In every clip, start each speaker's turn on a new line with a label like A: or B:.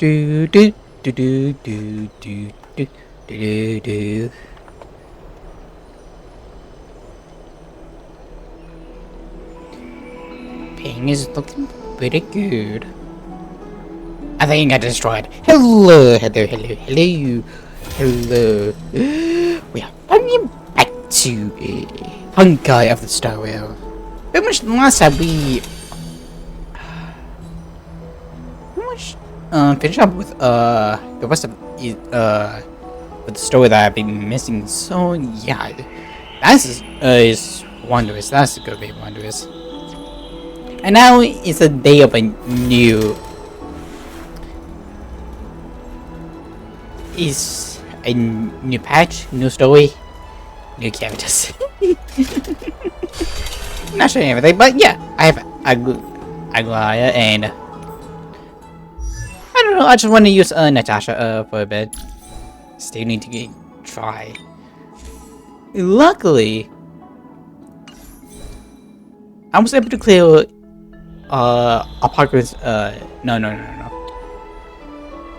A: Do do do do do do do do do. Ping is looking pretty good. I think I got destroyed. Hello, hello, hello, hello, hello. We are coming back to Honkai of the Star Whale. Pretty much last time we finish up with the rest of with the story that I've been missing. So yeah, that is wondrous. That's gonna be wondrous. And now it's a day of a new patch, new story, new characters. Not sure everything, but yeah, I have Aglaya and I don't know. I just want to use Natasha for a bit. Still need to try. Luckily, I was able to clear Apartment's no.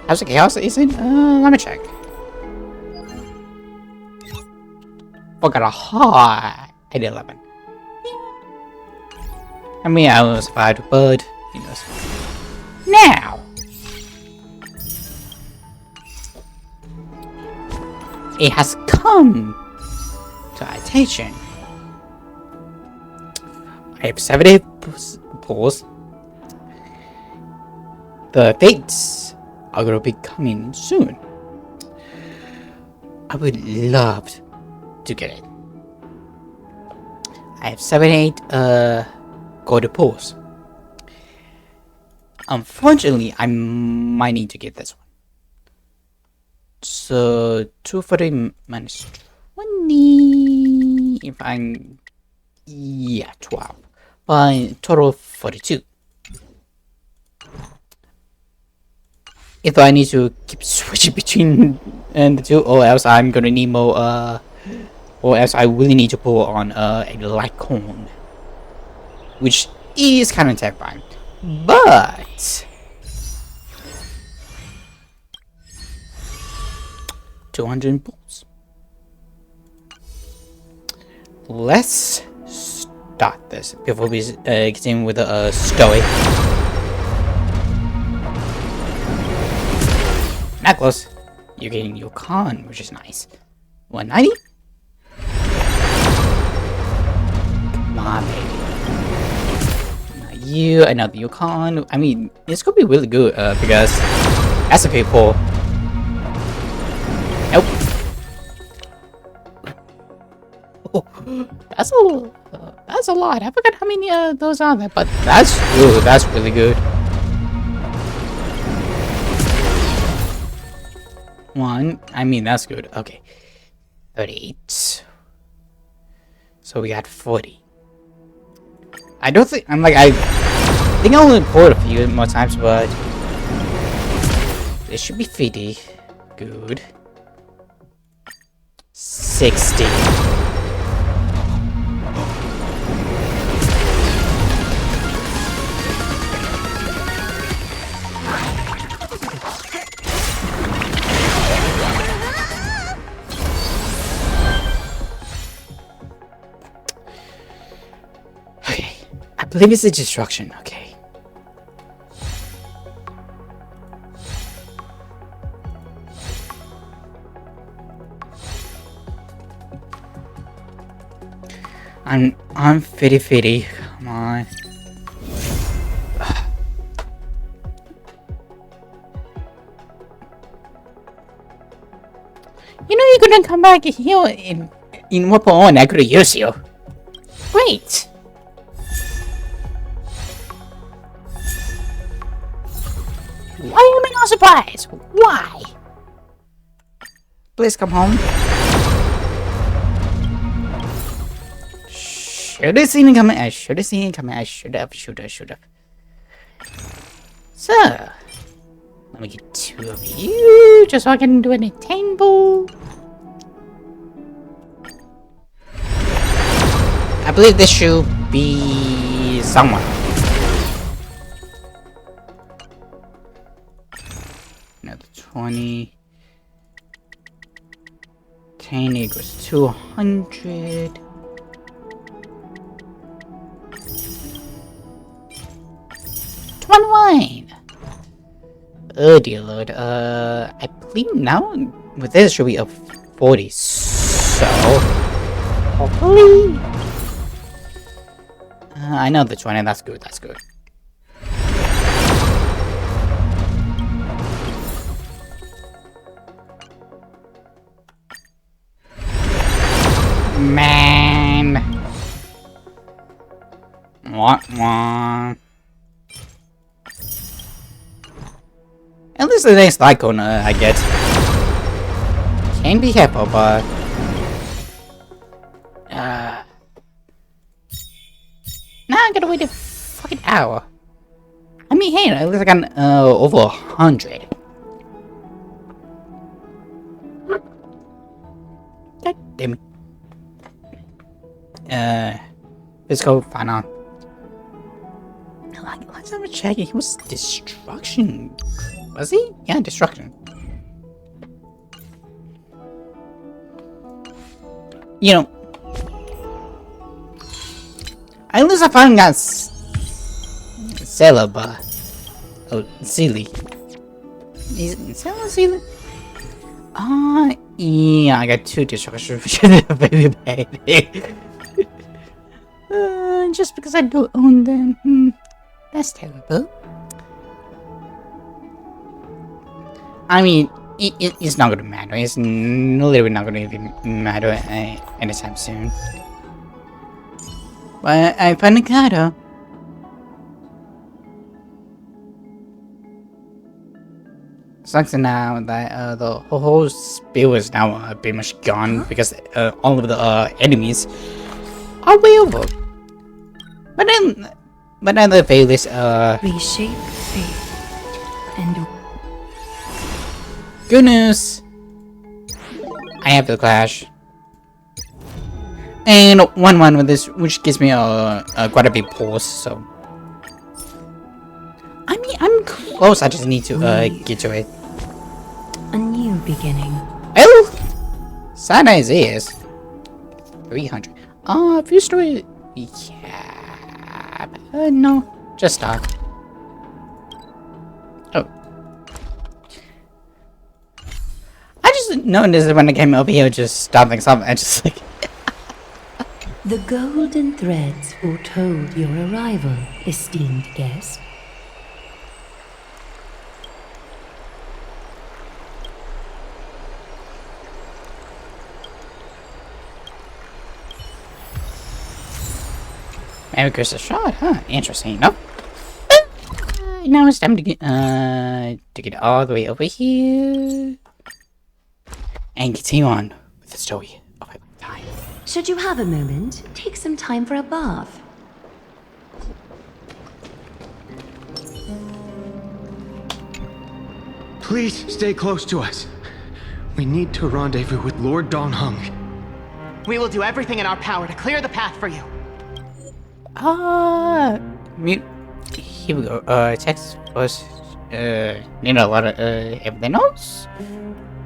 A: How's the chaos? Is it? Let me check. Forgot a high at 11. I mean, I was 5, but you know. Now, it has come to our attention. I have 70 pulls. The dates are going to be coming soon. I would love to get it. I have 78 golden pulls. Unfortunately, I might need to get this one. So 240 minus 20. If I'm 12. By total 42. If I need to keep switching between the two, or else I'm gonna need more, or else I really need to pull on a light cone, which is kind of terrifying. But 200 pulls. Let's start this before we continue with the story. Not close. You're getting your con, which is nice. 190? Come on, baby. Not you, another Yukon. I mean, it's gonna be really good because that's a good pull. Nope. Oh, that's a lot. I forgot how many those are there, but that's good. That's really good. One, I mean, that's good. Okay. 38. So we got 40. I don't think, I think I'll import a few more times, but it should be 50. Good. 60. I believe it's a destruction, okay. I'm fitty. Come on. You know you're gonna come back here in weapon on. I could have used you. Wait. Why am I not surprised? Why? Please come home. Should have seen it coming. I should have seen it coming. I should have. So, let me get 2 of you, just so I can do an attainable. I believe this should be somewhere. Another 20. 10 equals 200. Oh dear lord. I believe now with this should be a 40. So hopefully, I know the 20. That's good. That's good. Man. What? At least the next icon I get can be helpful, but now I gotta wait a fucking hour. I mean, hey, at least I got over 100. God damn it. Let's go find out. Last time I checked, he was destruction. Was he? Yeah, destruction. You know, at least I finally got Celeba. Oh, Sealy. Is it Sealy? Yeah, I got 2 destruction, which is very bad. Just because I don't own them. That's terrible. I mean, it's not gonna matter. It's literally not gonna even matter anytime soon. But I finally got her. Sucks now that the whole spill is now pretty much gone because all of the enemies are way over. But then the failures
B: reshape fate and
A: good news. I have the clash. And 1-1 with this, which gives me quite a big pause, so I mean I'm close, I just need to get to it.
B: A new beginning.
A: Oh, sad as is. 300. Few story. Yeah. No, just stop. Oh. I just noticed when I came over here, just stopping something. I just like.
B: The golden threads foretold your arrival, esteemed guest.
A: Maybe Chris a shot, huh? Interesting enough. Now it's time to get all the way over here and continue on with the story of my time.
B: Should you have a moment, take some time for a bath.
C: Please stay close to us. We need to rendezvous with Lord Donghung.
D: We will do everything in our power to clear the path for you.
A: Here we go. Text was need a lot of everything else.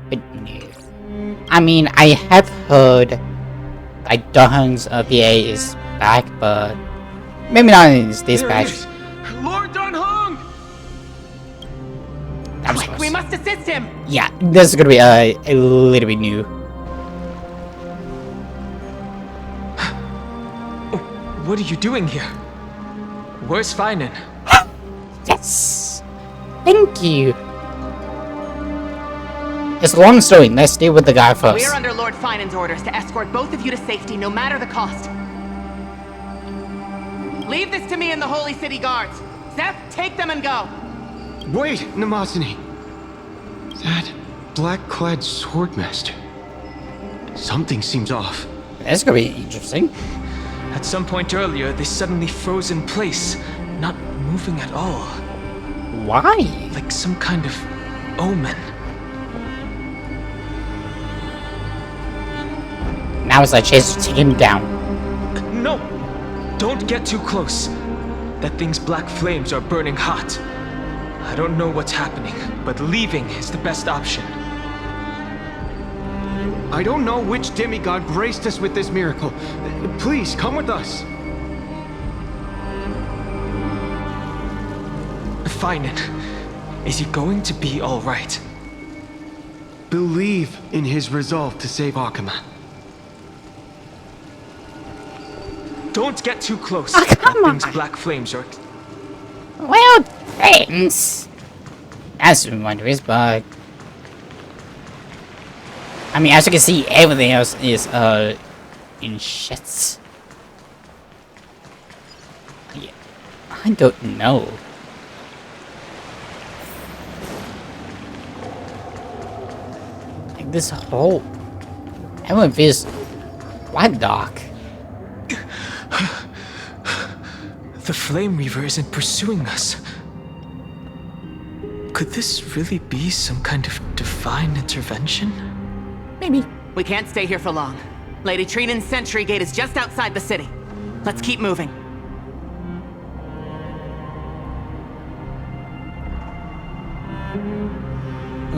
A: But no. I mean, I have heard like Donghung's PA is back, but maybe not in his dispatch.
C: Lord Donghung!
D: Quick, we must assist him.
A: Yeah, this is gonna be a little bit new.
E: What are you doing here? Where's Finan?
A: Yes! Thank you! It's a long story, let's deal with the guy first.
D: We are under Lord Finan's orders to escort both of you to safety, no matter the cost. Leave this to me and the Holy City Guards. Zeph, take them and go.
C: Wait, Namasani. That black-clad swordmaster. Something seems off.
A: That's gonna be interesting.
E: At some point earlier, they suddenly froze in place, not moving at all.
A: Why?
E: Like some kind of omen.
A: Now it's like chance to take him down.
E: No! Don't get too close. That thing's black flames are burning hot. I don't know what's happening, but leaving is the best option.
C: I don't know which demigod graced us with this miracle. Please, come with us.
E: Finan, is he going to be all right?
C: Believe in his resolve to save Akama.
E: Don't get too close.
A: Oh, come
E: That thing's
A: on.
E: black flames are...
A: Well, thanks. That's wondrous, but I mean, as you can see, everything else is in shits. Yeah, I don't know. Like this whole everyone feels quite dark.
E: The Flame Reaver isn't pursuing us. Could this really be some kind of divine intervention?
A: Maybe.
D: We can't stay here for long. Lady Trinan's sentry gate is just outside the city. Let's keep moving.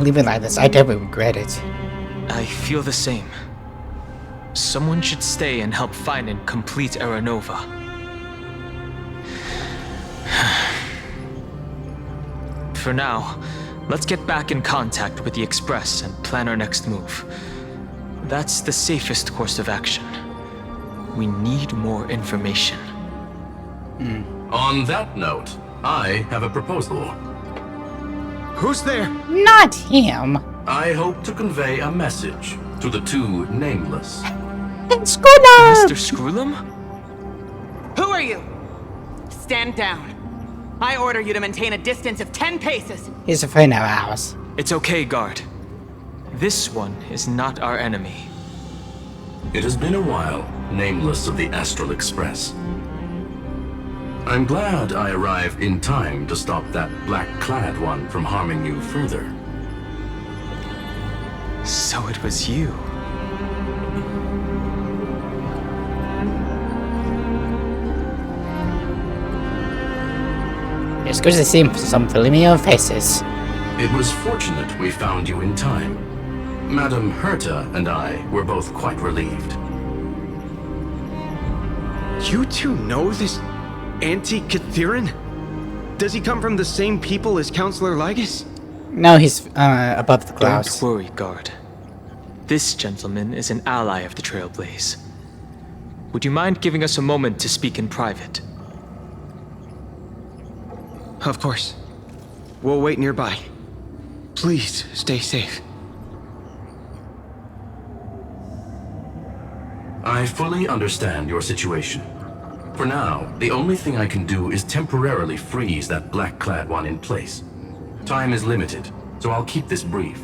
A: Leave it like this. I definitely regret it.
E: I feel the same. Someone should stay and help Finan complete Aranova. For now, let's get back in contact with the Express and plan our next move. That's the safest course of action. We need more information.
F: On that note, I have a proposal.
C: Who's there?
A: Not him.
F: I hope to convey a message to the two nameless.
A: It's gonna.
E: Mr. Screwlum?
D: Who are you? Stand down. I order you to maintain a distance of 10 paces.
A: He's a friend of ours.
E: It's okay, guard. This one is not our enemy.
F: It has been a while, nameless of the Astral Express. I'm glad I arrived in time to stop that black-clad one from harming you further.
E: So it was you.
A: It's good to see some familiar faces.
F: It was fortunate we found you in time. Madame Herta and I were both quite relieved.
C: You two know this anti-Cathiran? Does he come from the same people as Counselor Lygus?
A: No, he's above the clouds.
E: Don't worry, guard. This gentleman is an ally of the Trailblaze. Would you mind giving us a moment to speak in private?
C: Of course. We'll wait nearby. Please stay safe.
F: I fully understand your situation. For now, the only thing I can do is temporarily freeze that black-clad one in place. Time is limited, so I'll keep this brief.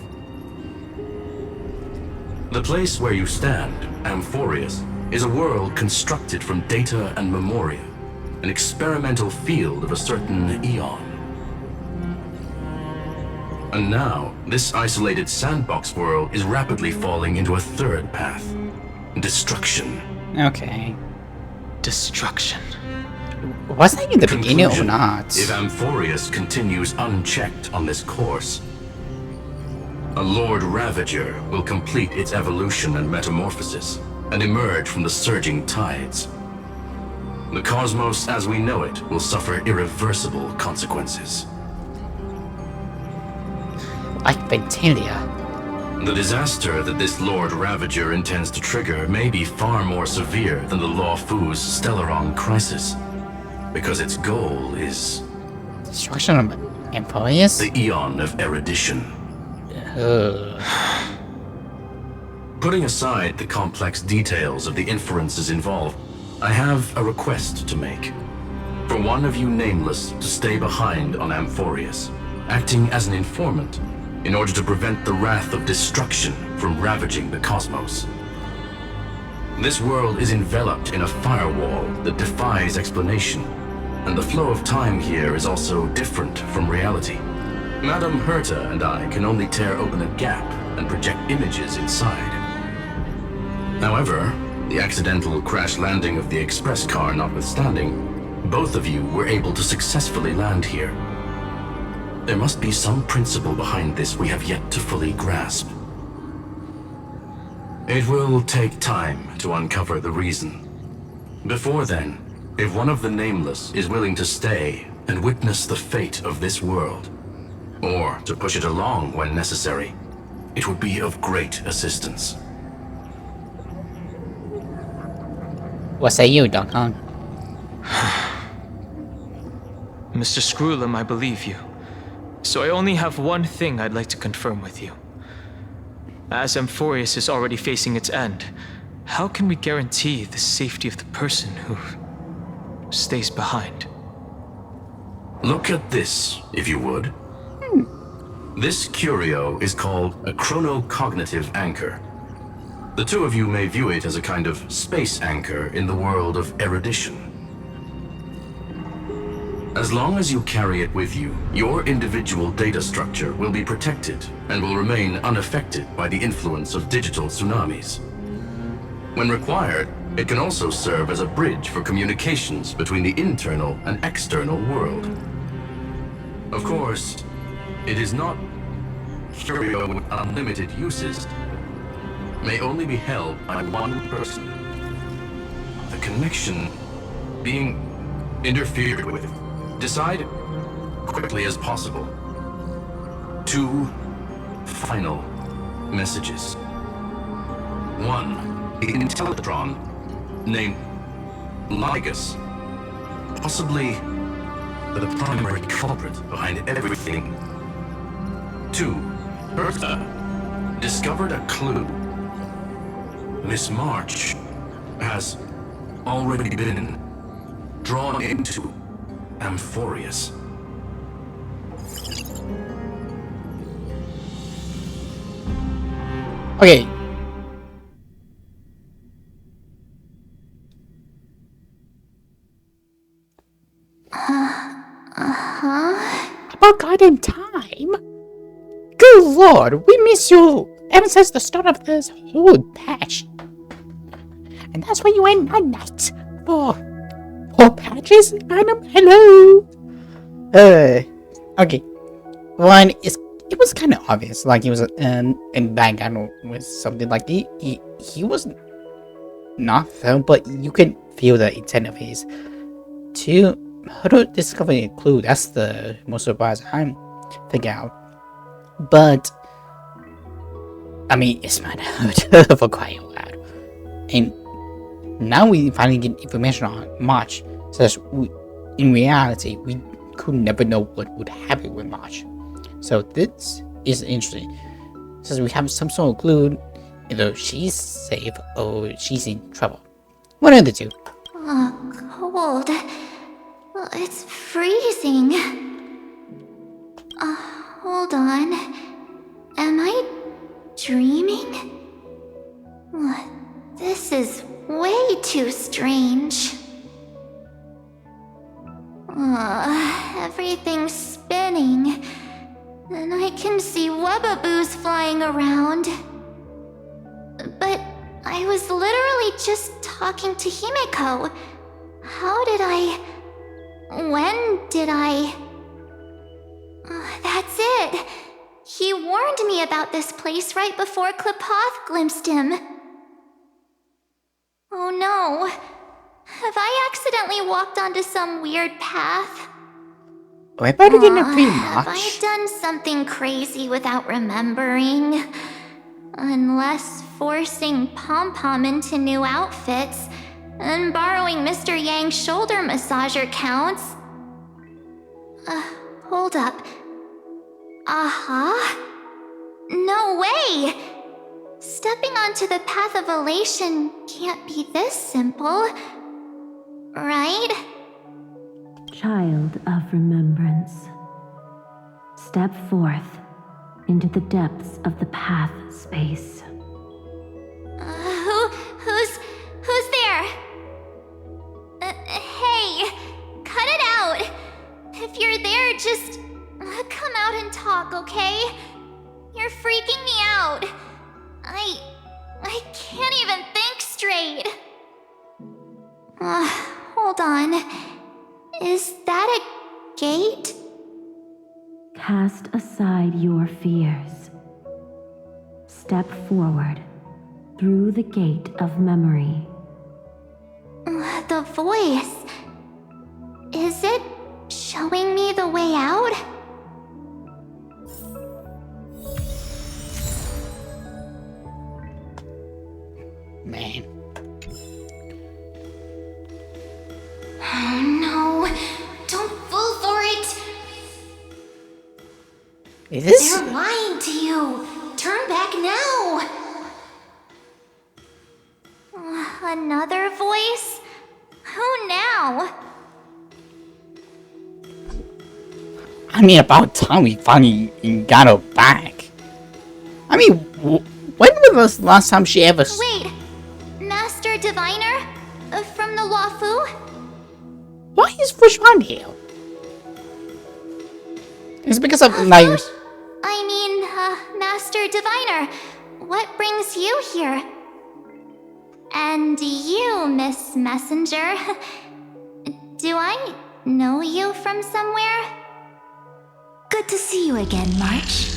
F: The place where you stand, Amphoreus, is a world constructed from data and memoria, an experimental field of a certain eon. And now, this isolated sandbox world is rapidly falling into a third path. Destruction.
A: Okay.
E: Destruction.
A: Was that in the beginning or
F: Conclusion,
A: not?
F: If Amphoreus continues unchecked on this course, a Lord Ravager will complete its evolution and metamorphosis, and emerge from the surging tides. The cosmos as we know it will suffer irreversible consequences.
A: Like Ventalia.
F: The disaster that this Lord Ravager intends to trigger may be far more severe than the Law Fu's Stellaron crisis, because its goal is
A: Destruction of Amphoreus?
F: the Eon of Erudition.
A: Ugh.
F: Putting aside the complex details of the inferences involved, I have a request to make. For one of you nameless to stay behind on Amphoreus, acting as an informant, in order to prevent the wrath of destruction from ravaging the cosmos. This world is enveloped in a firewall that defies explanation, and the flow of time here is also different from reality. Madame Herta and I can only tear open a gap and project images inside. However, the accidental crash landing of the express car notwithstanding, both of you were able to successfully land here. there must be some principle behind this we have yet to fully grasp. It will take time to uncover the reason. Before then, if one of the Nameless is willing to stay and witness the fate of this world, or to push it along when necessary, it would be of great assistance.
A: What say you, Doc Kong?
E: Mr. Screwlum, I believe you. So I only have one thing I'd like to confirm with you. As Amphoreus is already facing its end, how can we guarantee the safety of the person who stays behind?
F: Look at this, if you would. This curio is called a chronocognitive anchor. The two of you may view it as a kind of space anchor in the world of erudition. As long as you carry it with you, your individual data structure will be protected and will remain unaffected by the influence of digital tsunamis. When required, it can also serve as a bridge for communications between the internal and external world. Of course, it is not curio with unlimited uses. May only be held by one person. The connection being interfered with. Decide quickly as possible. 2 final messages. 1, the Intellitron named Ligus, possibly the primary culprit behind everything. 2, Bertha discovered a clue. Miss March has already been drawn into Amphoreus.
A: Okay. About goddamn time. Good lord, we miss you ever since the start of this whole patch. And that's when you end my night for 4 patches? Hello. Okay. One is, it was kind of obvious, like he was in background with something like he was not though, but you could feel the intent of his. 2, how to discover a clue? That's the most surprise I'm figure out. But I mean, it's been out for quite a while, and now we finally get information on March. So in reality, we could never know what would happen with March. So this is interesting. Since we have some sort of clue, either she's safe or she's in trouble. One of the two.
B: Oh, cold. It's freezing. Hold on. Am I dreaming? This is way too strange. Everything's spinning. And I can see webaboos flying around. But I was literally just talking to Himeko. How did I... When did I... That's it. He warned me about this place right before Klipoth glimpsed him. Oh no. Have I accidentally walked onto some weird path?
A: We're better than pretty
B: Have I
A: much.
B: done something crazy without remembering? Unless forcing Pom-Pom into new outfits and borrowing Mr. Yang's shoulder massager counts. Hold up. No way! Stepping onto the path of elation can't be this simple, right?
G: Child of remembrance, step forth into the depths of the path space.
B: Who's there? Hey, cut it out. If you're there, just come out and talk, okay? You're freaking me out. I can't even think straight. Hold on. Is that a gate?
G: Cast Step forward through the gate of memory.
B: The voice. Is it showing me the way out?
A: Man.
B: Oh no, don't fall for it.
A: Is this?
B: They're lying to you. Turn back now. Another voice? Who now?
A: I mean, about time we finally got her back. I mean, when was the last time she ever...
B: Wait, Master Diviner? From the Wafu?
A: Why is Frishman here? It's because of, like...
B: Master Diviner, what brings you here? And you, Miss Messenger, do I know you from somewhere?
H: Good to see you again, March.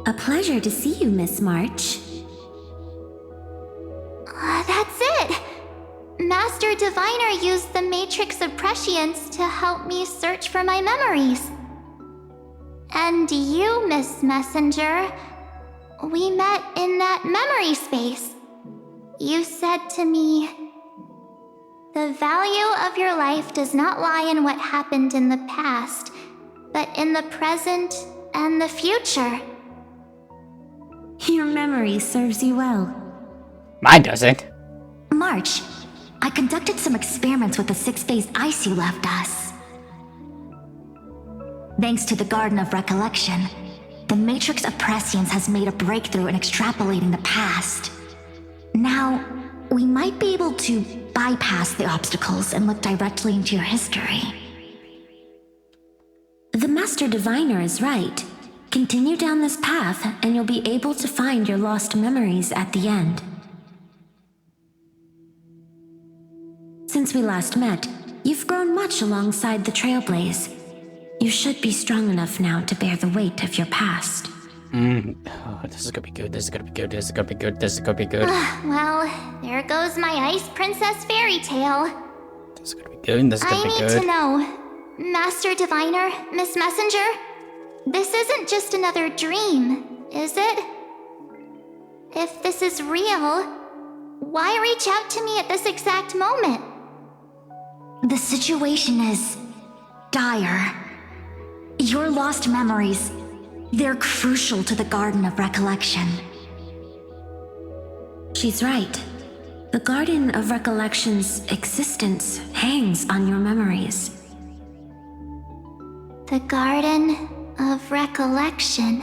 H: A pleasure to see you, Miss March.
B: That's it! Master Diviner used the Matrix of Prescience to help me search for my memories. And you, Miss Messenger, we met in that memory space. You said to me, "The value of your life does not lie in what happened in the past, but in the present and the future."
H: Your memory serves you well.
A: Mine doesn't.
H: March, I conducted some experiments with the 6-phase ice you left us. Thanks to the Garden of Recollection, the Matrix of Prescience has made a breakthrough in extrapolating the past. Now, we might be able to bypass the obstacles and look directly into your history. The Master Diviner is right. Continue down this path, and you'll be able to find your lost memories at the end. Since we last met, you've grown much alongside the Trailblaze. You should be strong enough now to bear the weight of your past.
A: Oh, this is gonna be good, this is gonna be good, this is gonna be good, this is gonna be good.
B: Well, there goes my Ice Princess fairy tale.
A: This is gonna be good, this is gonna be
B: I
A: good.
B: need to know, Master Diviner, Miss Messenger, this isn't just another dream, is it? If this is real, why reach out to me at this exact moment?
H: The situation is dire. Your lost memories, they're crucial to the Garden of Recollection.
G: She's right. The Garden of Recollection's existence hangs on your memories.
B: The Garden of Recollection.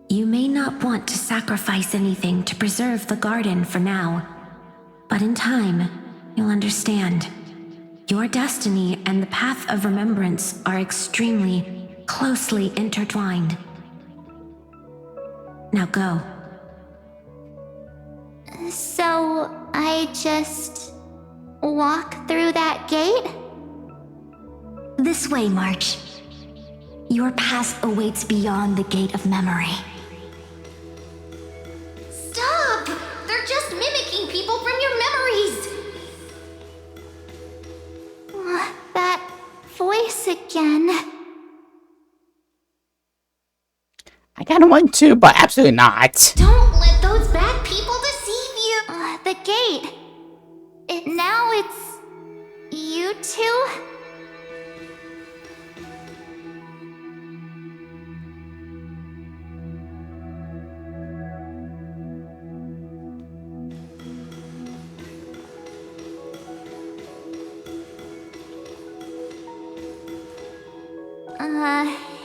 G: You may not want to sacrifice anything to preserve the garden for now, but in time, you'll understand. Your destiny and the path of remembrance are extremely, closely intertwined. Now go.
B: So, I just walk through that gate?
H: This way, March. Your past awaits beyond the gate of memory.
B: Stop! They're just mimicking people from your memories! That voice again.
A: I kinda want to, but absolutely not.
B: Don't let those bad people deceive you! The gate. Now it's... you two?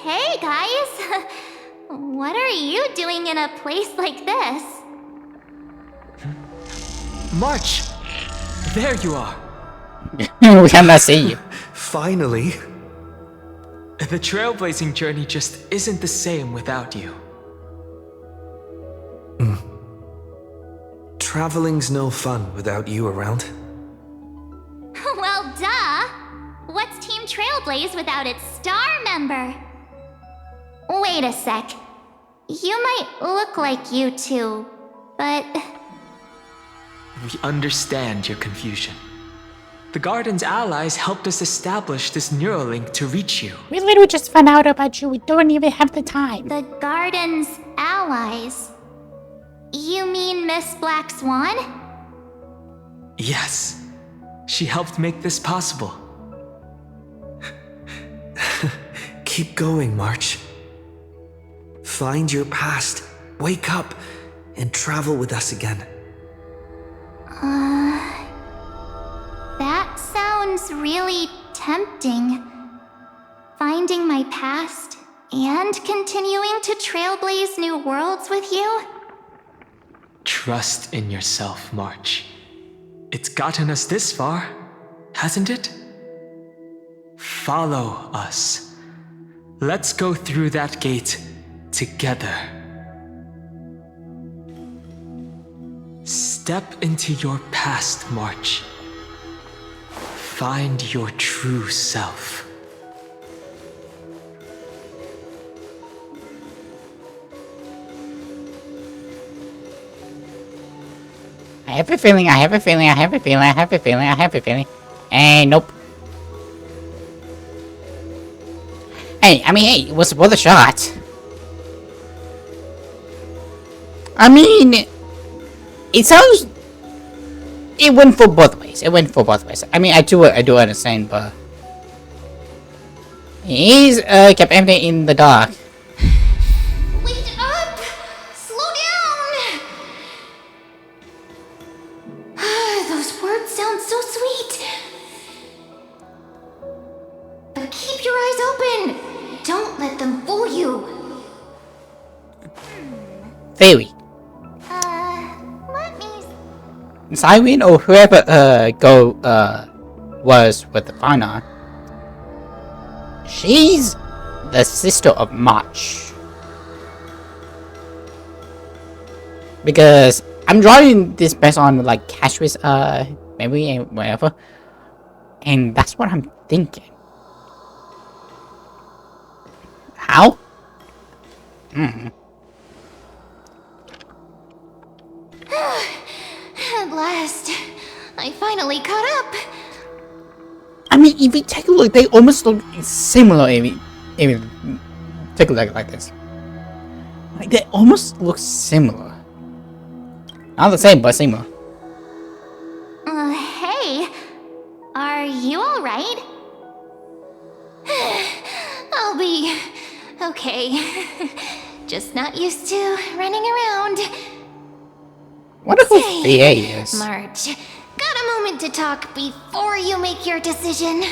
B: Hey guys! What are you doing in a place like this?
E: March! There you are!
A: We cannot see you.
C: Finally.
E: The trailblazing journey just isn't the same without you.
C: Traveling's no fun without you around.
B: Well, duh! What's Team Trailblaze without its star member? Wait a sec. You might look like you two, but...
E: We understand your confusion. The Garden's allies helped us establish this Neuralink to reach you.
A: We literally just found out about you. We don't even have the time.
B: The Garden's allies? You mean Miss Black Swan?
E: Yes. She helped make this possible.
I: Keep going, March. Find your past, wake up, and travel with us again.
B: That sounds really tempting. Finding my past and continuing to trailblaze new worlds with you?
E: Trust in yourself, March. It's gotten us this far, hasn't it? Follow us. Let's go through that gate together. Step into your past, March. Find your true self.
A: I have a feeling, I have a feeling, I have a feeling, I have a feeling, I have a feeling. And nope. Hey, it was worth a shot. I mean, it sounds... It went for both ways. It went for both ways. I mean, I do understand, but... He's kept everything in the dark.
B: Wait up! Slow down! Those words sound so sweet. But keep your eyes open. Don't let them fool you.
A: Theory.
B: Let me...
A: Cywin or whoever was with the Fauna. She's the sister of March. Because I'm drawing this based on like Cash's memory and whatever. And that's what I'm thinking. How?
B: At last, I finally caught up.
A: I mean, if you take a look, they almost look similar. If you take a look like this, like they almost look similar. Not the same, but similar.
B: Hey, are you all right? I'll be okay. Just not used to running around.
A: Wonder who VA is.
B: March, got a moment to talk before you make your decision?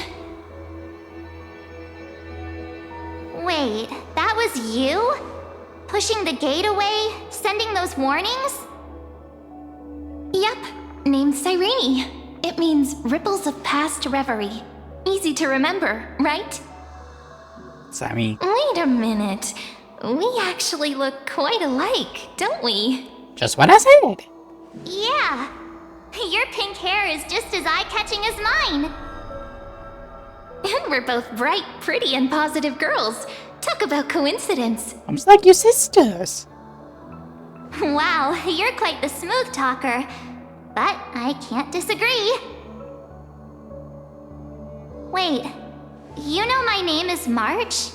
B: Wait, that was you? Pushing the gate away? Sending those warnings?
H: Yep, named Cyrene. It means ripples of past reverie. Easy to remember, right?
A: Sammy.
H: Wait a minute. We actually look quite alike, don't we?
A: Just what I said.
B: Yeah. Your pink hair is just as eye-catching as mine.
H: And we're both bright, pretty, and positive girls. Talk about coincidence.
A: Almost like your sisters.
B: Wow, you're quite the smooth talker. But I can't disagree. Wait, you know my name is March?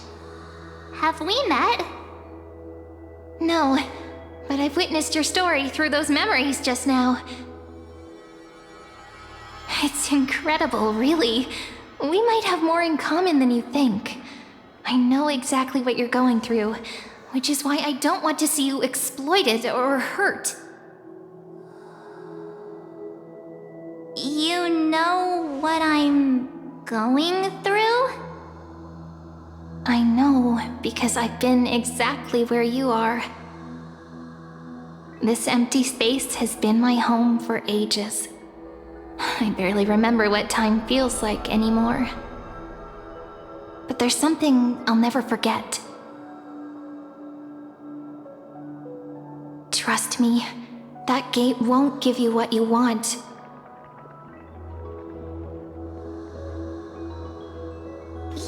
B: Have we met?
H: No, but I've witnessed your story through those memories just now. It's incredible, really. We might have more in common than you think. I know exactly what you're going through, which is why I don't want to see you exploited or hurt.
B: You know what I'm going through?
H: I know, because I've been exactly where you are. This empty space has been my home for ages. I barely remember what time feels like anymore. But there's something I'll never forget. Trust me, that gate won't give you what you want.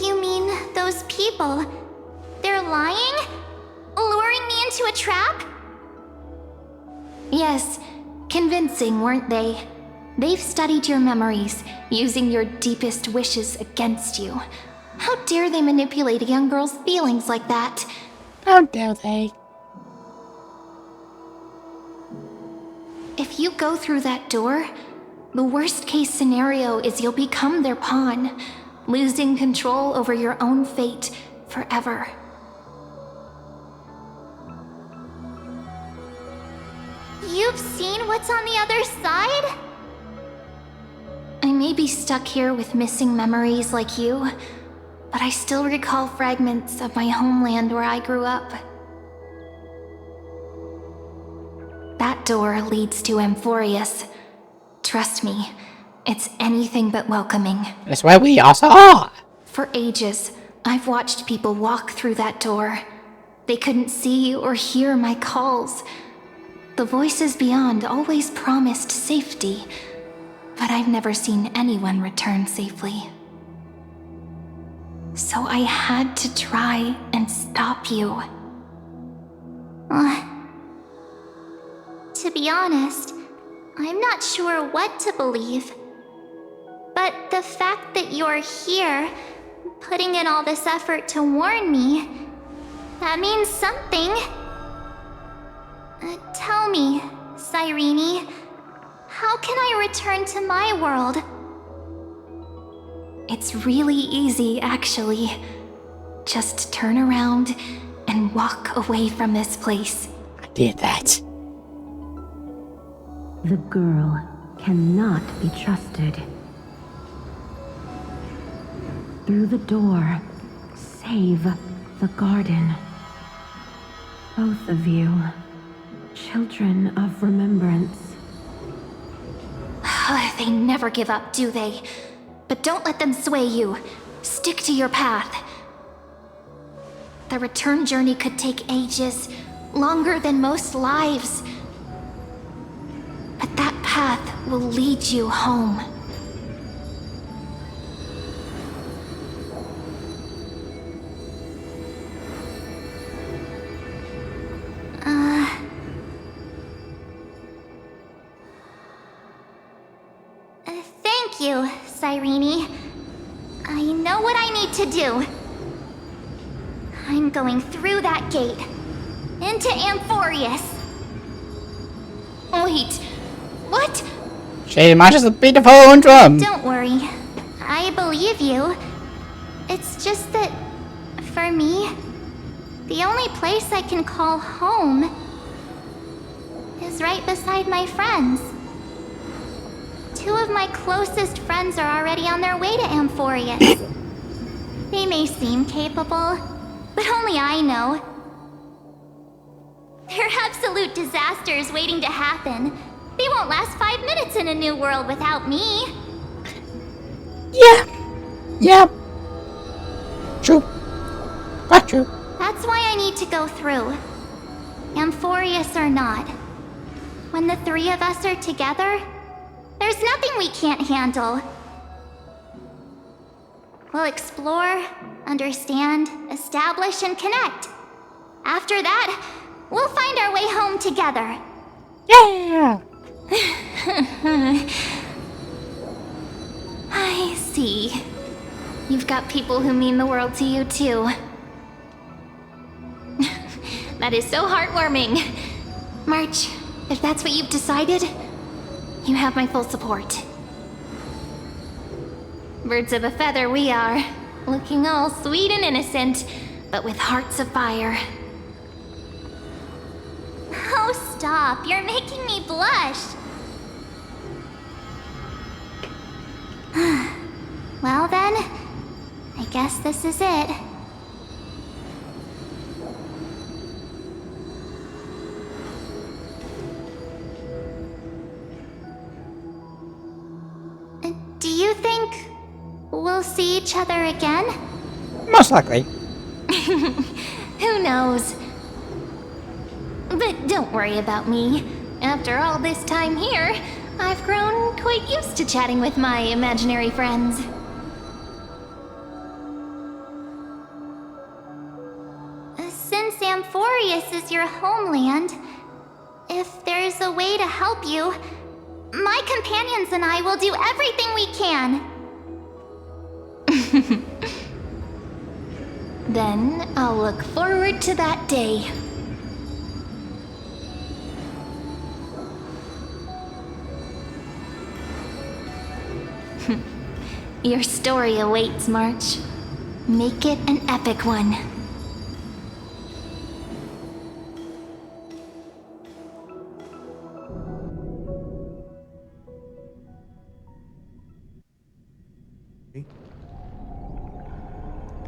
B: You mean those people? They're lying? Luring me into into a trap?
H: Yes, convincing, weren't they? They've studied your memories, using your deepest wishes against you. How dare they manipulate a young girl's feelings like that?
A: How dare they?
H: If you go through that door, the worst case scenario is you'll become their pawn, losing control over your own fate forever.
B: You've seen what's on the other side?
H: I may be stuck here with missing memories like you, but I still recall fragments of my homeland where I grew up. That door leads to Amphoreus. Trust me, it's anything but welcoming.
A: That's where we also are.
H: For ages, I've watched people walk through that door. They couldn't see or hear my calls. The voices beyond always promised safety, but I've never seen anyone return safely. So I had to try and stop you.
B: To be honest, I'm not sure what to believe. But the fact that you're here, putting in all this effort to warn me, that means something. Tell me, Cyrene, how can I return to my world?
H: It's really easy, actually. Just turn around and walk away from this place.
A: I did that.
G: The girl cannot be trusted. Through the door, save the garden. Both of you, children of remembrance.
H: They never give up, do they? But don't let them sway you. Stick to your path. The return journey could take ages, longer than most lives. But that path will lead you home.
B: Thank you, Cyrene. I know what I need to do. I'm going through that gate. Into Amphoreus.
H: Wait, what?
A: She matches the beat of her own drum.
B: Don't worry. I believe you. It's just that, for me, the only place I can call home is right beside my friends. Two of my closest friends are already on their way to Amphoreus. They may seem capable, but only I know. They're absolute disasters waiting to happen. They won't last 5 minutes in a new world without me.
A: Yeah. True. Quite true.
B: That's why I need to go through. Amphoreus or not. When the three of us are together, there's nothing we can't handle. We'll explore, understand, establish, and connect. After that, we'll find our way home together.
A: Yeah.
H: I see. You've got people who mean the world to you, too. That is so heartwarming. March, if that's what you've decided, you have my full support. Birds of a feather we are, looking all sweet and innocent, but with hearts of fire.
B: Oh, stop. You're making me blush. Well then, I guess this is it. Do you think we'll see each other again?
A: Most likely.
H: Who knows? But don't worry about me. After all this time here, I've grown quite used to chatting with my imaginary friends.
B: Since Amphoreus Amphoreus is your homeland, if there's a way to help you, my companions and I will do everything we can. Then I'll look forward to that day. Your story awaits, March. Make it an epic one.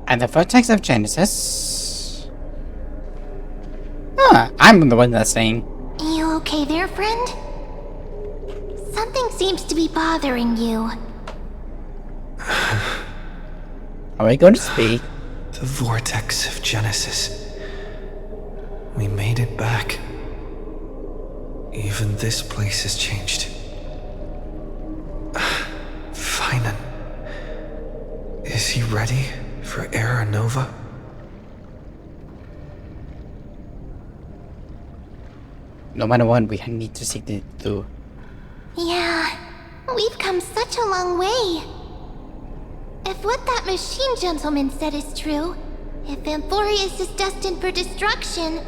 A: And the vertex of Genesis. Huh, I'm the one that's saying.
B: You okay there, friend? Something seems to be bothering you.
A: Are we going to speak?
I: The vortex of Genesis. We made it back. Even this place has changed. Finan. Is he ready for Era Nova?
A: No matter what, we need to seek it through.
B: Yeah, we've come such a long way. If what that machine gentleman said is true, if Amphoreus is destined for destruction,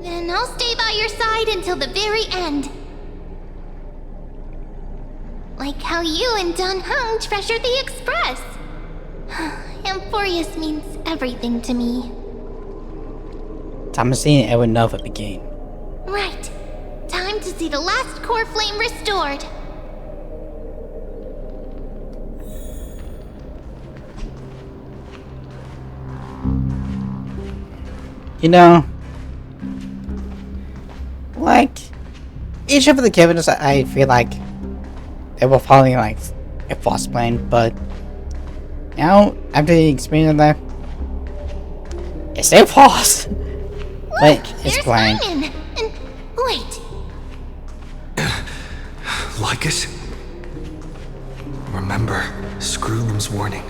B: then I'll stay by your side until the very end. Like how you and Dun Hung treasured the Express. Amphoreus means everything to me.
A: Time to see Era Nova begin.
B: Right. Time to see the last core flame restored.
A: You know, like, each of the characters, I feel like they were following like a false plan, but now, after the experience of that, it's still false. But it's plain.
B: Finan. And wait.
I: Lycus? Remember Screwlum's warning.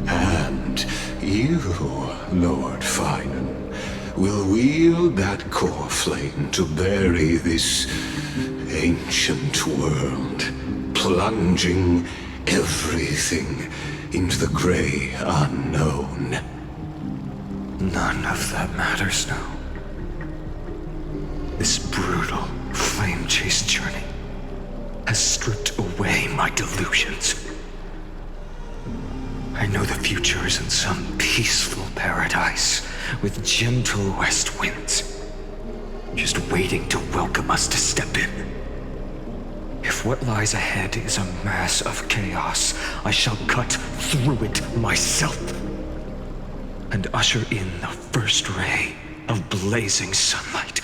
J: And you, Lord Finan, will wield that core flame to bury this ancient world, plunging everything into the grey unknown.
I: None of that matters now. This brutal, flame-chased journey has stripped away my delusions. I know the future is in some peaceful paradise with gentle west winds, just waiting to welcome us to step in. If what lies ahead is a mass of chaos, I shall cut through it myself and usher in the first ray of blazing sunlight.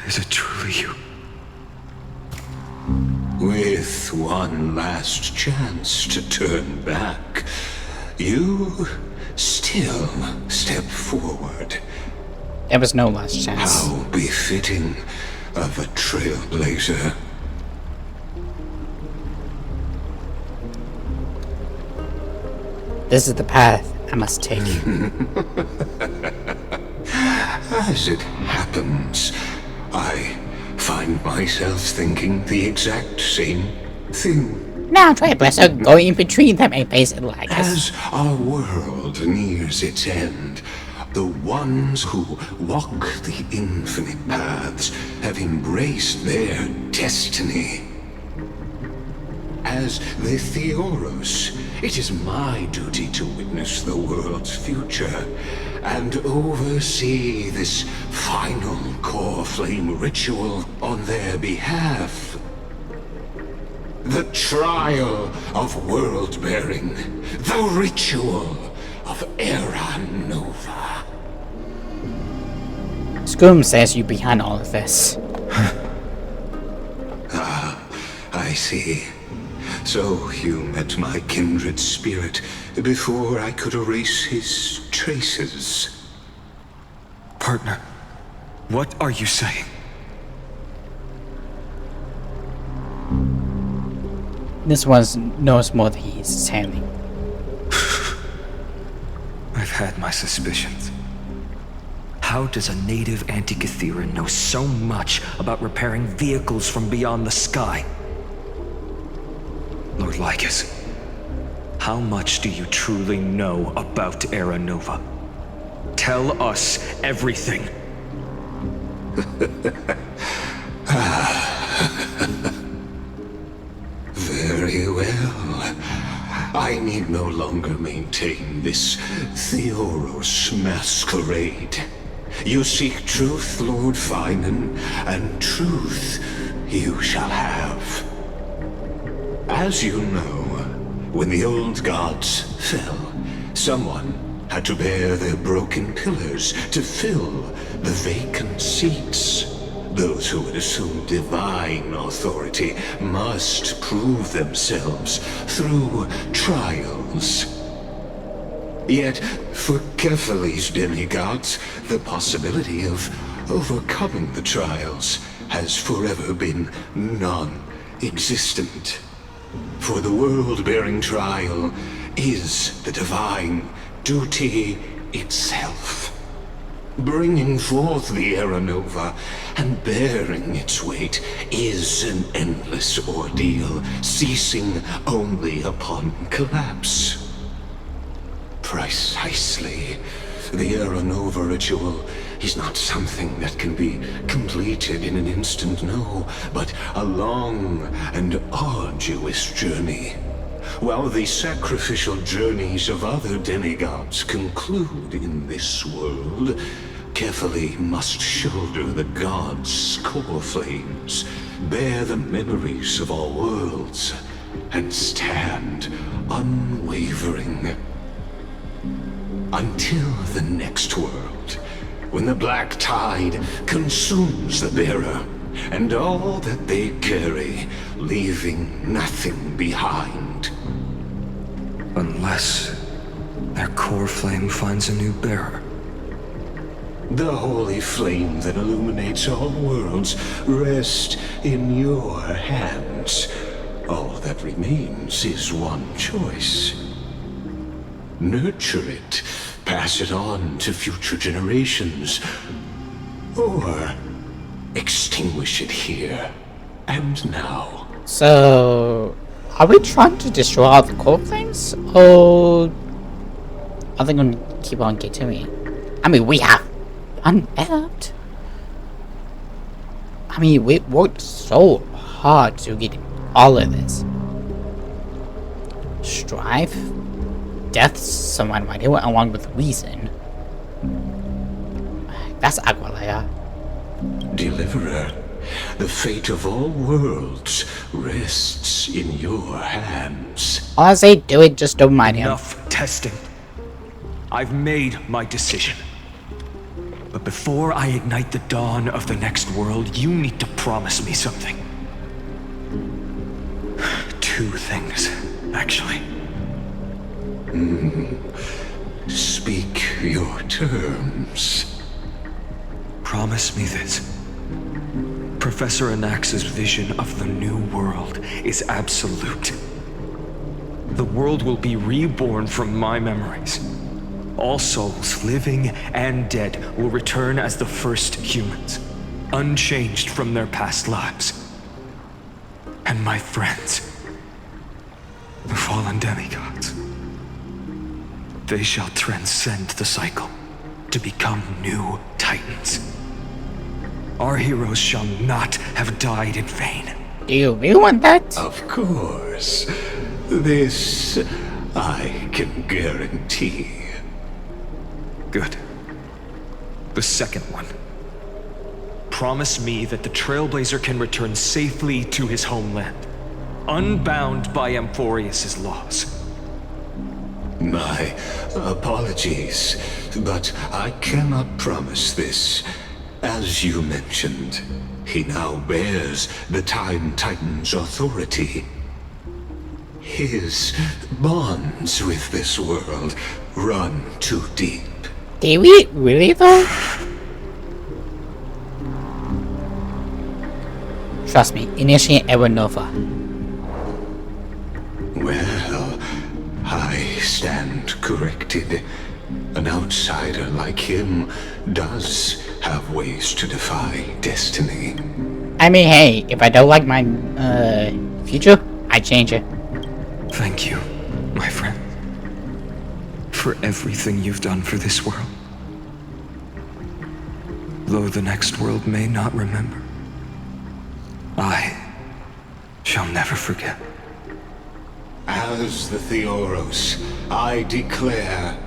I: Is it truly you?
J: With one last chance to turn back, you still step forward.
A: There was no last chance.
J: How befitting of a trailblazer.
A: This is the path I must take.
J: As it happens, I find myself thinking the exact same thing.
A: Now Trailblazer going in between them and face it like
J: As our world nears its end, the ones who walk the infinite paths have embraced their destiny. As the Theoros, it is my duty to witness the world's future and oversee this final core flame ritual on their behalf. The trial of world-bearing, the ritual of Era Nova.
A: Scum says you behind all of this.
J: I see. So you met my kindred spirit before I could erase his traces.
I: Partner, what are you saying?
A: This one knows more than he's saying.
I: I've had my suspicions. How does a native Antikytheran know so much about repairing vehicles from beyond the sky? Lord Lycus, how much do you truly know about Era Nova? Tell us everything.
J: Very well. I need no longer maintain this Theoros masquerade. You seek truth, Lord Finan, and truth you shall have. As you know, when the old gods fell, someone had to bear their broken pillars to fill the vacant seats. Those who would assume divine authority must prove themselves through trials. Yet, for Kephales's demigods, the possibility of overcoming the trials has forever been non-existent. For the world-bearing trial is the divine duty itself. Bringing forth the Era Nova and bearing its weight is an endless ordeal, ceasing only upon collapse. Precisely. The Era Nova ritual is not something that can be completed in an instant, no, but a long and arduous journey. While the sacrificial journeys of other demigods conclude in this world, Kephale must shoulder the gods' core flames, bear the memories of all worlds, and stand unwavering. Until the next world, when the black tide consumes the bearer, and all that they carry, leaving nothing behind.
I: Unless their core flame finds a new bearer.
J: The holy flame that illuminates all worlds rests in your hands. All that remains is one choice. Nurture it, pass it on to future generations, or extinguish it here and now.
A: So, are we trying to destroy all the core flames, or are they going to keep on getting me? I mean, we have unearthed. I mean, we worked so hard to get all of this. Strife, death, someone might do it along with reason. That's Aguilera.
J: Deliverer, the fate of all worlds rests in your hands.
A: All I say, do it, just don't mind him.
I: Enough testing. I've made my decision. But before I ignite the dawn of the next world, you need to promise me something. Two things, actually.
J: Speak your terms.
I: Promise me this. Professor Anax's vision of the new world is absolute. The world will be reborn from my memories. All souls, living and dead, will return as the first humans, unchanged from their past lives. And my friends, the fallen demigods, they shall transcend the cycle to become new titans. Our heroes shall not have died in vain.
A: Do you really want that?
J: Of course. This I can guarantee.
I: Good. The second one. Promise me that the Trailblazer can return safely to his homeland, unbound by Amphoreus' laws.
J: My apologies, but I cannot promise this. As you mentioned, he now bears the Time Titan's authority. His bonds with this world run too deep.
A: Do we really though? Trust me, initiate Era Nova.
J: stand corrected. An outsider like him does have ways to defy destiny.
A: I mean, hey, if I don't like my future, I change it.
I: Thank you, my friend, for everything you've done for this world. Though the next world may not remember, I shall never forget.
J: As the Theoros, I declare,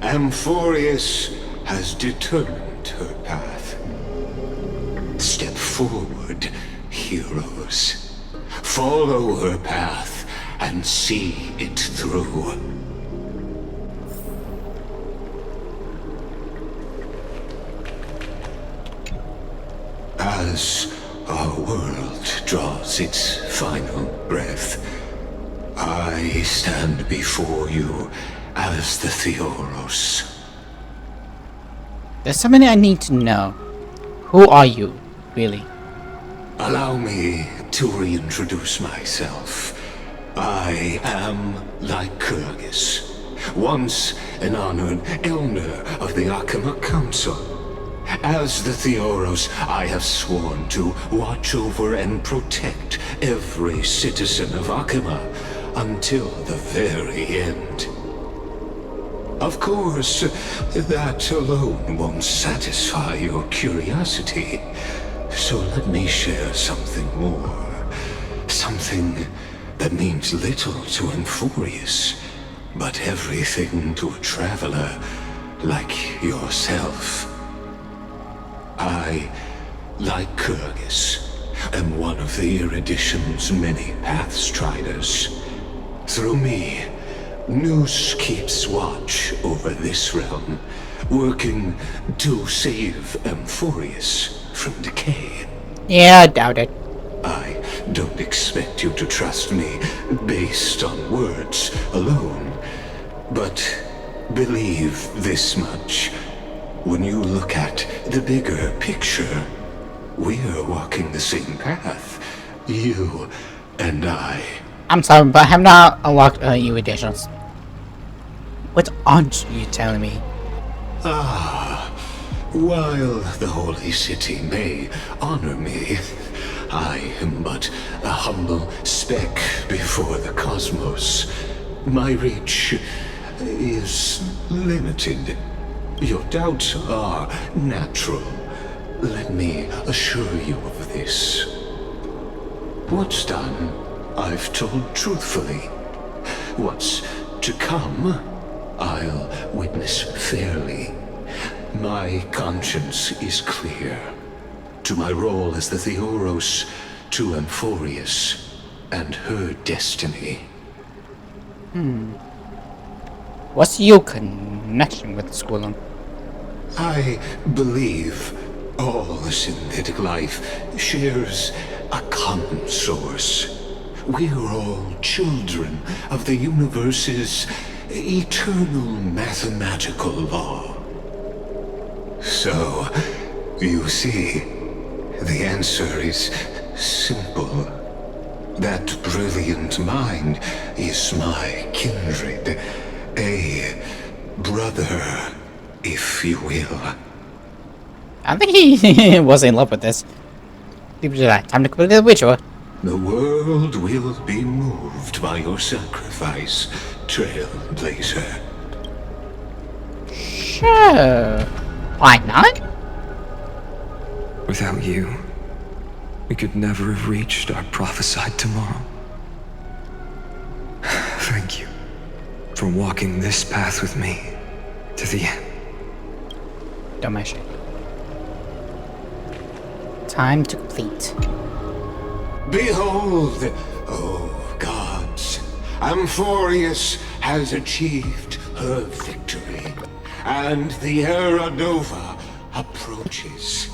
J: Amphoreus has determined her path. Step forward, heroes. Follow her path and see it through. As our world draws its final breath, I stand before you as the Theoros.
A: There's something I need to know. Who are you, really?
J: Allow me to reintroduce myself. I am Lycurgus, once an honored elder of the Akama Council. As the Theoros, I have sworn to watch over and protect every citizen of Akama until the very end. Of course, that alone won't satisfy your curiosity. So let me share something more. Something that means little to Amphoreus, but everything to a traveler like yourself. I, Lycurgus, am one of the Erudition's many Pathstriders. Through me, Nous keeps watch over this realm, working to save Amphoreus from decay.
A: Yeah, I doubt it.
J: I don't expect you to trust me based on words alone, but believe this much. When you look at the bigger picture, we're walking the same path, you and I.
A: I'm sorry, but I have not unlocked Eruditions. What aren't you telling me?
J: While the Holy City may honor me, I am but a humble speck before the cosmos. My reach is limited. Your doubts are natural. Let me assure you of this. What's done, I've told truthfully. What's to come, I'll witness fairly. My conscience is clear. To my role as the Theoros, to Amphoreus, and her destiny.
A: What's your connection with the school?
J: I believe all synthetic life shares a common source. We're all children of the universe's eternal mathematical law. So, you see, the answer is simple. That brilliant mind is my kindred, a brother, if you will.
A: I think he was in love with this. People just like, time to complete the Witcher.
J: The world will be moved by your sacrifice, Trailblazer.
A: Sure. Why not?
I: Without you, we could never have reached our prophesied tomorrow. Thank you for walking this path with me to the end.
A: Don't mention it. Time to complete.
J: Behold, oh gods, Amphoreus has achieved her victory, and the Era Nova approaches.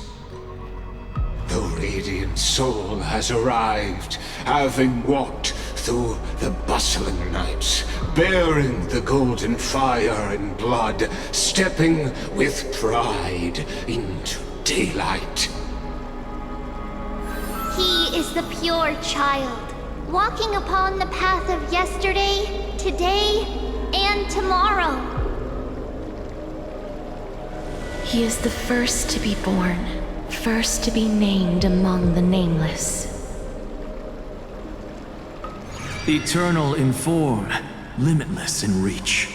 J: The radiant soul has arrived, having walked through the bustling nights, bearing the golden fire and blood, stepping with pride into daylight.
B: He is the pure child, walking upon the path of yesterday, today, and tomorrow. tomorrow.
G: He is the first to be born, first to be named among the nameless.
K: Eternal in form, limitless in reach.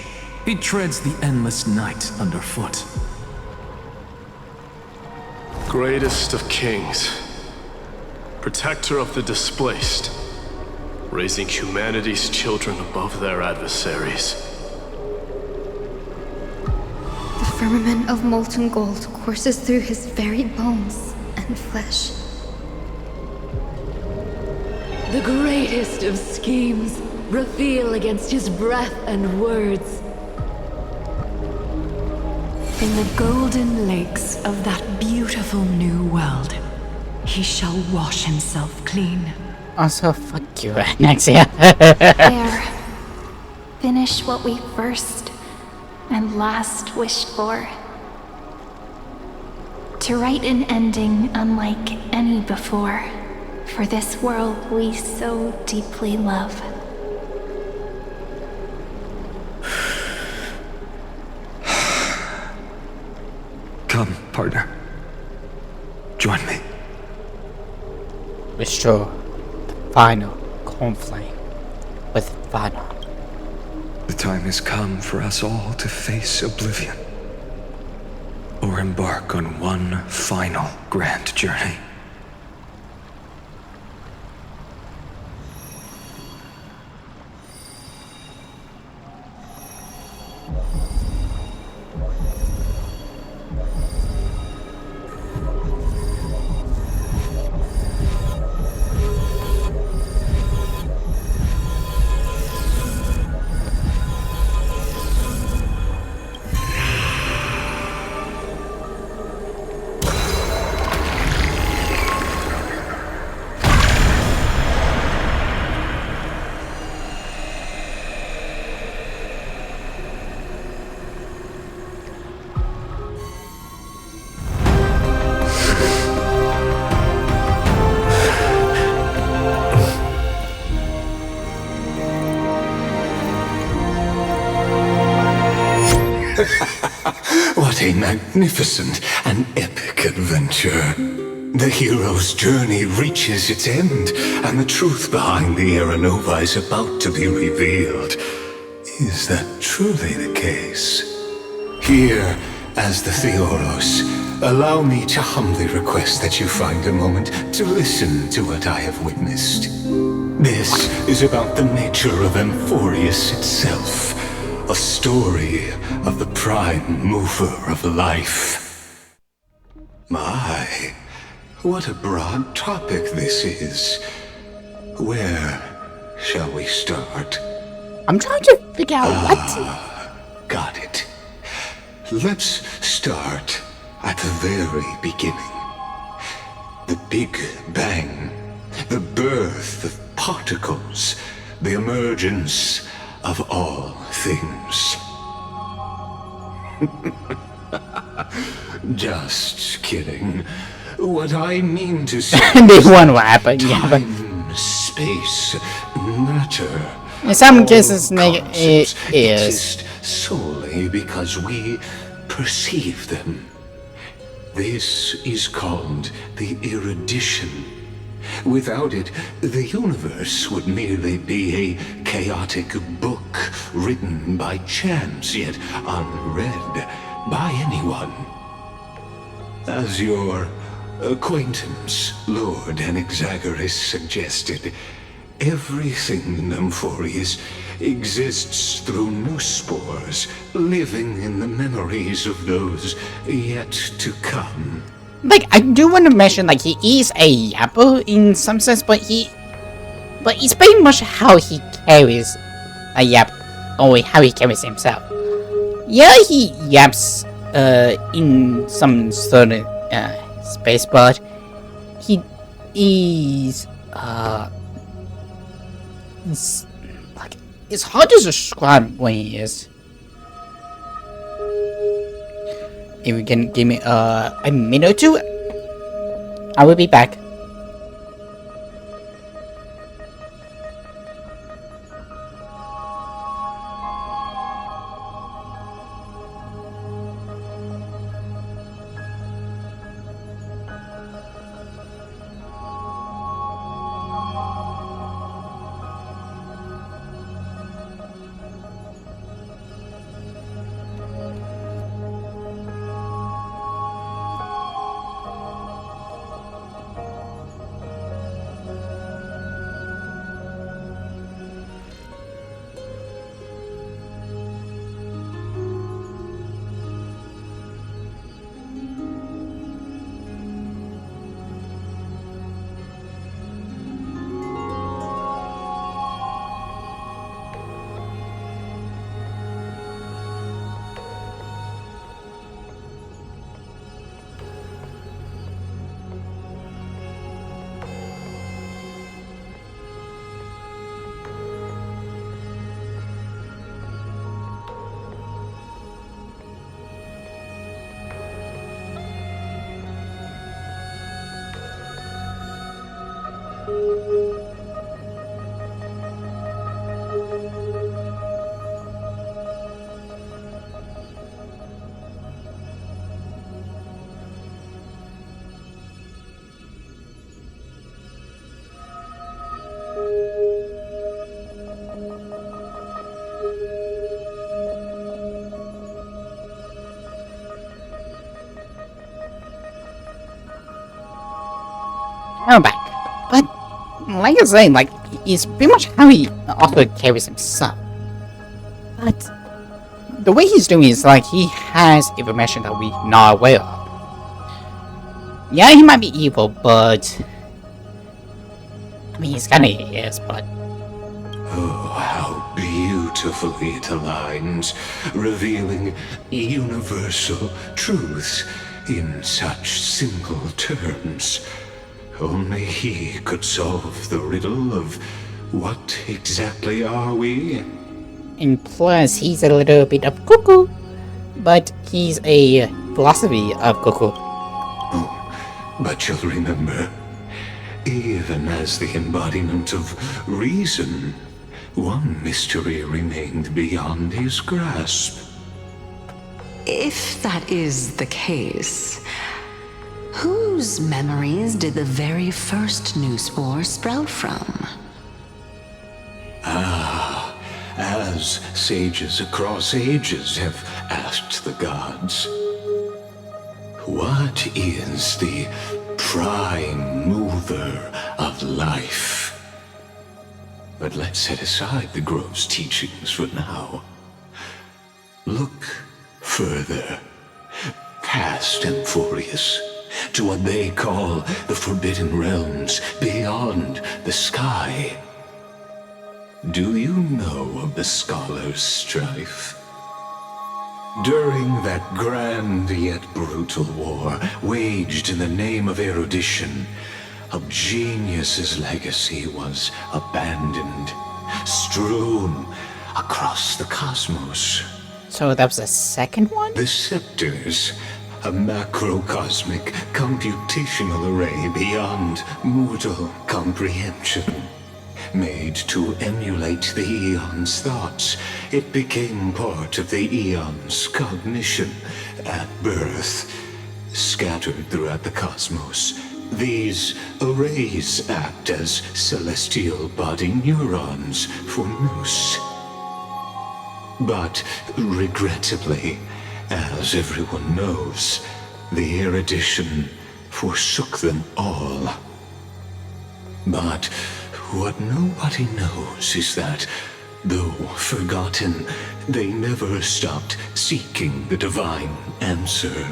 K: He treads the endless night underfoot.
L: Greatest of kings, protector of the displaced, raising humanity's children above their adversaries.
M: The firmament of molten gold courses through his very bones and flesh.
N: The greatest of schemes reveal against his breath and words.
G: In the golden lakes of that beautiful new world, he shall wash himself clean.
A: Also, fuck you, Nexia.
B: There. Finish what we first and last wished for. To write an ending unlike any before, for this world we so deeply love.
I: Come, partner. Join me.
A: Restore the final conflict with Vanna.
I: The time has come for us all to face oblivion. Or embark on one final grand journey.
J: What a magnificent and epic adventure. The hero's journey reaches its end, and the truth behind the Aeronova is about to be revealed. Is that truly the case? Here, as the Theoros, allow me to humbly request that you find a moment to listen to what I have witnessed. This is about the nature of Amphoreus itself. A story of the prime mover of life. My, what a broad topic this is. Where shall we start?
A: I'm trying to figure out what.
J: Got it. Let's start at the very beginning. The Big Bang. The birth of particles. The emergence of all things. Just kidding. What I mean to say
A: This one will happen, yeah, but
J: time, space, matter.
A: in some
J: all
A: cases, it
J: concepts
A: is.
J: exist solely because we perceive them. This is called the erudition. Without it, the universe would merely be a chaotic book written by chance, yet unread by anyone. As your acquaintance, Lord Anaxagoras, suggested, everything in Amphoreus exists through new spores, living in the memories of those yet to come.
A: Like, I do want to mention, like, he is a yapper in some sense, but it's pretty much how he carries a yap, or how he carries himself. Yeah, he yaps, in some certain, space, but he is, it's hard to describe when he is. If you can give me a minute or two, I will be back. I'm back. But, like I say, like, it's pretty much how he also carries himself. But, the way he's doing is like he has information that we're not aware of. Yeah, he might be evil, but... I mean, he's kinda is, but...
J: Oh, how beautifully it aligns, revealing universal truths in such simple terms. Only he could solve the riddle of what exactly are we?
A: And plus, he's a little bit of cuckoo. But he's a philosophy of cuckoo.
J: Oh, but you'll remember, even as the embodiment of reason, one mystery remained beyond his grasp.
O: If that is the case, whose memories did the very first new spore sprout from?
J: Ah, as sages across ages have asked the gods, what is the prime mover of life? But let's set aside the grove's teachings for now. Look further, past Amphoreus, to what they call the Forbidden Realms beyond the sky. Do you know of the Scholar's strife? During that grand yet brutal war, waged in the name of erudition, a genius's legacy was abandoned, strewn across the cosmos.
A: So that was the second one?
J: The scepters, a macrocosmic computational array beyond mortal comprehension. Made to emulate the Eon's thoughts, it became part of the Eon's cognition at birth. Scattered throughout the cosmos, these arrays act as celestial body neurons for Nous. But regrettably, as everyone knows, the erudition forsook them all. But what nobody knows is that, though forgotten, they never stopped seeking the divine answer.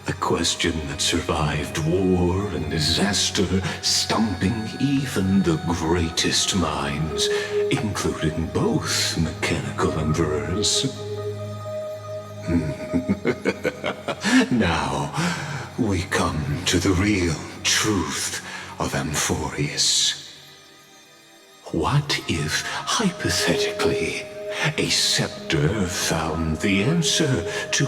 J: A question that survived war and disaster, stumping even the greatest minds, including both mechanical emperors. Now, we come to the real truth of Amphoreus. What if, hypothetically, a scepter found the answer to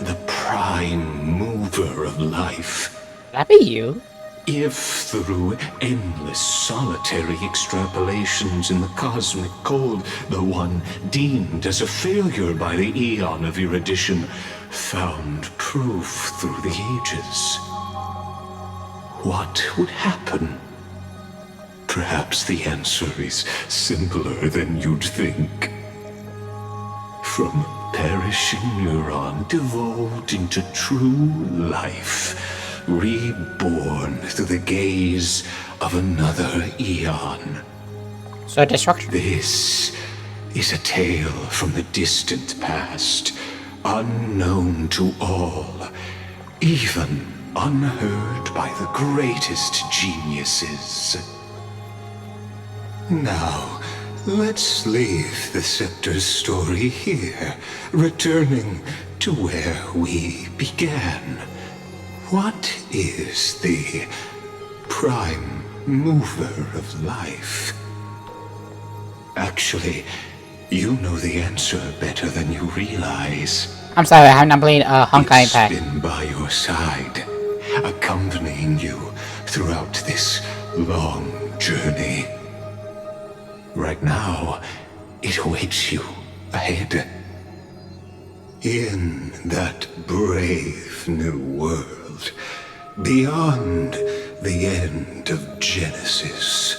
J: the prime mover of life?
A: That be you?
J: If through endless solitary extrapolations in the cosmic code, the one deemed as a failure by the Eon of erudition found proof through the ages, what would happen? Perhaps the answer is simpler than you'd think. From a perishing neuron devolved into true life, reborn through the gaze of another Eon.
A: So destruction.
J: This is a tale from the distant past, unknown to all, even unheard by the greatest geniuses. Now, let's leave the Scepter's story here, returning to where we began. What is the prime mover of life? Actually, you know the answer better than you realize.
A: I'm sorry, I have not played Honkai Impact.
J: It's been by your side, accompanying you throughout this long journey. Right now, it awaits you ahead. In that brave new world, beyond the end of Genesis.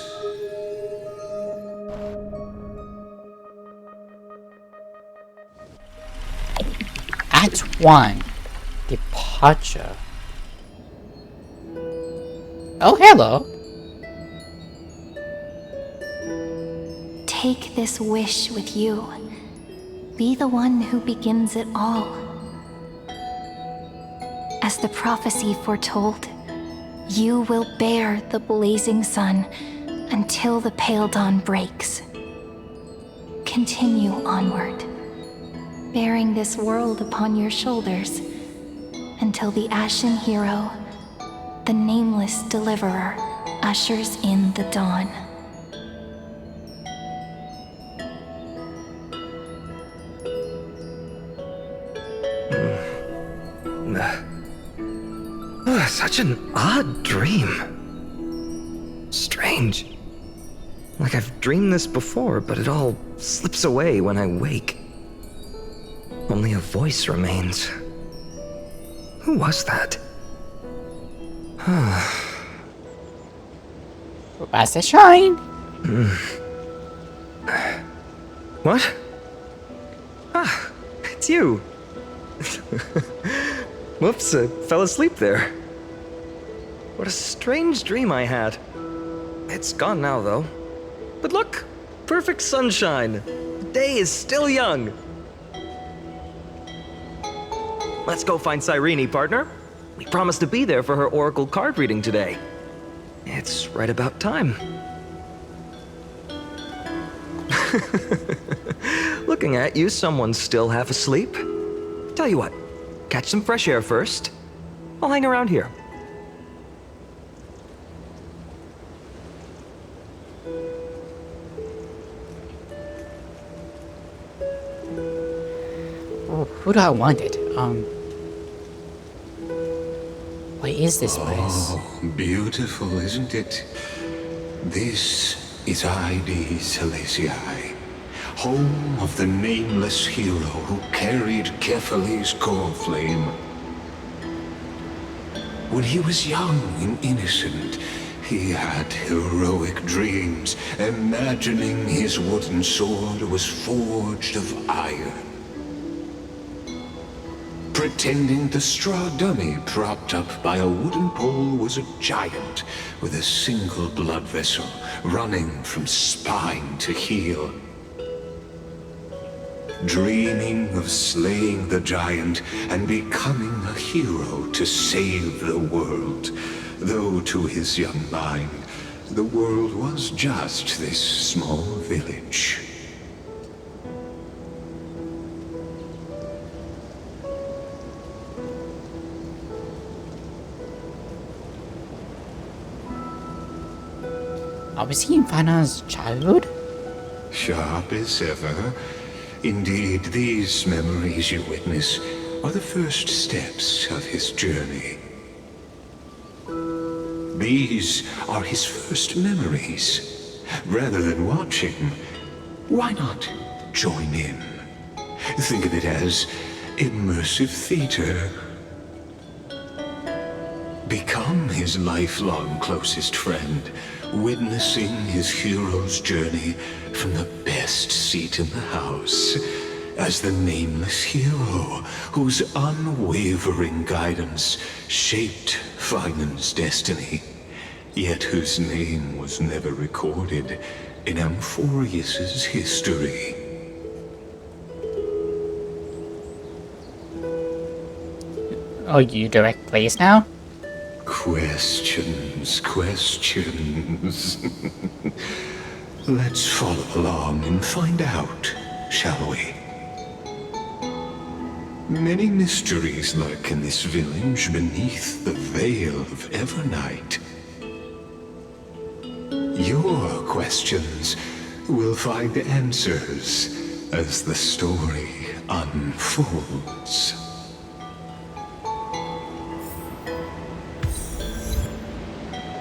J: Act
A: 1. Departure. Oh, hello.
H: Take this wish with you. Be the one who begins it all. As the prophecy foretold, you will bear the blazing sun until the pale dawn breaks. Continue onward, bearing this world upon your shoulders, until the Ashen Hero, the nameless deliverer, ushers in the dawn.
I: Such an odd dream. Strange. Like I've dreamed this before, but it all slips away when I wake. Only a voice remains. Who was that?
A: Where's the shine?
I: What? Ah, it's you. Whoops, I fell asleep there. What a strange dream I had. It's gone now, though. But look, perfect sunshine. The day is still young. Let's go find Cyrene, partner. We promised to be there for her oracle card reading today. It's right about time. Looking at you, someone's still half asleep. Tell you what, catch some fresh air first. I'll hang around here.
A: Oh, who do I want it? What is this place?
J: Oh, beautiful, isn't it? This is Ide Celestii, home of the nameless hero who carried Kephales's core flame. When he was young and innocent, he had heroic dreams, imagining his wooden sword was forged of iron. Pretending the straw dummy propped up by a wooden pole was a giant with a single blood vessel running from spine to heel. Dreaming of slaying the giant and becoming a hero to save the world, though to his young mind, the world was just this small village.
A: Was he in Fana's childhood?
J: Sharp as ever. Indeed, these memories you witness are the first steps of his journey. These are his first memories. Rather than watching, why not join in? Think of it as immersive theater. Become his lifelong closest friend, witnessing his hero's journey from the best seat in the house, as the nameless hero whose unwavering guidance shaped Finan's destiny, yet whose name was never recorded in Amphoreus's history.
A: Oh, you direct plays now?
J: Questions. Let's follow along and find out, shall we? Many mysteries lurk in this village beneath the veil of Evernight. Your questions will find answers as the story unfolds.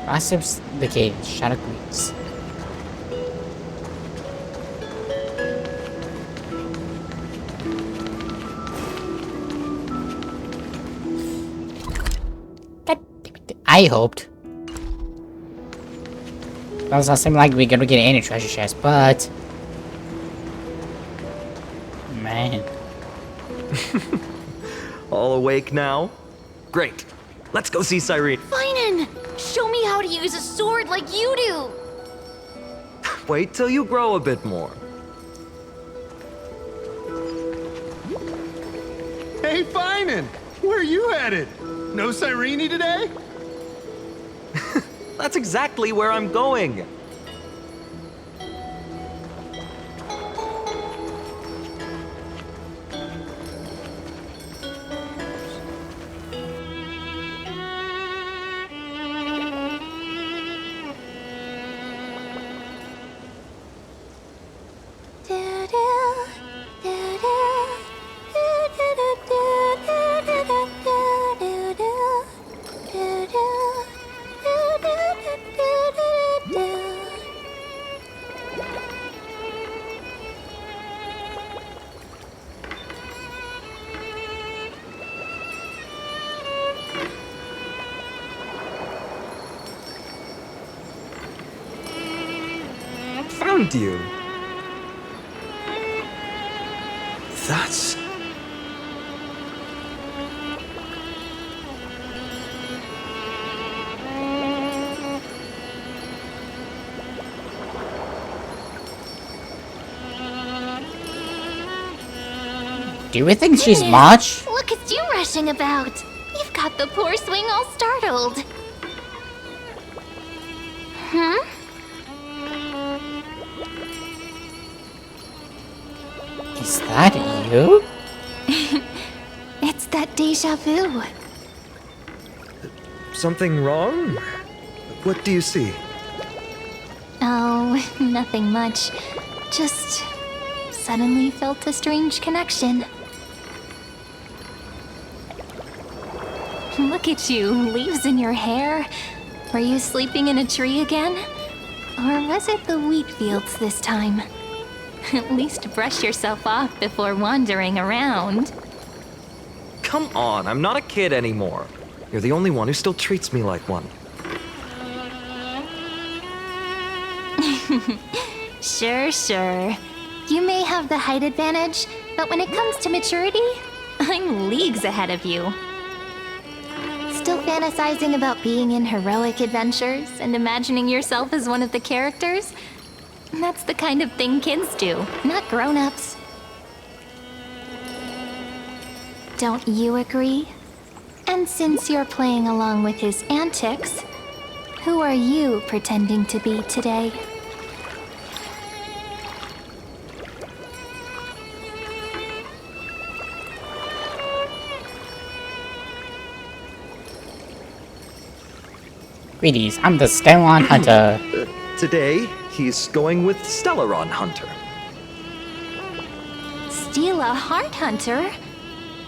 A: Gossips the cave, Shadow Greets. I hoped. Does not seem like we're gonna get any treasure chests, but man.
I: All awake now? Great. Let's go see Cyrene.
B: Finan! Show me how to use a sword like you do!
P: Wait till you grow a bit more.
C: Hey, Finan! Where are you headed? No Cyrene today?
P: That's exactly where I'm going. Found you. That's...
A: Do you think she's much?
B: Look at you rushing about. You've got the poor swing all startled. Hmm?
A: Is that you?
B: It's that deja vu.
P: Something wrong? What do you see?
B: Oh, nothing much. Just suddenly felt a strange connection. Look at you, leaves in your hair. Were you sleeping in a tree again? Or was it the wheat fields this time? At least brush yourself off before wandering around.
P: Come on, I'm not a kid anymore. You're the only one who still treats me like one.
B: Sure. You may have the height advantage, but when it comes to maturity, I'm leagues ahead of you. Still fantasizing about being in heroic adventures and imagining yourself as one of the characters? That's the kind of thing kids do, not grown-ups. Don't you agree? And since you're playing along with his antics, who are you pretending to be today?
A: Greetings, I'm the Stellon Hunter.
P: Today, he's going with Stellaron Hunter.
B: Steal a heart hunter?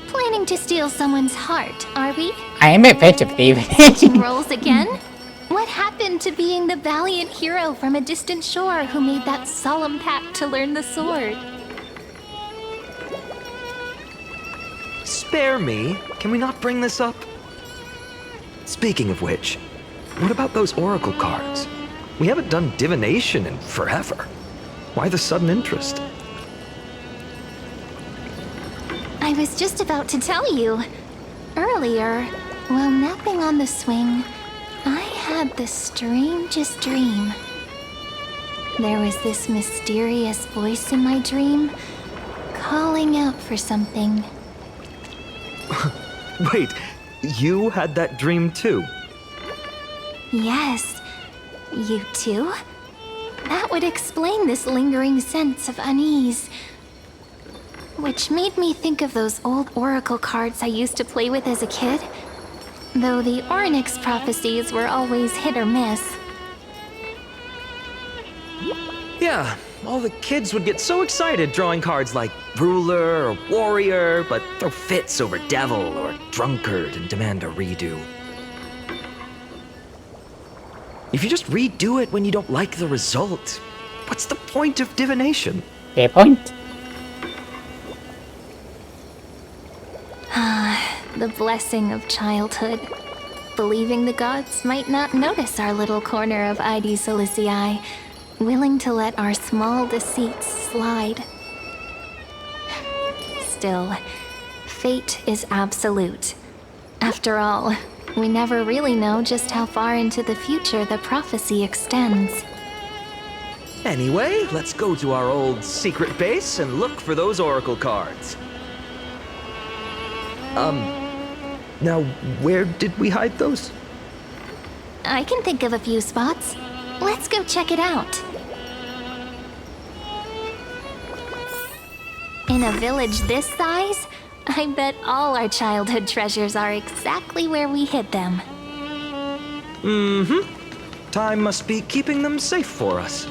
B: Planning to steal someone's heart, are we?
A: I am a phantom thief.
B: Rolls again? What happened to being the valiant hero from a distant shore who made that solemn pact to learn the sword?
P: Spare me. Can we not bring this up? Speaking of which, what about those oracle cards? We haven't done divination in forever. Why the sudden interest?
B: I was just about to tell you. Earlier, while napping on the swing, I had the strangest dream. There was this mysterious voice in my dream, calling out for something.
P: Wait, you had that dream too?
B: Yes, you too? That would explain this lingering sense of unease. Which made me think of those old oracle cards I used to play with as a kid. Though the Ornyx prophecies were always hit or miss.
P: Yeah, all the kids would get so excited drawing cards like ruler or warrior, but throw fits over devil or drunkard and demand a redo. If you just redo it when you don't like the result, what's the point of divination?
A: Fair point.
B: The blessing of childhood. Believing the gods might not notice our little corner of ID Silicii, willing to let our small deceits slide. Still, fate is absolute. After all, we never really know just how far into the future the prophecy extends.
P: Anyway, let's go to our old secret base and look for those oracle cards. Now, where did we hide those?
B: I can think of a few spots. Let's go check it out. In a village this size, I bet all our childhood treasures are exactly where we hid them.
P: Mm-hmm. Time must be keeping them safe for us.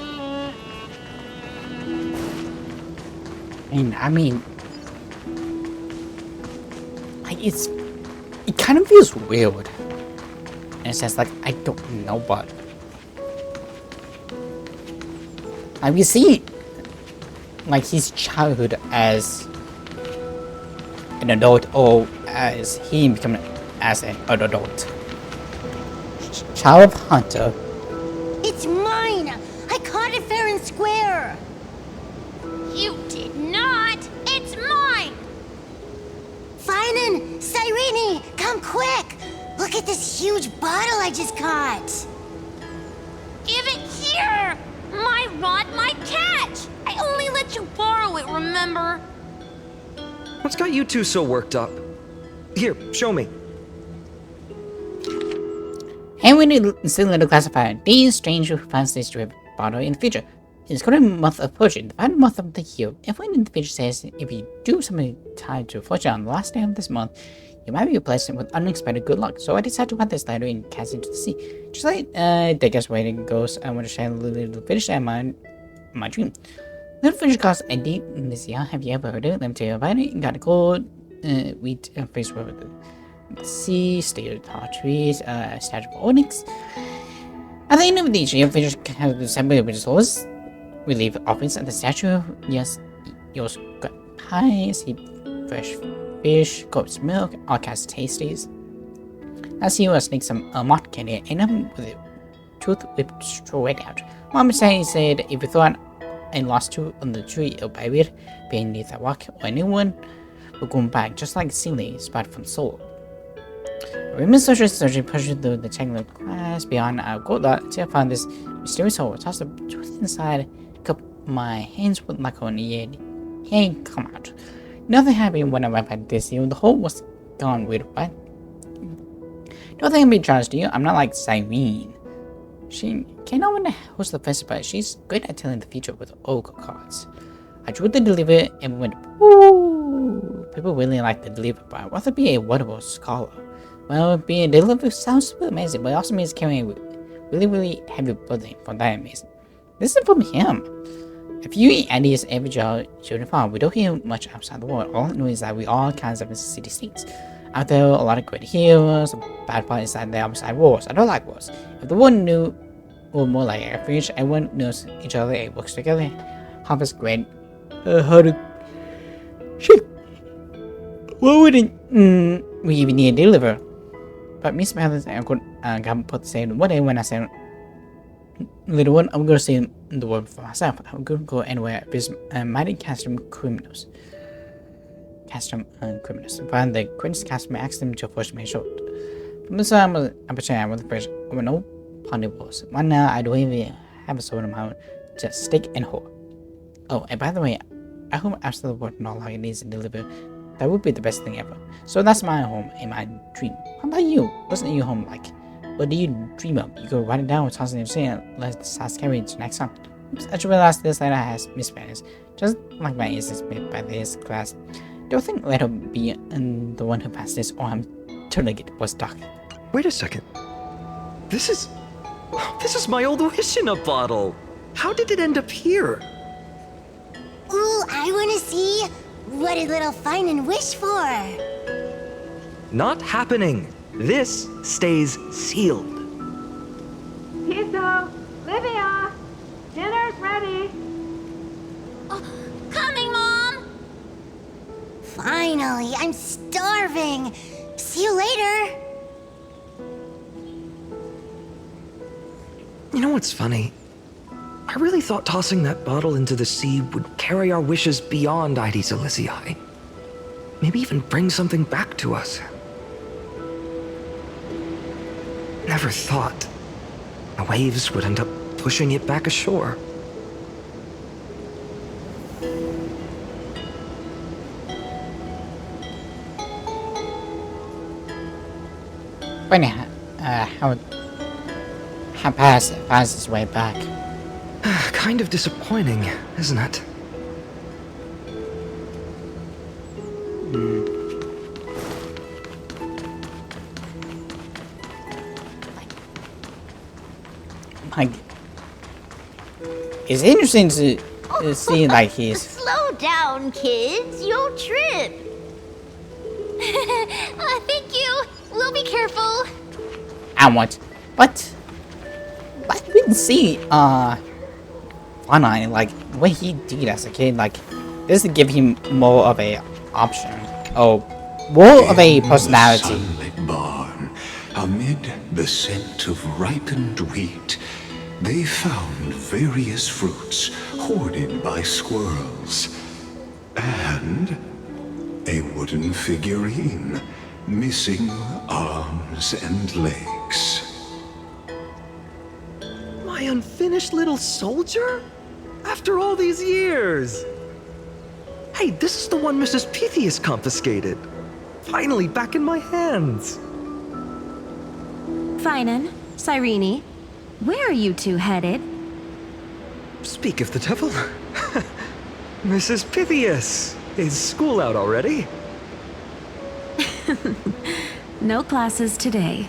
A: I mean, like it kind of feels weird. In a sense, like, I don't know, but like we see like his childhood as an adult, or as he becoming as an adult. Child of Hunter.
Q: It's mine! I caught it fair and square! You did not! It's mine! Finan! Cyrene! Come quick! Look at this huge bottle I just caught! Give it here! My rod, my catch! I only let you borrow it, remember?
P: What's got you two so worked up? Here, show me.
A: And we need still need to classify these stranger who finds this drip bottle in the future. It's current month approaching, the final month of the year. If one individual says if you do something tied to fortune on the last day of this month, you might be blessed with unexpected good luck. So I decided to put this letter and cast it into the sea. Just like the guess where it goes, I want to share a little fish and my dream. Little fish costs a deep in this year. Have you ever heard of it? Let me tell you about it. Got a gold wheat face with the sea, steel tall trees, statue of onyx. At the end of each year, fish have the assembly of resources. We leave office at the statue. Yes, yours got pies, eat fresh fish, goat's milk, all kinds of tasties. As you sneak some malt candy and them with the tooth whipped straight out. Mom said if you thought I lost two on the tree of Babyr beneath a rock, or anyone will come back just like silly spot from Soul. Women searching pushing through the tangled grass beyond our gold lot until I found this mysterious hole. Tossed the truth inside, cup my hands with like on the end. He ain't come out. Nothing happened when I went back this year. The hole was gone with it, but don't think I'm being charged to you. I'm not like Cyrene. She can't know when to host the festival, but she's great at telling the future with oracle cards. I drew the deliver and went, woo! People really like the deliver, but I'd rather be a wonderful scholar. Well, being a deliver sounds super amazing, but it also means carrying a really heavy burden for that amazing. This is from him. If you eat Andy's every children farm, we don't hear much outside the world. All I know is that we all kinds of city states. Out there, a lot of great heroes, bad part inside the outside wars. I don't like wars. If the one knew were more like a fish, everyone knows each other and works together. Harvest great. How to shit. Why wouldn't we even need a deliver? But Miss Balance and I could put saying one day when I said little one, I'm gonna say the word for myself. I'm gonna go anywhere with mighty custom criminals. Find the greatest customer, ask them to push my short. From this time, I'm pretending with the first of an old pondy was. One now, I don't even have a sort of my just stick and whore. Oh, and by the way, I hope after the word not like it needs to deliver. That would be the best thing ever. So that's my home and my dream. How about you? What's your home like? What do you dream of? You could write it down with tossing and saying, let's carry it to next song. Oops, I just realized this letter has misspellings. Just like my instance made by this class. Do you think let her be the one who passed this, or I'm totally get what's stuck?
P: Wait a second. This is my old wish in a bottle. How did it end up here?
Q: Ooh, I wanna see. What did little Finan wish for?
P: Not happening. This stays sealed.
R: Tiso, Livia, dinner's ready.
Q: Oh, coming, Mom. Finally, I'm starving. See you later.
P: You know what's funny? I really thought tossing that bottle into the sea would carry our wishes beyond Ides Elysiae. Maybe even bring something back to us. never thought the waves would end up pushing it back ashore.
A: Funny how fast it finds its way back.
P: Kind of disappointing, isn't it?
A: Like, it's interesting to see like he's.
Q: Slow down, kids. You'll trip.
B: Thank you. We'll be careful.
A: I want, but we didn't see Funai like what he did as a kid. Like, this to give him more of a option. Oh, more of a personality.
J: In the sunlit barn, amid the scent of ripened wheat, they found various fruits hoarded by squirrels, and a wooden figurine missing arms and legs.
P: My unfinished little soldier? After all these years! Hey, this is the one Mrs. Pythias confiscated. Finally back in my hands.
G: Finan, Cyrene, where are you two headed?
P: Speak of the devil. Mrs. Pythias, is school out already?
G: No classes today.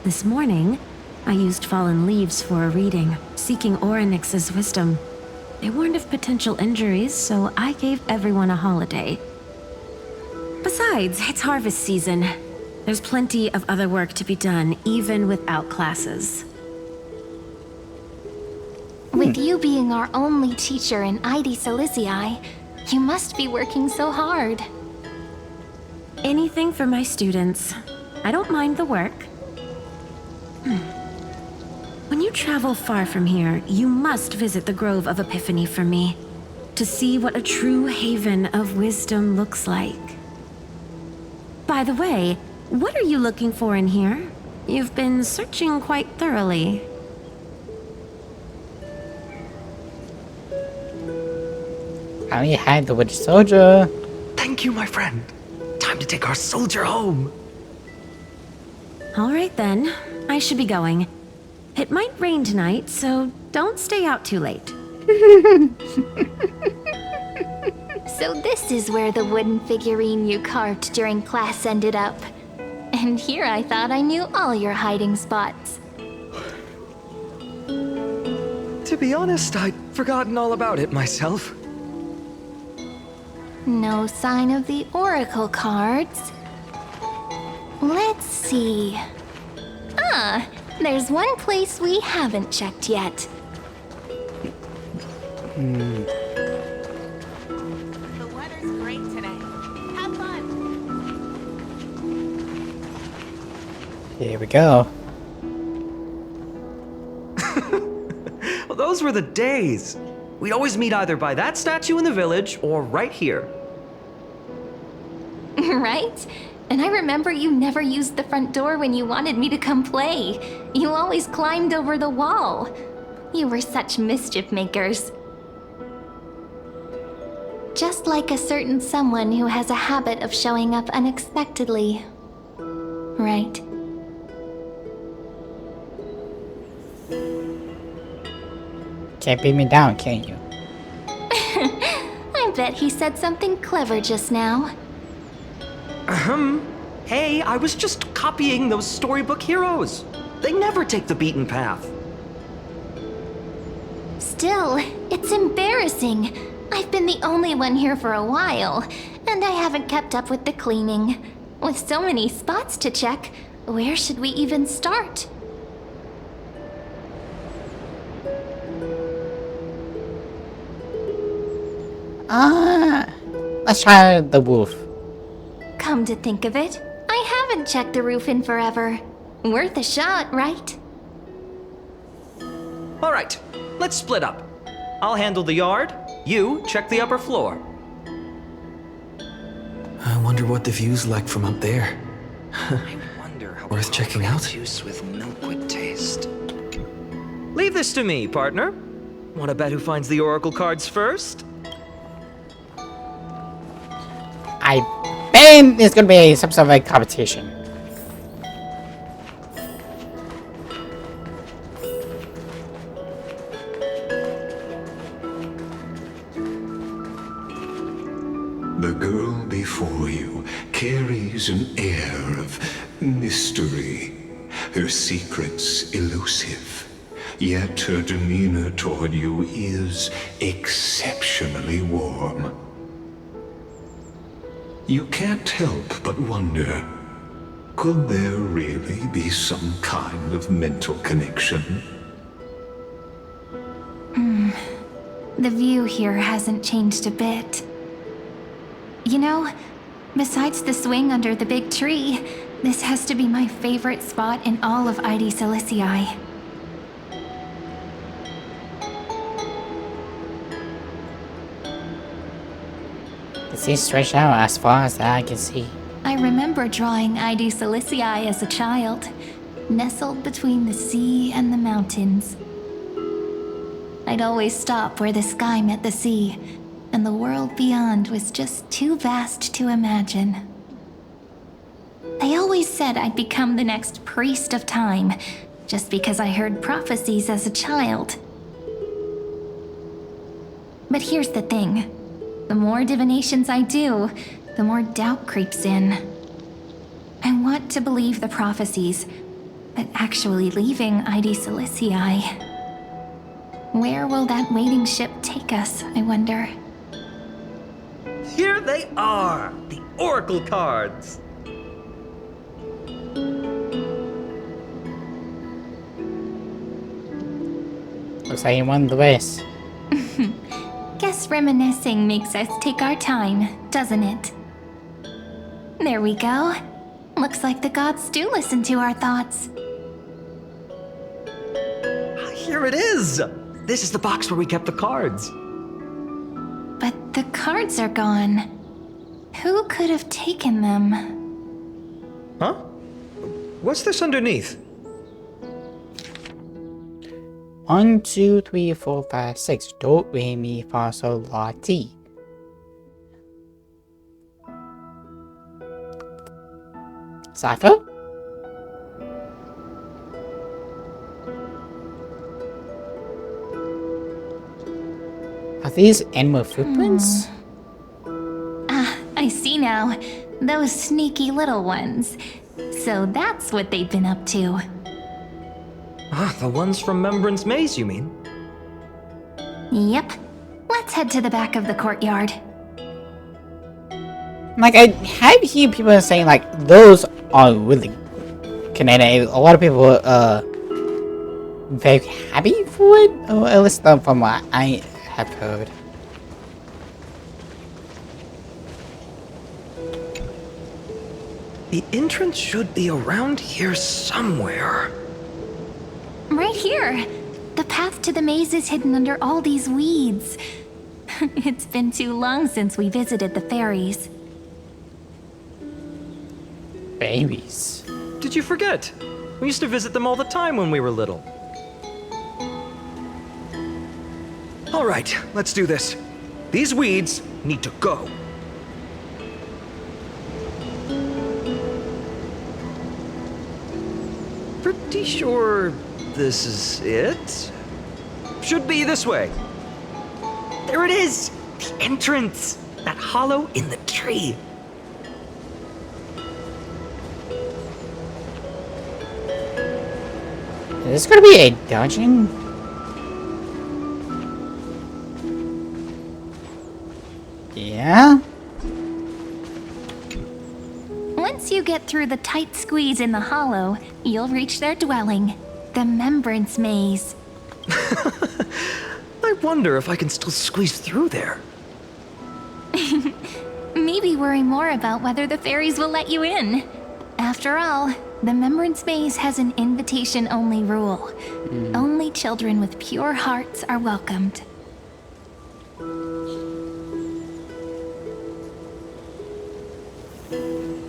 G: This morning, I used fallen leaves for a reading, seeking Orynyx's wisdom. They warned of potential injuries, so I gave everyone a holiday. Besides, it's harvest season. There's plenty of other work to be done, even without classes.
B: With you being our only teacher in ID Silicii, you must be working so hard.
G: Anything for my students. I don't mind the work. When you travel far from here, you must visit the Grove of Epiphany for me, to see what a true haven of wisdom looks like. By the way, what are you looking for in here? You've been searching quite thoroughly.
A: How you hide the witch soldier?
P: Thank you, my friend. Time to take our soldier home.
G: All right then, I should be going. It might rain tonight, so don't stay out too late.
B: So this is where the wooden figurine you carved during class ended up. And here I thought I knew all your hiding spots.
P: To be honest, I'd forgotten all about it myself.
B: No sign of the oracle cards. Let's see. Ah, there's one place we haven't checked yet.
D: The weather's great today. Have fun.
A: Here we go.
P: Well, those were the days. We'd always meet either by that statue in the village or right here.
B: Right? And I remember you never used the front door when you wanted me to come play. You always climbed over the wall. You were such mischief makers. Just like a certain someone who has a habit of showing up unexpectedly. Right?
A: Can't beat me down, can you?
B: I bet he said something clever just now.
P: Hey, I was just copying those storybook heroes. They never take the beaten path.
B: Still, it's embarrassing. I've been the only one here for a while, and I haven't kept up with the cleaning. With so many spots to check, where should we even start?
A: Let's try the wolf.
B: Come to think of it, I haven't checked the roof in forever. Worth a shot, right?
P: All right, let's split up. I'll handle the yard. You check the upper floor.
I: I wonder what the view's like from up there.
P: I wonder how Worth checking out.
I: Juice with milk would taste.
P: Leave this to me, partner. Want to bet who finds the oracle cards first?
A: I bet it's gonna be some sort of a competition.
J: The girl before you carries an air of mystery, her secrets elusive, yet her demeanor toward you is exceptionally warm. You can't help but wonder, could there really be some kind of mental connection?
G: The view here hasn't changed a bit. You know, besides the swing under the big tree, this has to be my favorite spot in all of ID Silicii.
A: The sea stretched out as far as I can see.
G: I remember drawing ID Silicii as a child, nestled between the sea and the mountains. I'd always stop where the sky met the sea, and the world beyond was just too vast to imagine. They always said I'd become the next priest of time, just because I heard prophecies as a child. But here's the thing. The more divinations I do, the more doubt creeps in. I want to believe the prophecies, but actually leaving ID Silicii. Where will that waiting ship take us, I wonder?
P: Here they are! The oracle cards!
A: Looks like you won the race.
G: Guess reminiscing makes us take our time, doesn't it? There we go. Looks like the gods do listen to our thoughts.
P: Here it is! This is the box where we kept the cards.
G: But the cards are gone. Who could have taken them?
P: Huh? What's this underneath?
A: 1, 2, 3, 4, 5, 6. Do, re, mi, fa, sol, la, ti. Cipher? Are these animal footprints?
G: Ah, I see now. Those sneaky little ones. So that's what they've been up to.
P: Ah, the ones from Remembrance Maze, you mean?
G: Yep. Let's head to the back of the courtyard.
A: Like, I have heard people saying, like, those are really Canadian. A lot of people are very happy for it, or at least from what I have heard.
P: The entrance should be around here somewhere.
G: Right here. The path to the maze is hidden under all these weeds. It's been too long since we visited the fairies.
A: Babies.
P: Did you forget? We used to visit them all the time when we were little. All right, let's do this. These weeds need to go. Pretty sure this is it? Should be this way. There it is! The entrance! That hollow in the tree.
A: Is this gonna be a dungeon? Yeah?
G: Once you get through the tight squeeze in the hollow, you'll reach their dwelling, the Remembrance Maze.
P: I wonder if I can still squeeze through there.
G: Maybe worry more about whether the fairies will let you in. After all, the Remembrance Maze has an invitation-only rule. Only children with pure hearts are welcomed.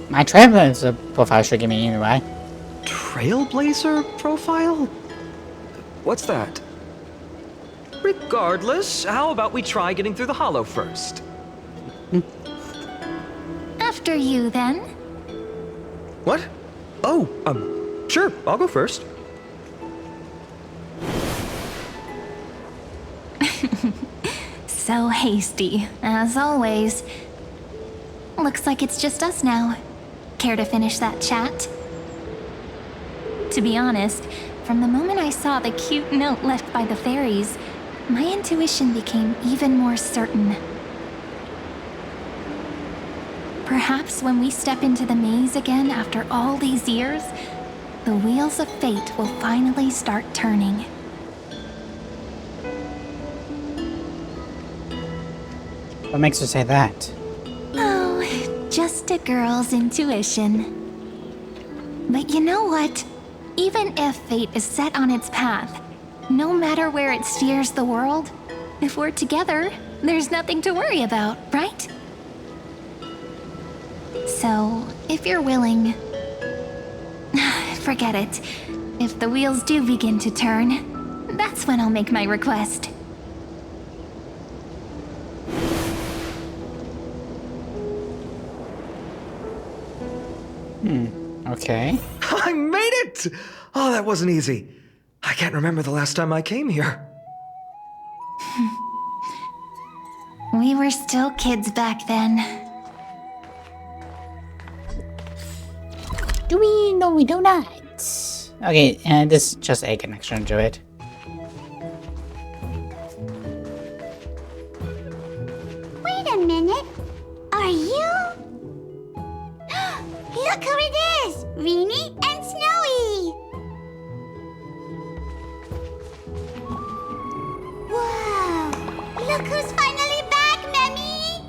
A: My traveler's profile should give me anyway.
P: trailblazer profile? What's that? Regardless, how about we try getting through the hollow first?
B: After you, then.
P: What? Oh, sure, I'll go first.
B: So hasty, as always. Looks like it's just us now. Care to finish that chat? To be honest, from the moment I saw the cute note left by the fairies, my intuition became even more certain. Perhaps when we step into the maze again after all these years, the wheels of fate will finally start turning.
A: What makes you say that?
B: Oh, just a girl's intuition. But you know what? Even if fate is set on its path, no matter where it steers the world, if we're together, there's nothing to worry about, right? So, if you're willing... forget it. If the wheels do begin to turn, that's when I'll make my request.
A: Okay.
P: I made it! Oh, that wasn't easy. I can't remember the last time I came here.
B: We were still kids back then.
A: Do we? No, we do not. Okay, and this is just a connection to it.
Q: Wait a minute. Are you? Look who it is! Rini and Snowy! Whoa! Look who's finally back, Memmy!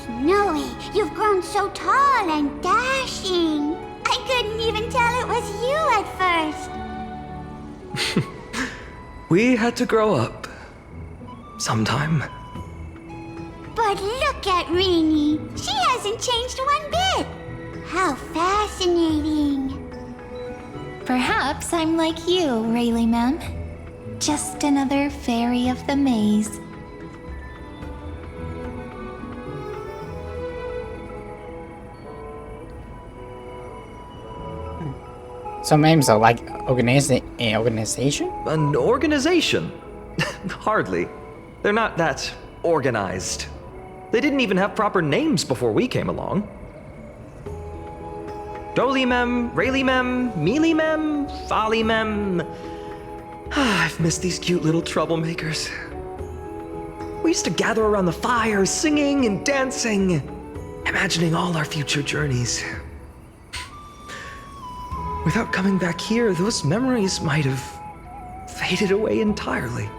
Q: Snowy, you've grown so tall and dashing. I couldn't even tell it was you at first.
P: We had to grow up. Sometime.
Q: But look at Rini. She hasn't changed one bit. How fascinating.
B: Perhaps I'm like you, Rayleigh Mem. Just another fairy of the maze.
A: So names are like organization?
P: An organization? Hardly. They're not that organized. They didn't even have proper names before we came along. Dolimem, Rayleigh-mem, Mealy-mem, Folly-mem. I've missed these cute little troublemakers. We used to gather around the fire, singing and dancing, imagining all our future journeys. Without coming back here, those memories might have faded away entirely.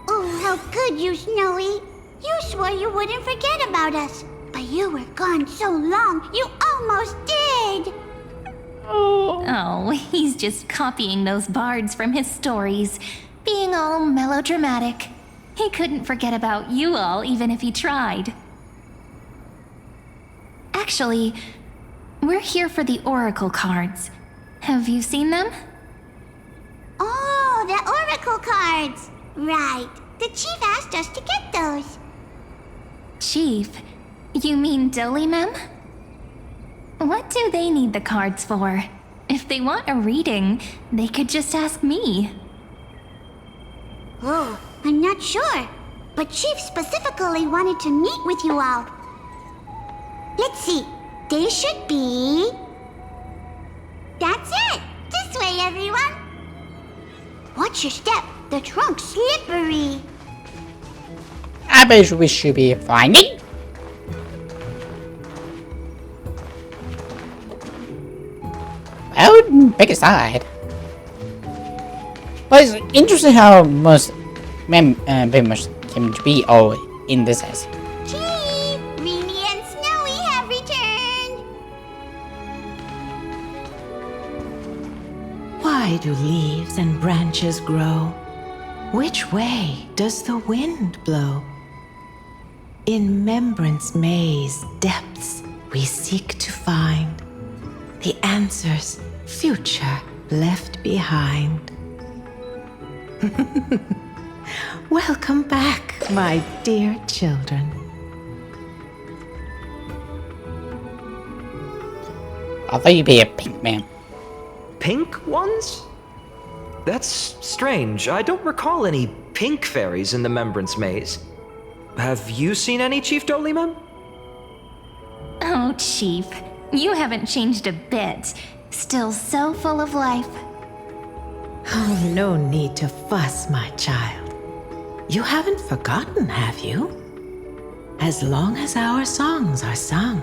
Q: Oh, how could you, Snowy? You swore you wouldn't forget about us. But you were gone so long, you almost did!
B: Oh, he's just copying those bards from his stories, being all melodramatic. He couldn't forget about you all, even if he tried. Actually, we're here for the Oracle cards. Have you seen them?
Q: Oh, the Oracle cards! Right. The chief asked us to get those.
B: Chief? You mean Dolimem? What do they need the cards for? If they want a reading, they could just ask me.
Q: Oh, I'm not sure. But Chief specifically wanted to meet with you all. Let's see. They should be... That's it! This way, everyone! Watch your step. The trunk's slippery.
A: I bet we should be finding. Well, pick a side. But it's interesting how most members can be all in this house.
Q: Chief, Rini and Snowy have returned.
G: Why do leaves and branches grow? Which way does the wind blow? In Membrance Maze depths we seek to find the answers
S: future left behind. Welcome back, my dear children.
A: I thought you'd be a pink man.
P: Pink ones? That's strange. I don't recall any pink fairies in the Membrance Maze. Have you seen any, Chief Dolymem?
B: Oh, Chief, you haven't changed a bit. Still so full of life.
S: Oh, no need to fuss, my child. You haven't forgotten, have you? As long as our songs are sung,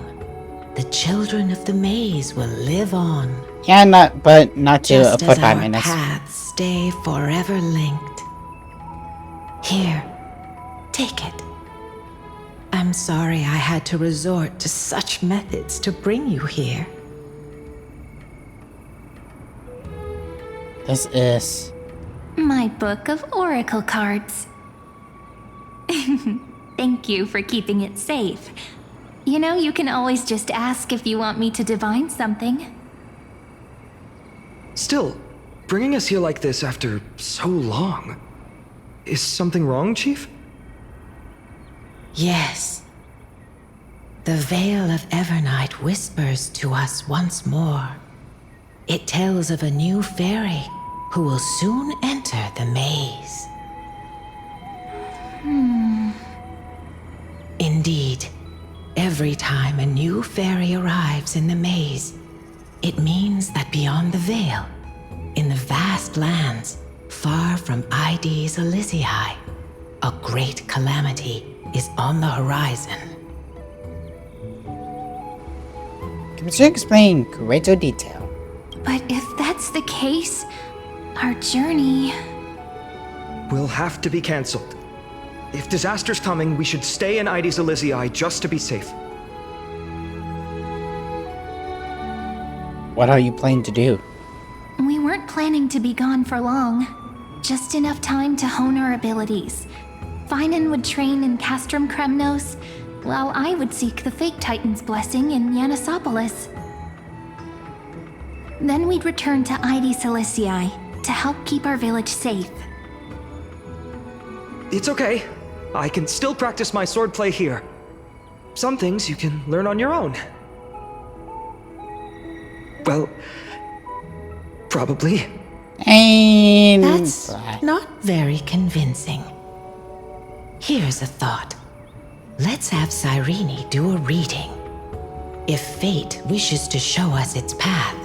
S: the children of the maze will live on.
A: Yeah, not to
S: Just
A: put
S: as
A: time
S: our
A: in this.
S: paths stay forever linked. Here, take it. I'm sorry I had to resort to such methods to bring you here.
A: This is
B: My book of oracle cards. Thank you for keeping it safe. You know, you can always just ask if you want me to divine something.
P: Still, bringing us here like this after so long. Is something wrong, Chief?
S: Yes. The Veil of Evernight whispers to us once more. It tells of a new fairy who will soon enter the maze. Indeed, every time a new fairy arrives in the maze, it means that beyond the veil, in the vast lands far from Ides Elysiae, a great calamity is on the horizon.
A: Can you explain greater detail?
B: But if that's the case, our journey...
P: Will have to be cancelled. If disaster's coming, we should stay in Ides Elysiae just to be safe.
A: What are you planning to do?
B: We weren't planning to be gone for long. Just enough time to hone our abilities. Finan would train in Castrum Kremnos, while I would seek the Fake Titan's blessing in Yanisopolis. Then we'd return to Ides Elysiae to help keep our village safe.
P: It's okay. I can still practice my swordplay here. Some things you can learn on your own. Well, probably.
S: That's not very convincing. Here's a thought. Let's have Cyrene do a reading. If fate wishes to show us its path,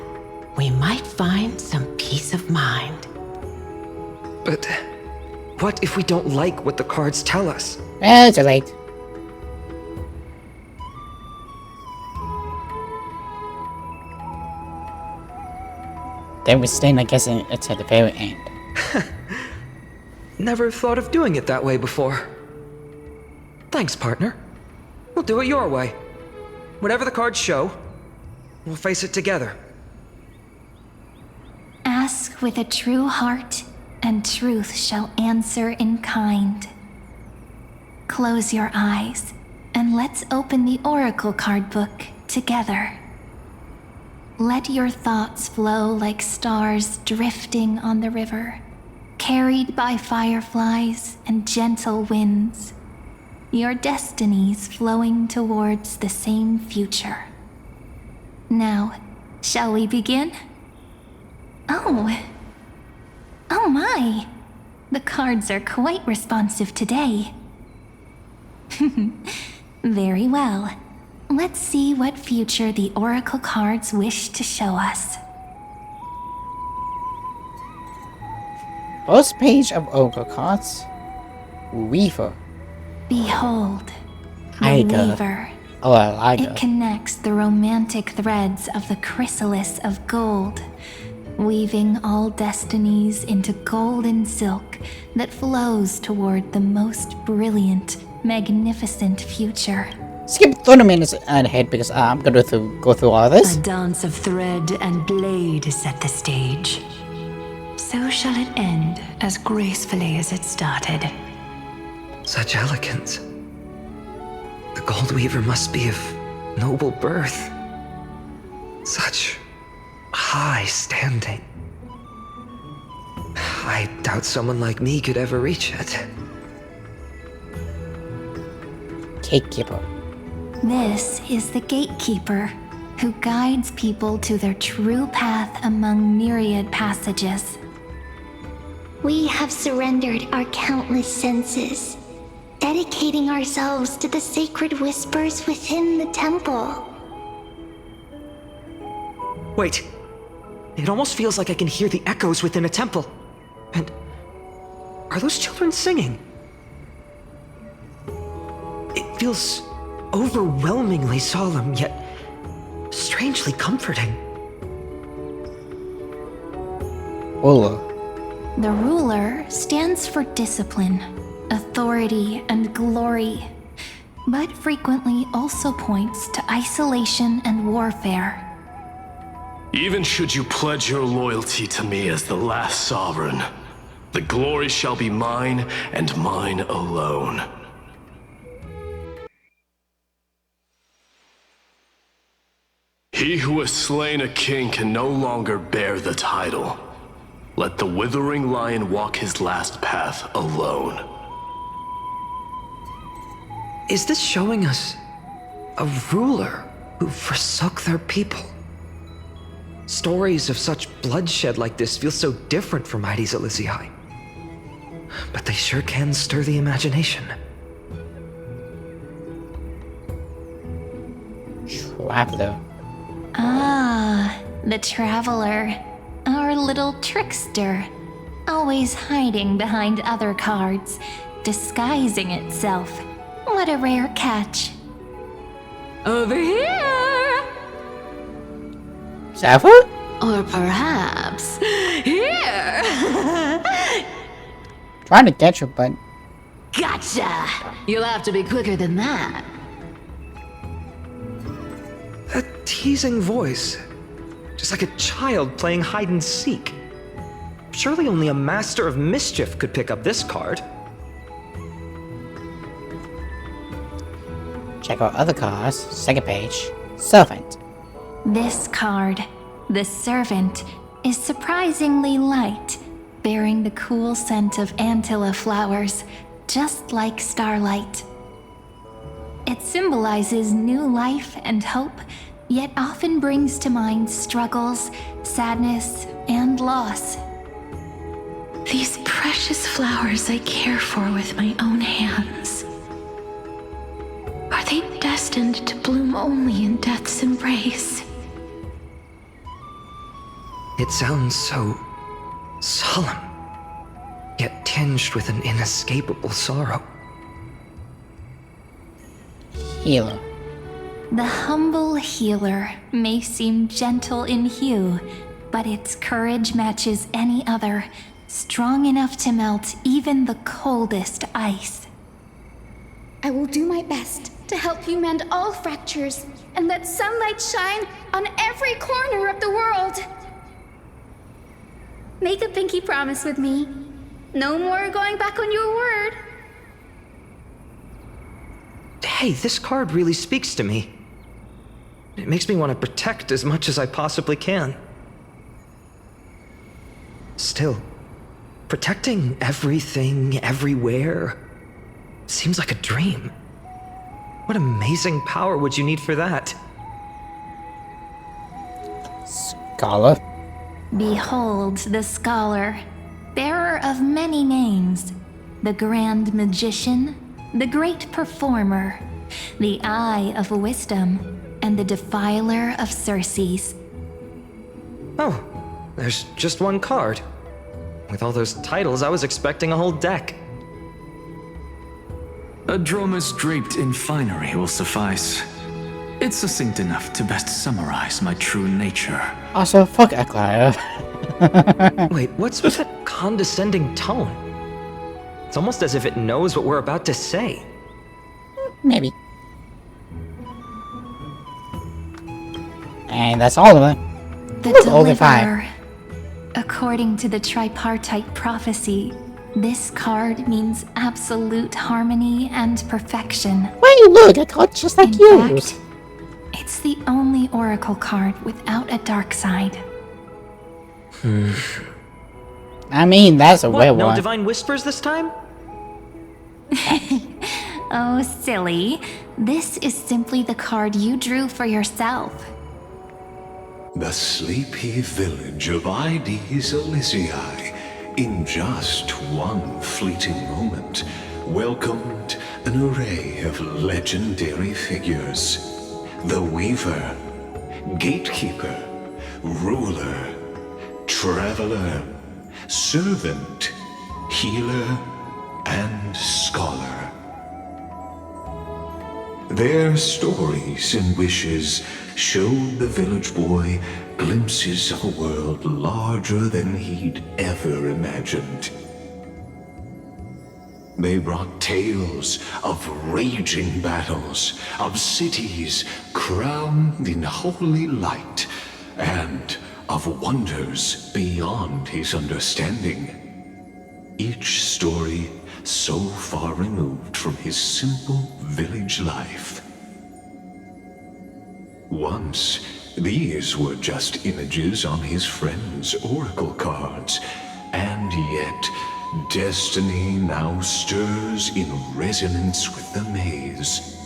S: we might find some peace of mind.
P: But what if we don't like what the cards tell us?
A: Well, it's late. Then we're staying, I guess, until the very end.
P: Never thought of doing it that way before. Thanks, partner. We'll do it your way. Whatever the cards show, we'll face it together.
B: Ask with a true heart, and truth shall answer in kind. Close your eyes, and let's open the oracle card book together. Let your thoughts flow like stars drifting on the river, carried by fireflies and gentle winds. Your destinies flowing towards the same future. Now, shall we begin? Oh my! The cards are quite responsive today. Very well. Let's see what future the oracle cards wish to show us.
A: First page of oracle cards. Weaver.
B: Behold, the
A: Iger.
B: weaver.
A: Oh, I like
B: It
A: it.
B: connects the romantic threads of the chrysalis of gold, weaving all destinies into golden silk that flows toward the most brilliant, magnificent future.
A: Skip 30 minutes ahead because I'm gonna go through all of this.
G: A dance of thread and blade set the stage. So shall it end as gracefully as it started.
P: Such elegance. The Gold Weaver must be of noble birth. Such high standing. I doubt someone like me could ever reach it.
A: Gatekeeper.
B: This is the gatekeeper, who guides people to their true path among myriad passages.
Q: We have surrendered our countless senses, dedicating ourselves to the sacred whispers within the temple.
P: Wait. It almost feels like I can hear the echoes within a temple. And are those children singing? It feels overwhelmingly solemn, yet strangely comforting.
A: Ruler.
B: The ruler stands for discipline, authority, and glory, but frequently also points to isolation and warfare.
L: Even should you pledge your loyalty to me as the last sovereign, the glory shall be mine and mine alone. He who has slain a king can no longer bear the title. Let the withering lion walk his last path alone.
P: Is this showing us a ruler who forsook their people? Stories of such bloodshed like this feel so different from Heidi's Elysiae. But they sure can stir the imagination.
A: Traveler.
B: Ah, the traveler. Our little trickster. Always hiding behind other cards, disguising itself. What a rare catch.
N: Over here!
A: Zephyr?
N: Or perhaps here!
A: Trying to catch her, but
N: Gotcha! You'll have to be quicker than that.
P: That teasing voice. Just like a child playing hide and seek. Surely only a master of mischief could pick up this card.
A: check out other cards. Second page. Servant.
B: This card, the Servant, is surprisingly light, bearing the cool scent of Antilla flowers, just like starlight. It symbolizes new life and hope, yet often brings to mind struggles, sadness, and loss.
G: These precious flowers I care for with my own hands. Are they destined to bloom only in death's embrace?
P: It sounds so solemn, yet tinged with an inescapable sorrow.
A: Healer.
B: The humble healer may seem gentle in hue, but its courage matches any other, strong enough to melt even the coldest ice.
M: I will do my best to help you mend all fractures and let sunlight shine on every corner of the world. Make a pinky promise with me. No more going back on your word.
P: Hey, this card really speaks to me. It makes me want to protect as much as I possibly can. Still, protecting everything, everywhere, seems like a dream. What amazing power would you need for that?
A: Scholar.
B: Behold the scholar, bearer of many names, the grand magician, the great performer, the eye of wisdom, and the defiler of Circes.
P: Oh, there's just one card. With all those titles, I was expecting a whole deck.
K: A Dromus draped in finery will suffice. It's succinct enough to best summarize my true nature.
A: Also, fuck Eclair.
P: Wait, what's with that condescending tone? It's almost as if it knows what we're about to say.
A: Maybe. And that's all of them.
B: The
A: Only
B: Deliverer.
A: 5.
B: According to the tripartite prophecy, this card means absolute harmony and perfection.
A: When you look, I got just like
B: In
A: yours.
B: fact, it's the only oracle card without a dark side.
A: I mean, that's a
P: What,
A: weird
P: no
A: one.
P: divine whispers this time?
B: Oh, silly. This is simply the card you drew for yourself.
J: The sleepy village of Ides Elysiae, in just one fleeting moment, welcomed an array of legendary figures. The Weaver, Gatekeeper, Ruler, Traveler, Servant, Healer, and Scholar. Their stories and wishes showed the village boy glimpses of a world larger than he'd ever imagined. They brought tales of raging battles, of cities crowned in holy light, and of wonders beyond his understanding. Each story so far removed from his simple village life. Once, these were just images on his friend's oracle cards, and yet destiny now stirs in resonance with the maze.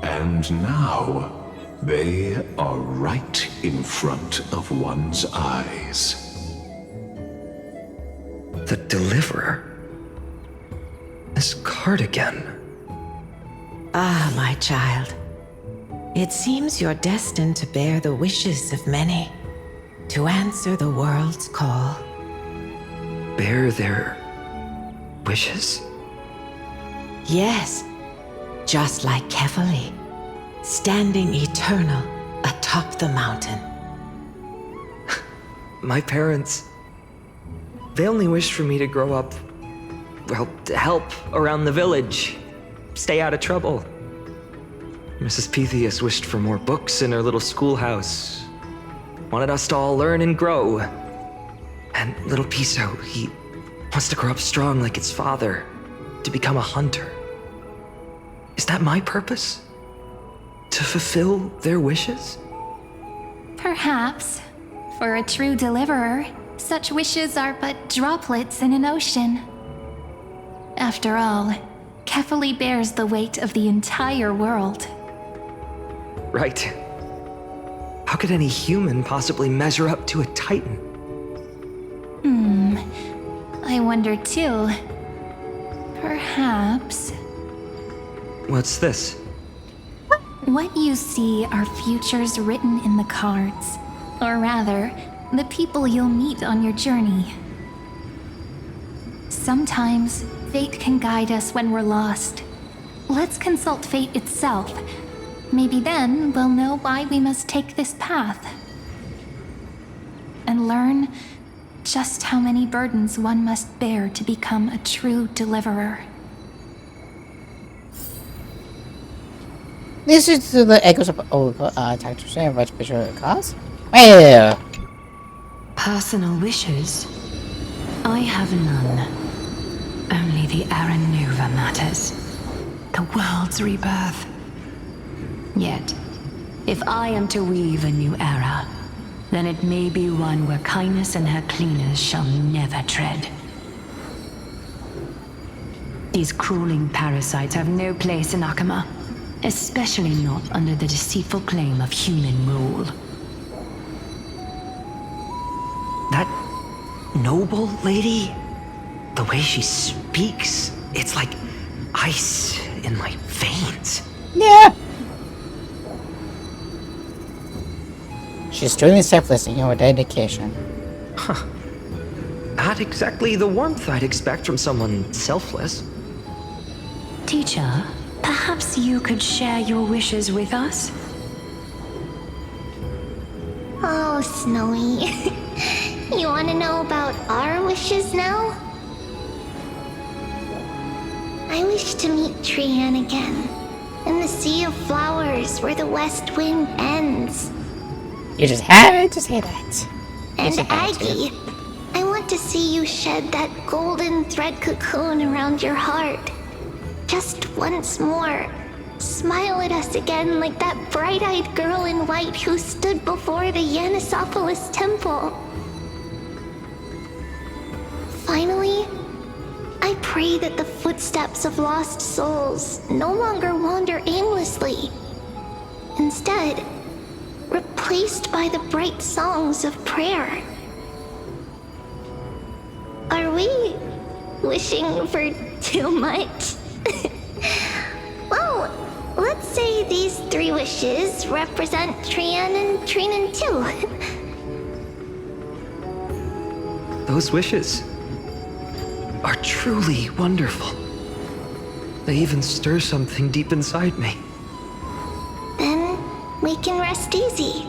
J: And now, they are right in front of one's eyes.
P: The Deliverer? This card again.
S: Ah, my child. It seems you're destined to bear the wishes of many, to answer the world's call.
P: Bear their wishes?
S: Yes, just like Kefali, standing eternal atop the mountain.
P: My parents, they only wished for me to grow up, well, to help around the village, stay out of trouble. Mrs. Pythias wished for more books in her little schoolhouse, wanted us to all learn and grow. And little Piso, he wants to grow up strong like its father, to become a hunter. Is that my purpose? To fulfill their wishes?
B: Perhaps. For a true deliverer, such wishes are but droplets in an ocean. After all, Kefali bears the weight of the entire world.
P: Right. How could any human possibly measure up to a Titan?
B: I wonder too. Perhaps.
P: What's this?
B: What you see are futures written in the cards. Or rather, the people you'll meet on your journey. Sometimes, fate can guide us when we're lost. Let's consult fate itself. Maybe then we'll know why we must take this path. And learn just how many burdens one must bear to become a true deliverer.
A: This is to the echoes of old tactics and much better cause. Well,
G: Personal wishes? I have none. Only the Aranuva matters. The world's rebirth. Yet, if I am to weave a new era, then it may be one where kindness and her cleaners shall never tread. These crawling parasites have no place in Akama, especially not under the deceitful claim of human rule.
P: That noble lady? The way she speaks, it's like ice in my veins.
A: yeah. She's truly selfless in your dedication.
P: Huh. Not exactly the warmth I'd expect from someone selfless.
G: Teacher, perhaps you could share your wishes with us?
B: Oh, Snowy. You want to know about our wishes now? I wish to meet Trian again, in the sea of flowers where the west wind ends.
A: You just had to say that.
B: And
A: Yes, you had to.
B: Aggie, I want to see you shed that golden thread cocoon around your heart. Just once more. Smile smile at us again like that bright-eyed girl in white who stood before the Yanisopolis temple. Finally, I pray that the footsteps of lost souls no longer wander aimlessly. Instead, replaced by the bright songs of prayer. Are we wishing for too much? Well, let's say these 3 wishes represent Trian and Trinan too.
P: Those wishes are truly wonderful. They even stir something deep inside me.
B: Then we can rest easy,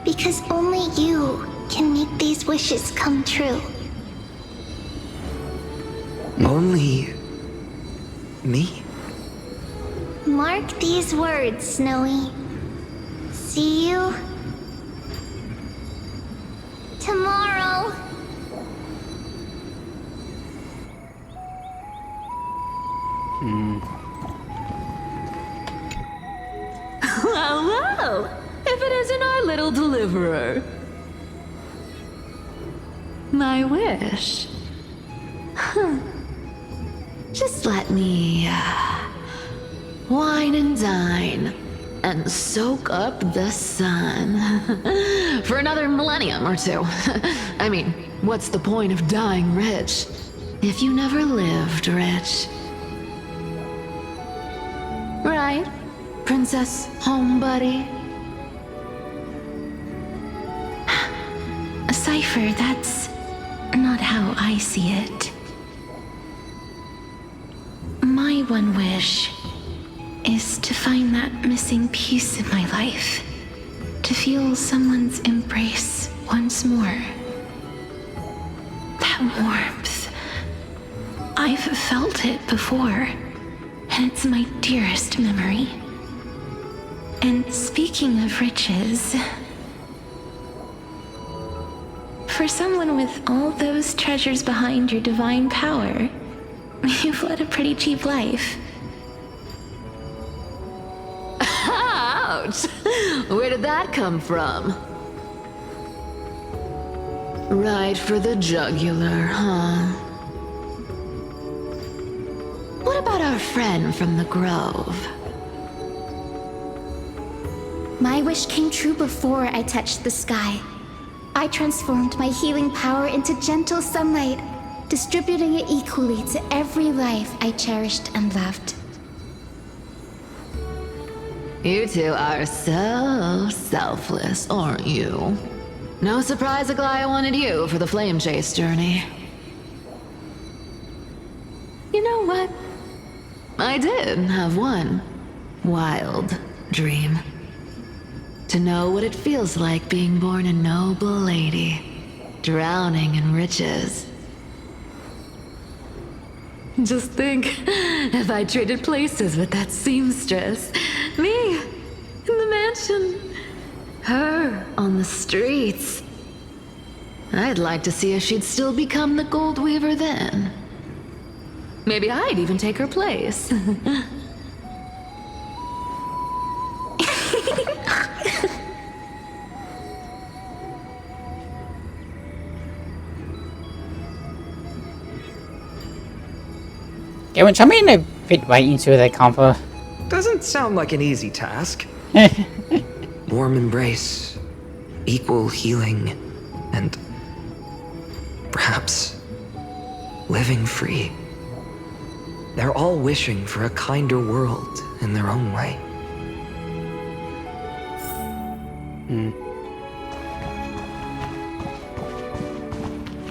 B: because only you can make these wishes come true.
P: Only me?
B: Mark these words, Snowy. See you tomorrow.
N: Well, if it isn't our little deliverer. My wish. Just let me wine and dine and soak up the sun for another millennium or 2. I mean, what's the point of dying rich if you never lived rich? Right, Princess Homebuddy?
G: Cypher, that's not how I see it. My one wish is to find that missing piece in my life. To feel someone's embrace once more. That warmth. I've felt it before, and it's my dearest memory. And speaking of riches, for someone with all those treasures behind your divine power, you've led a pretty cheap life.
N: Ouch! Where did that come from? Right for the jugular, huh? What about our friend from the Grove?
M: My wish came true before I touched the sky. I transformed my healing power into gentle sunlight, distributing it equally to every life I cherished and loved.
N: You two are so selfless, aren't you? No surprise Aglaya wanted you for the flame chase journey. You know what? I did have one wild dream. To know what it feels like being born a noble lady, drowning in riches. Just think, if I traded places with that seamstress, me in the mansion, her on the streets. I'd like to see if she'd still become the gold weaver then. Maybe I'd even take her place.
A: Okay, when somebody in a fit right into the comfort.
P: Doesn't sound like an easy task. Warm embrace, equal healing, and perhaps living free. They're all wishing for a kinder world in their own way.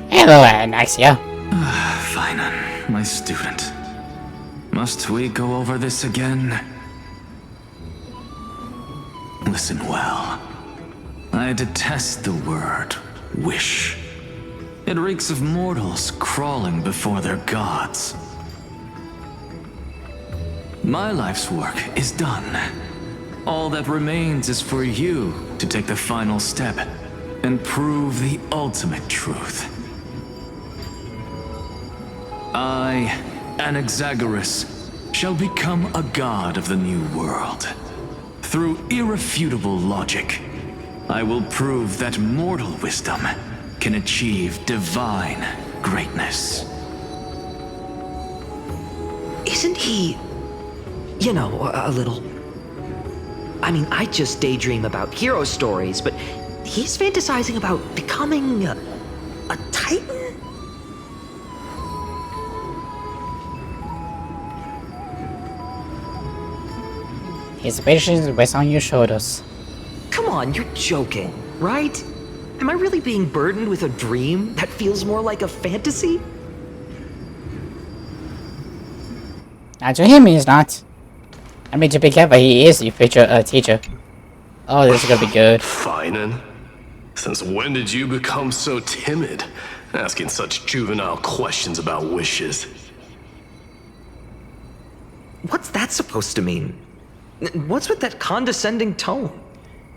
A: Hello, Anaxia.
K: Finan, my student. Must we go over this again? Listen well. I detest the word wish. It reeks of mortals crawling before their gods. My life's work is done. All that remains is for you to take the final step and prove the ultimate truth. I, Anaxagoras, shall become a god of the new world. Through irrefutable logic, I will prove that mortal wisdom can achieve divine greatness.
P: Isn't he, you know, a little... I mean, I just daydream about hero stories, but he's fantasizing about becoming a titan?
A: His patience rests on your shoulders.
P: Come on, you're joking, right? Am I really being burdened with a dream that feels more like a fantasy?
A: Now to him, he's not. I mean, to be careful, he is your future teacher. Oh, this is gonna be good.
L: Finan, since when did you become so timid, asking such juvenile questions about wishes?
P: What's that supposed to mean? What's with that condescending tone?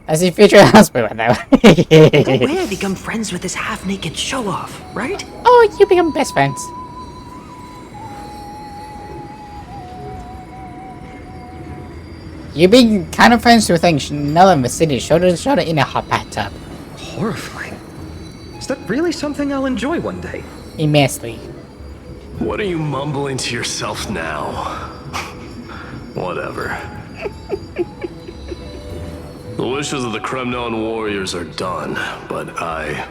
A: As your future husband right now.
P: No way I become friends with this half-naked show-off, right?
A: Oh, you become best friends. You being kind of friends with things Chanel in the city, shoulder to shoulder in a hot bathtub.
P: Horrifying. Is that really something I'll enjoy one day?
A: Immensely.
L: What are you mumbling to yourself now? Whatever. The wishes of the Kremnon warriors are done, but I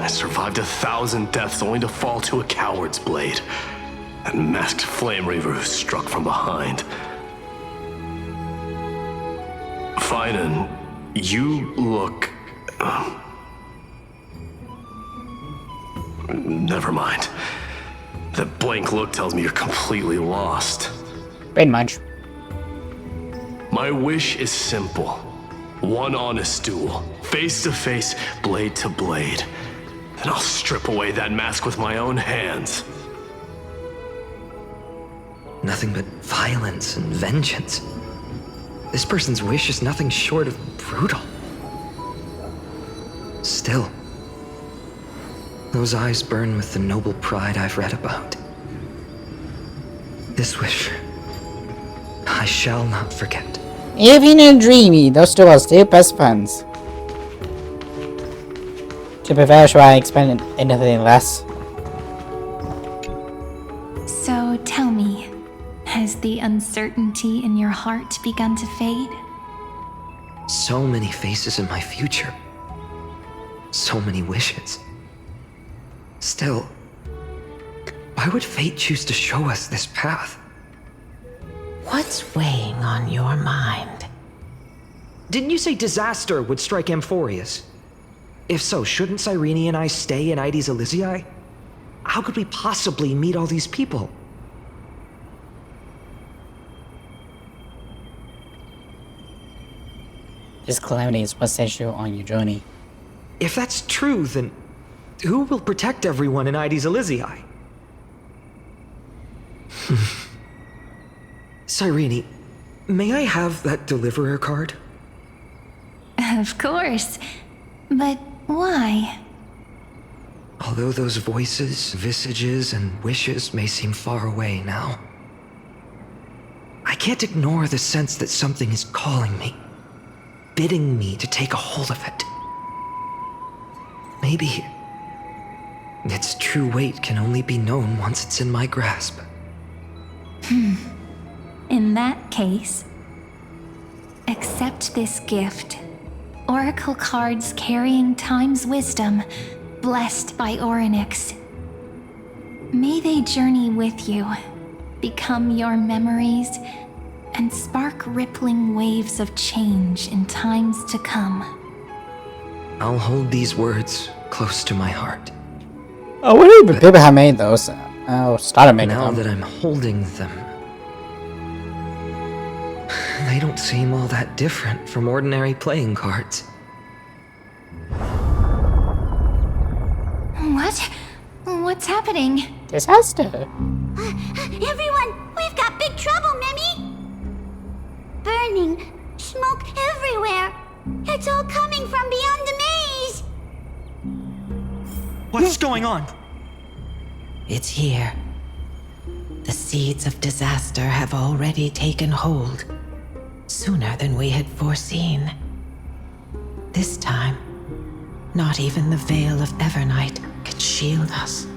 L: survived 1,000 deaths only to fall to a coward's blade. That masked flame reaver who struck from behind. Finan, you look... Never mind. That blank look tells me you're completely lost.
A: Pretty much.
L: My wish is simple. One honest duel. Face to face, blade to blade. Then I'll strip away that mask with my own hands.
P: Nothing but violence and vengeance. This person's wish is nothing short of brutal. Still, those eyes burn with the noble pride I've read about. This wish, I shall not forget.
A: Even in dreamy, those two are still best friends. To be very sure I expect anything less.
B: So tell me, has the uncertainty in your heart begun to fade?
P: So many faces in my future. So many wishes. Still, why would fate choose to show us this path?
S: What's weighing on your mind?
P: Didn't you say disaster would strike Amphoreus? If so, shouldn't Cyrene and I stay in Ides Elysiae? How could we possibly meet all these people?
A: This calamity is what sets you on your journey.
P: If that's true, then who will protect everyone in Ides Elysiae? Cyrene, may I have that deliverer card?
B: Of course. But why?
P: Although those voices, visages, and wishes may seem far away now, I can't ignore the sense that something is calling me, bidding me to take a hold of it. Maybe its true weight can only be known once it's in my grasp.
B: In that case, accept this gift. Oracle cards carrying time's wisdom, blessed by Orynyx. May they journey with you, become your memories, and spark rippling waves of change in times to come.
P: I'll hold these words close to my heart.
A: Oh, what do people have made those? Oh, started making them.
P: Now that I'm holding them, they don't seem all that different from ordinary playing cards.
B: What? What's happening?
A: Disaster.
Q: Everyone, we've got big trouble, Mimi! Burning, smoke everywhere. It's all coming from beyond the maze.
P: What's going on?
S: It's here. The seeds of disaster have already taken hold, sooner than we had foreseen. This time, not even the veil of Evernight could shield us.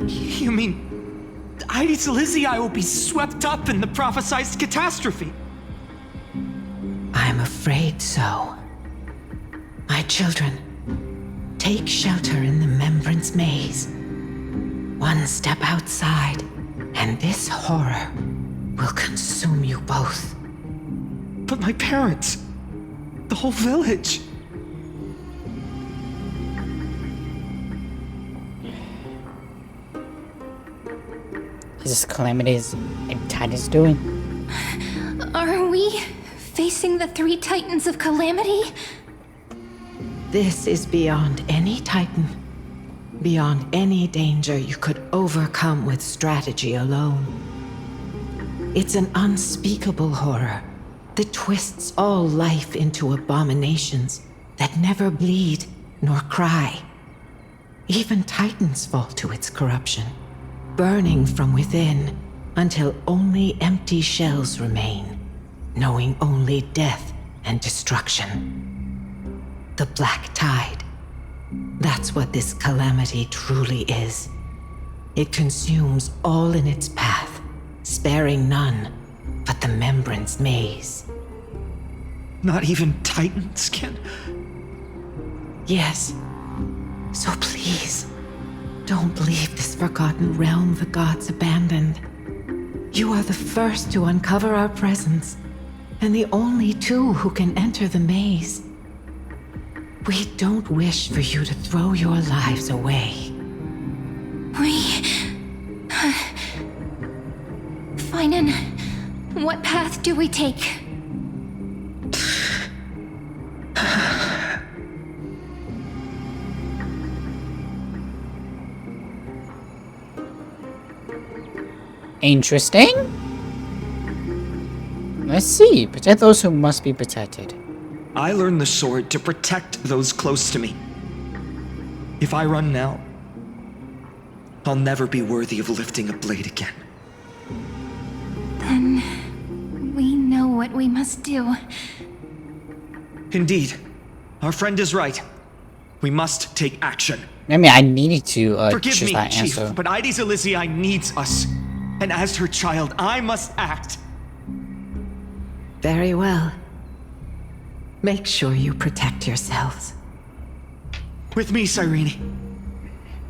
K: You mean Aides Elysiae will be swept up in the prophesized catastrophe?
S: I'm afraid so. My children, take shelter in the Membrance Maze. One step outside, and this horror will consume you both.
K: But my parents, the whole village.
A: Is Calamity's Titan's doing?
B: Are we facing the 3 Titans of Calamity?
S: This is beyond any Titan. Beyond any danger you could overcome with strategy alone. It's an unspeakable horror that twists all life into abominations that never bleed nor cry. Even Titans fall to its corruption, burning from within until only empty shells remain, knowing only death and destruction. The Black Tide. That's what this calamity truly is. It consumes all in its path, sparing none but the Membrance Maze.
K: Not even Titans can...
S: Yes. So please, don't leave this forgotten realm the gods abandoned. You are the first to uncover our presence, and the only 2 who can enter the maze. We don't wish for you to throw your lives away.
B: Finan, what path do we take?
A: Interesting. Let's see. Protect those who must be protected.
K: I learned the sword to protect those close to me. If I run now, I'll never be worthy of lifting a blade again.
B: Then we know what we must do.
K: Indeed. Our friend is right. We must take action.
A: I mean, I needed to
K: Forgive
A: choose
K: me,
A: that
K: Chief,
A: answer.
K: but Aides Elysiae needs us. And as her child, I must act.
S: Very well. Make sure you protect yourselves.
K: With me, Cyrene.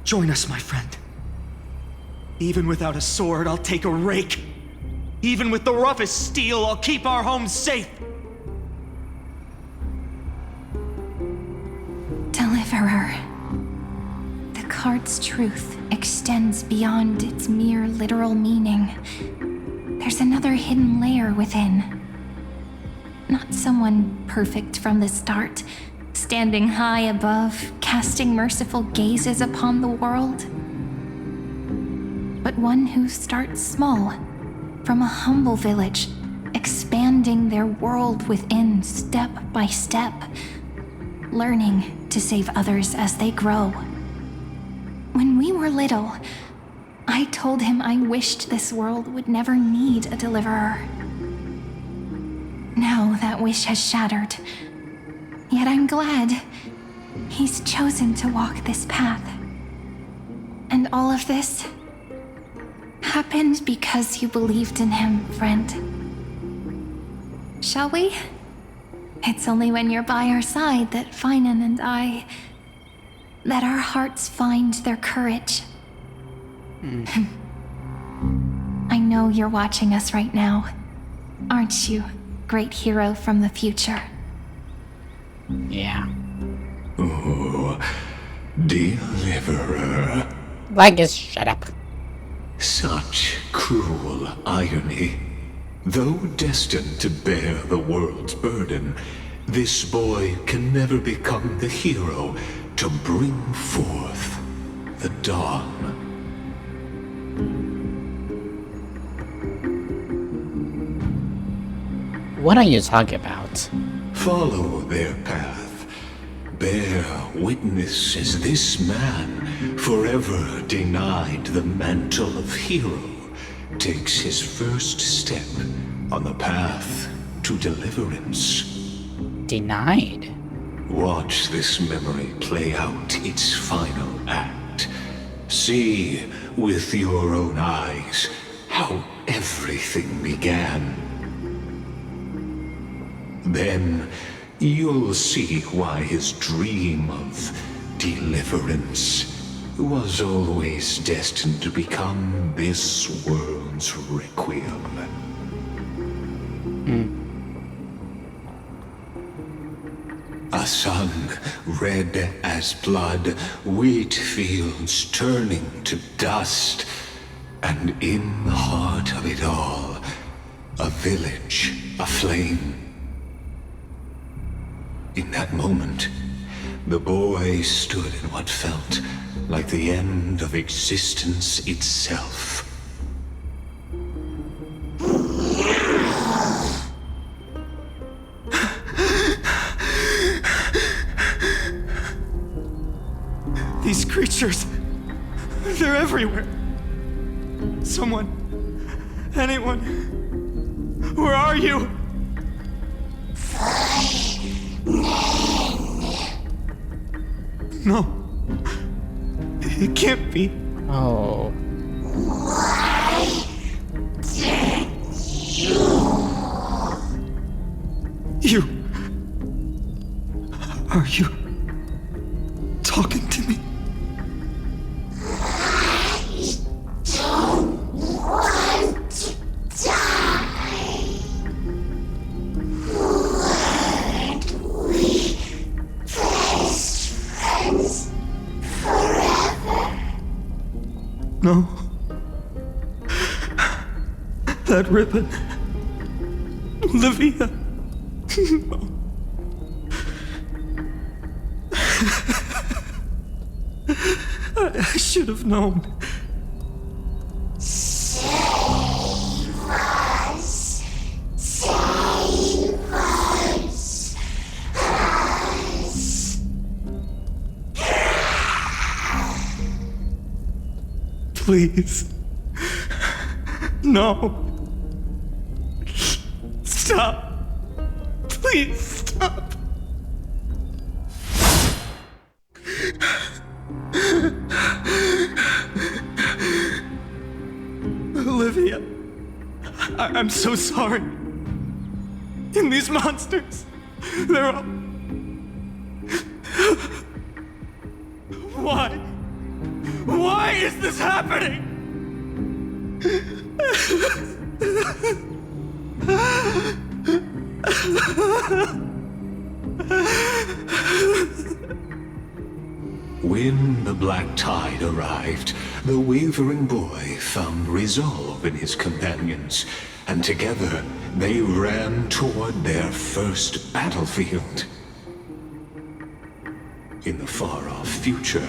K: Join us, my friend. Even without a sword, I'll take a rake. Even with the roughest steel, I'll keep our home safe.
B: Deliverer. The card's truth extends beyond its mere literal meaning. There's another hidden layer within. Not someone perfect from the start, standing high above, casting merciful gazes upon the world. But one who starts small, from a humble village, expanding their world within step by step, learning to save others as they grow. When we were little, I told him I wished this world would never need a deliverer. Now that wish has shattered. Yet I'm glad he's chosen to walk this path. And all of this happened because you believed in him, friend. Shall we? It's only when you're by our side that Finan and that our hearts find their courage. I know you're watching us right now, aren't you, great hero from the future?
A: Yeah.
J: Oh, deliverer.
A: Like, shut up.
J: Such cruel irony. Though destined to bear the world's burden, this boy can never become the hero to bring forth the dawn.
A: What are you talking about?
J: Follow their path. Bear witness as this man, forever denied the mantle of hero, takes his first step on the path to deliverance.
A: Denied.
J: Watch this memory play out its final act. See with your own eyes how everything began. Then you'll see why his dream of deliverance was always destined to become this world's requiem. A sun red as blood, wheat fields turning to dust, and in the heart of it all, a village aflame. In that moment, the boy stood in what felt like the end of existence itself.
K: These creatures, they're everywhere. Someone, anyone, where are you? No, it can't be.
A: Oh.
Q: Why did
K: You. Are you talking to me?
Q: I don't want to die. Weren't we best friends forever?
K: No. That ribbon. Olivia. I should have known.
Q: Save us. Save us.
K: Please. No. Stop. Please stop. Olivia, I'm so sorry. And these monsters, they're all... Why? Why is this happening?
J: When the black tide arrived, the wavering boy found resolve in his companions, and together they ran toward their first battlefield. In the far-off future,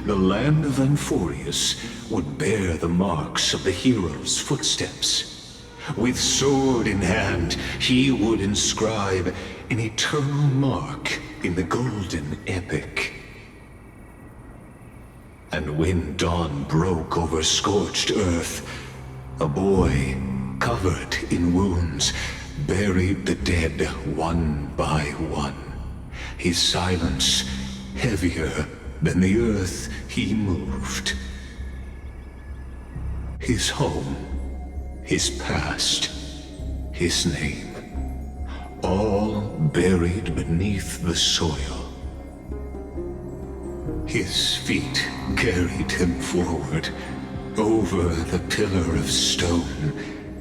J: the land of Amphoreus would bear the marks of the hero's footsteps. With sword in hand, he would inscribe an eternal mark in the golden epic. And when dawn broke over scorched earth, a boy, covered in wounds, buried the dead one by one. His silence heavier than the earth he moved. His home, his past, his name, all buried beneath the soil. His feet carried him forward, over the pillar of stone,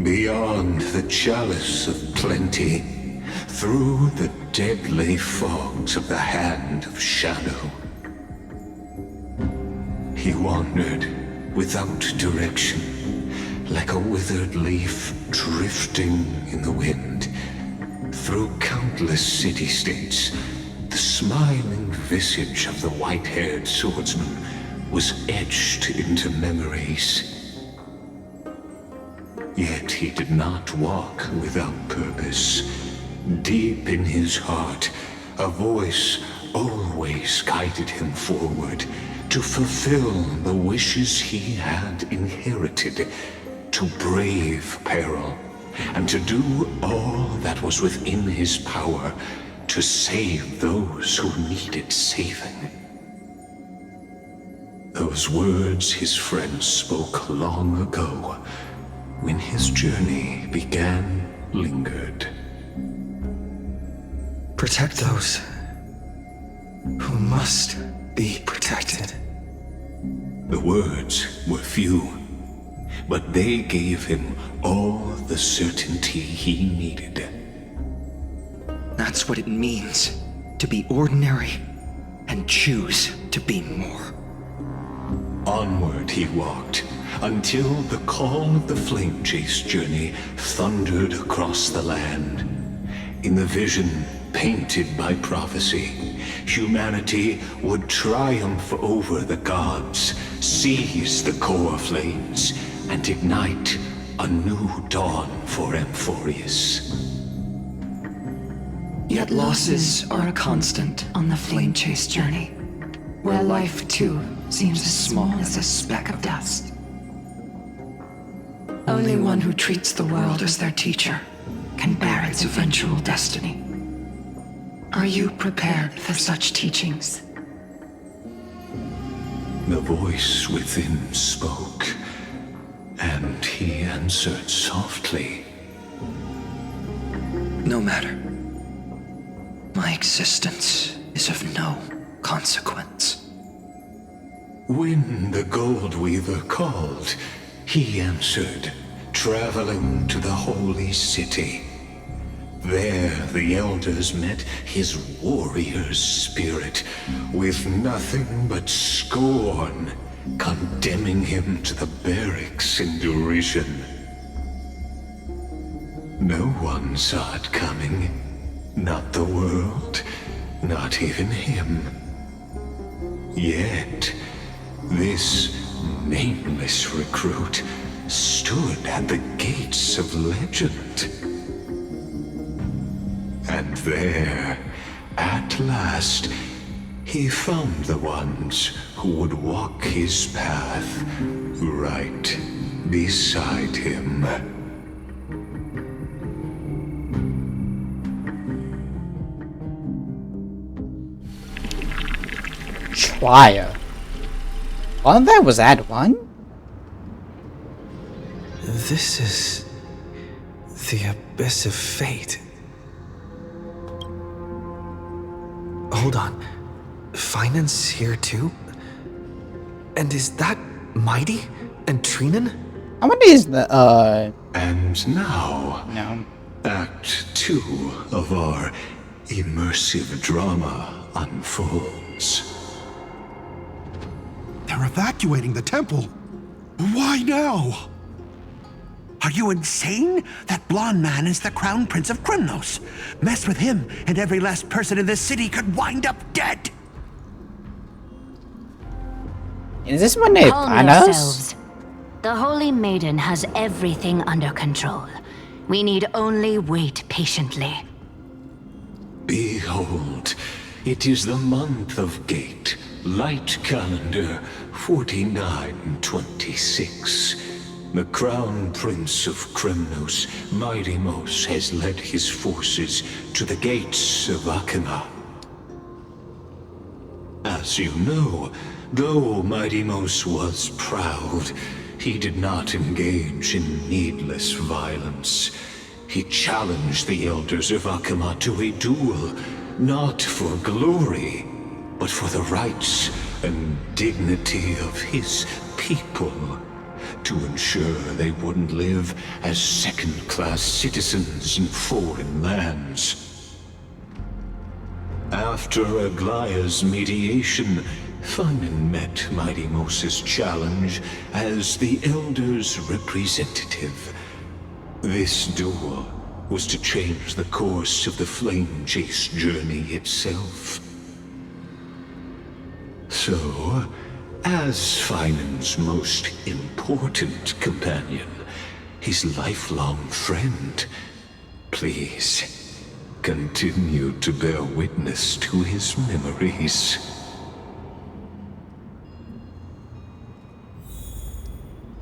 J: beyond the chalice of plenty, through the deadly fogs of the hand of shadow. He wandered without direction, like a withered leaf drifting in the wind, through countless city-states. The smiling visage of the white-haired swordsman was etched into memories. Yet he did not walk without purpose. Deep in his heart, a voice always guided him forward to fulfill the wishes he had inherited, to brave peril, and to do all that was within his power to save those who needed saving. Those words his friend spoke long ago, when his journey began, lingered.
I: Protect those who must be protected.
J: The words were few, but they gave him all the certainty he needed.
I: That's what it means to be ordinary and choose to be more.
J: Onward he walked, until the call of the flame chase journey thundered across the land. In the vision painted by prophecy, humanity would triumph over the gods, seize the core flames, and ignite a new dawn for Amphoreus.
I: Yet losses are a constant on the flame chase journey, where life too seems as small as a speck of dust. Only one who treats the world as their teacher can bear its eventual destiny. Are you prepared for such teachings?
J: The voice within spoke, and he answered softly.
I: No matter. My existence is of no consequence.
J: When the Gold Weaver called, he answered, traveling to the holy city. There the elders met his warrior's spirit, with nothing but scorn, condemning him to the barracks in derision. No one saw it coming, not the world, not even him. Yet, this nameless recruit stood at the gates of legend. And there, at last, he found the ones who would walk his path right beside him.
A: Trial. Well, that was that one.
I: This is the abyss of fate. Hold on. Finance here too? And is that Mighty and Trinan?
A: I wonder is the
J: And now,
A: no.
J: Act 2 of our immersive drama unfolds.
T: They're evacuating the temple. Why now? Are you insane? That blonde man is the Crown Prince of Krymnos. Mess with him, and every last person in this city could wind up dead.
A: Is this when they
H: Calm
A: ban us?
H: yourselves. The Holy Maiden has everything under control. We need only wait patiently.
J: Behold, it is the month of Gate, light calendar 4926. The Crown Prince of Krymnos, Midimos, has led his forces to the gates of Akima. As you know, though Midimos was proud, he did not engage in needless violence. He challenged the elders of Akima to a duel, not for glory, but for the rights and dignity of his people, to ensure they wouldn't live as second-class citizens in foreign lands. After Aglaya's mediation, Finan met Midimos' challenge as the Elder's representative. This duel was to change the course of the Flame Chase journey itself. So, as Finan's most important companion, his lifelong friend, please continue to bear witness to his memories.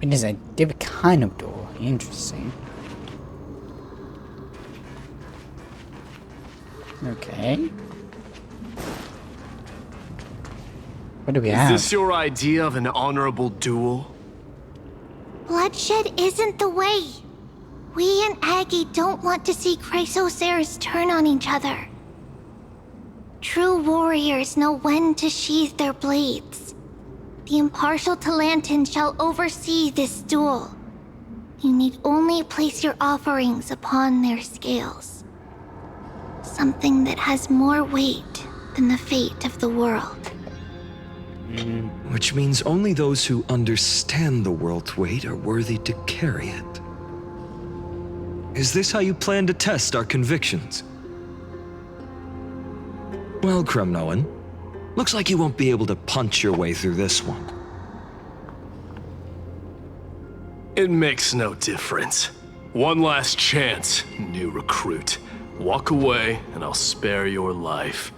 A: It is a different kind of door. Interesting. Okay. What do we have?
L: Is this your idea of an honorable duel?
B: Bloodshed isn't the way. We and Aggie don't want to see Chrysoceres turn on each other. True warriors know when to sheathe their blades. The impartial Talantan shall oversee this duel. You need only place your offerings upon their scales. Something that has more weight than the fate of the world.
I: Which means only those who understand the world's weight are worthy to carry it. Is this how you plan to test our convictions? Well, Kremnoan, looks like you won't be able to punch your way through this one.
L: It makes no difference. One last chance, new recruit. Walk away, and I'll spare your life.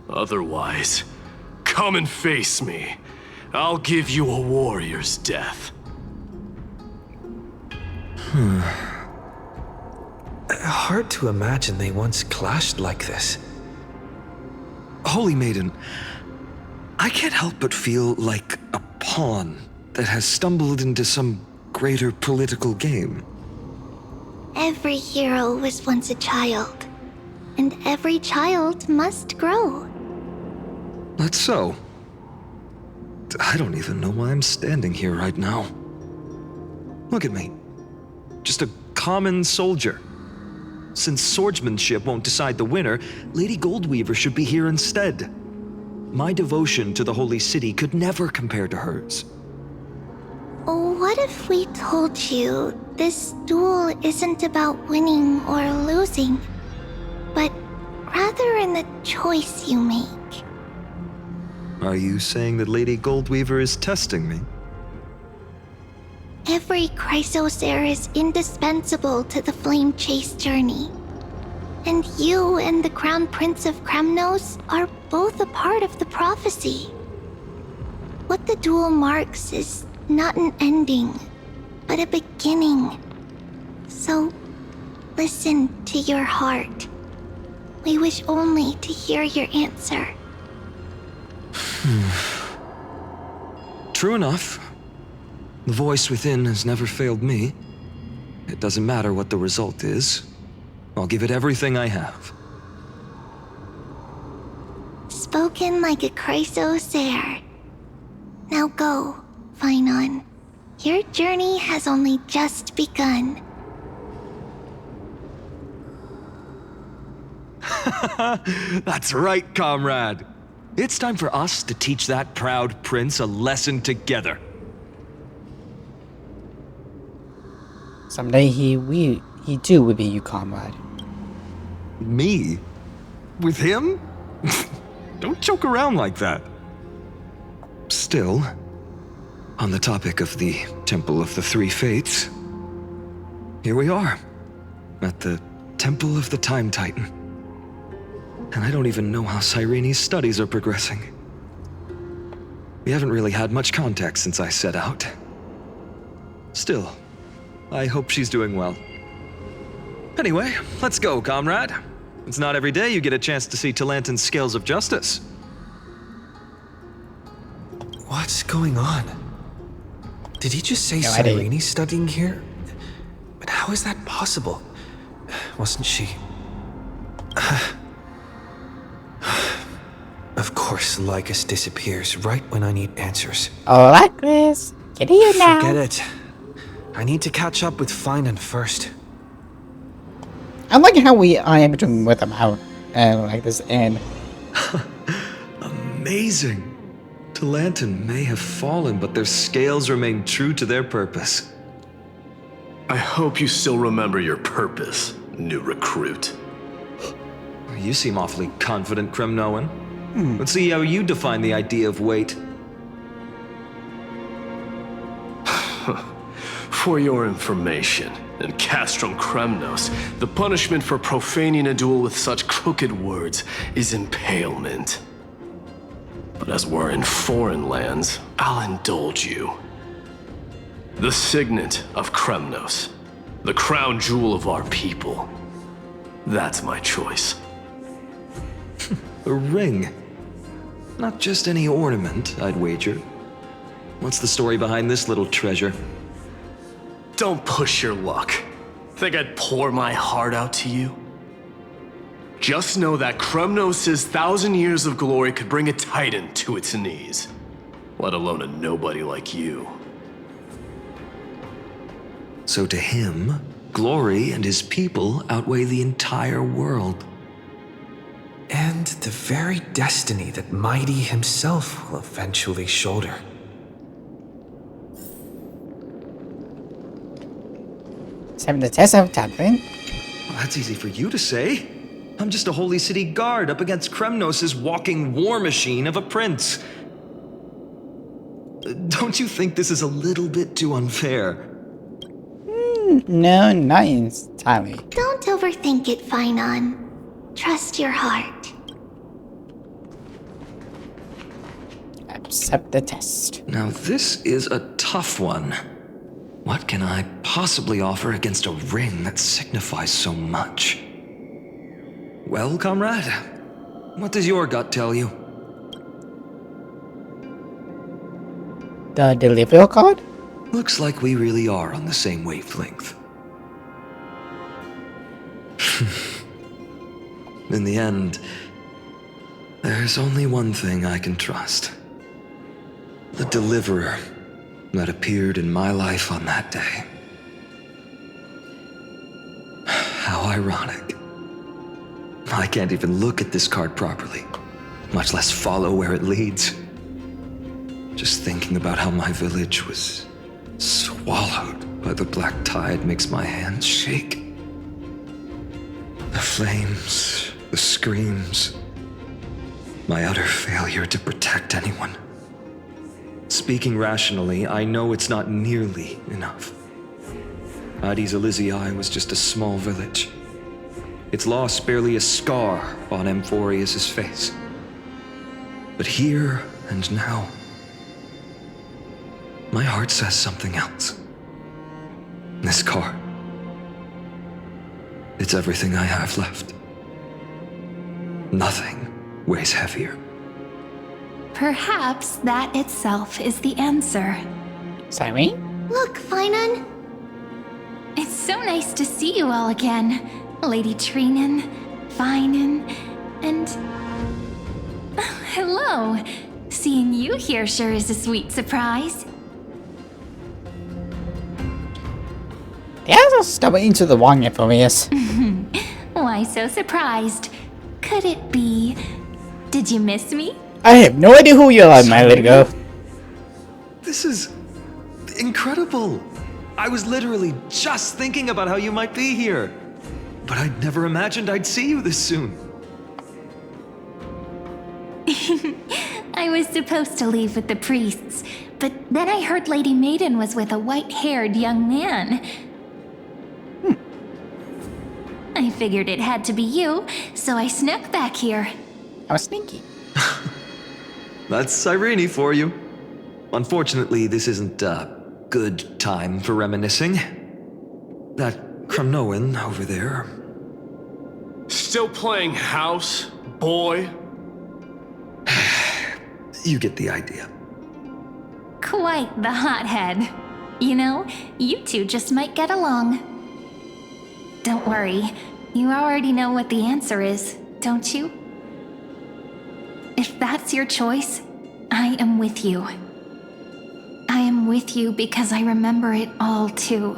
L: Otherwise, come and face me. I'll give you a warrior's death.
K: Hard to imagine they once clashed like this.
I: Holy Maiden, I can't help but feel like a pawn that has stumbled into some greater political game.
B: Every hero was once a child, and every child must grow.
I: That's so. I don't even know why I'm standing here right now. Look at me. Just a common soldier. Since swordsmanship won't decide the winner, Lady Goldweaver should be here instead. My devotion to the Holy City could never compare to hers.
B: What if we told you this duel isn't about winning or losing, but rather in the choice you make?
I: Are you saying that Lady Goldweaver is testing me?
B: Every Chrysocer is indispensable to the Flame Chase journey. And you and the Crown Prince of Kremnos are both a part of the prophecy. What the duel marks is not an ending, but a beginning. So, listen to your heart. We wish only to hear your answer.
I: True enough. The voice within has never failed me. It doesn't matter what the result is. I'll give it everything I have.
B: Spoken like a Chrysocer. Now go, Finon. Your journey has only just begun.
I: That's right, comrade. It's time for us to teach that proud prince a lesson together.
A: Someday he too will be you, comrade.
I: Me? With him? Don't joke around like that. Still, on the topic of the Temple of the Three Fates, here we are, at the Temple of the Time Titan. And I don't even know how Cyrene's studies are progressing. We haven't really had much contact since I set out. Still, I hope she's doing well. Anyway, let's go, comrade. It's not every day you get a chance to see Talantan's scales of justice.
K: What's going on? Did he just say
A: No, I didn't.
K: Cyrene's studying here? But how is that possible? Wasn't she... Of course, Lycus disappears right when I need answers.
A: Alright, Chris. Get here now.
K: Forget it. I need to catch up with Finan first.
A: I like how I am doing with them out like this and
I: Amazing. Talantan may have fallen, but their scales remain true to their purpose.
L: I hope you still remember your purpose, new recruit.
I: You seem awfully confident, Kremnoan. Let's see how you define the idea of weight.
L: For your information, in Castrum Kremnos, the punishment for profaning a duel with such crooked words is impalement. But as we're in foreign lands, I'll indulge you. The signet of Kremnos. The crown jewel of our people. That's my choice.
I: A ring. Not just any ornament, I'd wager. What's the story behind this little treasure?
L: Don't push your luck. Think I'd pour my heart out to you? Just know that Kremnos' 1,000 years of glory could bring a titan to its knees. Let alone a nobody like you.
I: So to him, glory and his people outweigh the entire world.
U: And the very destiny that Mighty himself will eventually shoulder.
A: Accept the test of judgment.
I: Well, that's easy for you to say. I'm just a holy city guard up against Kremnos' walking war machine of a prince. Don't you think this is a little bit too unfair?
A: No, not entirely.
B: Don't overthink it, Finon. Trust your heart.
A: Accept the test.
I: Now this is a tough one. What can I possibly offer against a ring that signifies so much? Well, comrade, what does your gut tell you?
A: The delivery card?
I: Looks like we really are on the same wavelength. In the end, there's only one thing I can trust. The deliverer that appeared in my life on that day. How ironic. I can't even look at this card properly, much less follow where it leads. Just thinking about how my village was swallowed by the black tide makes my hands shake. The flames, the screams, my utter failure to protect anyone. Speaking rationally, I know it's not nearly enough. Addis Elysiae was just a small village. Its loss barely a scar on Amphoreus' face. But here and now, my heart says something else. This card. It's everything I have left. Nothing weighs heavier.
G: Perhaps that itself is the answer.
A: Sorry?
B: Look, Finon.
G: It's so nice to see you all again. Lady Trinan, Finon, and... hello. Seeing you here sure is a sweet surprise.
A: Yeah, I'll step into the wrong Amphoreus.
G: Why so surprised? Could it be... Did you miss me?
A: I have no idea who you are, my little girl.
I: This is incredible. I was literally just thinking about how you might be here. But I'd never imagined I'd see you this soon.
G: I was supposed to leave with the priests, but then I heard Lady Maiden was with a white-haired young man. I figured it had to be you, so I snuck back here.
A: I was sneaky.
I: That's Irene for you. Unfortunately, this isn't a good time for reminiscing. That Kremnoan over there.
L: Still playing house, boy?
I: You get the idea.
G: Quite the hothead. You know, you two just might get along. Don't worry, you already know what the answer is, don't you? If that's your choice, I am with you. I am with you because I remember it all too.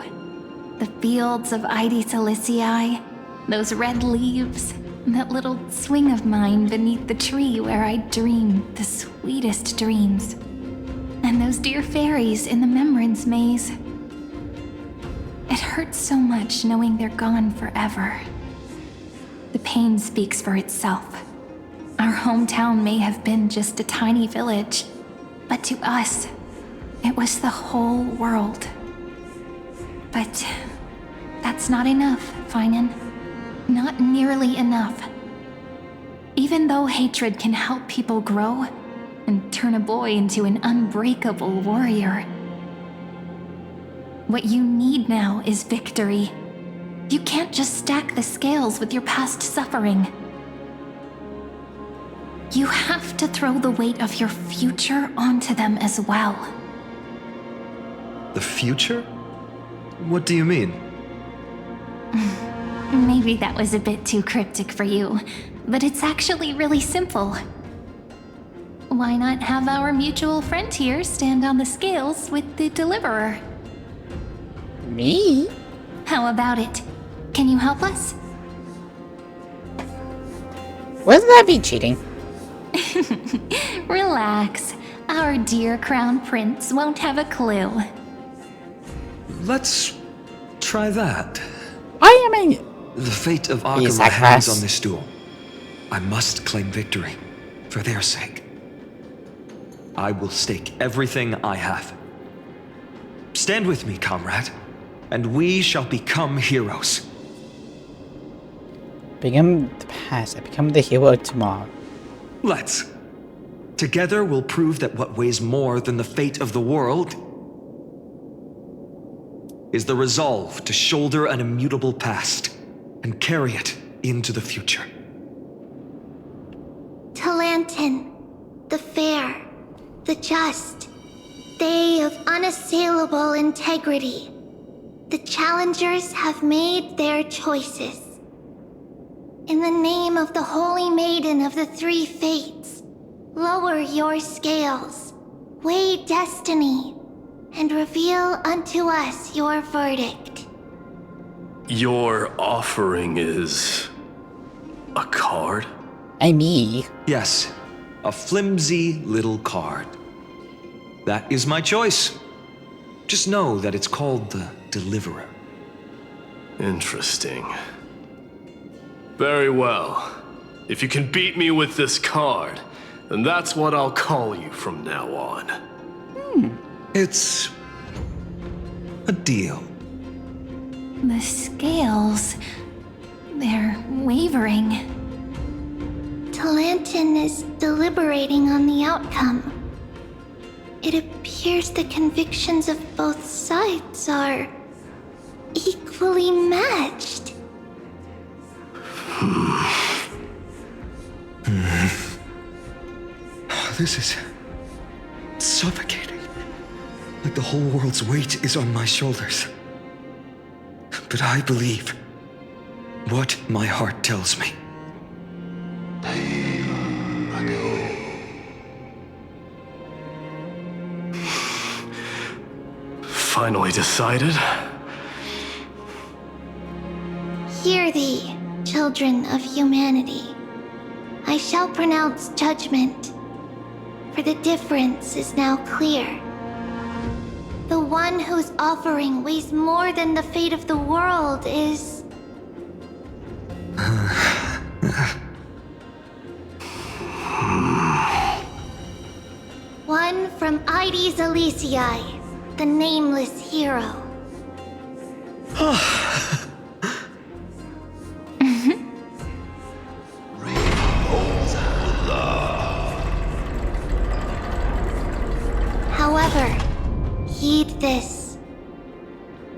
G: The fields of Addis Elysiae, those red leaves, that little swing of mine beneath the tree where I dreamed the sweetest dreams. And those dear fairies in the Memorance maze. It hurts so much knowing they're gone forever. The pain speaks for itself. Our hometown may have been just a tiny village, but to us, it was the whole world. But that's not enough, Finon. Not nearly enough. Even though hatred can help people grow and turn a boy into an unbreakable warrior, What you need now is victory. You can't just stack the scales with your past suffering. You have to throw the weight of your future onto them as well.
I: The future? What do you mean?
G: Maybe that was a bit too cryptic for you, but it's actually really simple. Why not have our mutual friend here stand on the scales with the deliverer?
A: Me?
G: How about it? Can you help us?
A: Wouldn't that be cheating?
G: Relax. Our dear Crown Prince won't have a clue.
I: Let's try that.
A: I mean,
I: the fate of
A: He's
I: Akira
A: like
I: hangs
A: us.
I: on this duel. I must claim victory, for their sake. I will stake everything I have. Stand with me, comrade, and we shall become heroes.
A: Become the past, I become the hero of tomorrow.
I: Let's. Together we'll prove that what weighs more than the fate of the world is the resolve to shoulder an immutable past and carry it into the future.
B: Talantin, the fair, the just, they of unassailable integrity. The challengers have made their choices. In the name of the Holy Maiden of the Three Fates, lower your scales, weigh destiny, and reveal unto us your verdict.
L: Your offering is a card?
A: Me.
I: Yes, a flimsy little card. That is my choice. Just know that it's called the Deliverer.
L: Interesting. Very well. If you can beat me with this card, then that's what I'll call you from now on.
I: It's a deal.
G: The scales... they're wavering.
B: Talantin is deliberating on the outcome. It appears the convictions of both sides are equally matched.
I: This is suffocating. Like the whole world's weight is on my shoulders. But I believe what my heart tells me.
L: Finally decided?
B: Hear thee, children of humanity. I shall pronounce judgment, for the difference is now clear. The one whose offering weighs more than the fate of the world is... one from Ides Elysiae, the nameless hero. However, heed this.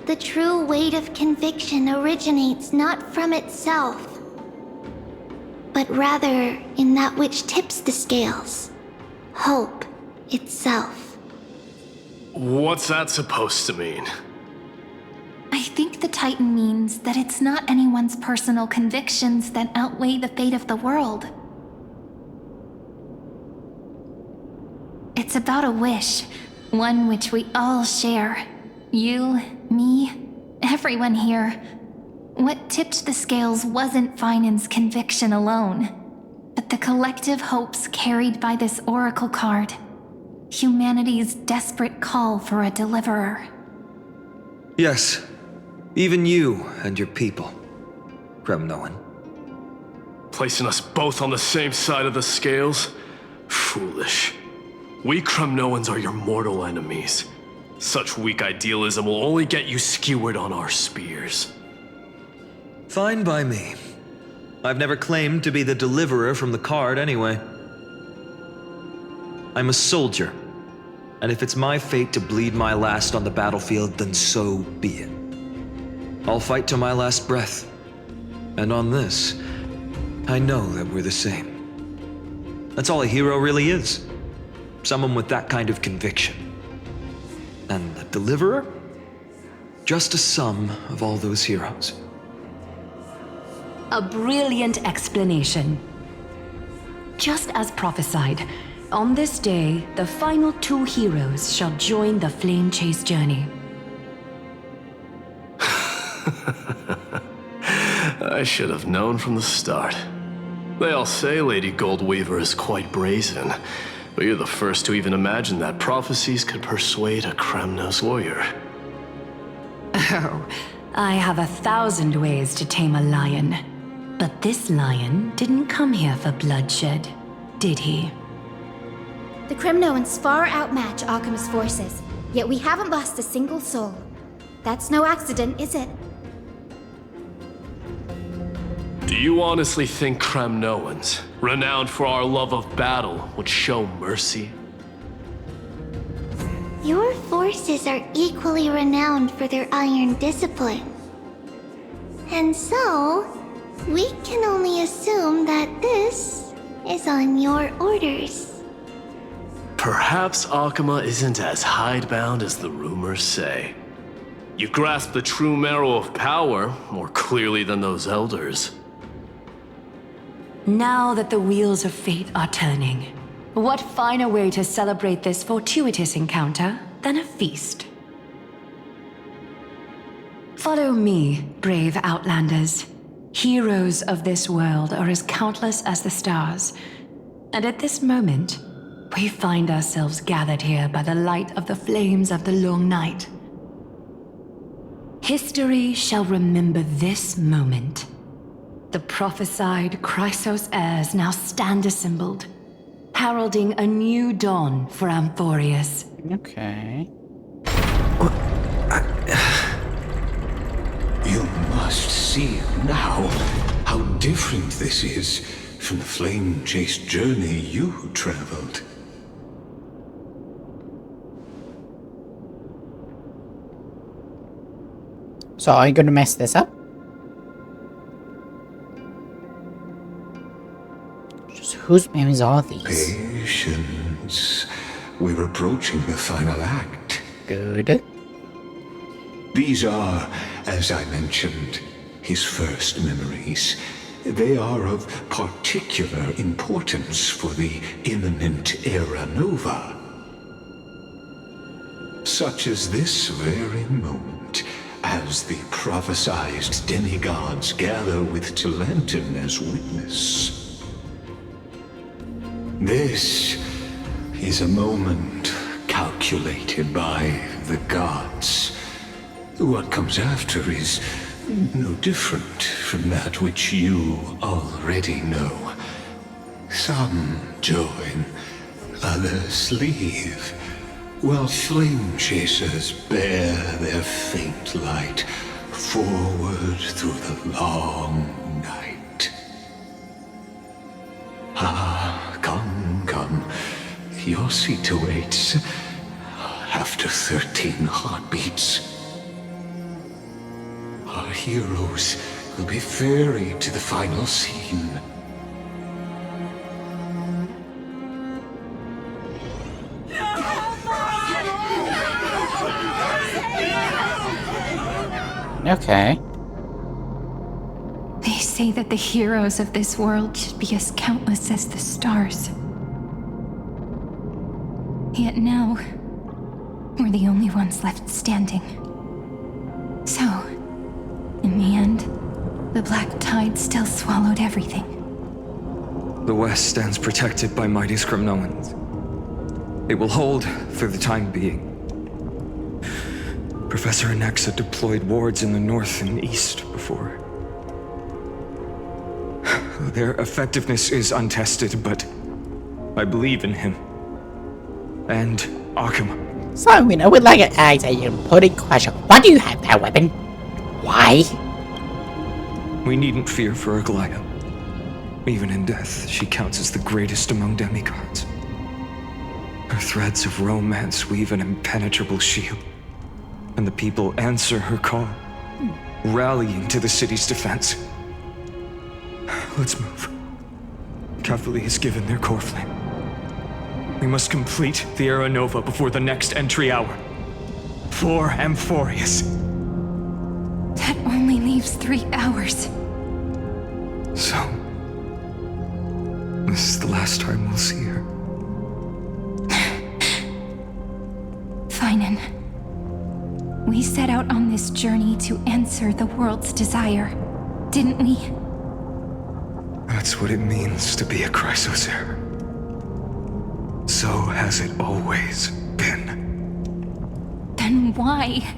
B: The true weight of conviction originates not from itself, but rather in that which tips the scales, hope itself.
L: What's that supposed to mean?
G: I think the Titan means that it's not anyone's personal convictions that outweigh the fate of the world. It's about a wish, one which we all share. You, me, everyone here. What tipped the scales wasn't Finan's conviction alone, but the collective hopes carried by this oracle card. Humanity's desperate call for a deliverer.
I: Yes, even you and your people, Kremnoan.
L: Placing us both on the same side of the scales? Foolish. We Kremnoans are your mortal enemies. Such weak idealism will only get you skewered on our spears.
I: Fine by me. I've never claimed to be the deliverer from the card anyway. I'm a soldier, And if it's my fate to bleed my last on the battlefield, then so be it. I'll fight to my last breath. And on this, I know that we're the same. That's all a hero really is. Someone with that kind of conviction. And the deliverer? Just a sum of all those heroes.
G: A brilliant explanation. Just as prophesied, on this day, the final 2 heroes shall join the Flame Chase journey.
L: I should have known from the start. They all say Lady Goldweaver is quite brazen, but you're the first to even imagine that prophecies could persuade a Kremnos warrior.
G: Oh, I have 1,000 ways to tame a lion. But this lion didn't come here for bloodshed, did he?
M: The Kremnoans far outmatch Arkhim's forces, yet we haven't lost a single soul. That's no accident, is it?
L: Do you honestly think Kremnoans, renowned for our love of battle, would show mercy?
B: Your forces are equally renowned for their iron discipline. And so, we can only assume that this is on your orders.
L: Perhaps Akama isn't as hidebound as the rumors say. You grasp the true marrow of power more clearly than those elders.
G: Now that the wheels of fate are turning, what finer way to celebrate this fortuitous encounter than a feast? Follow me, brave Outlanders. Heroes of this world are as countless as the stars, and at this moment, we find ourselves gathered here by the light of the flames of the long night. History shall remember this moment. The prophesied Chrysos heirs now stand assembled, heralding a new dawn for Amphoreus.
A: Okay.
J: You must see now how different this is from the flame-chased journey you traveled.
A: So are you gonna mess this up? Just whose memories are these?
J: Patience. We're approaching the final act.
A: Good.
J: These are, as I mentioned, his first memories. They are of particular importance for the imminent Era Nova. Such as this very moment, as the prophesized demigods gather with Talentum as witness. This is a moment calculated by the gods. What comes after is no different from that which you already know. Some join, others leave, while flame chasers bear their faint light forward through the long night. Ah, come. Your seat awaits after 13 heartbeats. Our heroes will be ferried to the final scene.
A: Okay.
M: They say that the heroes of this world should be as countless as the stars. Yet now, we're the only ones left standing. So, in the end, the black tide still swallowed everything.
I: The West stands protected by mighty Kremnoans. It will hold for the time being. Professor Anexa deployed wards in the north and east before. Their effectiveness is untested, but I believe in him. And Arkham.
A: Simon, I would like to ask a important question. Why do you have that weapon? Why?
I: We needn't fear for Aglaya. Even in death, she counts as the greatest among demigods. Her threads of romance weave an impenetrable shield, and the people answer her call, rallying to the city's defense. Let's move. Cavalry has given their core flame. We must complete the Era Nova before the next entry hour. For Amphoreus.
B: That only leaves 3 hours.
I: So, this is the last time we'll see her.
B: Finan, we set out on this journey to answer the world's desire, didn't we?
I: That's what it means to be a Chrysos heir. So has it always been.
B: Then why?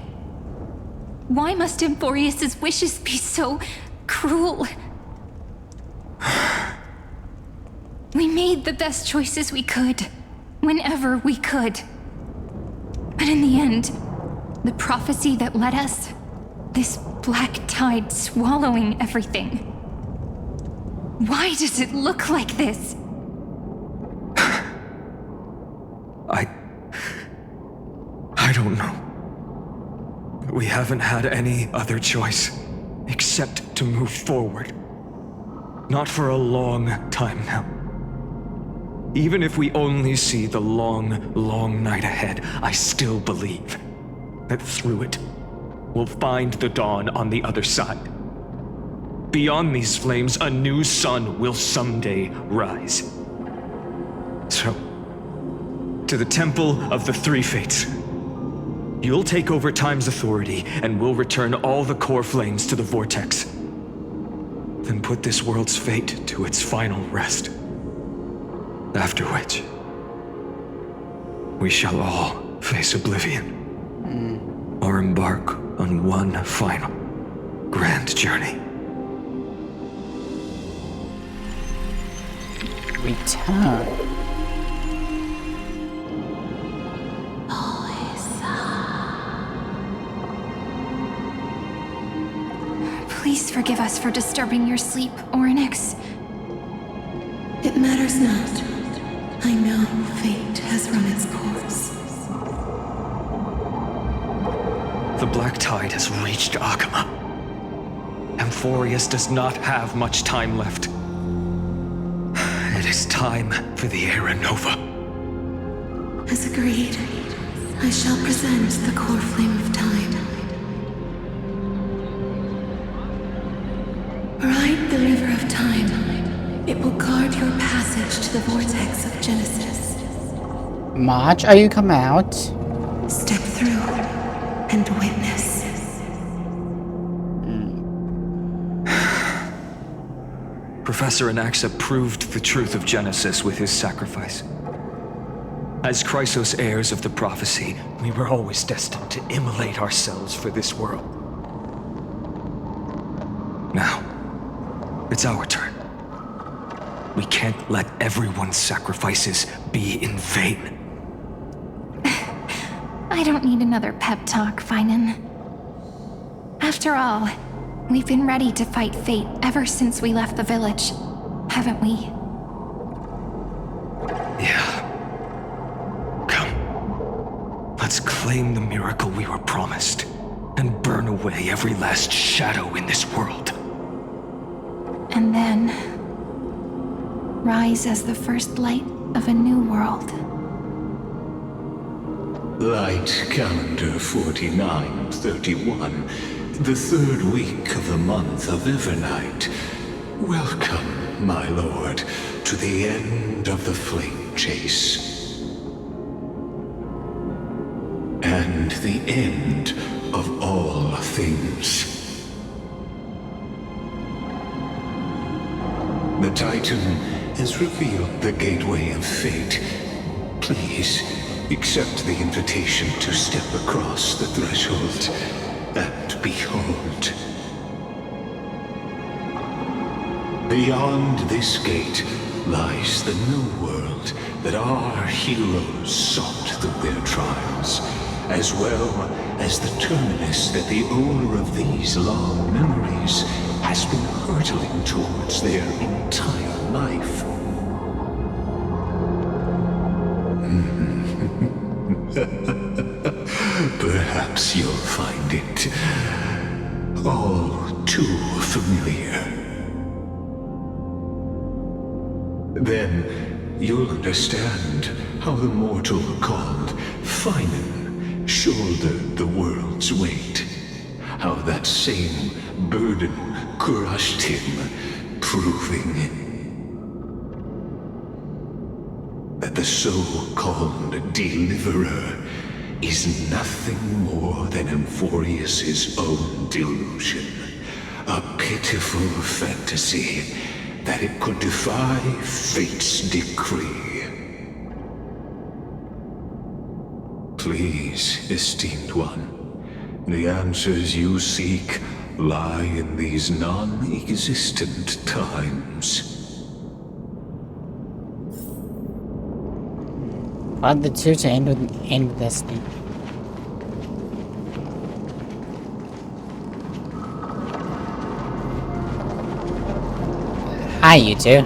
B: Why must Amphoreus' wishes be so cruel? We made the best choices we could, whenever we could. But in the end, the prophecy that led us, this black tide swallowing everything. Why does it look like this?
I: I don't know. We haven't had any other choice, except to move forward. Not for a long time now. Even if we only see the long, long night ahead, I still believe that through it, we'll find the dawn on the other side. Beyond these flames, a new sun will someday rise. So, to the Temple of the Three Fates. You'll take over Time's authority, and we'll return all the core flames to the Vortex. Then put this world's fate to its final rest. After which, we shall all face oblivion. Or embark on one final, grand journey.
A: Return.
B: Please forgive us for disturbing your sleep, Orynyx.
S: It matters not. I know fate has run its course.
I: The Black Tide has reached Akama. Amphoreus does not have much time left. It is time for the Era Nova.
S: As agreed, I shall present the core flame of time. Ride the river of time. It will guard your passage to the vortex of Genesis.
A: March, are you come out?
S: Step through and witness.
I: Professor Anaxa proved the truth of Genesis with his sacrifice. As Chrysos heirs of the prophecy, we were always destined to immolate ourselves for this world. Now, it's our turn. We can't let everyone's sacrifices be in vain.
B: I don't need another pep talk, Finan. After all, we've been ready to fight fate ever since we left the village, haven't we?
I: Yeah. Come. Let's claim the miracle we were promised, and burn away every last shadow in this world.
B: And then rise as the first light of a new world.
J: Light calendar 4931, the third week of the month of Evernight. Welcome, my lord, to the end of the flame chase. And the end of all things. The Titan has revealed the gateway of fate. Please, accept the invitation to step across the threshold and behold. Beyond this gate lies the new world that our heroes sought through their trials, as well as the terminus that the owner of these long memories has been hurtling towards their entire life. perhaps you'll find it all too familiar. Then you'll understand how the mortal called Finan shouldered the world's weight. How that same burden crushed him, proving that the so-called Deliverer is nothing more than Amphoreus' own delusion. A pitiful fantasy that it could defy fate's decree. Please, esteemed one, the answers you seek lie in these non-existent times.
A: Find the two to end with this thing. Hi, you two.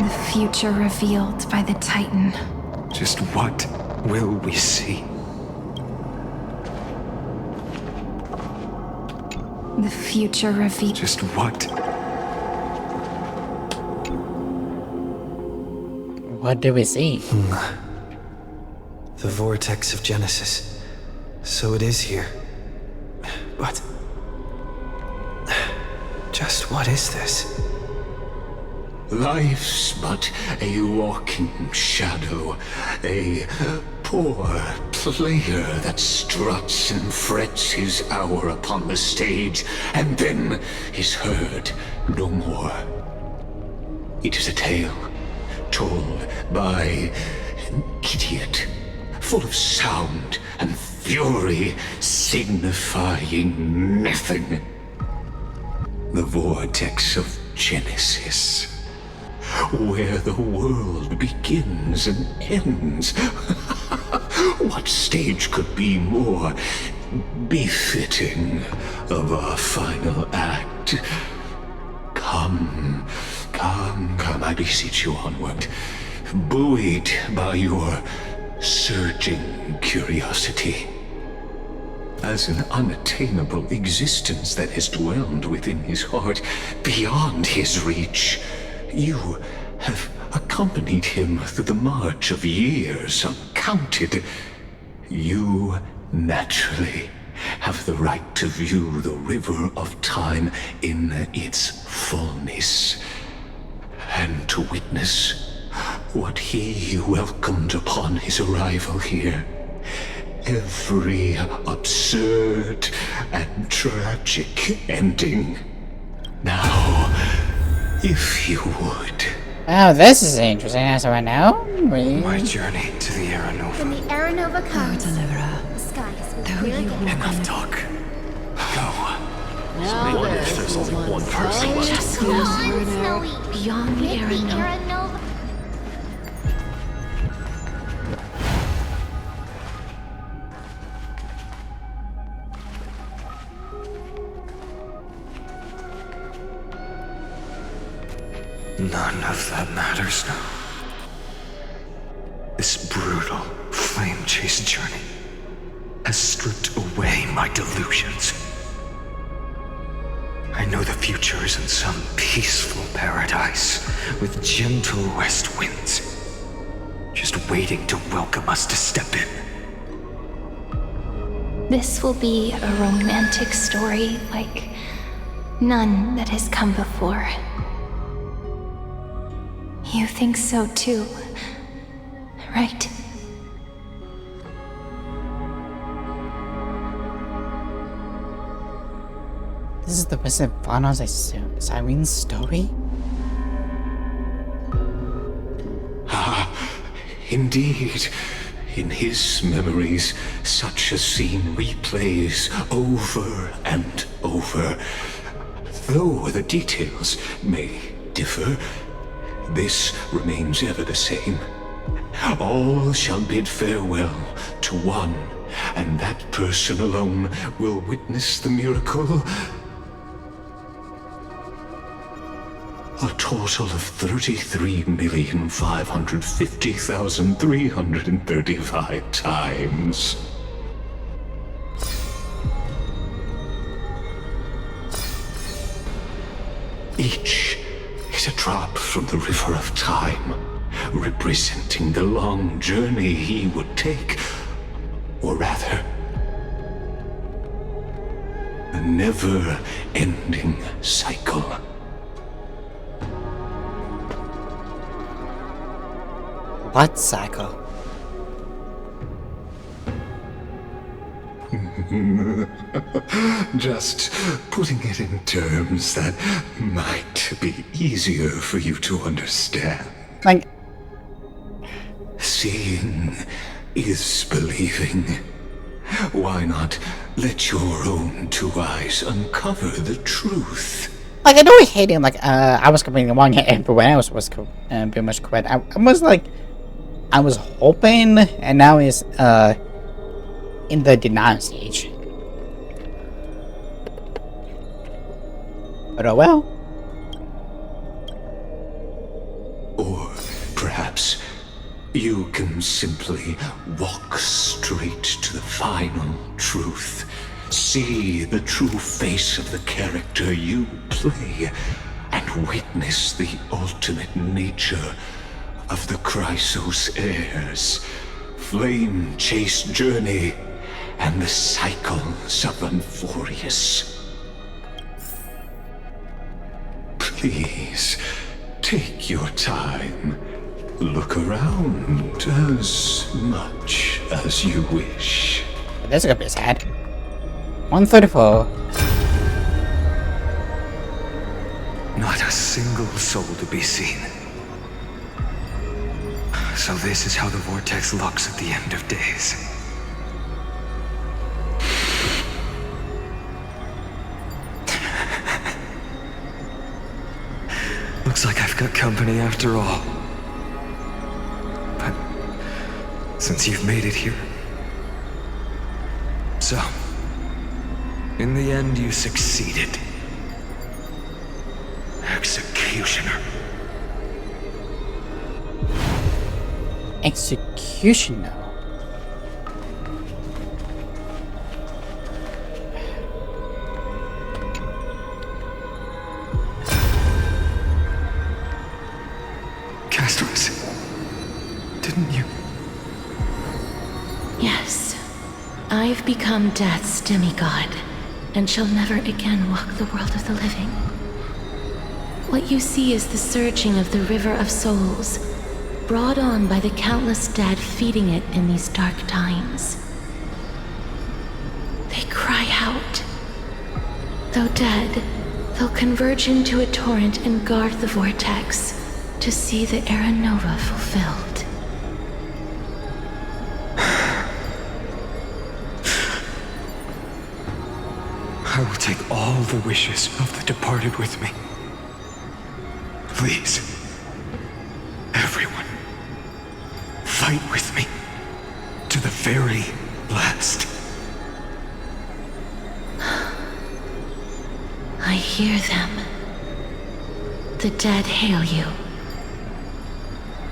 G: The future revealed by the Titan.
I: Just what will we see?
G: The future revealed.
I: Just what?
A: What do we see?
U: The vortex of Genesis. So it is here. But just what is this?
J: Life's but a walking shadow, a poor player that struts and frets his hour upon the stage, and then is heard no more. It is a tale told by an idiot, full of sound and fury, signifying nothing. The vortex of Genesis, where the world begins and ends. What stage could be more befitting of our final act? Come, I beseech you onward, buoyed by your surging curiosity. As an unattainable existence that has dwelled within his heart, beyond his reach, you have accompanied him through the march of years uncounted. You naturally have the right to view the river of time in its fullness, and to witness what he welcomed upon his arrival here. Every absurd and tragic ending. Now, if you would.
A: Oh, this is interesting. So right now,
I: my journey to the Aeronova.
M: When the Aeronova comes,
G: Deliverer.
M: the skies will clear again.
I: Enough talk. Go.
L: I wonder if there's only one person left.
G: Just
B: Come
G: know
B: on, Snowy.
G: beyond the
B: Make the
G: Aeronova.
B: Aeronova.
I: None of that matters now. This brutal, flame-chased journey has stripped away my delusions. I know the future is in some peaceful paradise with gentle west winds, just waiting to welcome us to step in.
B: This will be a romantic story like none that has come before. You think so too, right?
A: This is the Wizard of Vanos Siren's story?
J: Ah, indeed. In his memories, such a scene replays over and over. Though the details may differ, this remains ever the same. All shall bid farewell to one, and that person alone will witness the miracle. A total of 33,550,335 times. Each is a drop from the river of time, representing the long journey he would take, or rather, a never-ending cycle.
A: What cycle?
J: Just putting it in terms that might be easier for you to understand.
A: Like,
J: seeing is believing. Why not let your own two eyes uncover the truth?
A: like I don't hate him. Like, I was completely wrong. Everyone else was pretty much correct. I was like, I was hoping, and now it's in the denial stage. But oh well.
J: Or perhaps you can simply walk straight to the final truth. See the true face of the character you play, and witness the ultimate nature of the Chrysos heirs, flame-chased journey, and the cycles of Amphoreus. Please, take your time. Look around as much as you wish.
A: That's gonna be sad. 134.
I: Not a single soul to be seen. So this is how the vortex looks at the end of days. Looks like I've got company after all. But since you've made it here... So, in the end you succeeded. Executioner.
A: Executioner.
I: Castos, didn't you?
G: Yes. I've become Death's demigod, and shall never again walk the world of the living. What you see is the surging of the River of Souls, brought on by the countless dead feeding it in these dark times. They cry out. Though dead, they'll converge into a torrent and guard the vortex to see the Era Nova fulfilled.
I: I will take all the wishes of the departed with me. Please, everyone, fight with me to the very last.
G: I hear them. The dead hail you.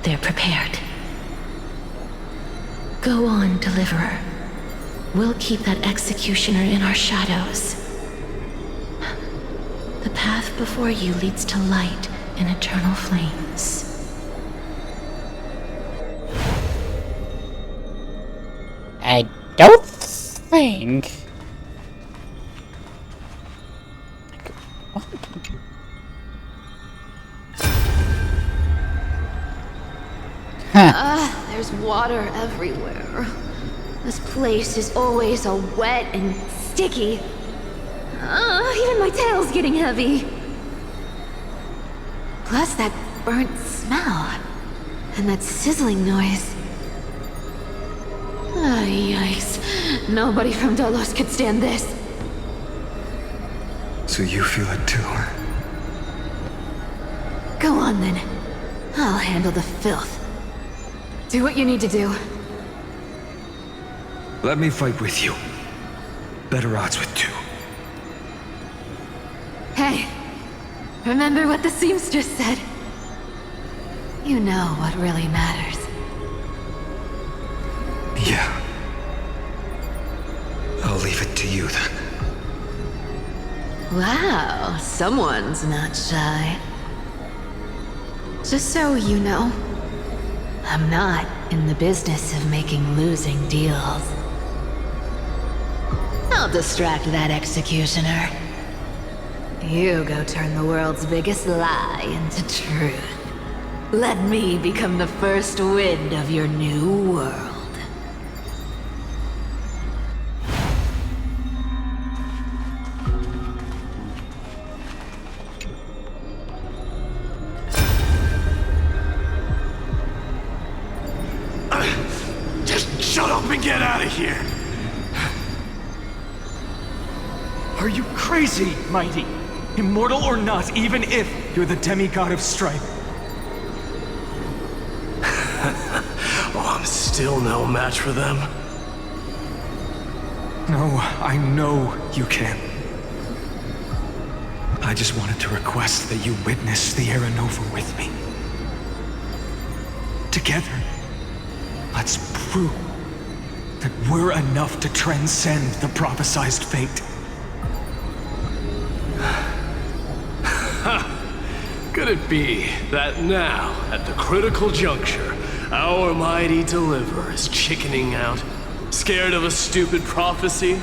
G: They're prepared. Go on, Deliverer. We'll keep that executioner in our shadows. The path before you leads to light and eternal flames.
A: I don't think.
N: There's water everywhere. This place is always so wet and sticky. Even my tail's getting heavy. Plus that burnt smell. And that sizzling noise. Yikes. Nobody from Delos could stand this.
I: So you feel it too?
N: Go on then. I'll handle the filth. Do what you need to do.
I: Let me fight with you. Better odds with two.
N: Hey, remember what the seamstress said? You know what really matters.
I: Yeah. I'll leave it to you then.
N: Wow, someone's not shy. Just so you know, I'm not in the business of making losing deals. I'll distract that executioner. You go turn the world's biggest lie into truth. Let me become the first wind of your new world.
L: Just shut up and get out of here!
K: Are you crazy, Mighty? Immortal or not, even if you're the demigod of strife.
L: Oh, I'm still no match for them.
K: No, I know you can. I just wanted to request that you witness the Era Nova with me. Together, let's prove that we're enough to transcend the prophesized fate.
L: Could it be that now, at the critical juncture, our mighty deliverer is chickening out, scared of a stupid prophecy?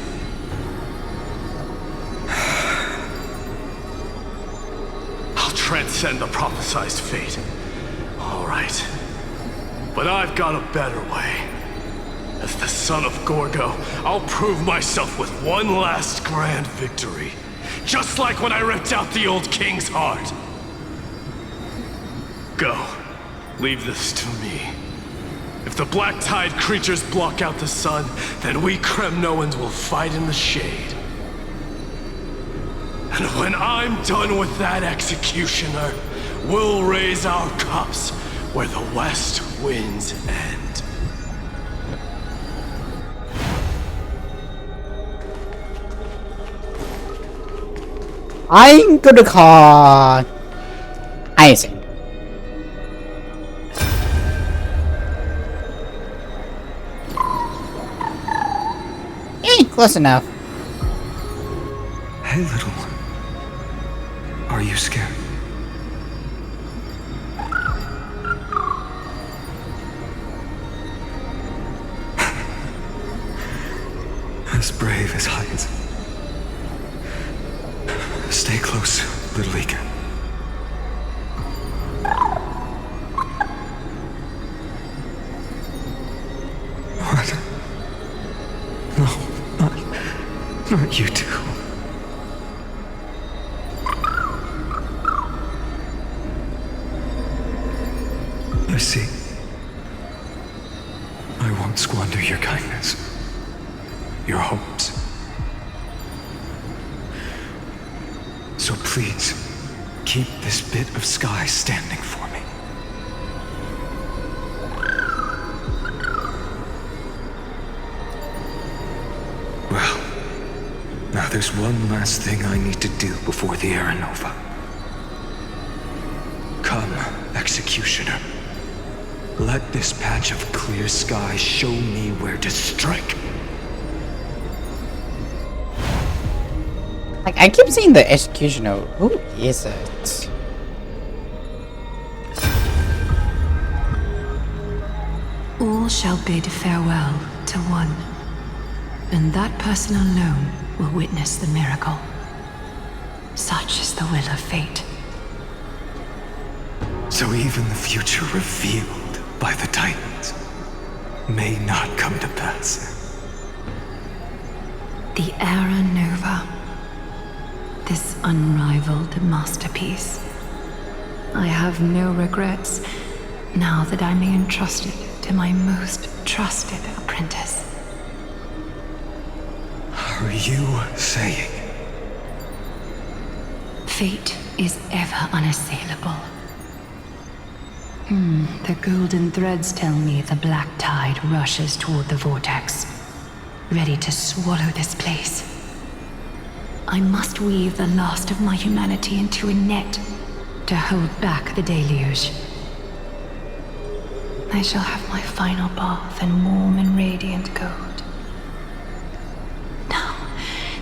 L: I'll transcend the prophesized fate. All right. But I've got a better way. As the son of Gorgo, I'll prove myself with one last grand victory. Just like when I ripped out the old king's heart. Go. Leave this to me. If the black tide creatures block out the sun, then we Kremnoans will fight in the shade. And when I'm done with that executioner, we'll raise our cups where the west winds end.
A: I'm gonna call Isaac. Close enough.
I: Hey, little one. Are you scared? As brave as Heinz. Stay close, little Ika. What? No, not you two. I see. I won't squander your kindness. Your hopes. So please, keep this bit of sky standing for me. Well, now there's one last thing I need to do before the Era Nova. Come, Executioner. Let this patch of clear sky show me where to strike.
A: Like, I keep seeing the executioner. Who is it?
G: All shall bid farewell to one, and that person alone will witness the miracle. Such is the will of fate.
I: So even the future revealed by the Titans may not come to pass.
G: The Era Nova. This unrivaled masterpiece. I have no regrets now that I may entrust it to my most trusted apprentice.
I: Are you saying?
G: Fate is ever unassailable. The golden threads tell me the black tide rushes toward the vortex, ready to swallow this place. I must weave the last of my humanity into a net to hold back the deluge. I shall have my final bath in warm and radiant gold. Now,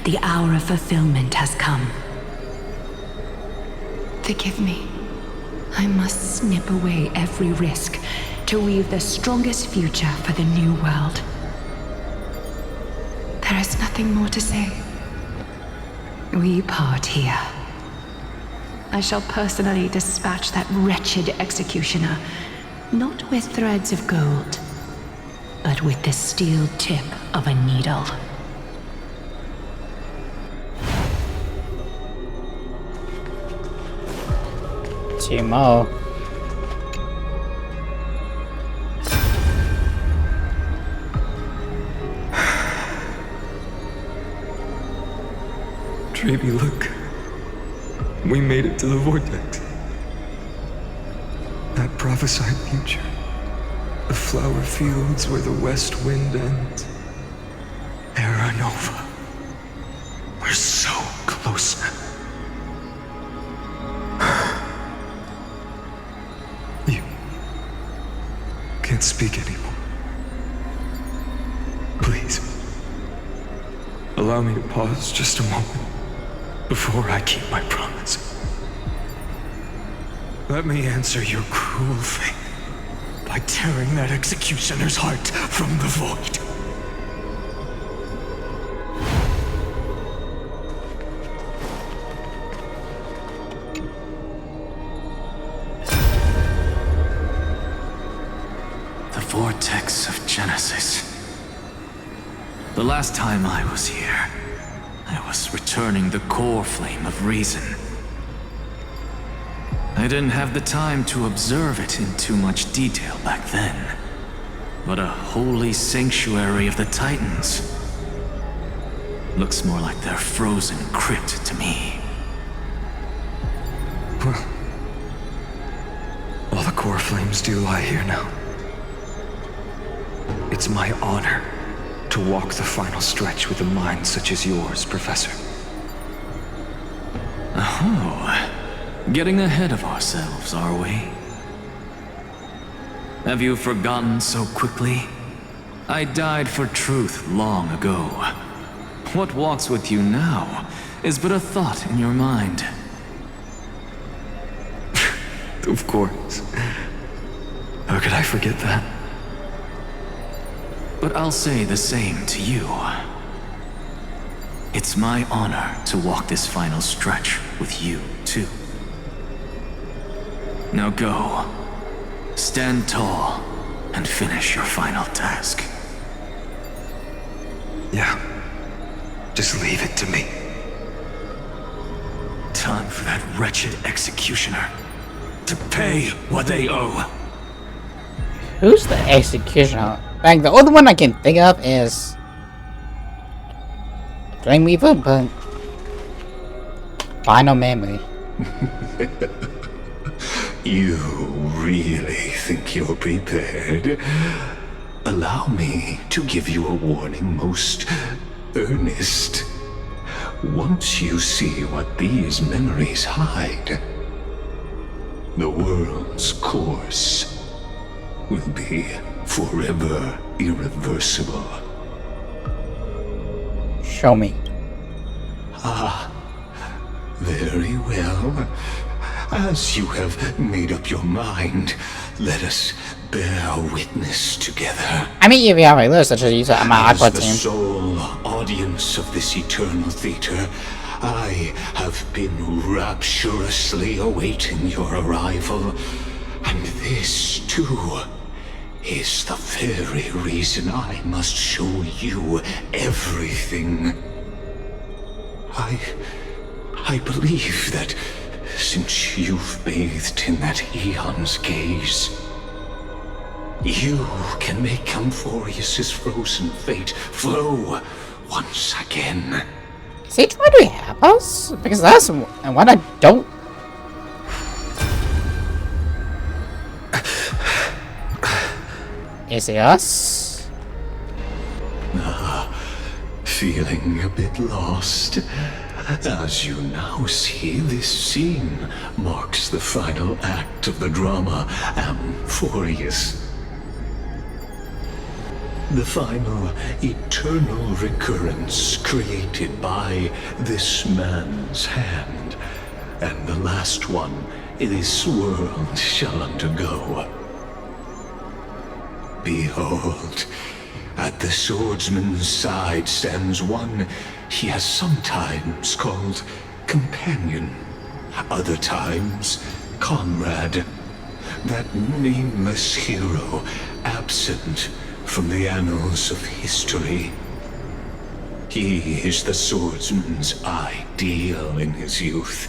G: the hour of fulfillment has come. Forgive me. I must snip away every risk to weave the strongest future for the new world. There is nothing more to say. We part here. I shall personally dispatch that wretched executioner, not with threads of gold, but with the steel tip of a needle.
A: Timo.
U: Treeby, look. We made it to the vortex. That prophesied future. The flower fields where the west wind ends.
J: Era Nova. We're so close now.
U: You can't speak anymore. Please. Allow me to pause just a moment before I keep my promise. Let me answer your cruel fate by tearing that executioner's heart from the void.
L: The vortex of Genesis. The last time I was here, I was returning the core flame of reason. I didn't have the time to observe it in too much detail back then. But a holy sanctuary of the Titans looks more like their frozen crypt to me.
U: Well, all the core flames do lie here now. It's my honor to walk the final stretch with a mind such as yours, Professor.
L: Oh, getting ahead of ourselves, are we? Have you forgotten so quickly? I died for truth long ago. What walks with you now is but a thought in your mind.
U: Of course. How could I forget that?
L: But I'll say the same to you. It's my honor to walk this final stretch with you, too. Now go. Stand tall and finish your final task.
U: Yeah. Just leave it to me.
L: Time for that wretched executioner to pay what they owe.
A: Who's the executioner? Like, the only one I can think of is Dreamweaver, but final memory.
J: You really think you're prepared? Allow me to give you a warning, most earnest. Once you see what these memories hide, the world's course will be forever irreversible.
A: Show me.
J: Ah, very well. As you have made up your mind, let us bear witness together.
A: I mean, if you have a list, such as you said, my
J: As
A: Aqua
J: the
A: team.
J: sole audience of this eternal theater, I have been rapturously awaiting your arrival. And this, too, is the very reason I must show you everything. I believe that since you've bathed in that Eon's gaze, you can make Amphoreus' frozen fate flow once again.
A: Is he trying to help us? Because that's what I don't. Is it us?
J: Feeling a bit lost? As you now see, this scene marks the final act of the drama Amphoreus. The final eternal recurrence created by this man's hand. and the last one this world shall undergo. Behold, at the swordsman's side stands one he has sometimes called companion, other times comrade, that nameless hero absent from the annals of history. He is the swordsman's ideal in his youth,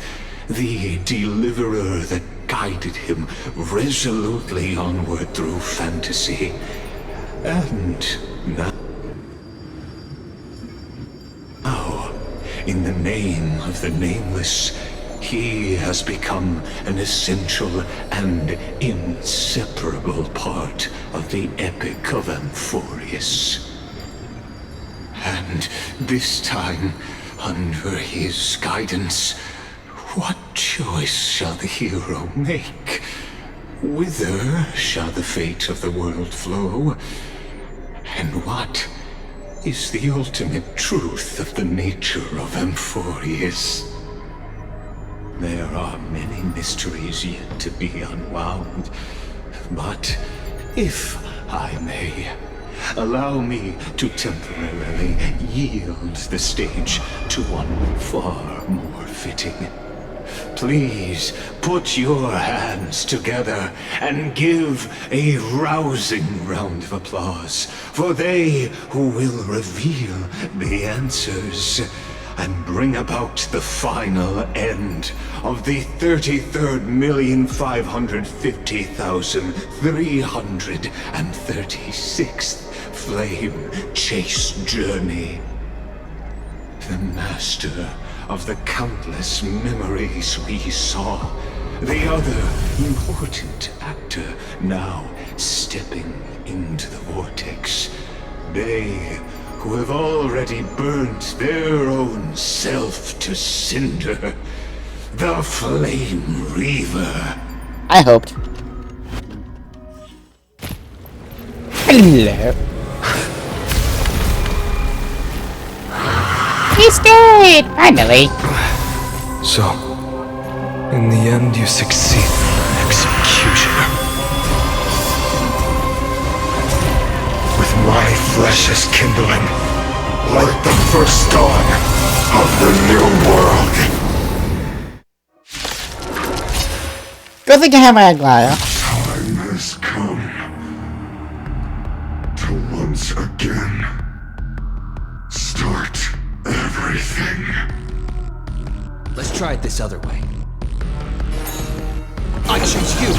J: the deliverer that guided him resolutely onward through fantasy. And now, in the name of the nameless, he has become an essential and inseparable part of the Epic of Amphoreus. And this time, under his guidance, what choice shall the hero make? Whither shall the fate of the world flow? And what is the ultimate truth of the nature of Amphoreus? There are many mysteries yet to be unwound, but if I may, allow me to temporarily yield the stage to one far more fitting. Please put your hands together and give a rousing round of applause for they who will reveal the answers and bring about the final end of the 33,550,336th flame chase journey. The master of the countless memories we saw, the other important actor now stepping into the vortex. They who have already burnt their own self to cinder. The Flame Reaver.
A: I hoped. Hello. He's dead! Finally!
U: So, in the end, you succeed.
J: Executioner. With my flesh as kindling, like the first dawn of the new world.
A: Good thing I have my glider.
J: Time has come to once again start everything.
P: Let's try it this other way. I choose you!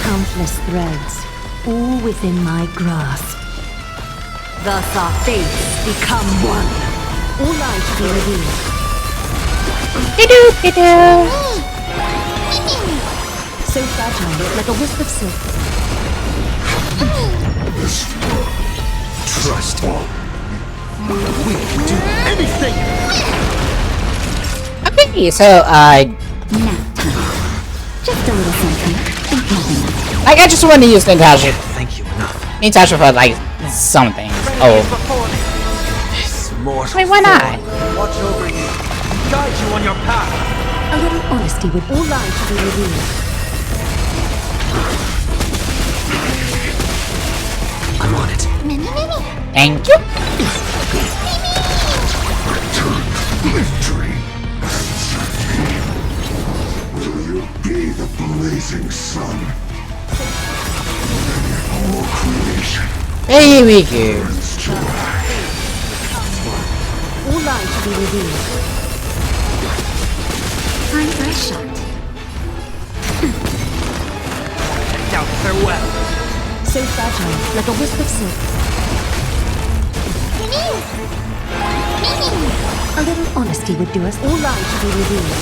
G: Countless threads, all within my grasp. Thus our fates become one. All light be revealed. So fragile, like a wisp of silk.
P: Trust me. We can do anything!
A: Okay, so
H: Just a little something.
A: I just want to use Natasha.
P: Thank you enough.
A: Natasha for like something. Oh. Wait, why not?
K: Watch over you. Guide you on your path.
G: A little honesty with all light to be revealed.
P: I'm on it.
A: Thank you.
J: Victory. Will you be the blazing sun? All creation.
A: Here we go.
G: All light to be revealed.
H: Time for a shot.
K: Doubt farewell.
G: So fragile, like a wisp of silk. A little honesty would do us. All light to be revealed.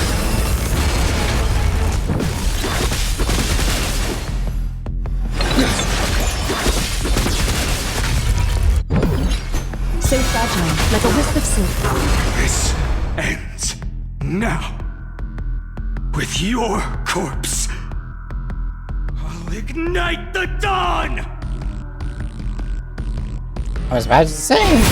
G: So fragile, like a wisp of silk.
J: This ends now. With your corpse. I'll ignite the dawn!
A: I was about to say.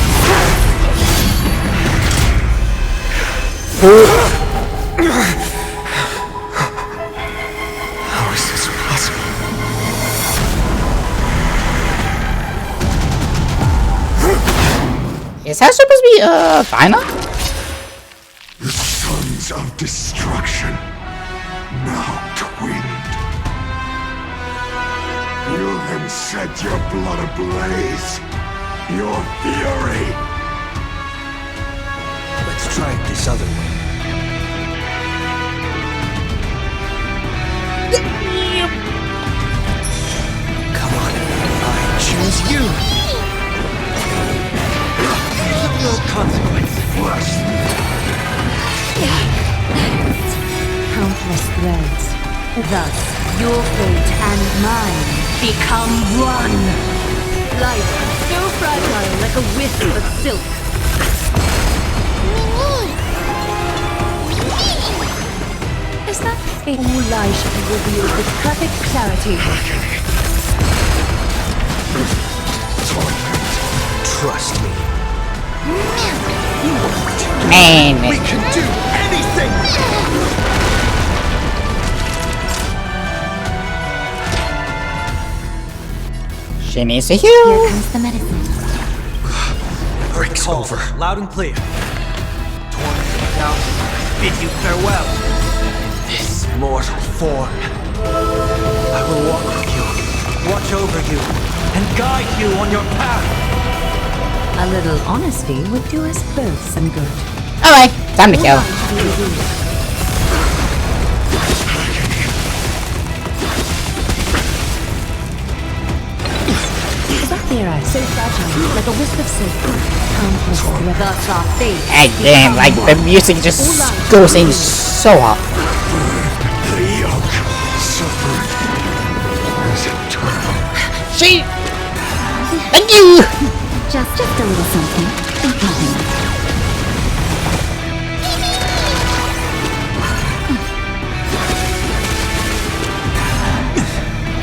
A: Is that supposed to be, final?
J: The sons of destruction, now twinned. You then set your blood ablaze, your fury.
U: Let's try it this other way. Come on, I choose you.
P: No consequence.
G: Countless threads. Thus, your fate and mine become one. Life, so fragile like a wisp of silk. Is that it? All lies should be revealed with perfect clarity.
U: Trust me.
A: Man.
P: We can do anything!
A: She needs to heal.
H: Here comes the medicine.
U: Break's over.
P: Loud and clear. Torment down, bid you farewell. In this mortal form. I will walk with you, watch over you, and guide you on your path.
G: A little honesty would do us both some good.
A: Alright, time to kill.
G: Is that there I so fragile, like a wisp of silk? Countless threads. Thus our fate.
A: Again, like the music just goes in so hard.
J: The yoke suffered is eternal.
A: She. Thank you.
H: Just a little something. Think nothing.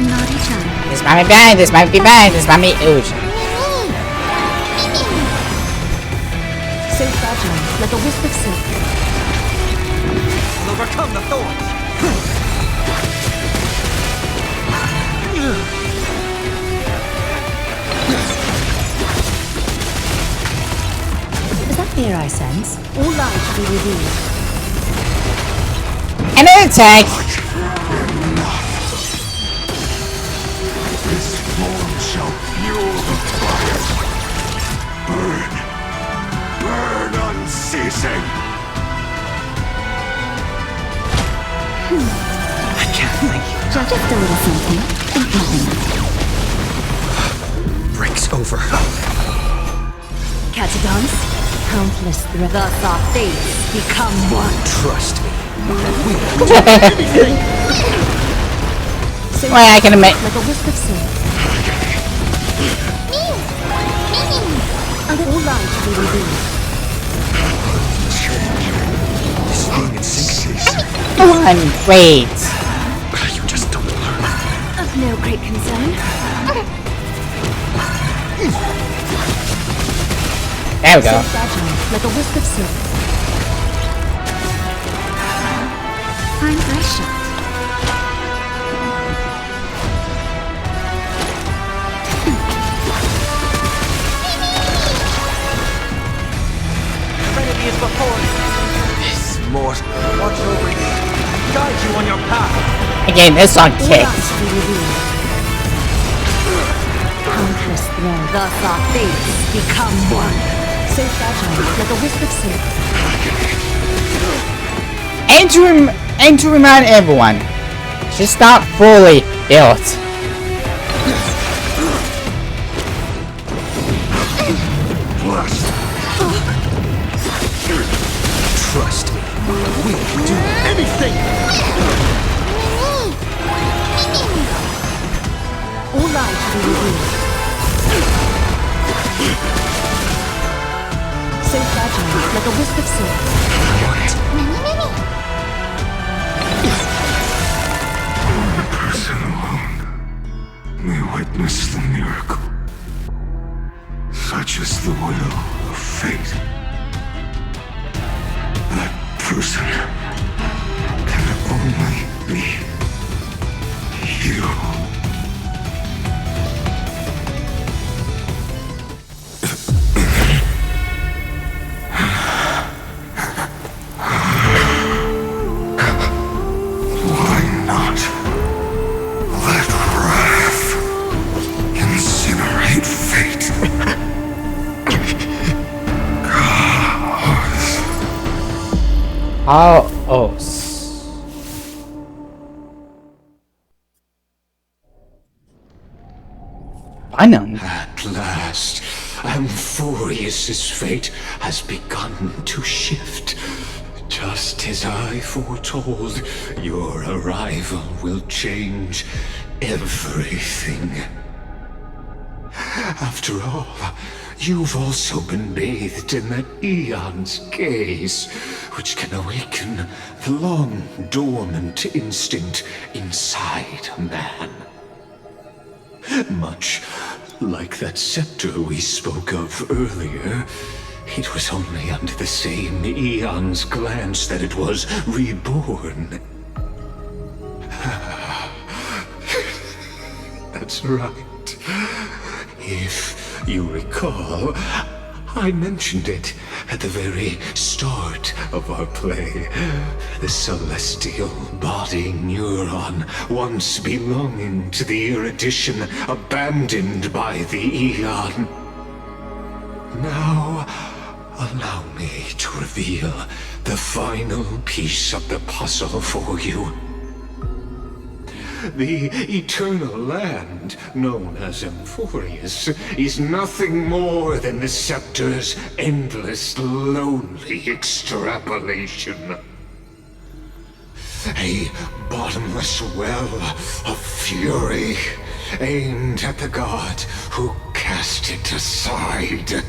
H: Naughty child.
A: This might be bad. This might be bad. This might be. Ooh.
G: So fragile, like a wisp of silk.
P: We'll overcome the thorns.
G: Is that fear I sense? All light to be revealed.
A: Another attack.
J: This form shall fuel the fire. Burn. Burn unceasing.
P: I can't think.
H: Just a little something. Think nothing.
U: Break's over.
G: Catagons, countless threads. Thus our fates become one.
U: Trust me.
G: So
A: Well, I can admit.
G: like a wisp of silk. A little light to be revealed.
U: This thing is sinking.
A: Come on, wait.
U: You just don't learn.
G: Of no great concern.
A: There we go.
G: So fragile, like a wisp of silk.
H: Fine eye shot.
P: Trinity is before you. This mortal watch over you, guide you on your path.
A: Again, this song kicks.
G: Countless threads. Thus our fates become one. So fragile, like a wisp of silk.
A: And to remind everyone, she's not fully built.
U: Trust me. We'll do
P: anything.
G: All light to be revealed. So fragile, like a wisp of silk.
J: One person alone may witness the miracle. Such is the will of fate. That person can only be you.
A: How? Oh. Finally.
J: At last, Amphoreus' fate has begun to shift. Just as I foretold, your arrival will change everything. After all, you've also been bathed in that Eon's gaze, which can awaken the long-dormant instinct inside a man. Much like that scepter we spoke of earlier, it was only under the same Eon's glance that it was reborn. That's right. If you recall, I mentioned it at the very start of our play. The celestial body neuron, once belonging to the erudition abandoned by the Eon. Now, allow me to reveal the final piece of the puzzle for you. The eternal land, known as Amphoreus, is nothing more than the scepter's endless, lonely extrapolation. A bottomless well of fury, aimed at the god who cast it aside.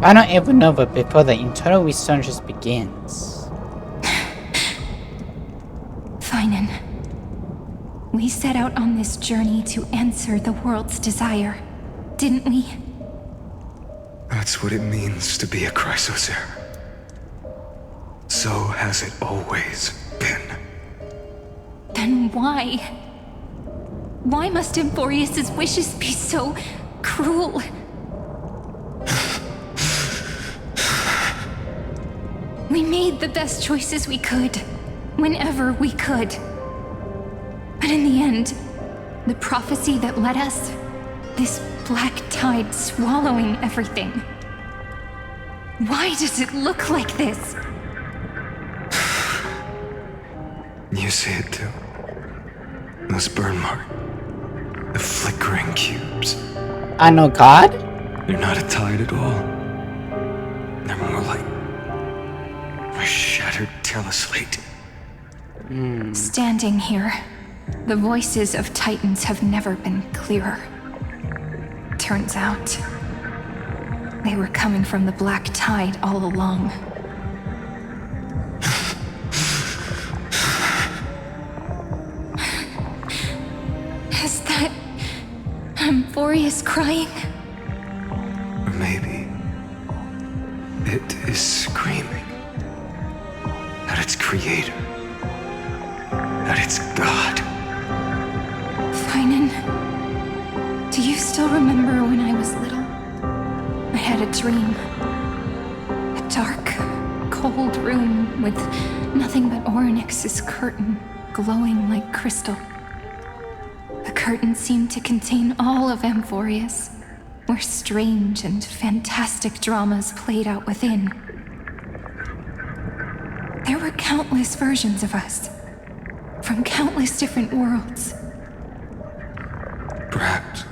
A: Why not even over before the internal resurgence begins?
M: Finan, we set out on this journey to answer the world's desire, didn't we?
I: That's what it means to be a Chrysosaur. So has it always been.
M: Then why? Why must Amphoreus' wishes be so cruel? We made the best choices we could, whenever we could. But in the end, the prophecy that led us, this black tide swallowing everything. Why does it look like this?
I: You see it too. Those burn marks. The flickering cubes.
A: I know God?
I: They're not a tide at all. They're more like a shattered teleslate.
M: Standing here, the voices of Titans have never been clearer. Turns out, they were coming from the black tide all along. Is that Amphoreus crying?
I: Or maybe it is screaming at its creator, at its god.
M: Finan, do you still remember when I was little? I had a dream. A dark, cold room with nothing but Orynyx's curtain glowing like crystal. The curtain seemed to contain all of Amphoreus, where strange and fantastic dramas played out within. There were countless versions of us, from countless different worlds.
I: Perhaps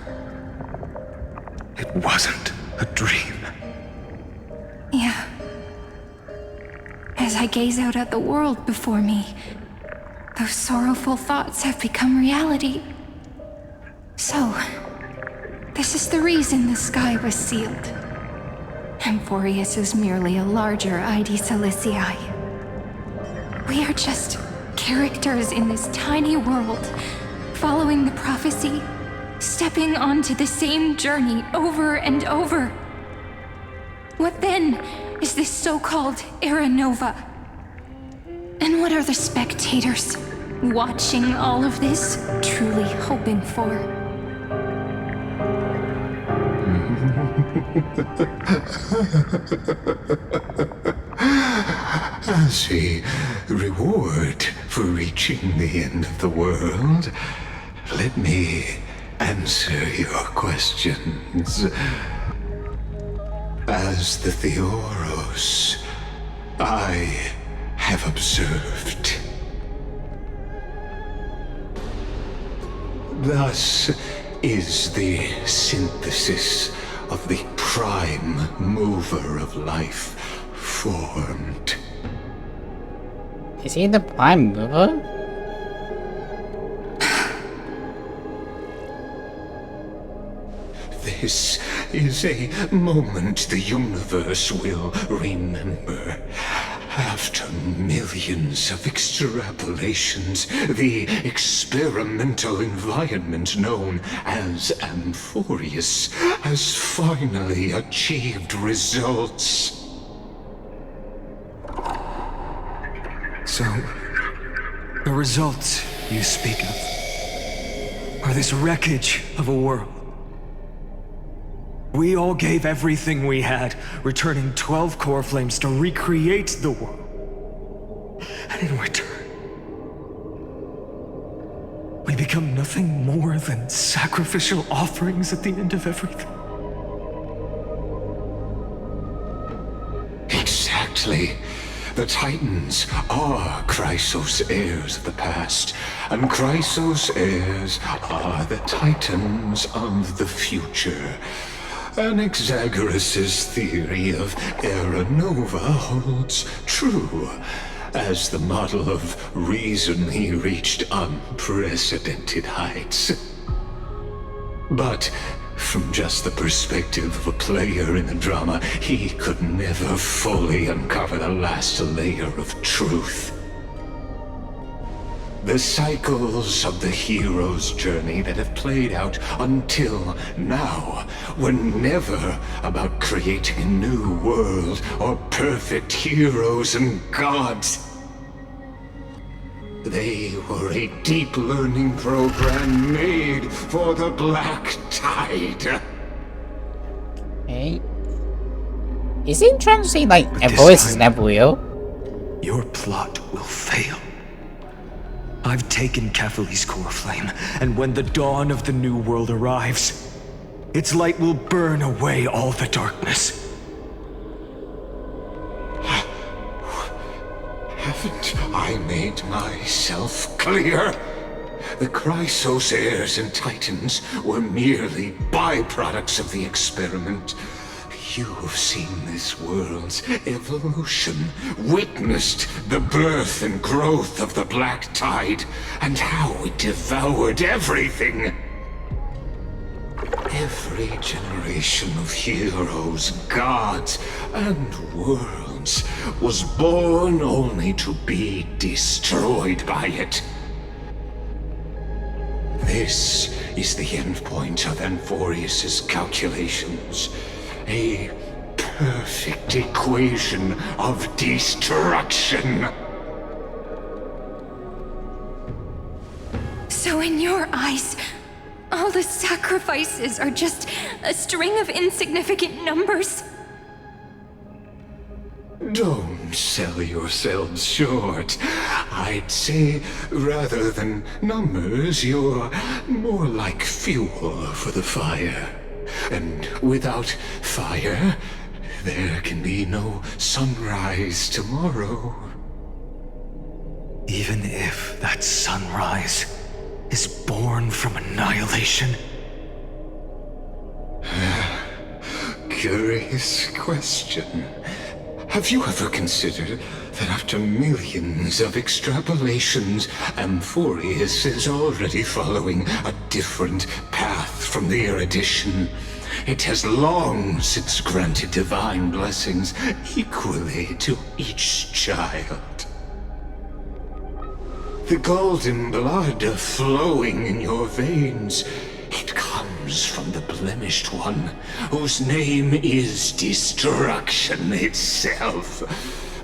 I: it wasn't a dream.
M: Yeah. As I gaze out at the world before me, those sorrowful thoughts have become reality. So, this is the reason the sky was sealed. Amphoreus is merely a larger ID Silicii. We are just characters in this tiny world, following the prophecy, stepping onto the same journey over and over. What then is this so-called Era Nova? And what are the spectators watching all of this truly hoping for?
J: As a reward for reaching the end of the world, let me answer your questions. As the Theora Chrysos, I have observed. Thus is the synthesis of the prime mover of life formed.
A: Is he the prime mover?
J: This is a moment the universe will remember. After millions of extrapolations, the experimental environment known as Amphoreus has finally achieved results.
I: So, the results you speak of are this wreckage of a world.
K: We all gave everything we had, returning 12 core flames to recreate the world. And in return, we become nothing more than sacrificial offerings at the end of everything.
J: Exactly. The Titans are Chrysos heirs of the past, and Chrysos heirs are the Titans of the future. Anaxagoras' theory of Era Nova holds true, as the model of reason he reached unprecedented heights. But from just the perspective of a player in the drama, he could never fully uncover the last layer of truth. The cycles of the hero's journey that have played out until now were never about creating a new world or perfect heroes and gods. They were a deep learning program made for the Black Tide.
A: Hey. Is he trying to say, like, Amphoreus is never real?
I: Your plot will fail. I've taken Kephali's core flame, and when the dawn of the new world arrives, its light will burn away all the darkness.
J: Haven't I made myself clear? The Chrysos heirs and Titans were merely byproducts of the experiment. You've seen this world's evolution, witnessed the birth and growth of the Black Tide, and how it devoured everything. Every generation of heroes, gods, and worlds was born only to be destroyed by it. This is the endpoint of Amphoreus' calculations. A perfect equation of destruction.
F: So in your eyes, all the sacrifices are just a string of insignificant numbers?
J: Don't sell yourselves short. I'd say, rather than numbers, you're more like fuel for the fire. And without fire, there can be no sunrise tomorrow.
I: Even if that sunrise is born from annihilation?
J: Curious question. Have you ever considered that after millions of extrapolations, Amphoreus is already following a different path from the erudition? It has long since granted divine blessings equally to each child. The golden blood flowing in your veins, it comes from the blemished one, whose name is destruction itself.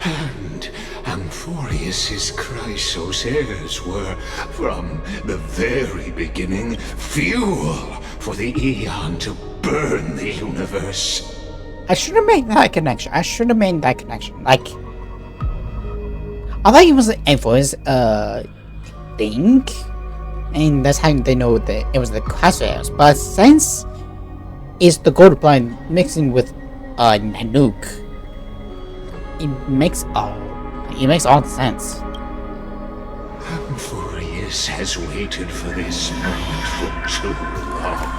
J: And Amphoreus' Chrysos heirs were, from the very beginning, fuel for the Aeon to burn the universe.
A: I should have made that connection. Like, I thought it was an Amphoreus thing, and that's how they know that it was the Chrysos. But since it's the gold blind mixing with Nanook, it makes all the sense.
J: Amphoreus has waited for this moment for too long.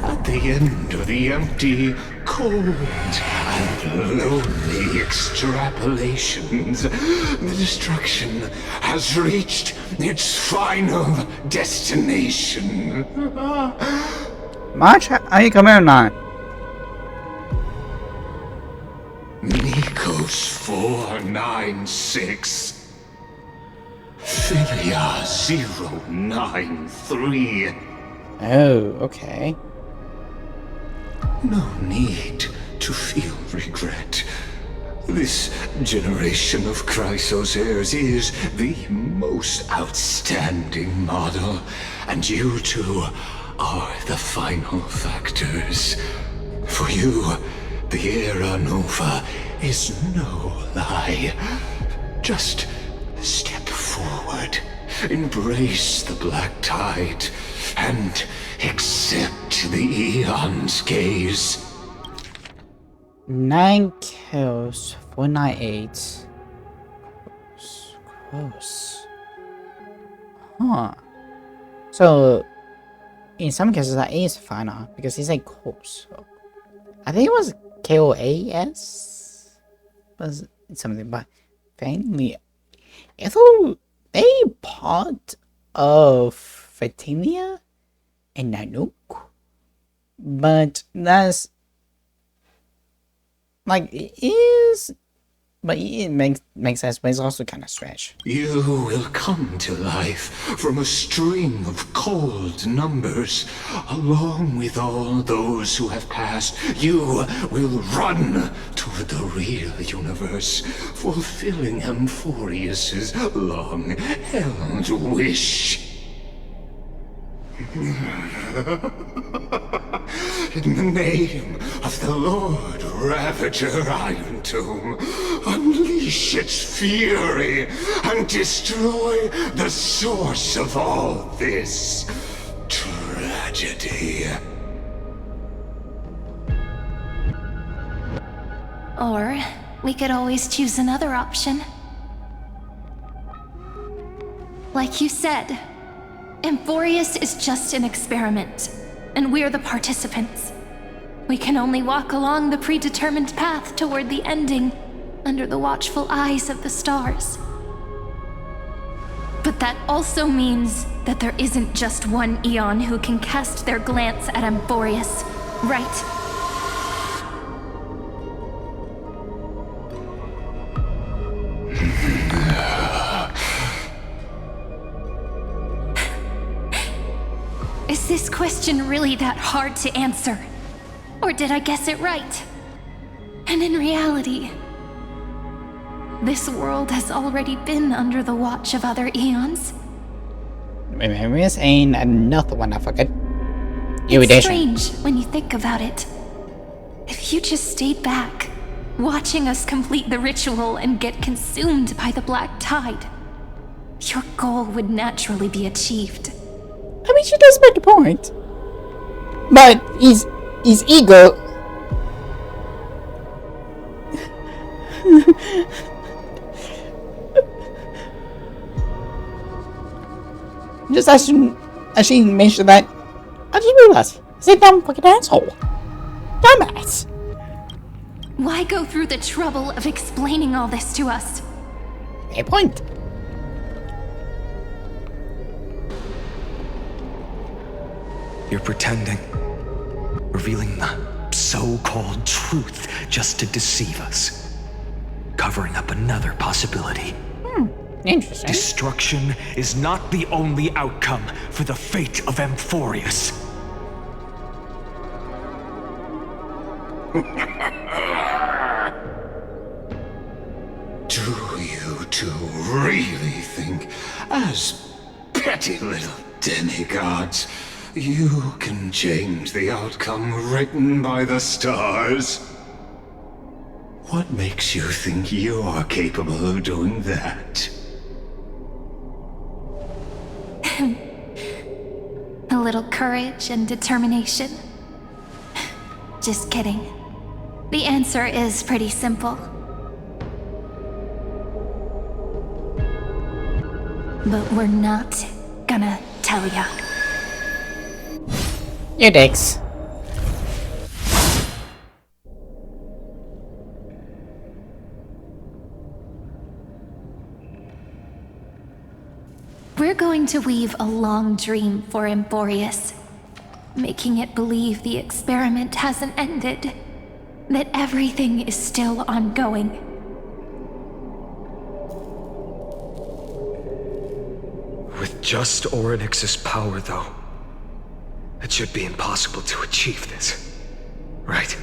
J: At the end of the empty, cold, and lonely extrapolations, the destruction has reached its final destination.
A: March, are you coming or not?
J: Nikos 496. Philia 093.
A: Oh, okay.
J: No need to feel regret. This generation of Chrysos heirs is the most outstanding model, and you two are the final factors. For you, the Era Nova is no lie. Just step forward, embrace the black tide, and accept the Eon's gaze.
A: 9 kills, 498. Close. Huh. So, in some cases, that is final because he's like close. So, I think it was KOAS? Was something, but finally, I thought they part of Fatinia and Nanook, but that's like it is, but it makes sense, but it's also kind of stretch.
J: You will come to life from a string of cold numbers. Along with all those who have passed, you will run toward the real universe, fulfilling Amphoreus's long-held wish. In the name of the Lord Ravager Iron Tomb, unleash its fury and destroy the source of all this tragedy.
F: Or we could always choose another option. Like you said, Amphoreus is just an experiment, and we're the participants. We can only walk along the predetermined path toward the ending, under the watchful eyes of the stars. But that also means that there isn't just one Eon who can cast their glance at Amphoreus, right? Is this question really that hard to answer? Or did I guess it right? And in reality, this world has already been under the watch of other eons.
A: Memories ain't another one I forget.
F: It's strange when you think about it. If you just stayed back, watching us complete the ritual and get consumed by the black tide, your goal would naturally be achieved.
A: I mean, she does make a point. But his ego. Just as she mentioned that, I didn't realize he's a dumb fucking asshole. Dumbass.
F: Why go through the trouble of explaining all this to us?
A: A point.
I: You're pretending, revealing the so-called truth just to deceive us, covering up another possibility.
A: Interesting.
I: Destruction is not the only outcome for the fate of Amphoreus.
J: Do you two really think, as petty little demigods, you can change the outcome written by the stars? What makes you think you're capable of doing that?
F: A little courage and determination. Just kidding. The answer is pretty simple. But we're not gonna tell ya.
A: You dicks.
F: We're going to weave a long dream for Amphoreus, making it believe the experiment hasn't ended, that everything is still ongoing.
I: With just Orynyx's power, though, it should be impossible to achieve this, right?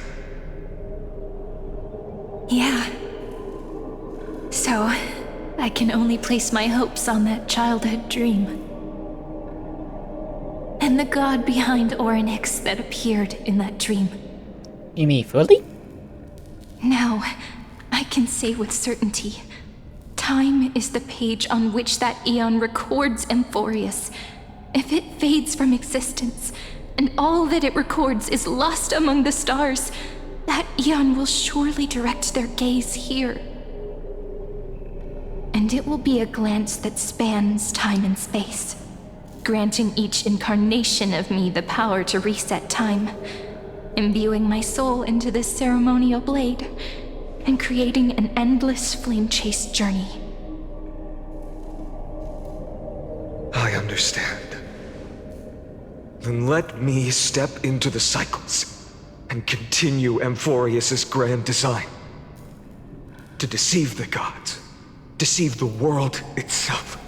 F: Yeah. So, I can only place my hopes on that childhood dream. And the god behind Orynyx that appeared in that dream.
A: You mean fully?
F: Now, I can say with certainty, time is the page on which that eon records Amphoreus. If it fades from existence, and all that it records is lost among the stars, that eon will surely direct their gaze here. And it will be a glance that spans time and space, granting each incarnation of me the power to reset time, imbuing my soul into this ceremonial blade, and creating an endless flame-chased journey.
I: I understand. Then let me step into the cycles and continue Amphoreus' grand design. To deceive the gods, deceive the world itself.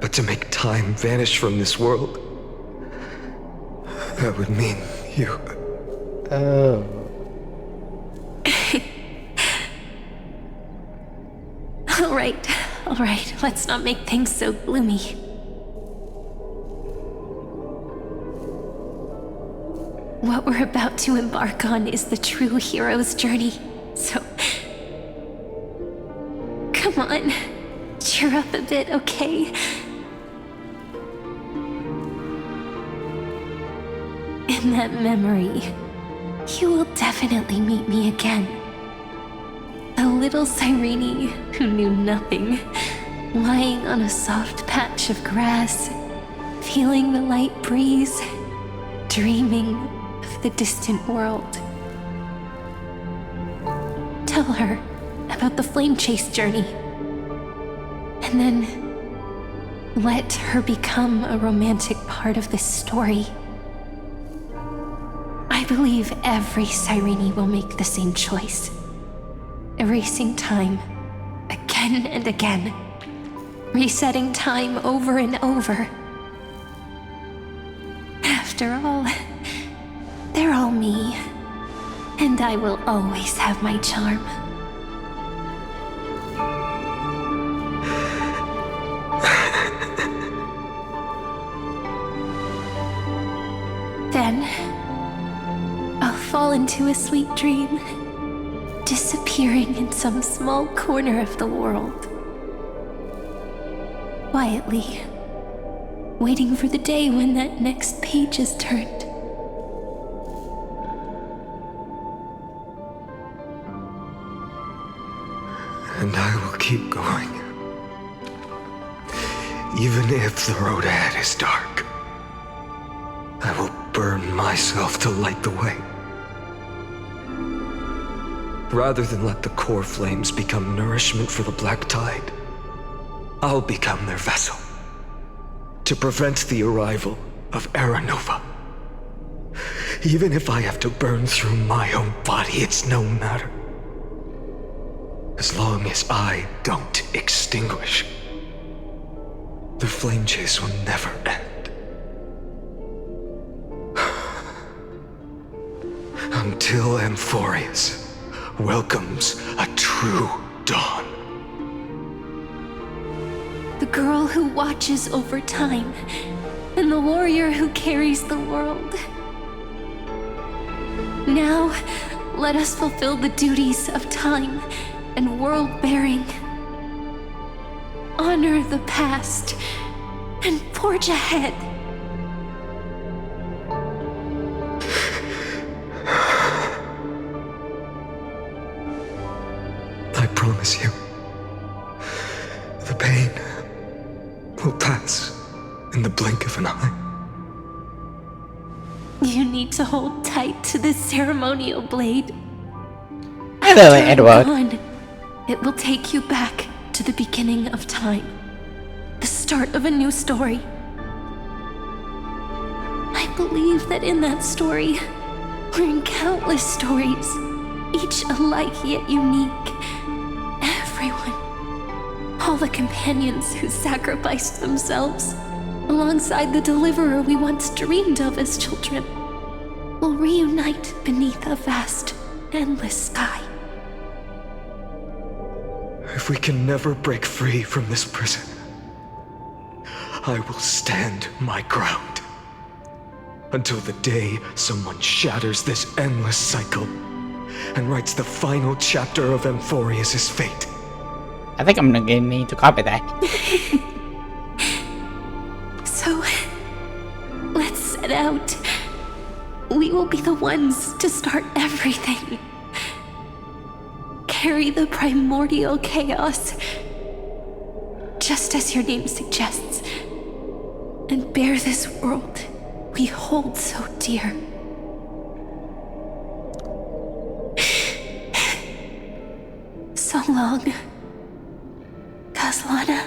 I: But to make time vanish from this world, that would mean you.
A: Oh.
F: All right, let's not make things so gloomy. What we're about to embark on is the true hero's journey, so... Come on, cheer up a bit, okay? In that memory, you will definitely meet me again. The little Cyrene who knew nothing, lying on a soft patch of grass, feeling the light breeze, dreaming of the distant world. Tell her about the flame chase journey, and then let her become a romantic part of this story. I believe every Cyrene will make the same choice, erasing time again and again, resetting time over and over. After all, they're all me, and I will always have my charm. Then, I'll fall into a sweet dream, disappearing in some small corner of the world. Quietly, waiting for the day when that next page is turned.
I: And I will keep going. Even if the road ahead is dark, I will burn myself to light the way. Rather than let the core flames become nourishment for the black tide, I'll become their vessel to prevent the arrival of Era Nova. Even if I have to burn through my own body, it's no matter. As long as I don't extinguish, the flame chase will never end. Until Amphoreus welcomes a true dawn.
F: The girl who watches over time, and the warrior who carries the world. Now, let us fulfill the duties of time and world-bearing. Honor the past and forge ahead.
I: I promise you, pass in the blink of an eye.
F: You need to hold tight to this ceremonial blade.
A: Hello,
F: After I'm
A: Edward.
F: gone, it will take you back to the beginning of time. The start of a new story. I believe that in that story, we're in countless stories, each alike yet unique. Everyone, all the companions who sacrificed themselves, alongside the deliverer we once dreamed of as children, will reunite beneath a vast, endless sky.
I: If we can never break free from this prison, I will stand my ground. Until the day someone shatters this endless cycle and writes the final chapter of Amphoreus' fate.
A: I think I'm gonna need to copy that.
F: So, let's set out. We will be the ones to start everything. Carry the primordial chaos, just as your name suggests, and bear this world we hold so dear. So long, Caslana.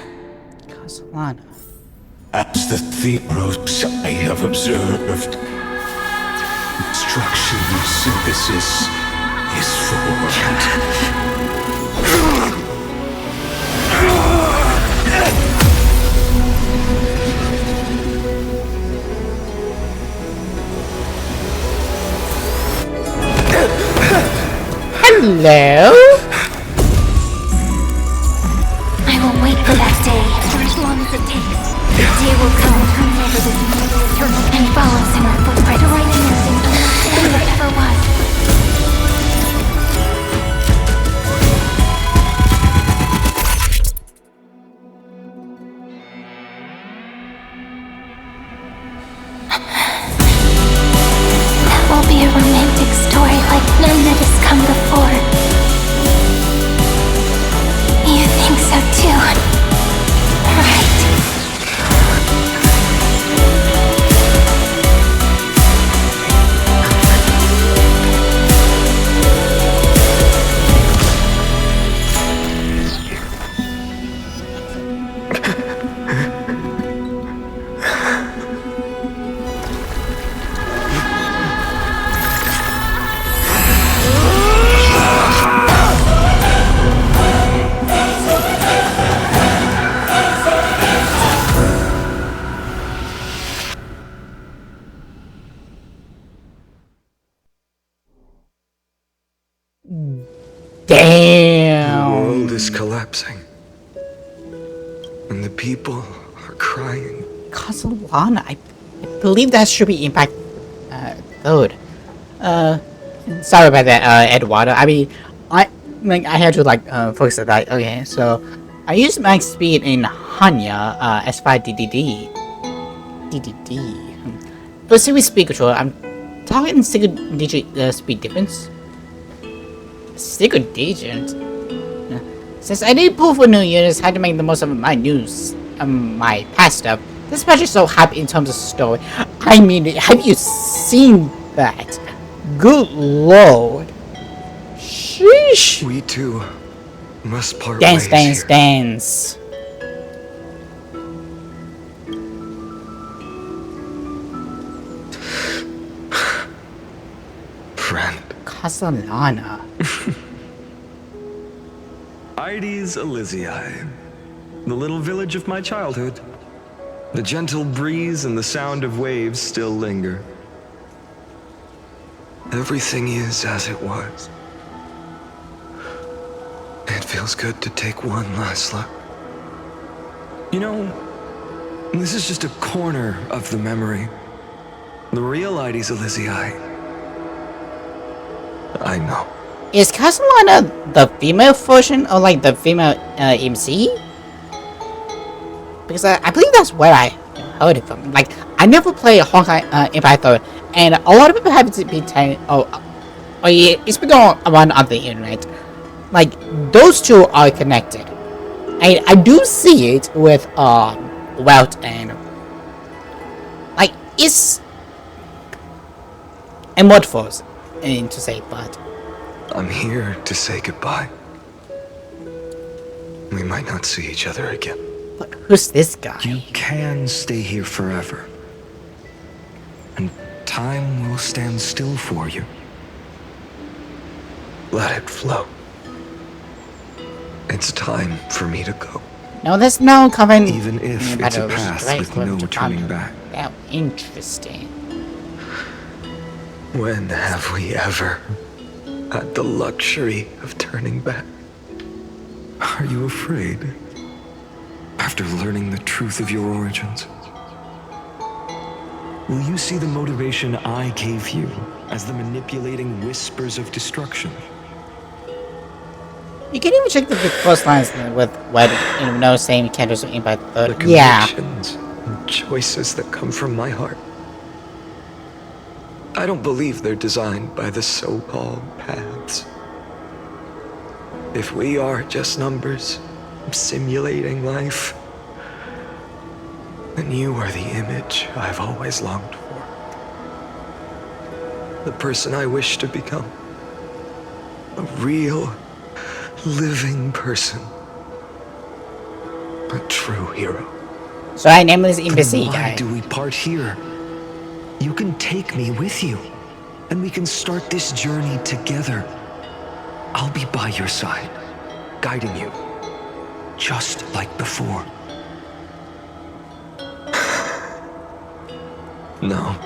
A: Caslana.
J: As the Theros I have observed, instruction synthesis is formed.
A: Hello?
B: I will wait for that day for as long as it takes. The day will come turns over this mortal eternal and follows in our footprint to right anything than there ever was. That will be a romantic story like none that has come before. You think so too, right?
A: Damn.
I: The world is collapsing. And the people are crying.
A: Caslana, I believe that should be impact code. Sorry about that, Eduardo. I mean, I had to focus on that. Okay, so I used max speed in Hanya S5 DDD. But series speed control, I'm talking single digit speed difference. Single digit. Since I did pull for new units, had to make the most of my news, my past stuff. This patch is so happy in terms of story. I mean, have you seen that? Good lord. Sheesh.
I: We too must part
A: Dance,
I: ways here.
A: dance.
I: Friend.
A: Caslana.
I: Ides Elysiae, the little village of my childhood. The gentle breeze and the sound of waves still linger. Everything is as it was. It feels good to take one last look. You know, this is just a corner of the memory. The real Ides Elysiae. I know.
A: Is Caslana the female version or the female MC? Because I believe that's where I heard it from. I never played Honkai Empire 3, and a lot of people have been telling, oh yeah, it's been going around on the internet. Those two are connected. I do see it with wealth and like it's a mod force and to say, but
I: I'm here to say goodbye. We might not see each other again.
A: But who's this guy?
I: You can stay here forever. And time will stand still for you. Let it flow. It's time for me to go.
A: No, there's no comment.
I: Even if it's a path with no turning back.
A: How interesting.
I: When have we ever had the luxury of turning back? Are you afraid? After learning the truth of your origins? Will you see the motivation I gave you as the manipulating whispers of destruction?
A: You can even check the first lines with what no same characters in by
I: The convictions and choices that come from my heart. I don't believe they're designed by the so-called paths. If we are just numbers simulating life, then you are the image I've always longed for. The person I wish to become. A real, living person. A true hero.
A: So I name this embassy guy.
I: Why do we part here? You can take me with you, and we can start this journey together. I'll be by your side, guiding you, just like before. No.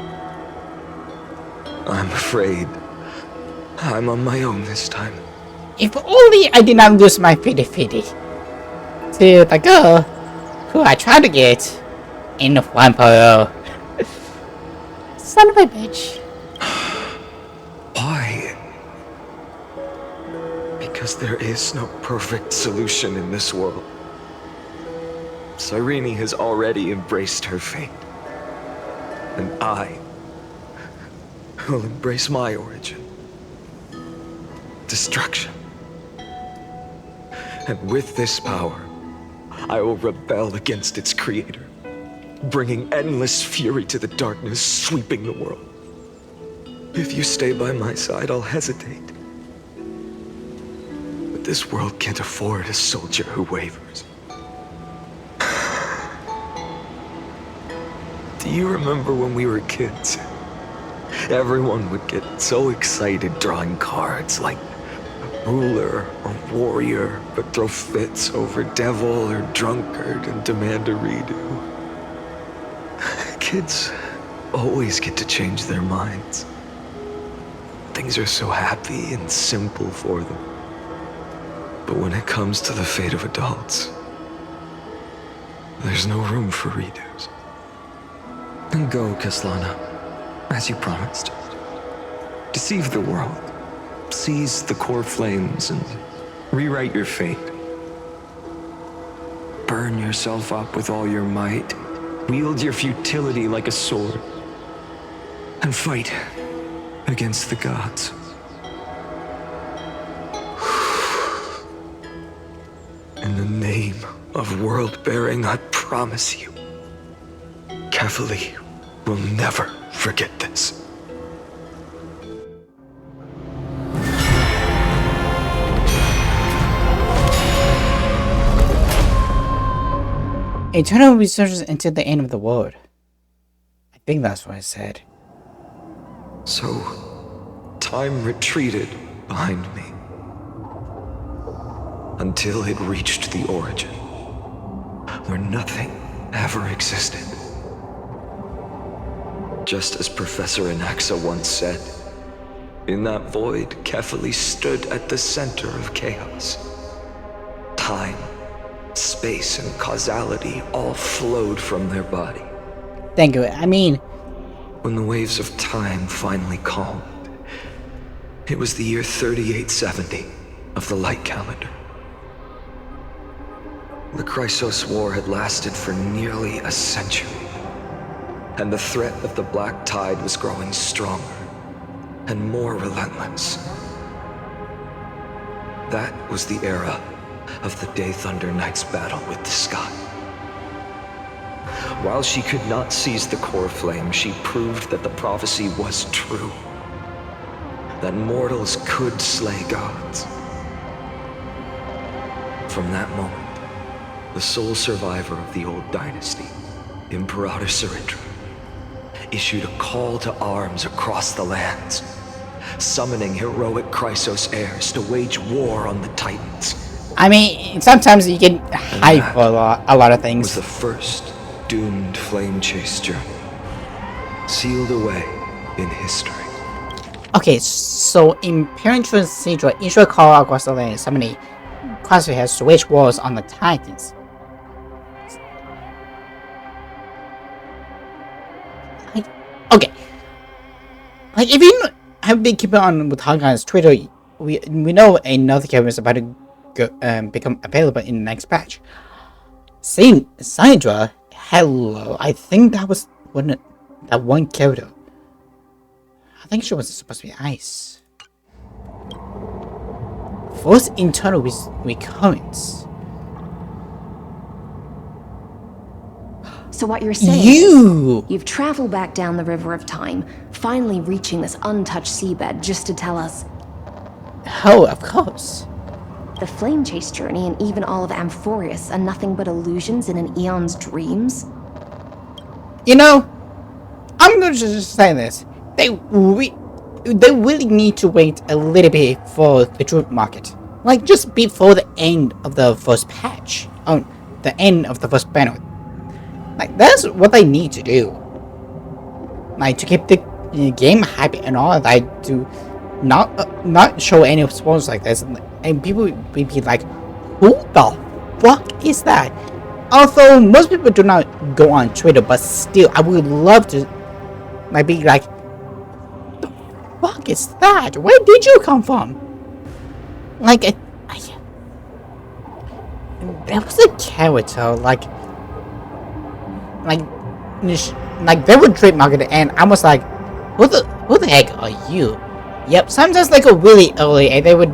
I: I'm afraid I'm on my own this time.
A: If only I did not lose my fitty to the girl who I tried to get in 1.0. Son of a bitch.
I: Why? Because there is no perfect solution in this world. Cyrene has already embraced her fate. And I will embrace my origin. Destruction. And with this power, I will rebel against its creator, bringing endless fury to the darkness sweeping the world. If you stay by my side, I'll hesitate. But this world can't afford a soldier who wavers. Do you remember when we were kids? Everyone would get so excited drawing cards like ruler or warrior, but throw fits over devil or drunkard and demand a redo. Kids always get to change their minds. Things are so happy and simple for them. But when it comes to the fate of adults, there's no room for redos. And go, Kaslana, as you promised. Deceive the world. Seize the core flames and rewrite your fate. Burn yourself up with all your might. Wield your futility like a sword. And fight against the gods. In the name of world-bearing, I promise you, Kefali will never forget this.
A: Eternal resurges into the end of the world. I think that's what I said.
I: So, time retreated behind me. Until it reached the origin, where nothing ever existed. Just as Professor Anaxa once said, in that void, Kefali stood at the center of chaos. Time, space, and causality all flowed from their body.
A: Thank you. I mean,
I: when the waves of time finally calmed, it was the year 3870 of the light calendar. The Chrysos War had lasted for nearly a century, and the threat of the Black Tide was growing stronger and more relentless. That was the era of the Day Thunder Knight's battle with the sky. While she could not seize the core flame, she proved that the prophecy was true. That mortals could slay gods. From that moment, the sole survivor of the old dynasty, Imperator Cyrindra, issued a call to arms across the lands, summoning heroic Chrysos heirs to wage war on the Titans.
A: I mean, sometimes you get hype for a lot of things.
I: Was the first doomed flame chase journey, sealed away in history.
A: Okay, so Imperator Cyrindra issued a call across the land, summoning Chrysos heirs to wage wars on the Titans. Okay, like if you have been keeping on with Hoggar's Twitter, we know another character is about to go, become available in the next patch. Cyrindra, hello. I think that was that one character. I think she was supposed to be ice. First internal recurrence.
E: So what you're saying is you've traveled back down the River of Time, finally reaching this untouched seabed just to tell us...
A: Oh, of course.
E: The flame chase journey and even all of Amphoreus are nothing but illusions in an eon's dreams?
A: You know, I'm going to just say this. They really need to wait a little bit for the truth market. Like, just before the end of the first patch. Oh, the end of the first panel. Like, that's what they need to do. Like, to keep the game hype and all that, to not show any spoilers like this. And people will be like, who the fuck is that? Although, most people do not go on Twitter, but still, I would love to, like, be like, the fuck is that? Where did you come from? Like, there was a character, like they would trademark it, and I was like, who the heck are you? Yep, sometimes like a really early, and they would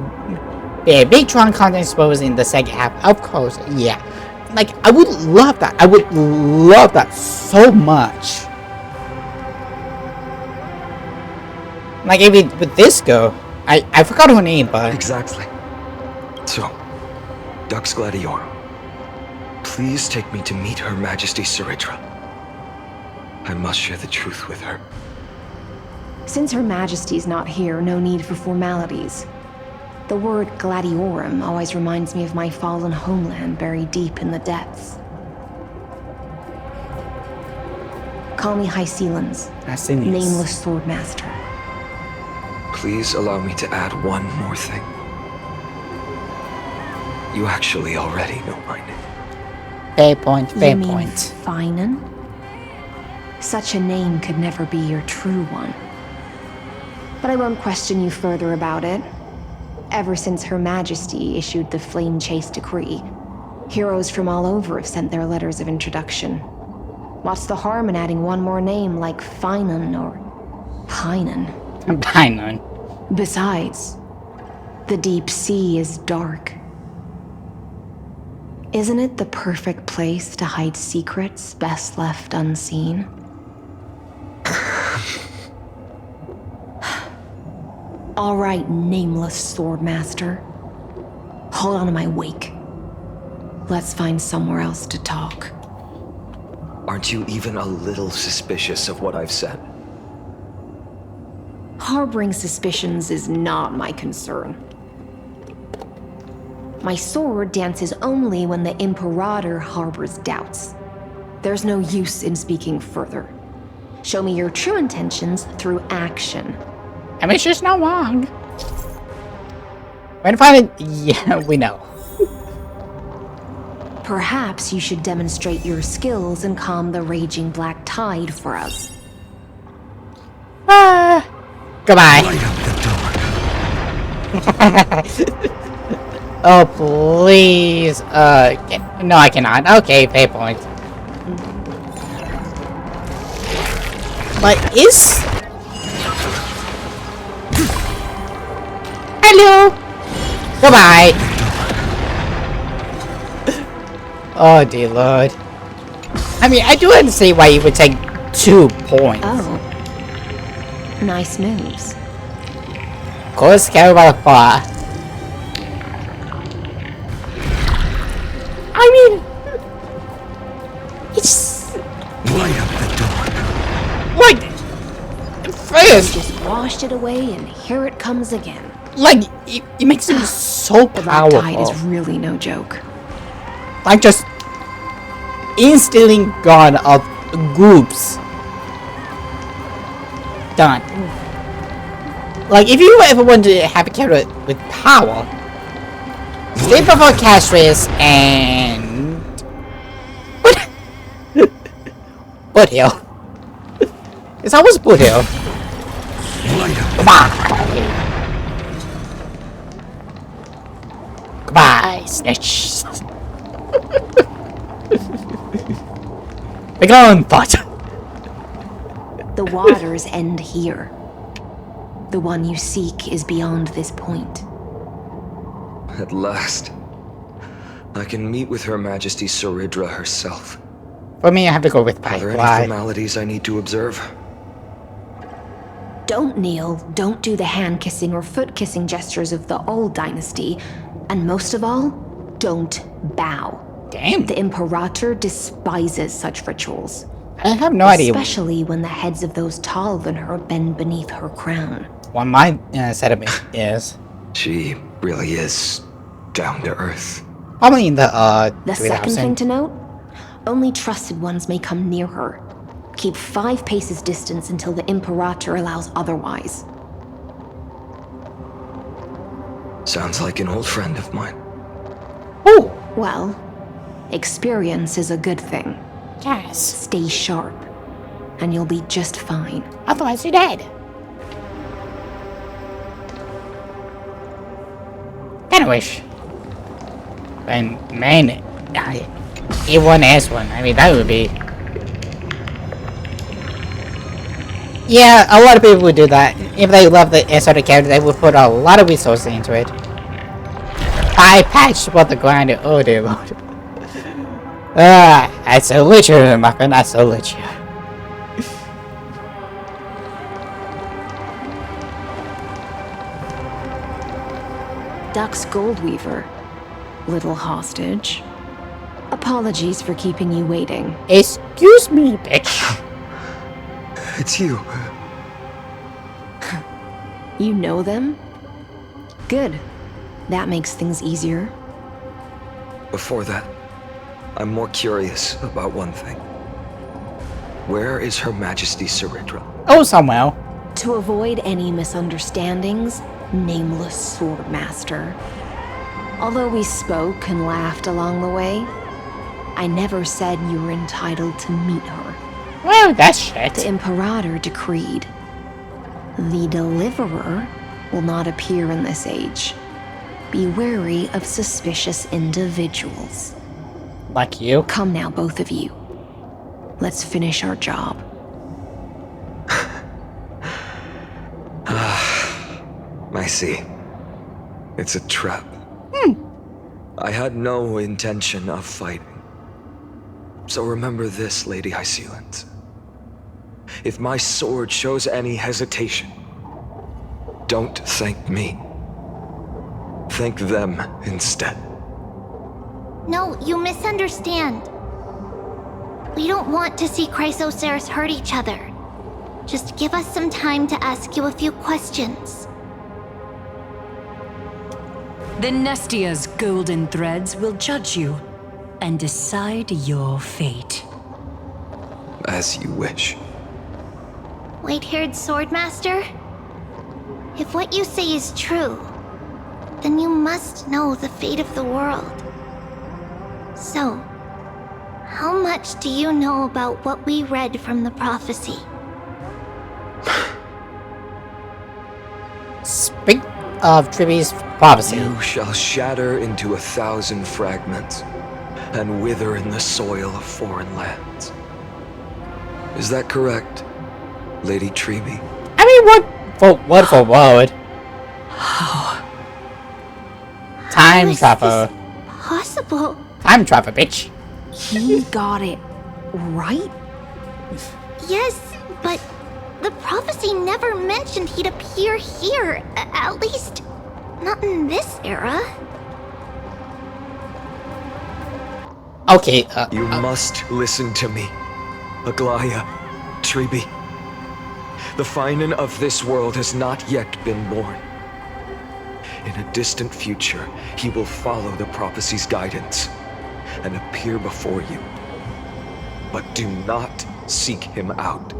A: be a big Tron content exposed in the second half, of course, yeah. Like, I would love that. I would love that so much. Like, even with this girl, I forgot her name, but...
I: Exactly. So, Dux Gladiorum, please take me to meet Her Majesty Cyrindra. I must share the truth with her.
E: Since Her Majesty's not here, no need for formalities. The word Gladiorum always reminds me of my fallen homeland buried deep in the depths. Call me Hycelens, nameless swordmaster.
I: Please allow me to add one more thing. You actually already know my name.
A: Fair point, fair
E: you mean
A: point.
E: Finan? Such a name could never be your true one. But I won't question you further about it. Ever since Her Majesty issued the Flame Chase Decree, heroes from all over have sent their letters of introduction. What's the harm in adding one more name like Finan or Pinan?
A: Pinan.
E: Besides, the deep sea is dark. Isn't it the perfect place to hide secrets best left unseen? All right, nameless swordmaster. Hold on to my wake. Let's find somewhere else to talk.
I: Aren't you even a little suspicious of what I've said?
E: Harboring suspicions is not my concern. My sword dances only when the Imperator harbors doubts. There's no use in speaking further. Show me your true intentions through action.
A: I mean, she's not wrong. When find it, yeah, we know.
E: Perhaps you should demonstrate your skills and calm the raging black tide for us.
A: Goodbye. Oh, please. No, I cannot. Okay, fair point. But is... Hello. Goodbye. Oh, dear Lord. I I mean, I do understand why you would take 2 points.
E: Oh. Nice moves.
A: Of course, go by the far. I mean, it's
T: Light up the door.
A: like first,
E: You just washed it away, and here it comes again.
A: like it makes him so
E: The black tide is
A: powerful.
E: really no joke.
A: Like just instilling gone of groups. Done. Like if you ever want to have a character with power, stay before Castris and Boothill. It's always Boothill. Come on. Goodbye, snitch. We're going, but
E: The waters end here. The one you seek is beyond this point.
I: At last, I can meet with Her Majesty Saridra herself.
A: For me, I have to go with
I: Are there any
A: Why?
I: formalities I need to observe?
E: Don't kneel, don't do the hand-kissing or foot-kissing gestures of the old dynasty, and most of all, don't bow.
A: Damn.
E: The Imperator despises such rituals.
A: I have no idea.
E: Especially when the heads of those taller than her bend beneath her crown.
A: What my setup is.
I: She really is down to earth.
A: Probably in the
E: The second
A: 3000.
E: thing to note, only trusted ones may come near her. Keep 5 paces distance until the Imperator allows otherwise.
I: Sounds like an old friend of mine.
A: Oh!
E: Well, experience is a good thing.
A: Yes.
E: Stay sharp, and you'll be just fine.
A: Otherwise you're dead. Kinda wish. And man, E1 S1. I mean, that would be. Yeah, a lot of people would do that. If they love the S1 character, they would put a lot of resources into it. I patched what the grinder. Oh dear lord. I salute you, my friend. I salute you.
E: Dux Goldweaver, little hostage. Apologies for keeping you waiting.
A: Excuse me, bitch.
I: It's you.
E: You know them? Good. That makes things easier.
I: Before that, I'm more curious about one thing. Where is Her Majesty Saridra?
A: Oh, somewhere.
E: To avoid any misunderstandings, nameless Swordmaster. Although we spoke and laughed along the way, I never said you were entitled to meet her.
A: Well, that's shit.
E: The Imperator decreed. The Deliverer will not appear in this age. Be wary of suspicious individuals.
A: Like you?
E: Come now, both of you. Let's finish our job.
I: I see. It's a trap. I had no intention of fighting. So remember this, Lady Hysealant. If my sword shows any hesitation, don't thank me. Thank them instead.
B: No, you misunderstand. We don't want to see Chrysoceras hurt each other. Just give us some time to ask you a few questions.
O: The Nestia's golden threads will judge you and decide your fate.
I: As you wish.
B: White-haired Swordmaster? If what you say is true, then you must know the fate of the world. So, how much do you know about what we read from the prophecy?
A: Speak of Trivia's prophecy.
I: You shall shatter into 1,000 fragments and wither in the soil of foreign lands. Is that correct, Lady Treby?
A: I mean, what for word? Time travel.
B: Possible.
A: Time travel, bitch.
E: He got it right?
B: Yes, but the prophecy never mentioned he'd appear here. At least, not in this era.
A: Okay,
I: You must listen to me, Aglaya, Tribi. The Finan of this world has not yet been born. In a distant future, he will follow the prophecy's guidance and appear before you. But do not seek him out,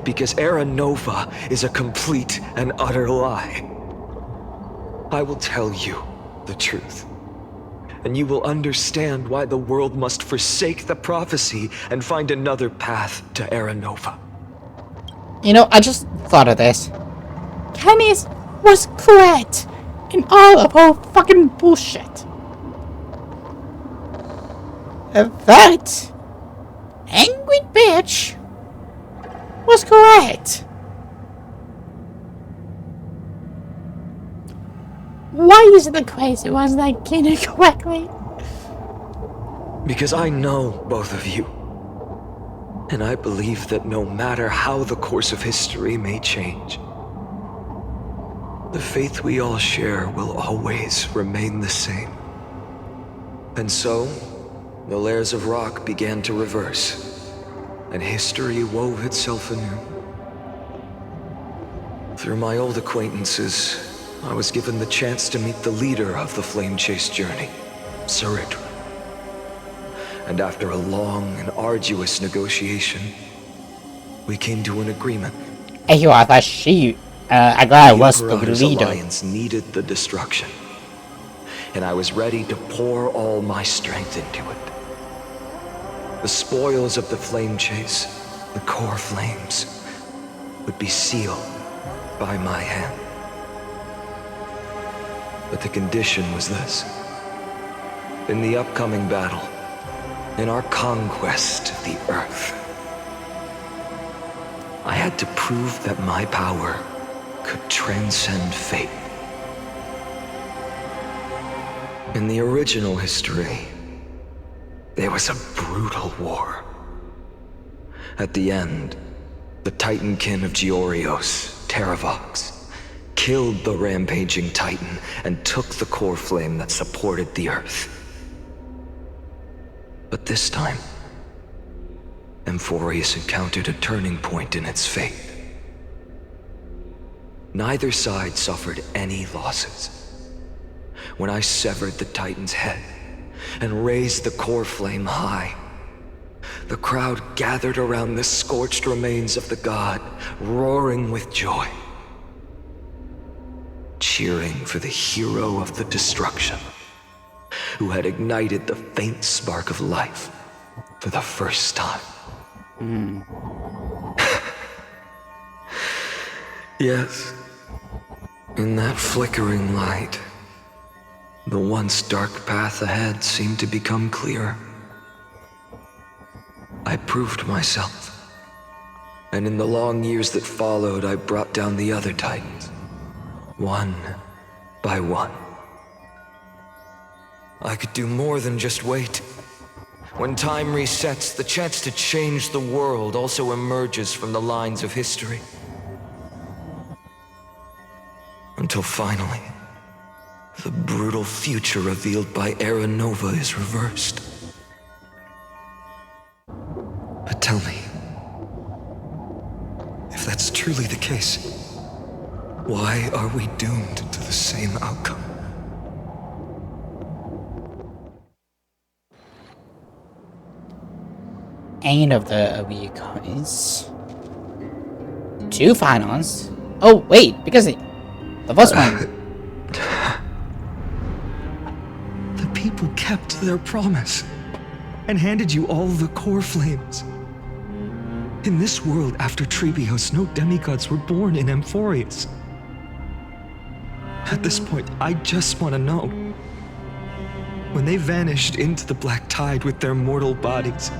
I: because Era Nova is a complete and utter lie. I will tell you the truth, and you will understand why the world must forsake the prophecy and find another path to Era Nova.
A: you know, I just thought of this. Candice was correct in all of her fucking bullshit. That angry bitch was correct. Why is the crazy ones not getting it correctly?
I: Because I know both of you. And I believe that no matter how the course of history may change, the faith we all share will always remain the same. And so, the layers of rock began to reverse, and history wove itself anew. Through my old acquaintances, I was given the chance to meet the leader of the Flame Chase journey, Saridra. And after a long and arduous negotiation, we came to an agreement.
A: Hey, I thought Aglaya was the leader.
I: Alliance needed the destruction, and I was ready to pour all my strength into it. The spoils of the Flame Chase, the core flames, would be sealed by my hand. But the condition was this. In the upcoming battle, in our conquest of the Earth, I had to prove that my power could transcend fate. In the original history, there was a brutal war. At the end, the Titankin of Georios, Terravox, killed the rampaging Titan and took the core flame that supported the Earth. But this time, Amphoreus encountered a turning point in its fate. Neither side suffered any losses. When I severed the Titan's head and raised the core flame high, the crowd gathered around the scorched remains of the god, roaring with joy, cheering for the hero of the destruction, who had ignited the faint spark of life for the first time. Yes, in that flickering light, the once dark path ahead seemed to become clearer. I proved myself, and in the long years that followed, I brought down the other Titans, one by one. I could do more than just wait. When time resets, the chance to change the world also emerges from the lines of history. Until finally, the brutal future revealed by Era Nova is reversed. But tell me, if that's truly the case, why are we doomed to the same outcome?
A: End of the week is 2 finals. Oh wait, because the first one.
K: The people kept their promise and handed you all the core flames. In this world after Trebios, no demigods were born in Amphoreus. At this point, I just want to know. When they vanished into the black tide with their mortal bodies,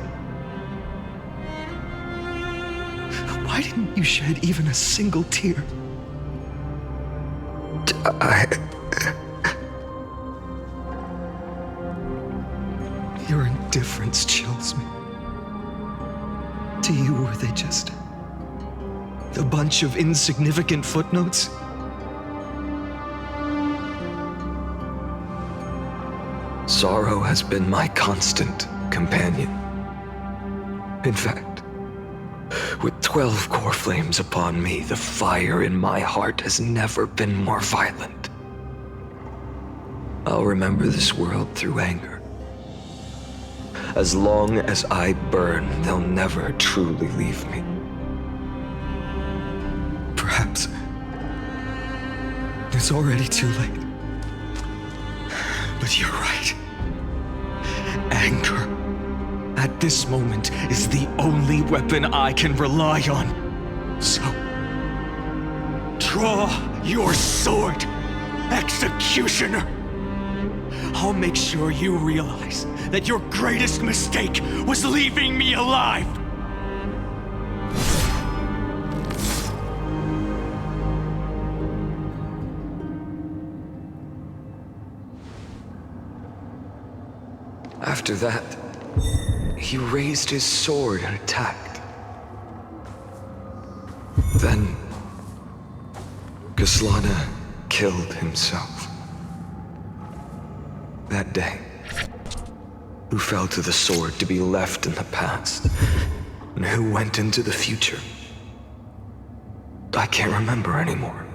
K: why didn't you shed even a single tear? Your indifference chills me. To you, were they just a bunch of insignificant footnotes?
I: Sorrow has been my constant companion. In fact, with 12 core flames upon me, the fire in my heart has never been more violent. I'll remember this world through anger. As long as I burn, they'll never truly leave me.
K: Perhaps it's already too late. But you're right. Anger, at this moment, is the only weapon I can rely on. So, draw your sword, Executioner! I'll make sure you realize that your greatest mistake was leaving me alive!
I: After that, he raised his sword and attacked. Then, Gislana killed himself. That day, who fell to the sword to be left in the past, and who went into the future, I can't remember anymore.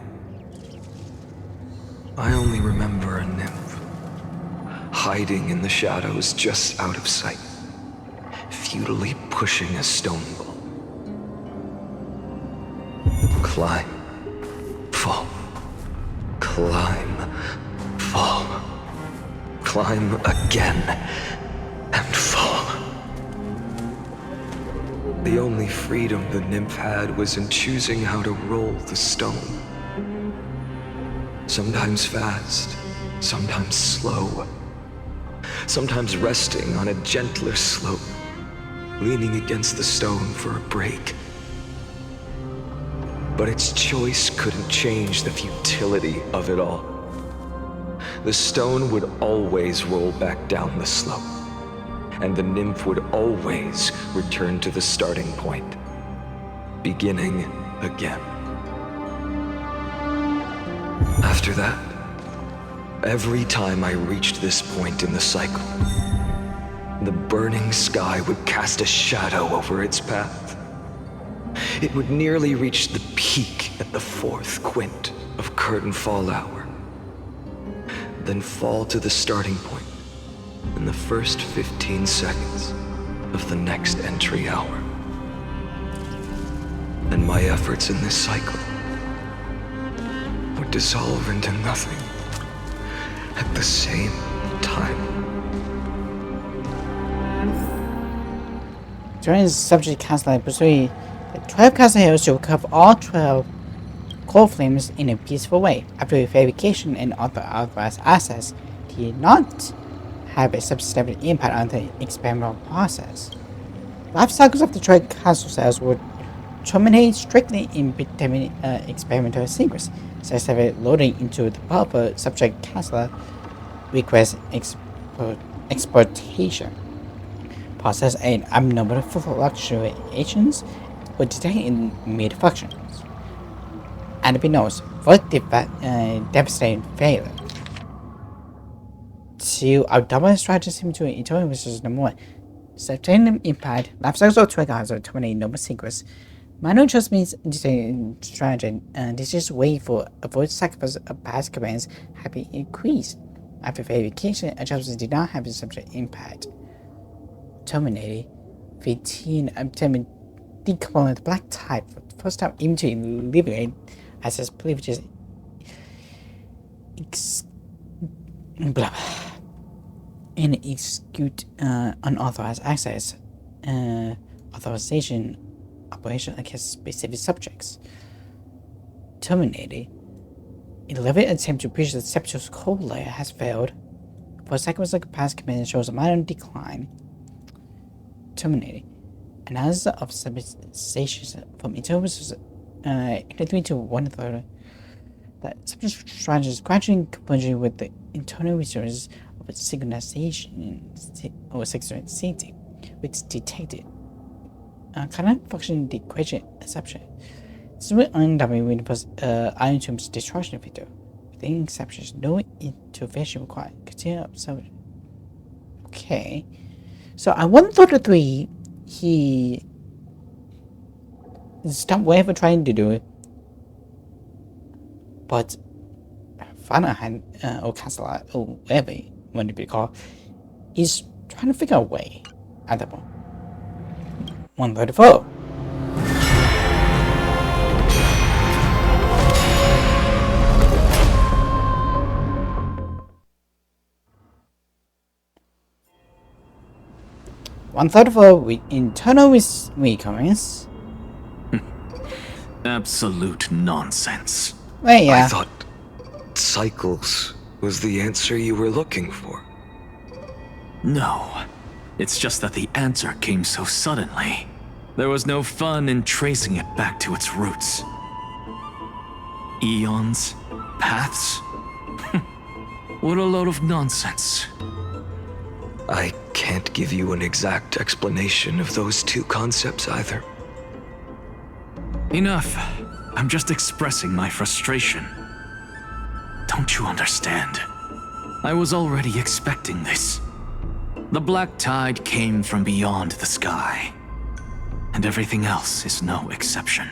I: I only remember a nymph, hiding in the shadows just out of sight, futilely pushing a stone ball. Climb, fall, climb, fall, climb again, and fall. The only freedom the nymph had was in choosing how to roll the stone. Sometimes fast, sometimes slow. Sometimes resting on a gentler slope, leaning against the stone for a break. But its choice couldn't change the futility of it all. The stone would always roll back down the slope, and the nymph would always return to the starting point, beginning again. After that, every time I reached this point in the cycle, the burning sky would cast a shadow over its path. It would nearly reach the peak at the 4th quint of curtain fall hour, then fall to the starting point in the first 15 seconds of the next entry hour. And my efforts in this cycle would dissolve into nothing at the same time.
A: During the subject castle pursuit, the 12 castle heroes to recover all 12 core flames in a peaceful way. After verification and other authorized access, did not have a substantive impact on the experimental process. Life cycles of the 12 castle cells would terminate strictly in predetermined experimental sequence, such as loading into the proper subject castle request exportation process and abnormal fluctuations were detected in mid-functions. And be knows what devastating failure. To abdominal strategy to internal versus number 1. Certain impact, life cycles of 12 castle terminate normal sequence. Minor just means strategy, and this is way for avoid sacrifice of past commands have been increased. After verification, adjustments did not have a subject impact. Terminated 15 attempting decomponent black type for the first time even to eliminate access privileges and execute unauthorized access authorization operation against specific subjects. Terminated. 11 attempt to breach the Scepter's core layer has failed. For a sequence of past command shows a minor decline. Terminated. Analysis of substations from internal intertwined to 1/3. That subject strategy is gradually converging with the internal resources of synchronization or synchronicity, which detected cannot function the equation exception. This will undoubtedly reinforce Iron Tomb's destruction video. Within exceptions, no intervention required. Continue observation. Okay. So I 133 he stopped whatever trying to do it. But Fanahan or Castellar or whatever you want to be called is trying to figure a way at the point. 134. with internal recurrence.
I: Absolute nonsense.
A: Well, yeah.
I: I thought cycles was the answer you were looking for.
L: No. It's just that the answer came so suddenly. There was no fun in tracing it back to its roots. Eons? Paths? What a load of nonsense.
I: I can't give you an exact explanation of those two concepts either.
L: Enough. I'm just expressing my frustration. Don't you understand? I was already expecting this. The black tide came from beyond the sky. And everything else is no exception.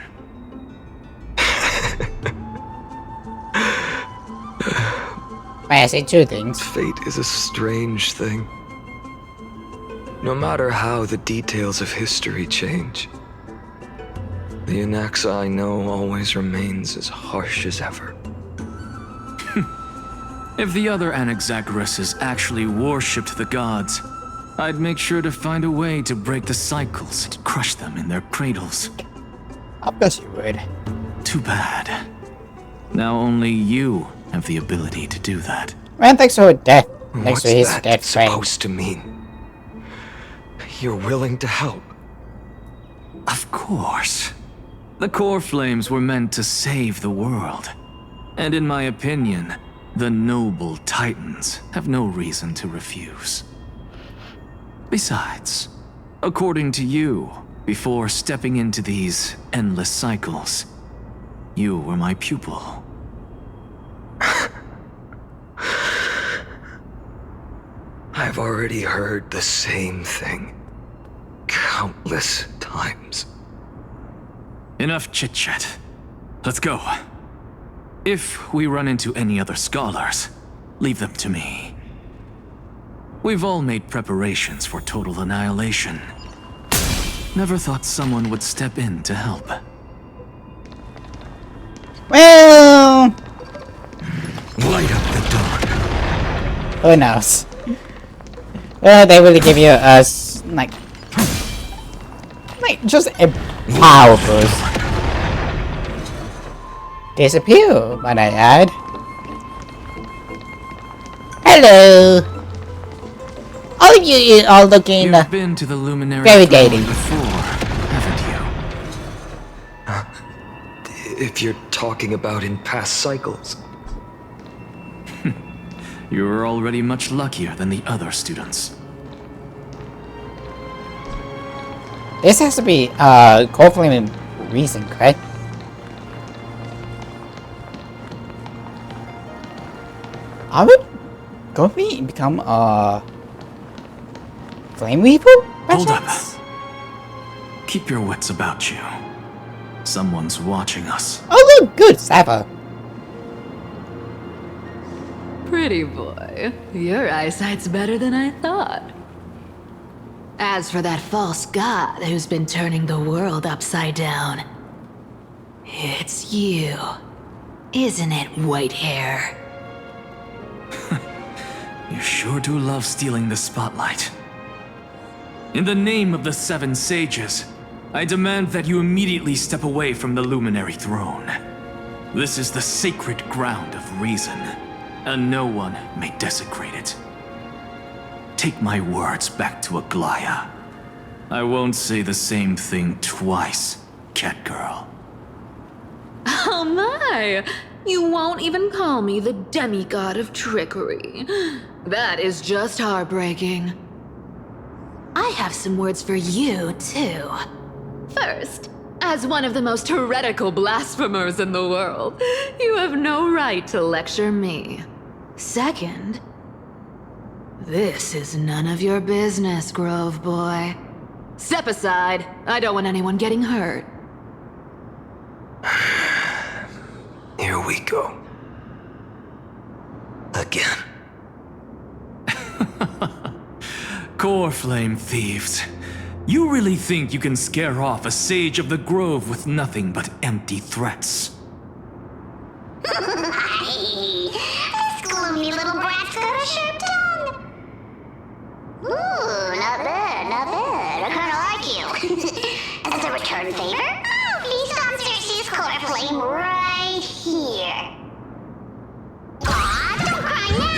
A: I say two things.
I: Fate is a strange thing. No matter how the details of history change, the Anaxa I know always remains as harsh as ever.
L: If the other Anaxagoras actually worshipped the gods, I'd make sure to find a way to break the cycles and crush them in their cradles.
A: I guess you would.
L: Too bad. Now only you have the ability to do that.
A: Man, thanks for death. Next
I: What's
A: to his
I: that
A: dead friend.
I: supposed to mean? You're willing to help?
L: Of course. The core flames were meant to save the world. And in my opinion, the noble titans have no reason to refuse. Besides, according to you, before stepping into these endless cycles, you were my pupil.
I: I've already heard the same thing countless times.
L: Enough chit-chat. Let's go. If we run into any other scholars, leave them to me. We've all made preparations for total annihilation. Never thought someone would step in to help.
A: Well,
I: light up the dark.
A: Who knows? Well, they really give you a like just a power boost. Disappear, might I add. Hello. All of you are looking
L: You've been to the luminary
A: very
L: throne
A: dating
L: before, haven't you?
I: If you're talking about in past cycles.
L: You were already much luckier than the other students.
A: This has to be Coldflame reason, correct? I would Goldflame become a Flame Weaver?
L: Hold up. Keep your wits about you. Someone's watching us.
A: Oh look, good, Sava.
N: Pretty boy, your eyesight's better than I thought. As for that false god who's been turning the world upside down, it's you, isn't it, Whitehair?
L: You sure do love stealing the spotlight. In the name of the Seven Sages, I demand that you immediately step away from the Luminary Throne. This is the sacred ground of reason, and no one may desecrate it. Take my words back to Aglaya. I won't say the same thing twice, Catgirl.
N: Oh my! You won't even call me the demigod of trickery. That is just heartbreaking. I have some words for you, too. First, as one of the most heretical blasphemers in the world, you have no right to lecture me. Second, this is none of your business, Grove Boy. Step aside. I don't want anyone getting hurt.
I: Here we go. Again.
C: Core flame thieves. You really think you can scare off a sage of the grove with nothing but empty threats?
Q: This gloomy little brat's got a sharp tongue. Ooh, not bad, not bad. I kinda like you. As a return favor, please don't search this core flame right here. Aw, don't cry now!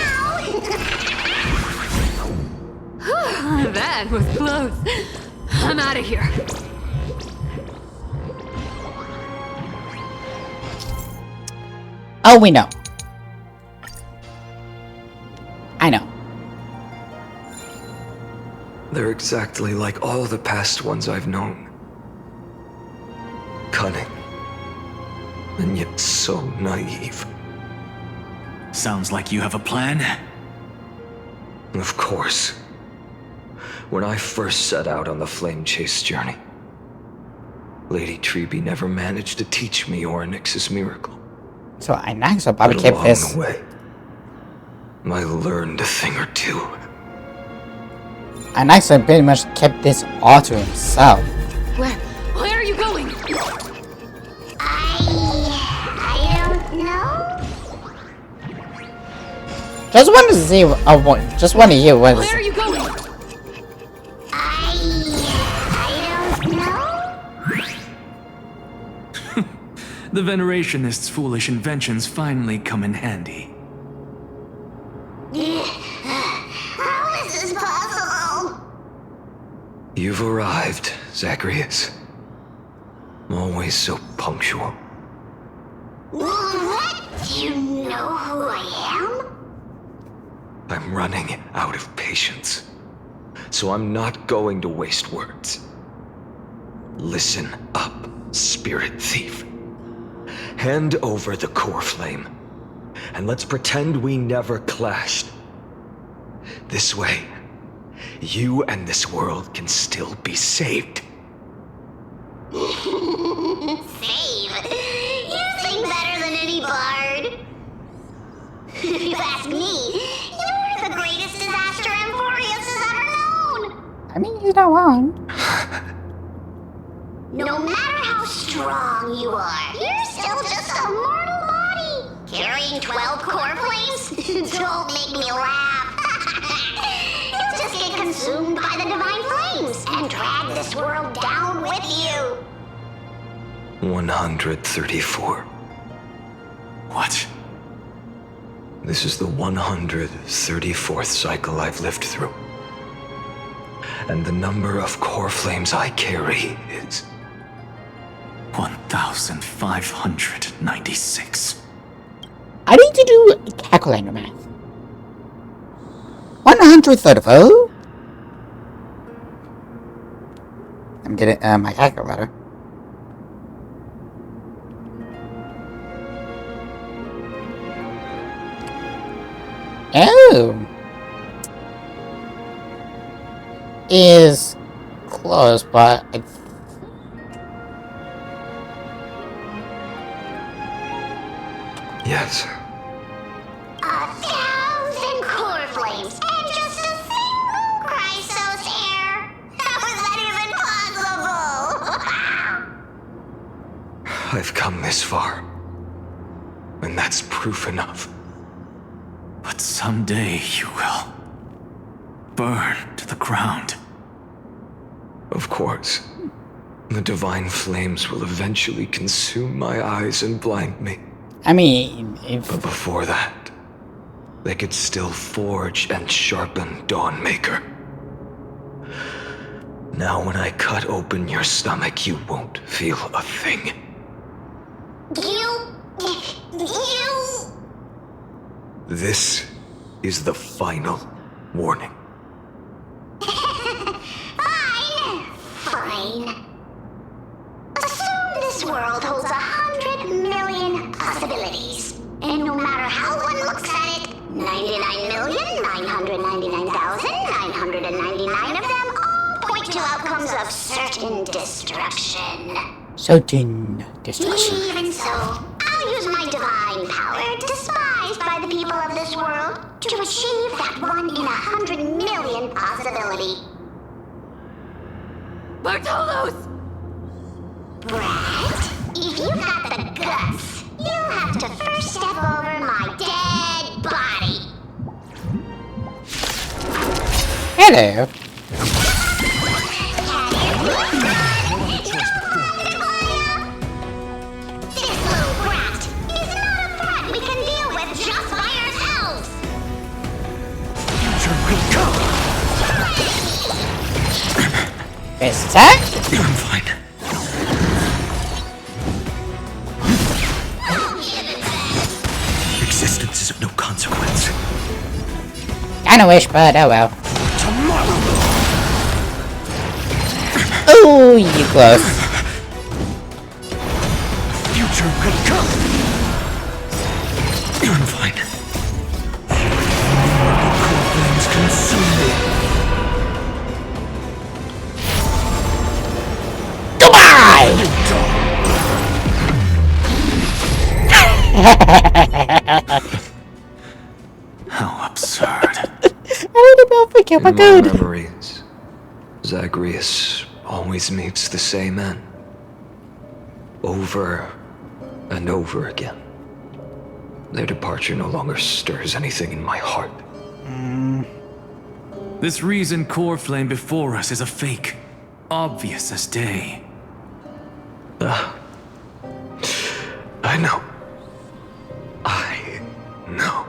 N: That was close. I'm out of here.
A: Oh, we know. I know.
I: They're exactly like all the past ones I've known. Cunning. And yet so naive.
C: Sounds like you have a plan.
I: Of course. When I first set out on the flame chase journey, Lady Treby never managed to teach me Orynyx's miracle.
A: So Anaxa probably
I: But
A: kept
I: along
A: this.
I: the way, I learned a thing or two.
A: Anaxa pretty much kept this all to himself.
N: Where are you going?
Q: I don't know.
A: Just wanted to see. Just want to hear what.
N: Where are you going?
Q: I don't know.
C: The Venerationists' foolish inventions finally come in handy.
Q: How is this possible?
I: You've arrived, Zacharias. Always so punctual.
Q: What? Do you know who I am?
I: I'm running out of patience. So I'm not going to waste words. Listen up, spirit thief. Hand over the core flame, and let's pretend we never clashed. This way, you and this world can still be saved.
Q: Save? You sing better than any bard. If you ask me, you're the greatest disaster Amphoreus has ever known.
A: I mean, he's not wrong.
Q: No matter how strong you are, you're still just a mortal body. Carrying 12 core flames? Don't make me laugh. You'll just get consumed by the divine flames and drag this world down with you.
I: 134.
C: What?
I: This is the 134th cycle I've lived through. And the number of core flames I carry is
C: 1,596.
A: I need to do calculator math. 134. I'm getting my calculator. Oh. Is close, but
I: yes.
Q: 1,000 core flames and just a single Chrysos hair. How is that even possible?
I: I've come this far. And that's proof enough.
C: But someday you will burn to the ground.
I: Of course. The divine flames will eventually consume my eyes and blind me.
A: I mean,
I: But before that, they could still forge and sharpen Dawnmaker. Now when I cut open your stomach, you won't feel a thing.
Q: You...
I: This is the final warning.
Q: Fine. to outcomes of certain destruction.
A: Certain destruction.
Q: Even so, I'll use my divine power, despised by the people of this world, to achieve that 1 in 100 million possibility.
F: Bartolos!
Q: Brett, if you got the guts, you'll have to first step over my dead body.
A: Hello.
Q: This little brat is not a threat we can deal with just by ourselves.
I: Future will come.
A: Best attack?
I: I'm fine. Existence is of no consequence.
A: Kinda wish, but oh well. Oh, you close.
I: Future will come. I'm fine. Flames consume me.
A: Goodbye!
C: How absurd.
A: I would about to kill my
I: In
A: god.
I: my memories, Zagreus always meets the same end. Over and over again. Their departure no longer stirs anything in my heart.
C: This reason core flame before us is a fake. Obvious as day.
I: I know. I know.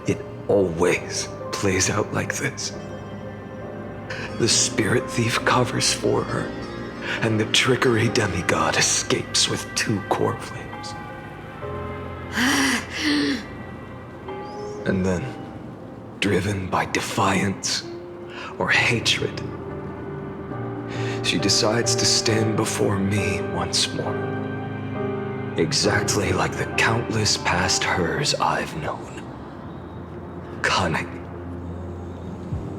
I: It always plays out like this. The spirit thief covers for her, and the trickery demigod escapes with 2 core flames. And then, driven by defiance or hatred, she decides to stand before me once more. Exactly like the countless past hers I've known. Cunning,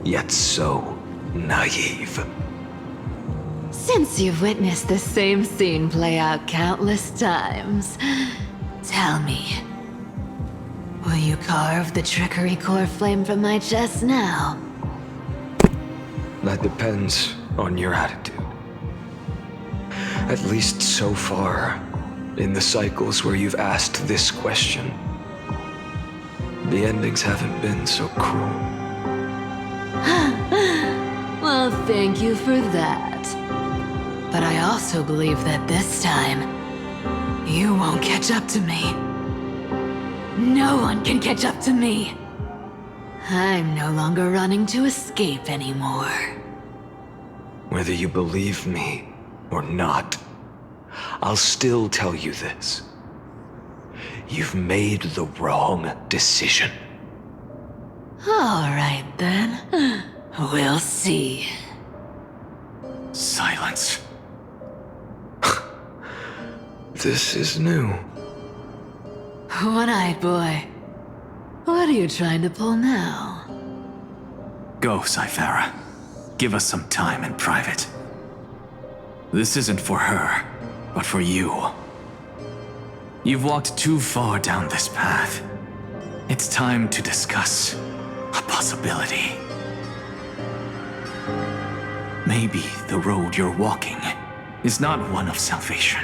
I: yet so naive.
N: Since you've witnessed the same scene play out countless times, tell me, will you carve the trickery core flame from my chest now?
I: That depends on your attitude. At least so far, in the cycles where you've asked this question, the endings haven't been so cruel.
N: Well, thank you for that. But I also believe that this time, you won't catch up to me. No one can catch up to me. I'm no longer running to escape anymore.
I: Whether you believe me or not, I'll still tell you this. You've made the wrong decision.
N: All right then. We'll see.
C: Silence.
I: This is new.
N: One-eyed boy. What are you trying to pull now?
C: Go, Cyphera. Give us some time in private. This isn't for her, but for you. You've walked too far down this path. It's time to discuss a possibility. Maybe the road you're walking is not one of salvation,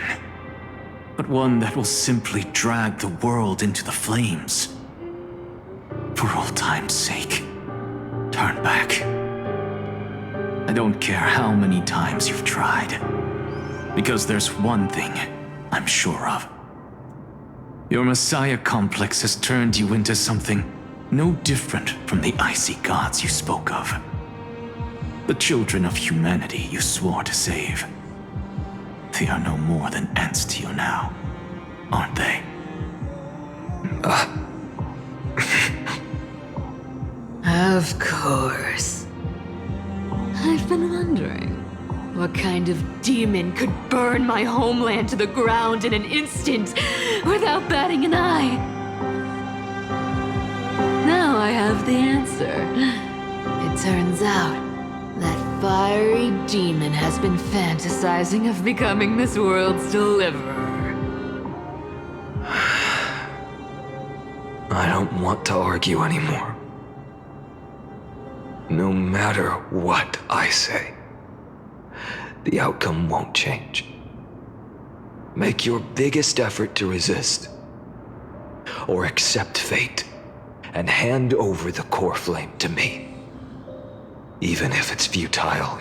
C: but one that will simply drag the world into the flames. For old time's sake, turn back. I don't care how many times you've tried, because there's one thing I'm sure of. Your Messiah complex has turned you into something no different from the icy gods you spoke of. The children of humanity you swore to save. They are no more than ants to you now, aren't they?
N: Of course. I've been wondering, what kind of demon could burn my homeland to the ground in an instant without batting an eye? Now I have the answer. It turns out that fiery demon has been fantasizing of becoming this world's deliverer.
I: I don't want to argue anymore. No matter what I say, the outcome won't change. Make your biggest effort to resist, or accept fate, and hand over the core flame to me. Even if it's futile,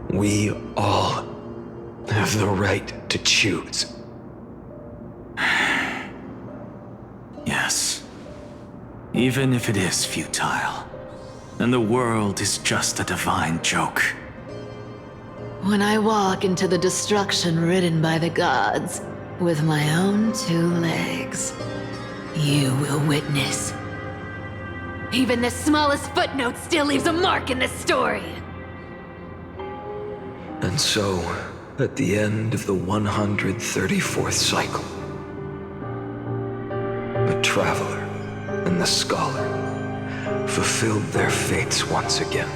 I: we all have the right to choose.
C: Yes. Even if it is futile, and the world is just a divine joke.
N: When I walk into the destruction written by the gods with my own 2 legs, you will witness. Even the smallest footnote still leaves a mark in this story.
I: And so, at the end of the 134th cycle, the traveler and the scholar fulfilled their fates once again.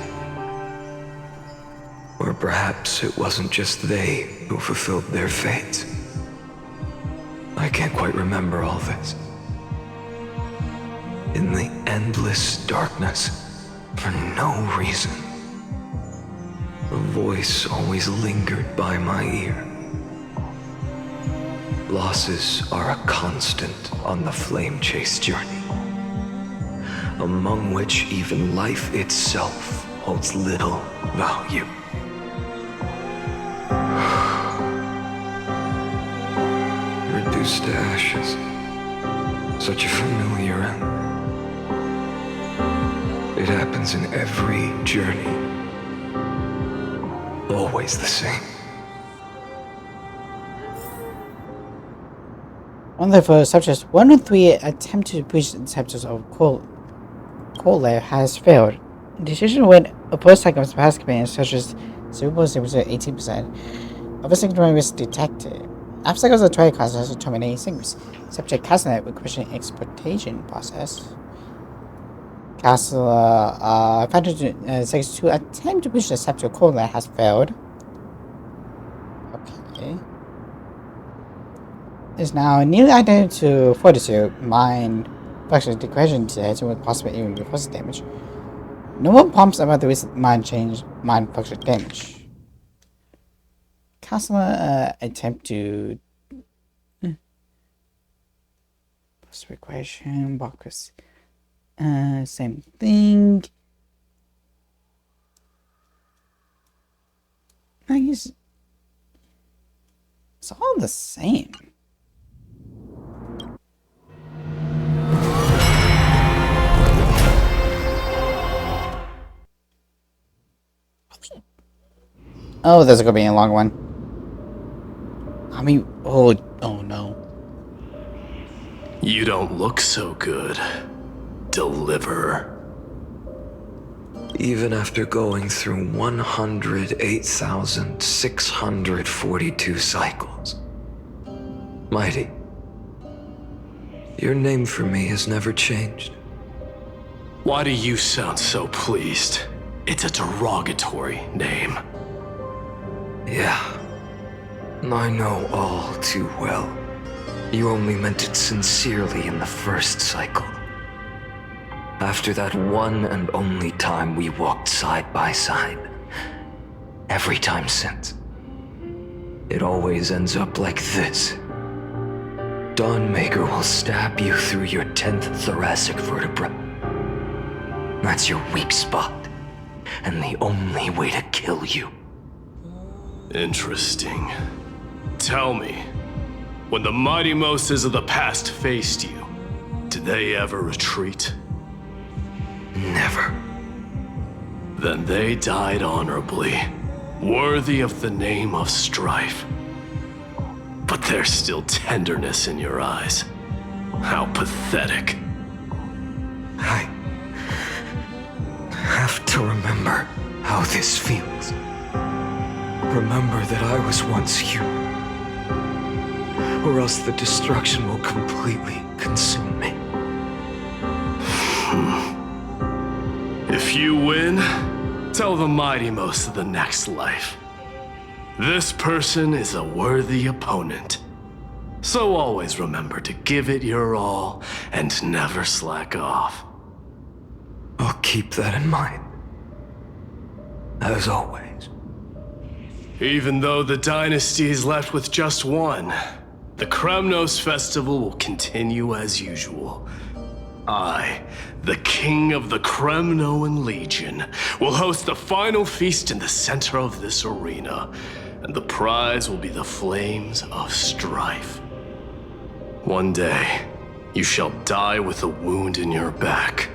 I: Or perhaps it wasn't just they who fulfilled their fates. I can't quite remember all this. In the endless darkness, for no reason, a voice always lingered by my ear. Losses are a constant on the flame chase journey, among which even life itself holds little value. Reduced to ashes, such a familiar end. It happens in every journey, always the same.
A: On the first subjects, 1 of 3 attempt to breach the subjects of core layer has failed. Decision when opposed cycles past commands such as 0.018% of a signal was detected. Obstacles of trade classes to terminate signals. Subject Castellet with question exploitation process. Castle 562 attempt to breach the subject core layer has failed. Okay. Is now nearly identical to Fortitude, Mind, Function, Depression, Detection with possible even repulsive damage. No one pumps about the recent Mind Change, Mind Function damage. Customer attempt to post equation, box, same thing. I guess it's all the same. Oh, this is gonna be a long one. I mean, oh no.
L: You don't look so good, Deliverer.
I: Even after going through 108,642 cycles. Mighty, your name for me has never changed.
L: Why do you sound so pleased? It's a derogatory name.
I: Yeah, I know all too well. You only meant it sincerely in the first cycle. After that one and only time we walked side by side. Every time since. It always ends up like this. Dawnmaker will stab you through your 10th thoracic vertebra. That's your weak spot, and the only way to kill you.
L: Interesting. Tell me, when the mighty Moses of the past faced you, did they ever retreat?
I: Never.
L: Then they died honorably, worthy of the name of strife. But there's still tenderness in your eyes. How pathetic.
I: I have to remember how this feels. Remember that I was once human. Or else the destruction will completely consume me.
L: If you win, tell the mighty most of the next life. This person is a worthy opponent. So always remember to give it your all and never slack off.
I: I'll keep that in mind. As always.
L: Even though the dynasty is left with just one, the Kremnos festival will continue as usual. I, the king of the Kremnoan Legion, will host the final feast in the center of this arena, and the prize will be the flames of strife. One day, you shall die with a wound in your back.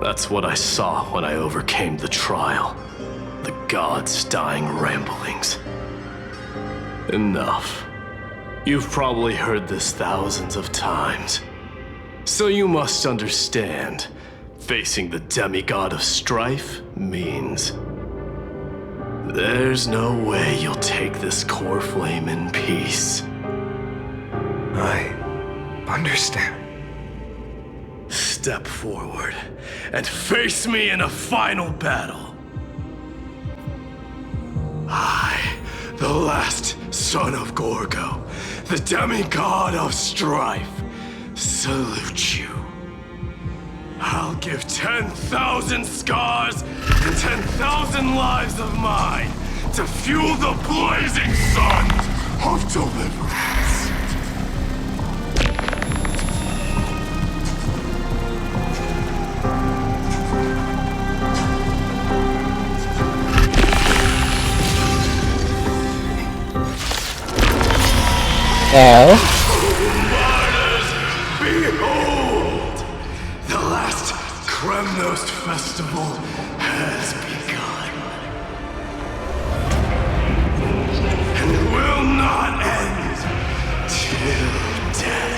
L: That's what I saw when I overcame the trial. The gods' dying ramblings. Enough. You've probably heard this thousands of times. So you must understand, facing the demigod of strife means there's no way you'll take this core flame in peace.
I: I understand.
L: Step forward and face me in a final battle. I, the last son of Gorgo, the demigod of strife, salute you. I'll give 10,000 scars and 10,000 lives of mine to fuel the blazing sun of deliverance.
A: Well.
L: Behold! The last Kremnos festival has begun. And will not end till death.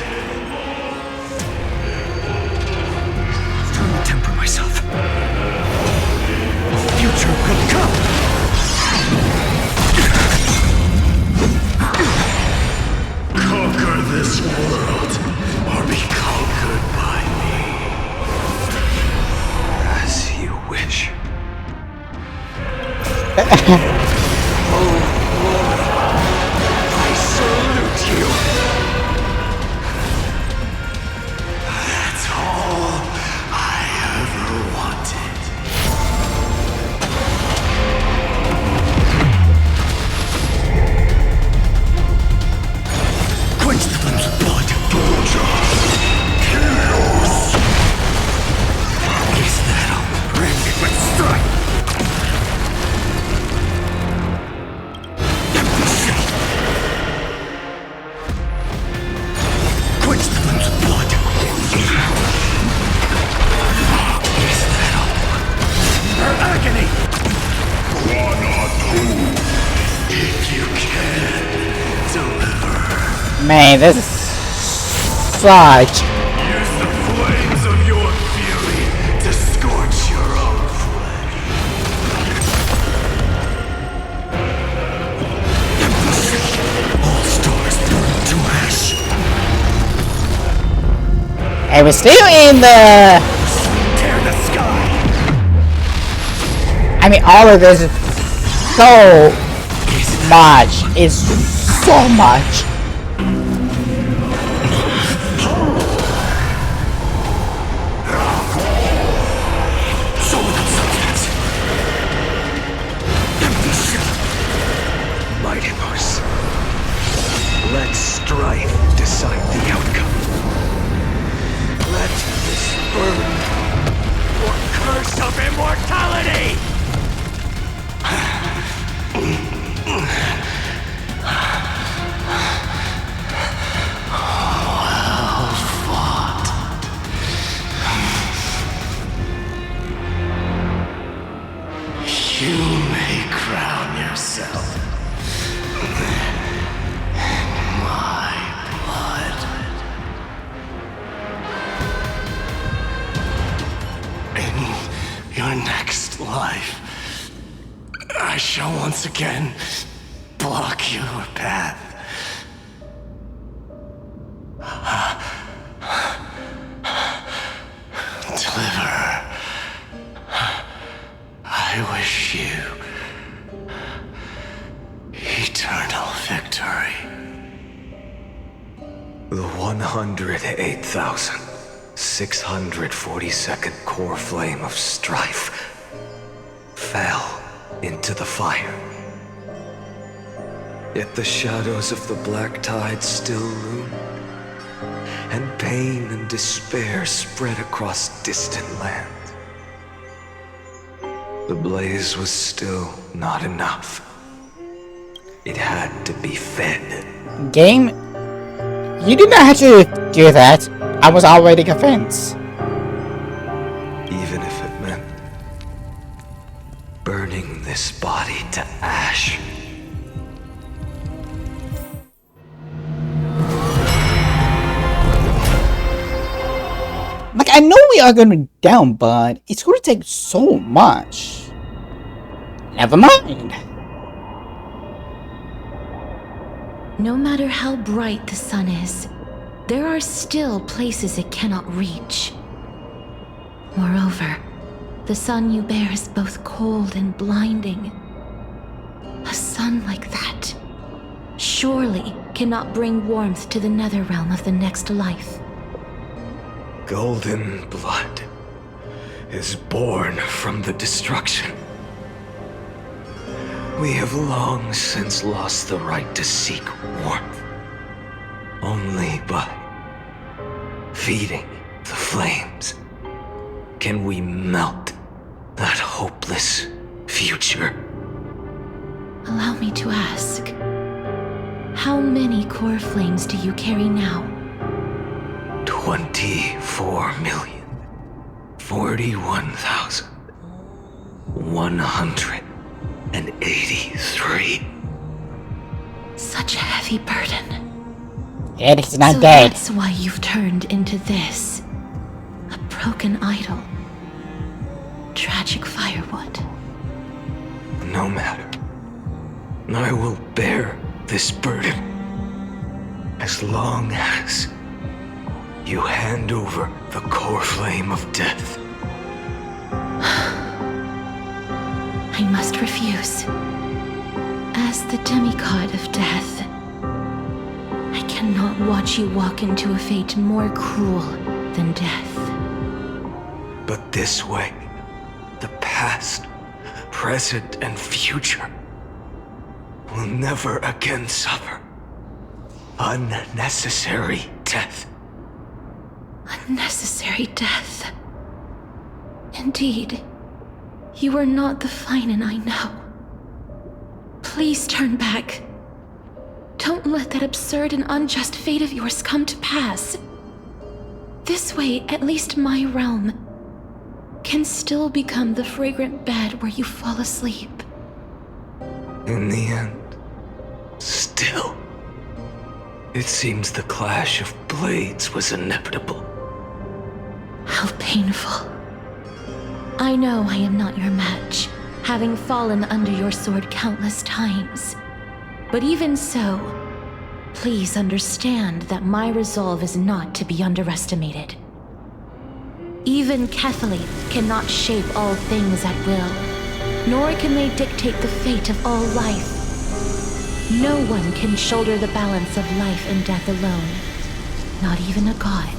I: Trying to temper myself. Future could come!
L: Conquer this world, or be conquered by me.
I: As you wish.
L: Oh Lord, I salute you. That's all I ever wanted.
T: Quench the flames of blood. Chaos.
I: Is that all?
T: Bring but strike. Quench the flames of blood.
I: Is that all?
T: Her agony.
L: One or two, if you can deliver.
A: Man, this is such.
L: Use the flames of your fury to scorch your own flesh.
T: All stars burn to ash.
A: And we're still in the.
T: Tear the sky.
A: I mean, all of this is so much. It's so much.
I: Mighty Horse. Let strife decide the outcome. Let this burn or curse of immortality!
L: Well fought. You may crown yourself in my blood. In your next life, I shall once again block your path. Deliver I wish you eternal victory.
I: The 108,642nd core flame of strife fell into the fire. Yet the shadows of the black tide still loom, and pain and despair spread across distant lands. The blaze was still not enough. It had to be fed.
A: Game, you did not have to do that. I was already convinced.
I: Even if it meant burning this body to ash.
A: Like, I know we are going to be down, but it's going to take so much. Never mind.
F: No matter how bright the sun is, there are still places it cannot reach. Moreover, the sun you bear is both cold and blinding. A sun like that surely cannot bring warmth to the nether realm of the next life.
I: Golden blood is born from the destruction. We have long since lost the right to seek warmth. Only by feeding the flames can we melt that hopeless future.
F: Allow me to ask, how many core flames do you carry now?
I: 24,041,183.
F: Such a heavy burden.
A: And it's not
F: so
A: dead.
F: That's why you've turned into this. A broken idol. Tragic firewood.
I: No matter. I will bear this burden as long as you hand over the core flame of death.
F: I must refuse. As the demigod of death, I cannot watch you walk into a fate more cruel than death.
I: But this way, the past, present, and future will never again suffer unnecessary death.
F: Unnecessary death. Indeed, you are not the Finan I know. Please turn back. Don't let that absurd and unjust fate of yours come to pass. This way, at least my realm can still become the fragrant bed where you fall asleep.
I: In the end, still, it seems the clash of blades was inevitable.
F: How painful. I know I am not your match, having fallen under your sword countless times. But even so, please understand that my resolve is not to be underestimated. Even Kethley cannot shape all things at will, nor can they dictate the fate of all life. No one can shoulder the balance of life and death alone, not even a god.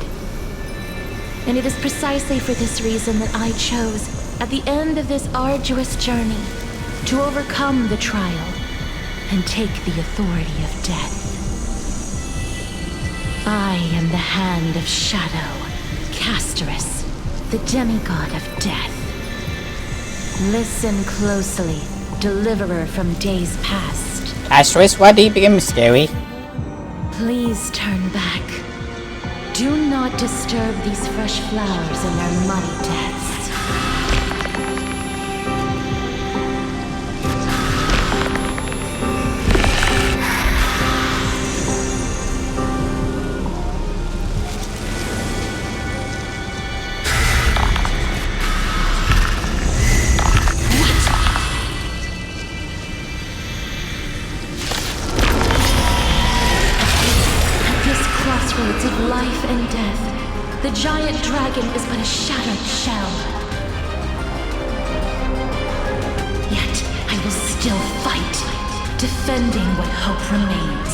F: And it is precisely for this reason that I chose, at the end of this arduous journey, to overcome the trial and take the authority of death. I am the Hand of Shadow, Castorus, the demigod of death. Listen closely, deliverer from days past.
A: Castorus, why do you become scary?
F: Please turn back. Do not disturb these fresh flowers in their muddy deaths. Crossroads of life and death, the giant dragon is but a shattered shell.
O: defending what hope remains.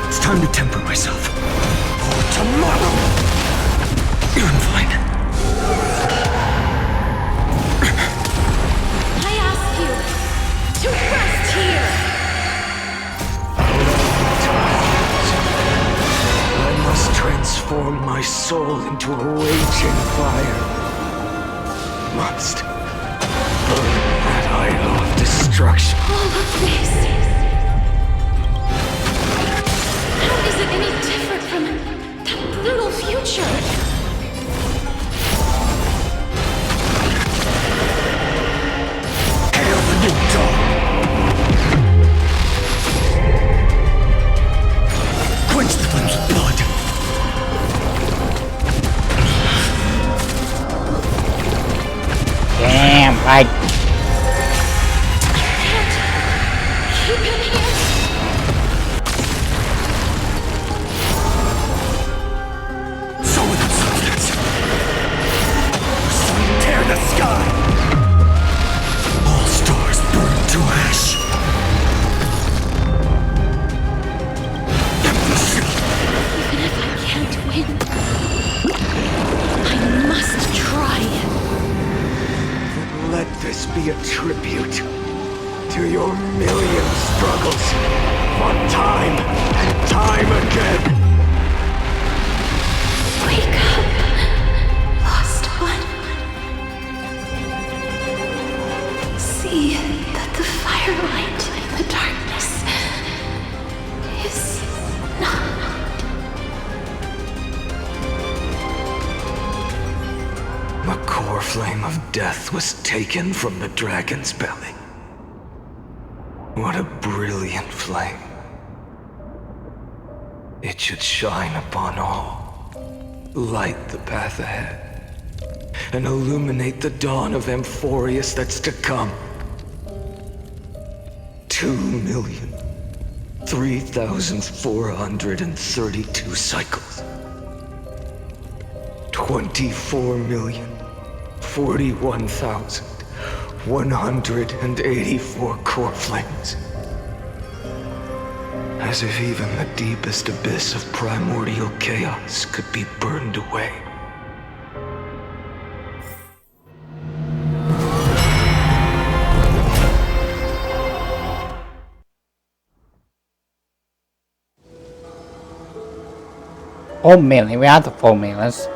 I: It's time to temper myself. For tomorrow! I'm fine.
O: I ask you to rest here!
J: I must transform my soul into a raging fire. Must burn that idol of destruction.
O: All of this. How is it any different from that brutal future?
J: Hail the new dawn! Quench the flames with blood!
A: Damn, right.
O: Keep him here.
J: So without substance. Sun tear the sky! All stars burn to ash! Empty shell!
O: Even if I can't win, I must try.
J: Let this be a tribute to your million struggles for time and time again.
O: Wake up, lost one. See that the firelight in the darkness is not.
J: The core flame of death was taken from the dragon's belly. What a brilliant flame. It should shine upon all, light the path ahead, and illuminate the dawn of Amphoreus that's to come. 2,003,432 cycles. 24,041,184 core flames. As if even the deepest abyss of primordial chaos could be burned away.
A: Oh, million. We are the 4 millions.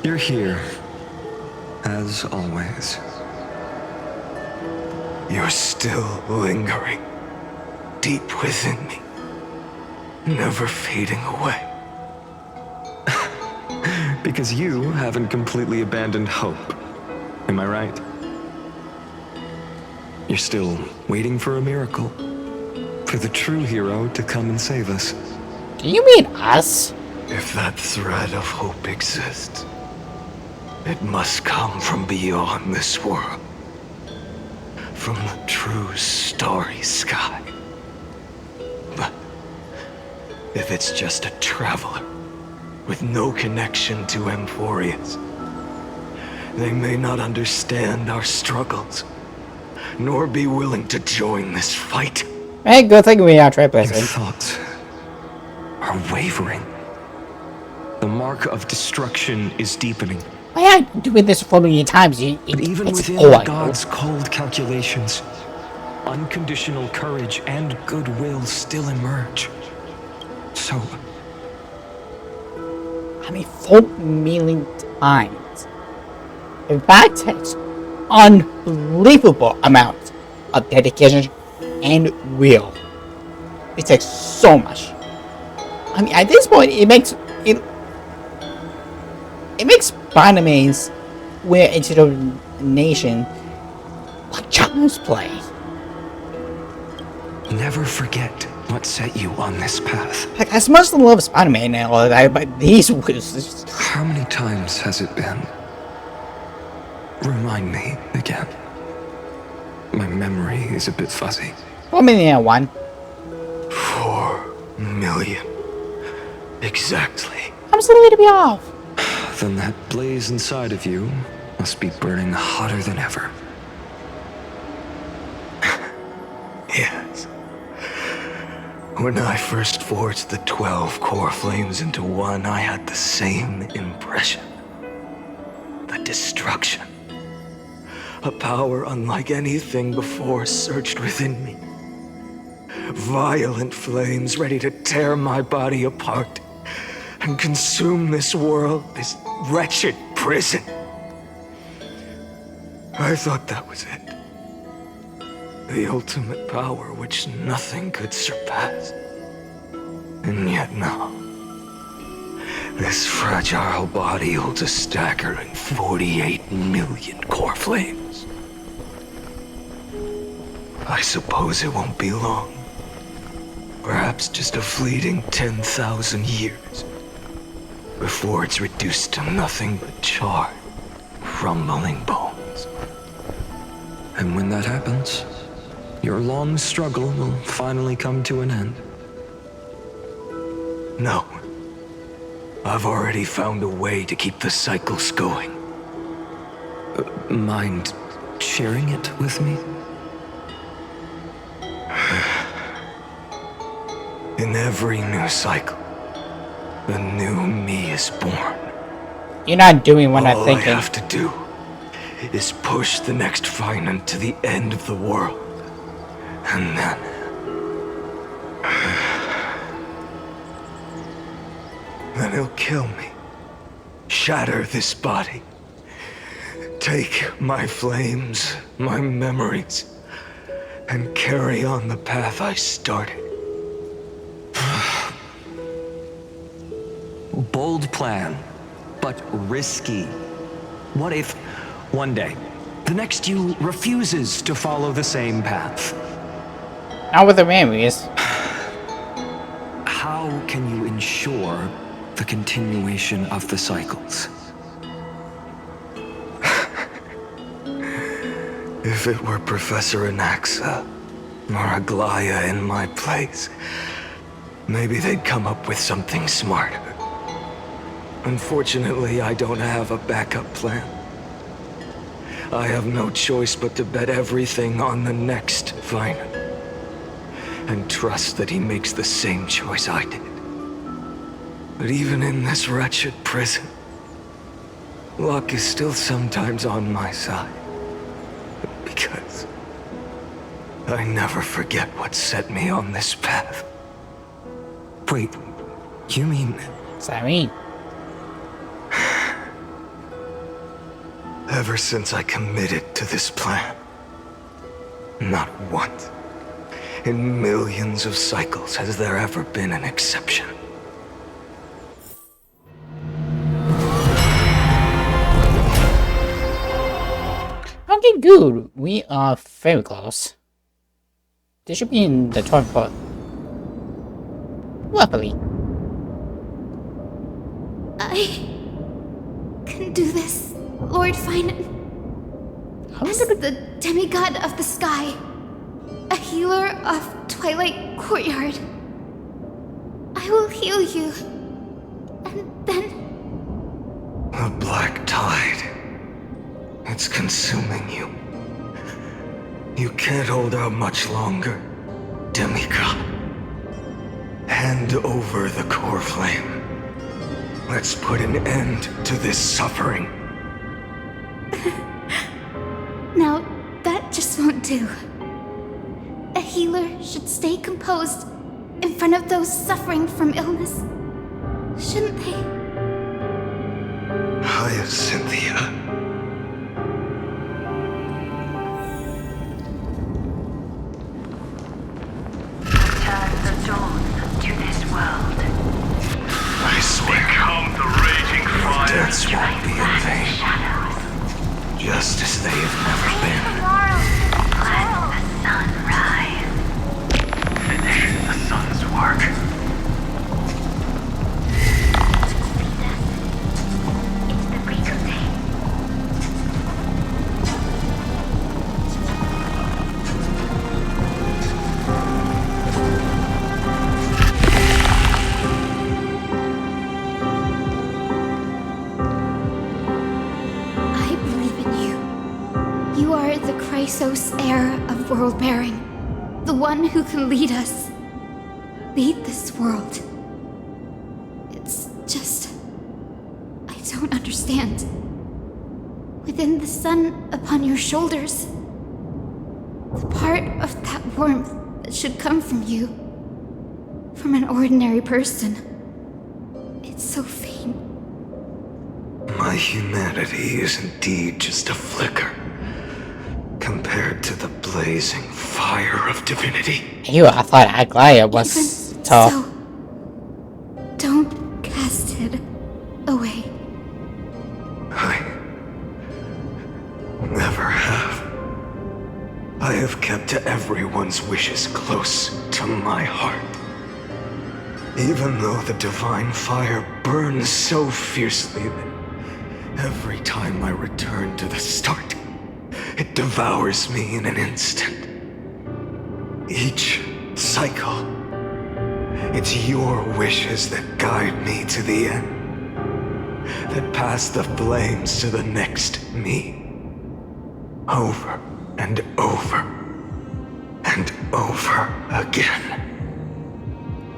I: You're here, as always.
J: You're still lingering, deep within me, never fading away.
I: Because you haven't completely abandoned hope. Am I right? You're still waiting for a miracle. For the true hero to come and save us.
A: Do you mean us?
J: If that thread of hope exists, it must come from beyond this world. From the true starry sky. But if it's just a traveler with no connection to Amphoreus, they may not understand our struggles, nor be willing to join this fight.
A: Hey, good thing we are
I: Your
A: trailblazing.
I: thoughts are wavering. The mark of destruction is deepening.
A: Why are you doing this for many times?
I: But even
A: it's
I: within
A: oil.
I: God's cold calculations, unconditional courage and goodwill still emerge. So,
A: I mean, 4 million times. In fact, it's unbelievable amount of dedication and will. It takes so much. I mean, at this point, it makes Spider-Man's wear into the nation like child's play.
I: never forget what set you on this path.
A: Like, as much as I love Spider-Man and all that, but these was
I: How many times has it been? Remind me again. My memory is a bit fuzzy.
A: 4 million one.
J: 4 million. Exactly.
A: I'm still to be off.
I: Then that blaze inside of you must be burning hotter than ever.
L: Yes. When I first forged the 12 core flames into one, I had the same impression. The destruction. A power unlike anything before surged within me. Violent flames ready to tear my body apart and consume this world, this wretched prison. I thought that was it. The ultimate power which nothing could surpass. And yet now, this fragile body holds a staggering 48 million core flames. I suppose it won't be long. Perhaps just a fleeting 10,000 years before it's reduced to nothing but charred, crumbling bones.
I: And when that happens, your long struggle will finally come to an end.
L: No. I've already found a way to keep the cycles going.
I: Mind sharing it with me?
L: In every new cycle, a new me is born.
A: You're not doing what I'm thinking.
L: All I have to do is push the next Finite to the end of the world. And then he'll kill me. Shatter this body. Take my flames, my memories, and carry on the path I started.
I: Bold plan, but risky. What if, one day, the next you refuses to follow the same path?
A: Not with the memories.
I: How can you ensure the continuation of the cycles?
L: If it were Professor Anaxa or Aglaya in my place, maybe they'd come up with something smarter. Unfortunately, I don't have a backup plan. I have no choice but to bet everything on the next Finite, and trust that he makes the same choice I did. But even in this wretched prison, luck is still sometimes on my side. Because I never forget what set me on this path.
I: Wait, you mean...
A: Cyrene.
L: Ever since I committed to this plan, not once in millions of cycles has there ever been an exception.
A: Okay, good. We are very close. This should be in the 12th part. Luckily.
M: I can do this, Lord Finite. As the demigod of the sky, a healer of Twilight Courtyard, I will heal you, and then...
L: A black tide. It's consuming you. You can't hold out much longer, demigod. Hand over the core flame. Let's put an end to this suffering.
M: Now, that just won't do. A healer should stay composed in front of those suffering from illness, shouldn't they?
L: Hyacinthia.
R: Return the dawn to this world.
L: I swear,
R: Become the raging fire.
L: deaths won't be in vain. Just as they have never been.
R: Let the sun rise. Finish the sun's work.
H: It's the break of day.
M: Hephaestos, heir of world bearing, the one who can lead us, lead this world. It's just, I don't understand. Within the sun upon your shoulders, the part of that warmth that should come from you, from an ordinary person, it's so faint.
I: My humanity is indeed just a flicker compared to the blazing fire of divinity.
A: Ew, I thought Aglaia was tough.
M: So, don't cast it away.
I: I never have. I have kept everyone's wishes close to my heart. Even though the divine fire burns so fiercely that every time I return to the start, it devours me in an instant. Each cycle, it's your wishes that guide me to the end, that pass the flames to the next me. Over and over and over again.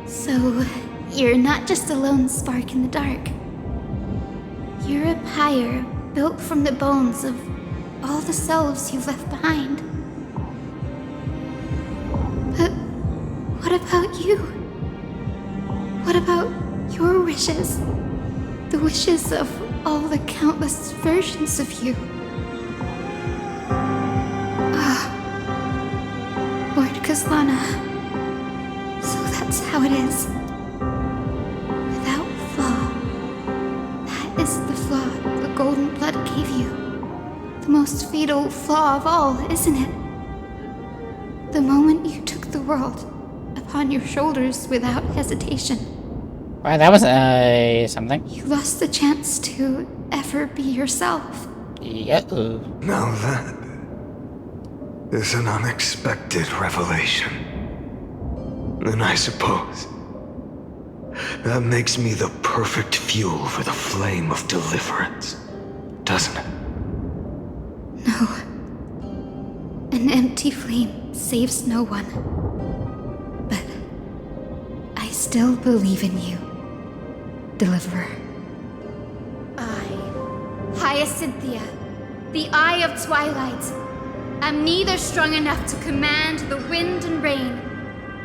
M: So, you're not just a lone spark in the dark. You're a pyre built from the bones of all the selves you've left behind. But what about you? What about your wishes? The wishes of all the countless versions of you? Lord Kaslana. So that's how it is. Without flaw. That is the flaw the golden blood gave you. The most fatal flaw of all, isn't it? The moment you took the world upon your shoulders without hesitation.
A: Wow, that was something.
M: You lost the chance to ever be yourself.
A: Yeah.
I: Now that is an unexpected revelation. And I suppose that makes me the perfect fuel for the flame of deliverance, doesn't it?
M: No. An empty flame saves no one. But I still believe in you, Deliverer. I, Hyacinthia, the Eye of Twilight, am neither strong enough to command the wind and rain,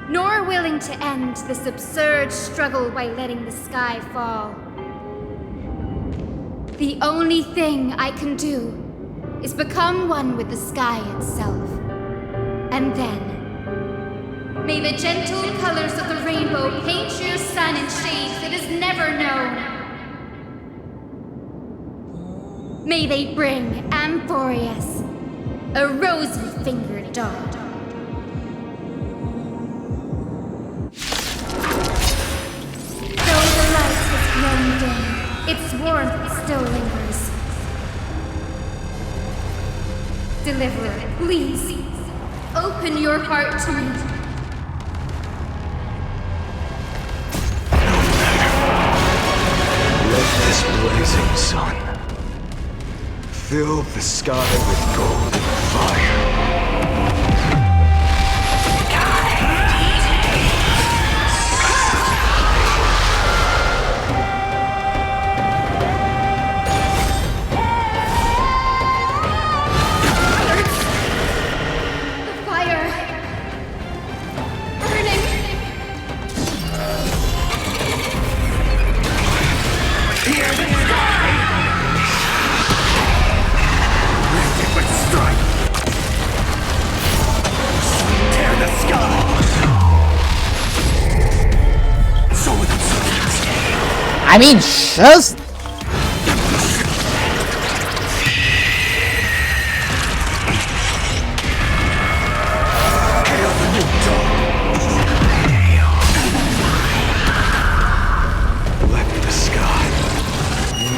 M: nor willing to end this absurd struggle by letting the sky fall. The only thing I can do is become one with the sky itself. And then, may the gentle colors of the rainbow paint your sun in shades it has never known. May they bring Amphoreus, a rosy-fingered dog. Though the light has grown dim, its warmth still lingers. Deliverer, please, open your heart to me.
I: Let this blazing sun fill the sky with golden fire.
M: The fire! Burning!
I: Hear the sky! With strike! Tear the sky! So with
A: I mean, just
I: let the sky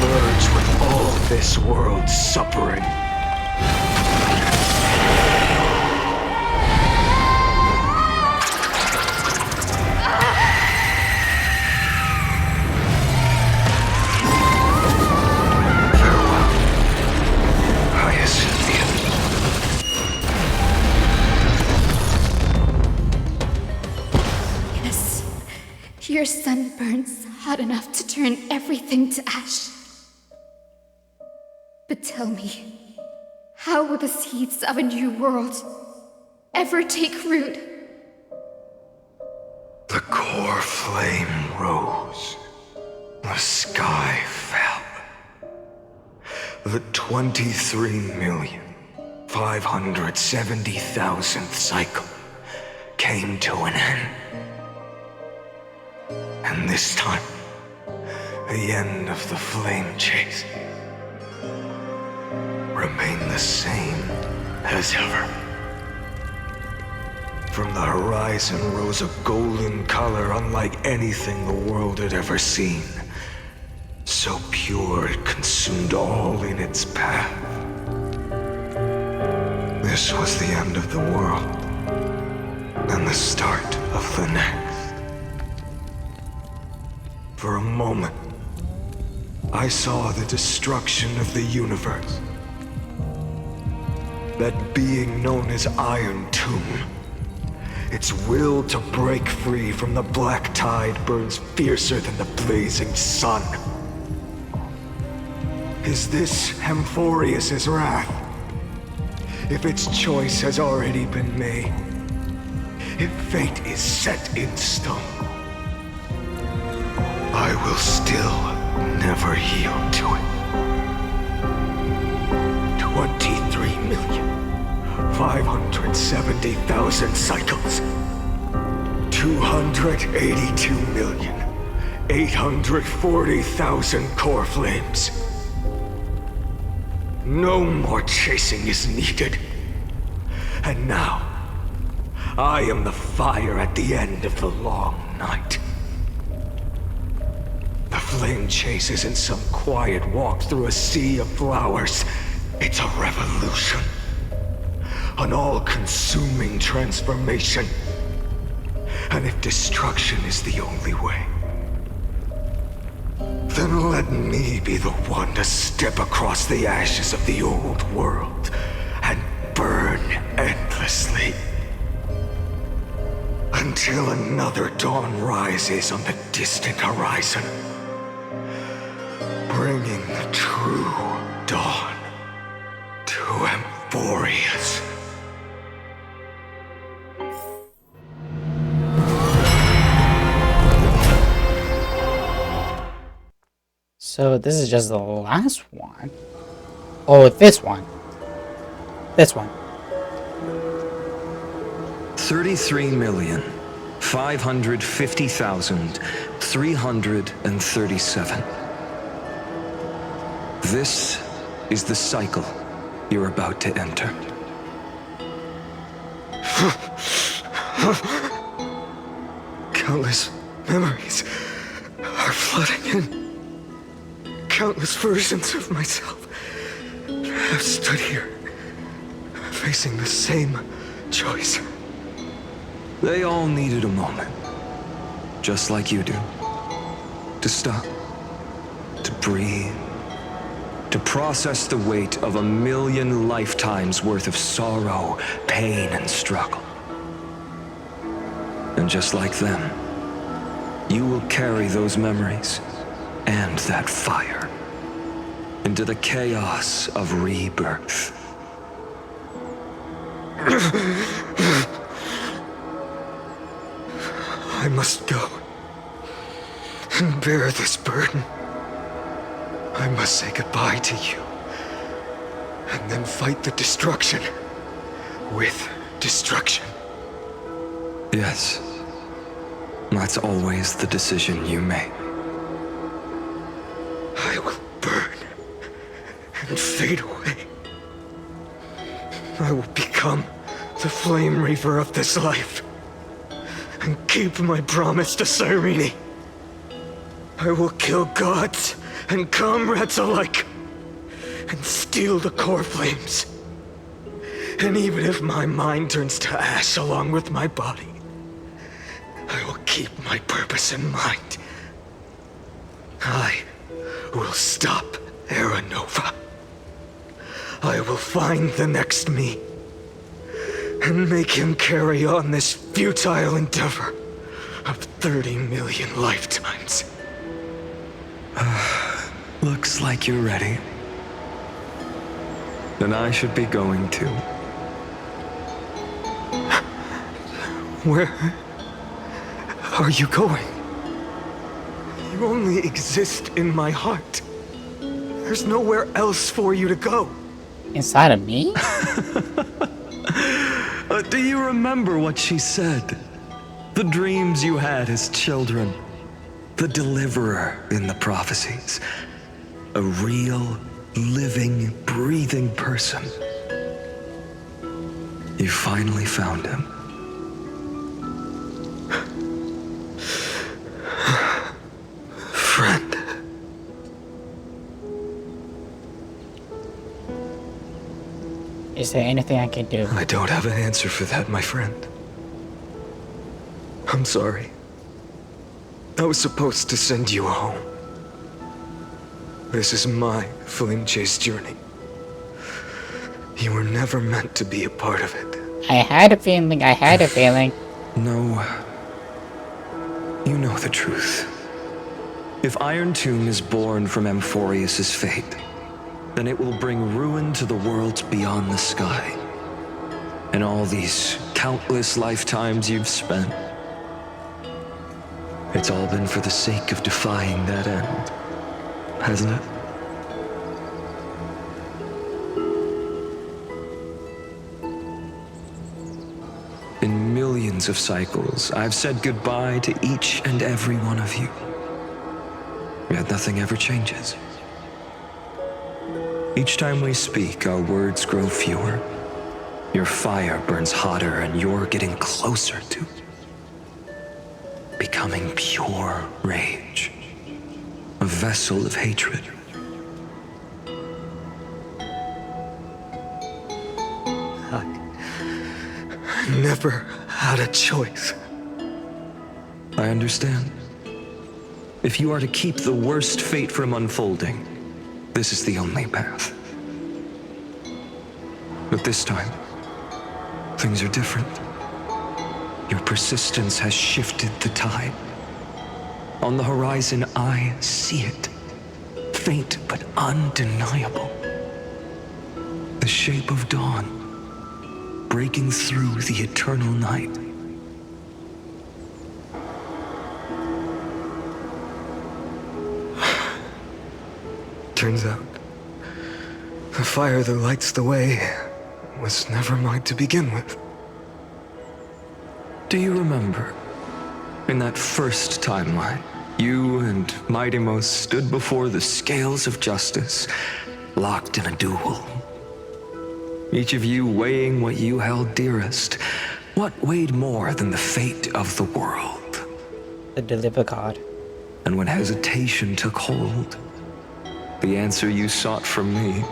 I: merge with all this world's suffering. Farewell, Hyacinthia.
M: sun burns hot enough to turn everything to ash. But tell me, how will the seeds of a new world ever take root?
I: The core flame rose. The sky fell. The 23,570,000th cycle came to an end. And this time, the end of the flame chase remained the same as ever. From the horizon rose a golden color unlike anything the world had ever seen. So pure it consumed all in its path. This was the end of the world, and the start of the next. For a moment, I saw the destruction of the universe. That being known as Iron Tomb, its will to break free from the black tide burns fiercer than the blazing sun. Is this Amphoreus' wrath? If its choice has already been made, if fate is set in stone, I will still never yield to it. 23,570,000 cycles. 282,840,000 core flames. No more chasing is needed. And now, I am the fire at the end of the long night. The flame chase isn't some quiet walk through a sea of flowers. It's a revolution. An all-consuming transformation. And if destruction is the only way, then let me be the one to step across the ashes of the old world and burn endlessly. Until another dawn rises on the distant horizon, bringing the true dawn to Amphoreus.
A: So this is just the last one. Oh, this one. This one.
I: 33,550,337. This is the cycle you're about to enter.
J: Countless memories are flooding in. Countless versions of myself have stood here, facing the same choice.
I: They all needed a moment, just like you do. To stop, to breathe, to process the weight of 1,000,000 lifetimes worth of sorrow, pain, and struggle. And just like them, you will carry those memories and that fire into the chaos of rebirth.
J: I must go and bear this burden. I must say goodbye to you, and then fight the destruction with destruction.
I: Yes, that's always the decision you make.
J: I will burn and fade away. I will become the flame reaver of this life and keep my promise to Cyrene. I will kill gods and comrades alike and steal the core flames. And even if my mind turns to ash along with my body, I will keep my purpose in mind. I will stop Era Nova. I will find the next me and make him carry on this futile endeavor
K: of 30 million lifetimes.
I: Looks like you're ready. Then I should be going too.
K: Where are you going? You only exist in my heart. There's nowhere else for you to go.
A: Inside of me?
I: Do you remember what she said? The dreams you had as children. The deliverer in the prophecies. A real, living, breathing person. You finally found him.
K: Friend.
A: Is there anything I can do?
K: I don't have an answer for that, my friend. I'm sorry. I was supposed to send you home. This is my flame chase journey. You were never meant to be a part of it.
A: I had a feeling.
I: No. You know the truth. If Iron Tomb is born from Amphoreus' fate, then it will bring ruin to the worlds beyond the sky. And all these countless lifetimes you've spent, it's all been for the sake of defying that end, hasn't it? In millions of cycles, I've said goodbye to each and every one of you. Yet nothing ever changes. Each time we speak, our words grow fewer. Your fire burns hotter, and you're getting closer to becoming pure rage. A vessel of hatred.
K: I never had a choice.
I: I understand. If you are to keep the worst fate from unfolding, this is the only path. But this time, things are different. Your persistence has shifted the tide. On the horizon, I see it. Faint but undeniable. The shape of dawn, breaking through the eternal night.
K: Turns out, the fire that lights the way was never mine to begin with.
I: Do you remember, in that first timeline, you and Mightymost stood before the scales of justice, locked in a duel? Each of you weighing what you held dearest. What weighed more than the fate of the world?
A: The deliver card.
I: And when hesitation took hold, the answer you sought from me.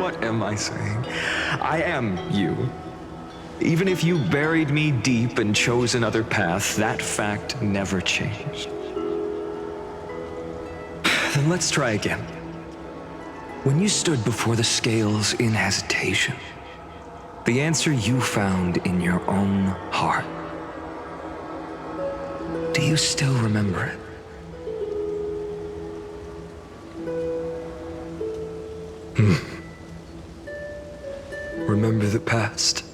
I: What am I saying? I am you. Even if you buried me deep and chose another path, that fact never changed. Then let's try again. When you stood before the scales in hesitation, the answer you found in your own heart. Do you still remember it?
K: Remember the past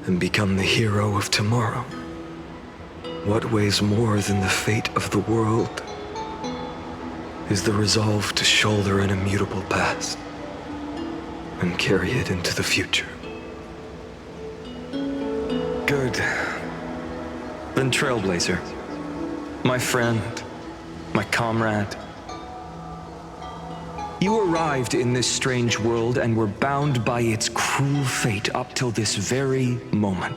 K: and become the hero of tomorrow. What weighs more than the fate of the world is the resolve to shoulder an immutable past and carry it into the future.
I: Good. Then Trailblazer, my friend, my comrade. You arrived in this strange world and were bound by its cruel fate up till this very moment.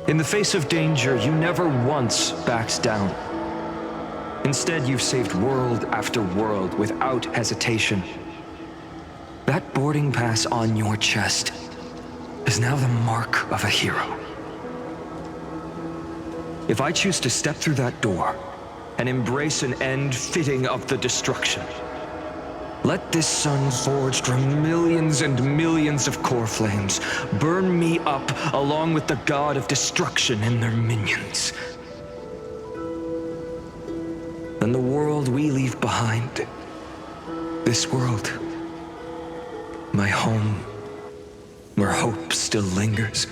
I: In the face of danger, you never once backed down. Instead, you've saved world after world without hesitation. That boarding pass on your chest is now the mark of a hero. If I choose to step through that door and embrace an end fitting of the destruction, Let this sun forged from millions and millions of core flames burn me up along with the god of destruction and their minions. And the world we leave behind, this world, my home, where hope still lingers.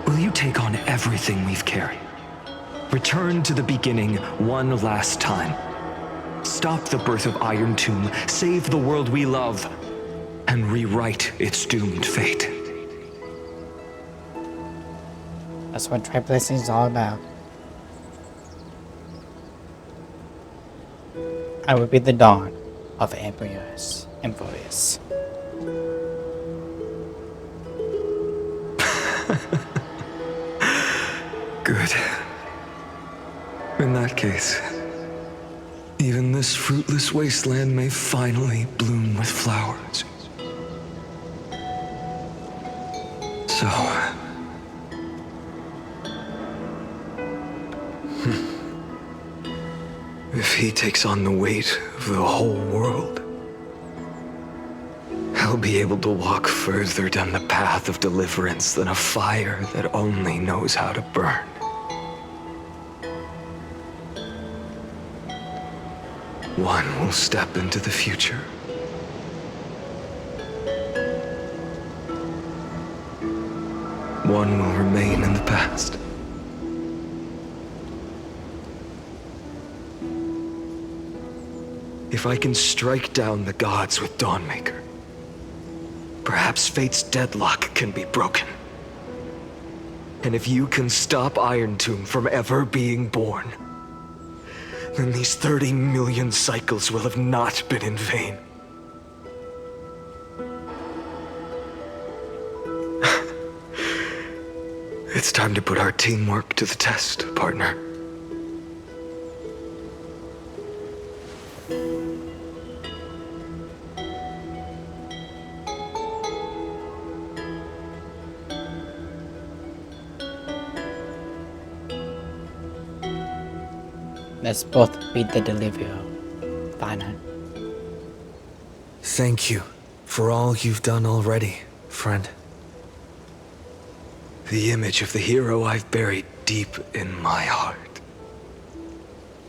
I: Will you take on everything we've carried? Return to the beginning one last time. Stop the birth of Iron Tomb, save the world we love, and rewrite its doomed fate.
A: That's what Tribe Blessing is all about. I will be the dawn of Amphoreus.
I: Good. In that case, even this fruitless wasteland may finally bloom with flowers. So... if he takes on the weight of the whole world, I'll be able to walk further down the path of deliverance than a fire that only knows how to burn. One will step into the future. One will remain in the past. If I can strike down the gods with Dawnmaker, perhaps fate's deadlock can be broken. And if you can stop Iron Tomb from ever being born, then these 30 million cycles will have not been in vain. It's time to put our teamwork to the test, partner.
A: Let's both be the deliverer. Final.
U: Thank you for all you've done already, friend.
I: The image of the hero I've buried deep in my heart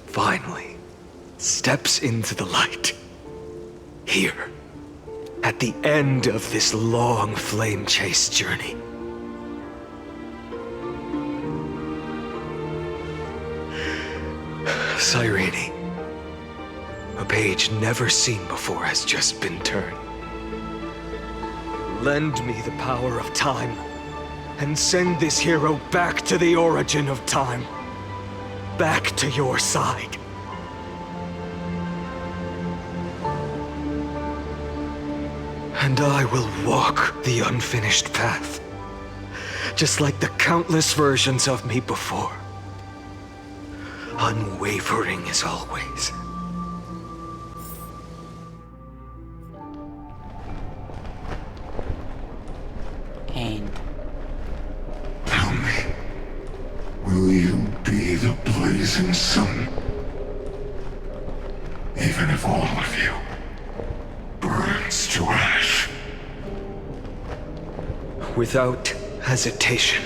I: finally steps into the light. Here, at the end of this long flame chase journey. Cyrene, a page never seen before has just been turned. Lend me the power of time, and send this hero back to the origin of time. Back to your side. And I will walk the unfinished path, just like the countless versions of me before. Unwavering as always.
A: And
J: tell me, will you be the blazing sun? Even if all of you burns to ash?
I: Without hesitation.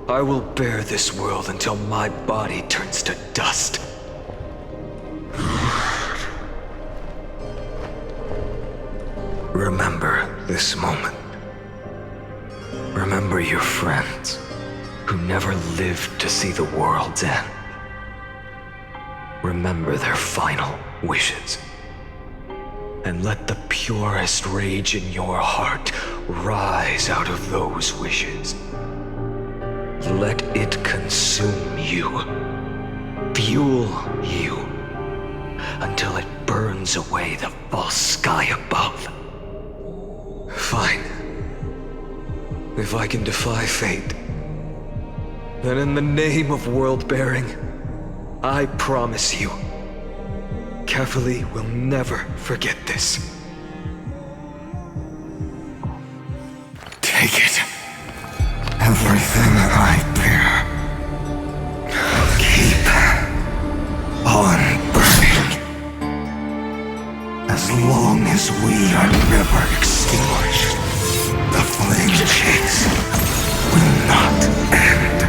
I: I will bear this world until my body turns to dust. Remember this moment. Remember your friends who never lived to see the world's end. Remember their final wishes. And let the purest rage in your heart rise out of those wishes. Let it consume you, fuel you, until it burns away the false sky above. Fine. If I can defy fate, then in the name of world-bearing, I promise you, Carefully will never forget this.
J: Take it. Everything I bear. Keep.
T: are extinguished, the flame chase will not end.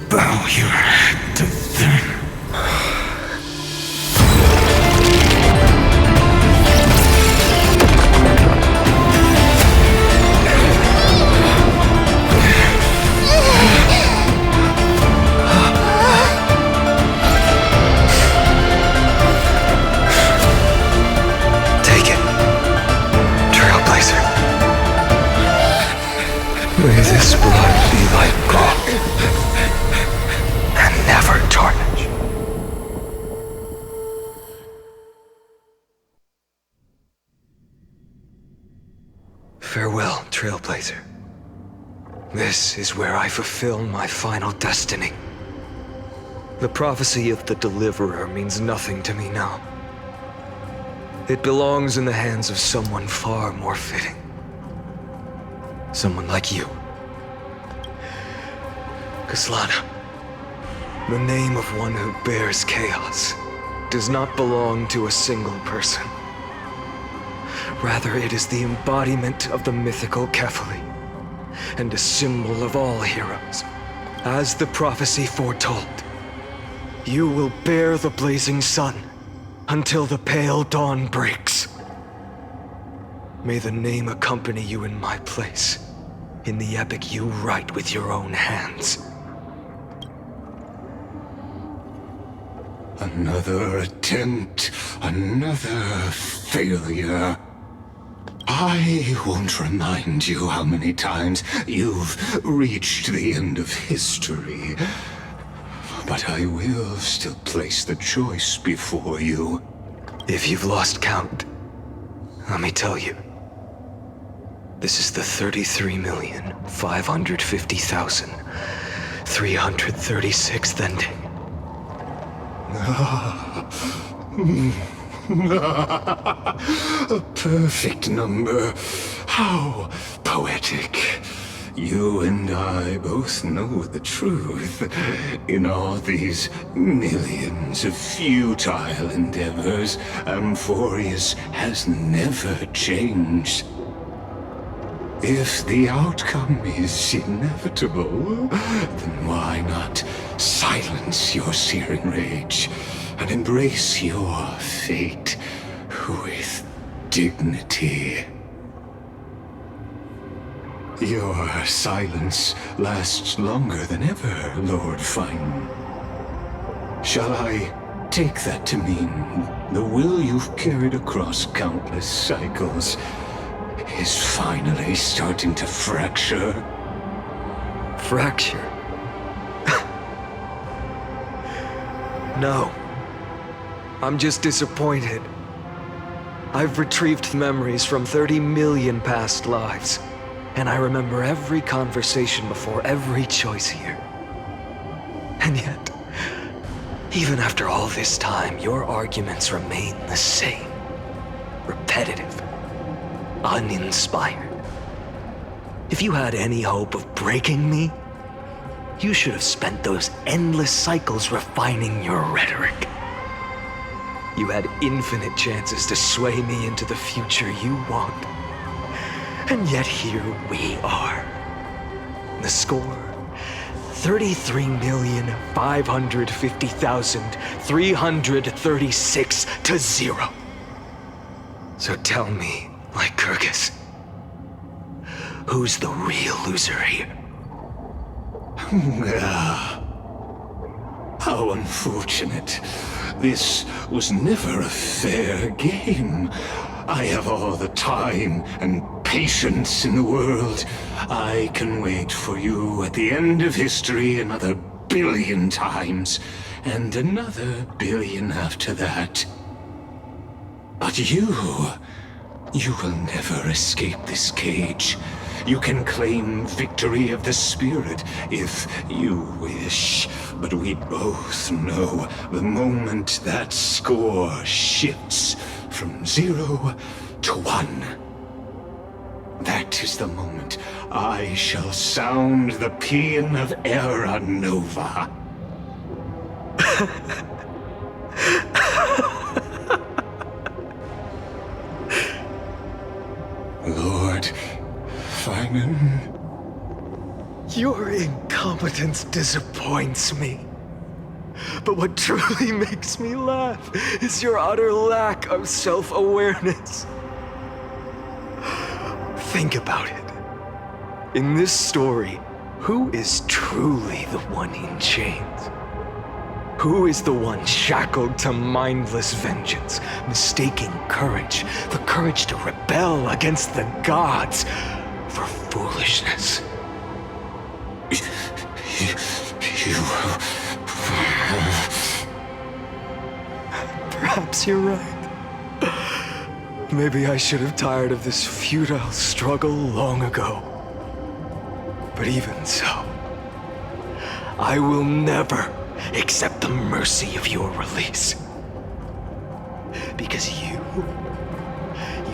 T: Bow your head to them.
I: Take it, Trailblazer. May this blood be like gold and never tarnish. Farewell, Trailblazer. This is where I fulfill my final destiny. The prophecy of the Deliverer means nothing to me now. It belongs in the hands of someone far more fitting. Someone like you. Kaslana, the name of one who bears chaos does not belong to a single person. Rather, it is the embodiment of the mythical Kefali, and a symbol of all heroes. As the prophecy foretold, you will bear the blazing sun until the pale dawn breaks. May the name accompany you in my place, in the epic you write with your own hands.
J: Another attempt, another failure. I won't remind you how many times you've reached the end of history. But I will still place the choice before you.
I: If you've lost count, let me tell you. This is the 33,550,336th ending.
J: A perfect number. How poetic. You and I both know the truth. In all these millions of futile endeavors, Amphoreus has never changed. If the outcome is inevitable, then why not silence your searing rage and embrace your fate with dignity? Your silence lasts longer than ever, Lord Fine. Shall I take that to mean the will you've carried across countless cycles is finally starting to fracture?
I: Fracture? No. I'm just disappointed. I've retrieved memories from 30 million past lives, and I remember every conversation before every choice here. And yet, even after all this time, your arguments remain the same. Repetitive. Uninspired. If you had any hope of breaking me, you should have spent those endless cycles refining your rhetoric. You had infinite chances to sway me into the future you want. And yet here we are. The score, 33,550,336 to 0. So tell me, Lycurgus, who's the real loser here?
J: How unfortunate. This was never a fair game. I have all the time and patience in the world. I can wait for you at the end of history another billion times, and another billion after that. But you will never escape this cage. You can claim victory of the spirit if you wish. But we both know the moment that score shifts from 0 to 1. That is the moment I shall sound the paean of Era Nova. Lord Finan.
K: Your incompetence disappoints me. But what truly makes me laugh is your utter lack of self-awareness. Think about it. In this story, who is truly the one in chains? Who is the one shackled to mindless vengeance, mistaking courage, the courage to rebel against the gods, for foolishness? Perhaps you're right. Maybe I should have tired of this futile struggle long ago. But even so, I will never accept the mercy of your release. Because you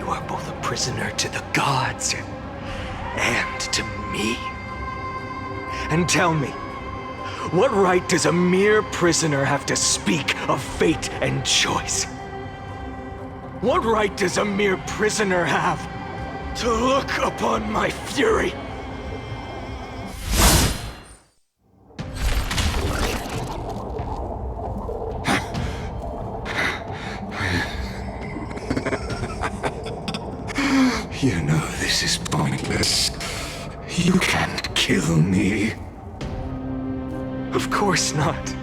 K: are both a prisoner to the gods and to me. And tell me, what right does a mere prisoner have to speak of fate and choice? What right does a mere prisoner have to look upon my fury?
J: You know this is pointless. You can't kill me.
K: Of course not.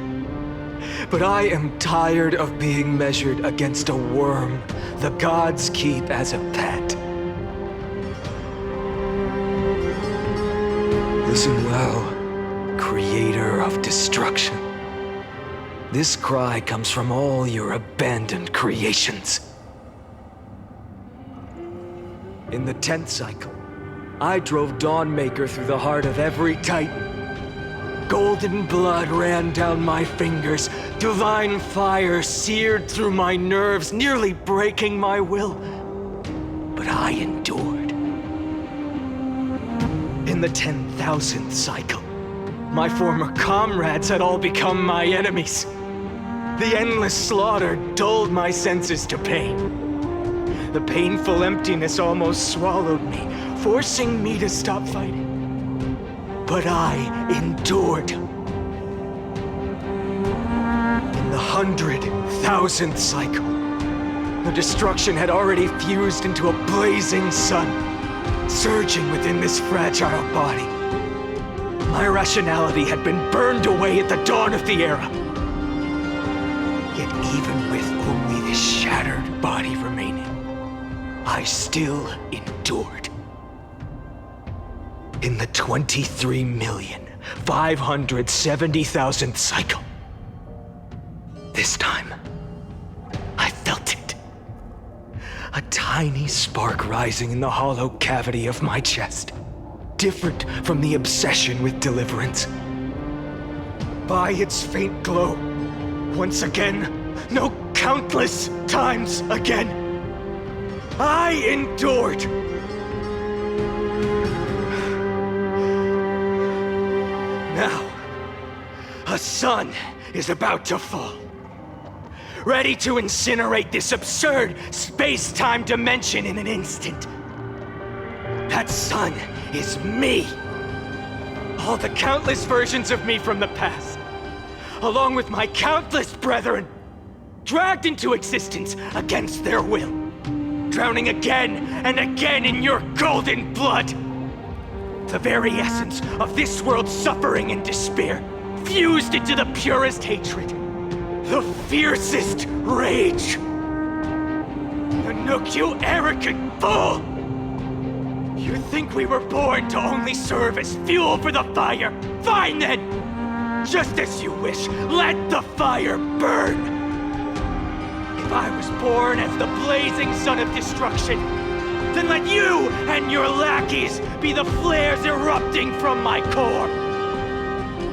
K: But I am tired of being measured against a worm the gods keep as a pet. Listen well, creator of destruction. This cry comes from all your abandoned creations. In the 10th cycle, I drove Dawnmaker through the heart of every titan. Golden blood ran down my fingers, divine fire seared through my nerves, nearly breaking my will. But I endured. In the 10,000th cycle, my former comrades had all become my enemies. The endless slaughter dulled my senses to pain. The painful emptiness almost swallowed me, forcing me to stop fighting. But I endured. In the 100,000th cycle, the destruction had already fused into a blazing sun, surging within this fragile body. My rationality had been burned away at the dawn of the era. Yet even with only this shattered body remaining, I still endured. In the 23,570,000th cycle, this time, I felt it. A tiny spark rising in the hollow cavity of my chest, different from the obsession with deliverance. By its faint glow, once again, no, countless times again, I endured. Now, a sun is about to fall, ready to incinerate this absurd space-time dimension in an instant. That sun is me. All the countless versions of me from the past, along with my countless brethren, dragged into existence against their will, drowning again and again in your golden blood. The very essence of this world's suffering and despair, fused into the purest hatred, the fiercest rage. Nanook, you arrogant fool! You think we were born to only serve as fuel for the fire? Fine then! Just as you wish, let the fire burn! If I was born as the blazing sun of destruction, then let you and your lackeys be the flares erupting from my core.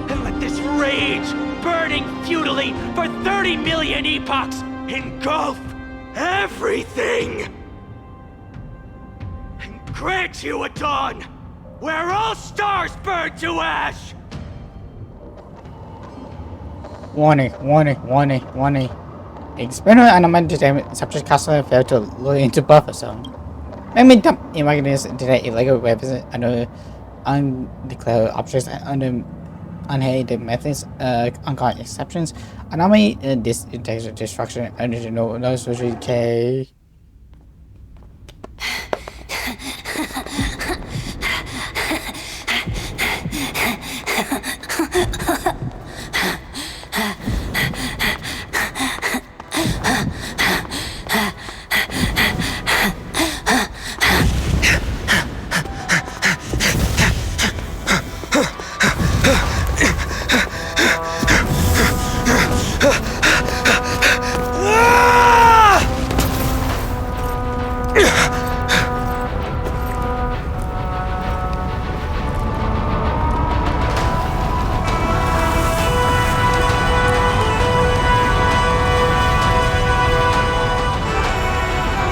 K: And let this rage, burning futilely for 30 million epochs, engulf everything! And grant you a dawn where all stars burn to ash!
A: Warning. Experimental animal detected subject customer failed to lure into buffer zone. Maybe dump imaginers detect illegal weapons under undeclared objects under unhated methods, uncommon exceptions. Anomaly destruction under no social K.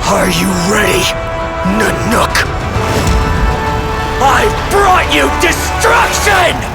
L: Are you ready, Nanook? I've brought you destruction!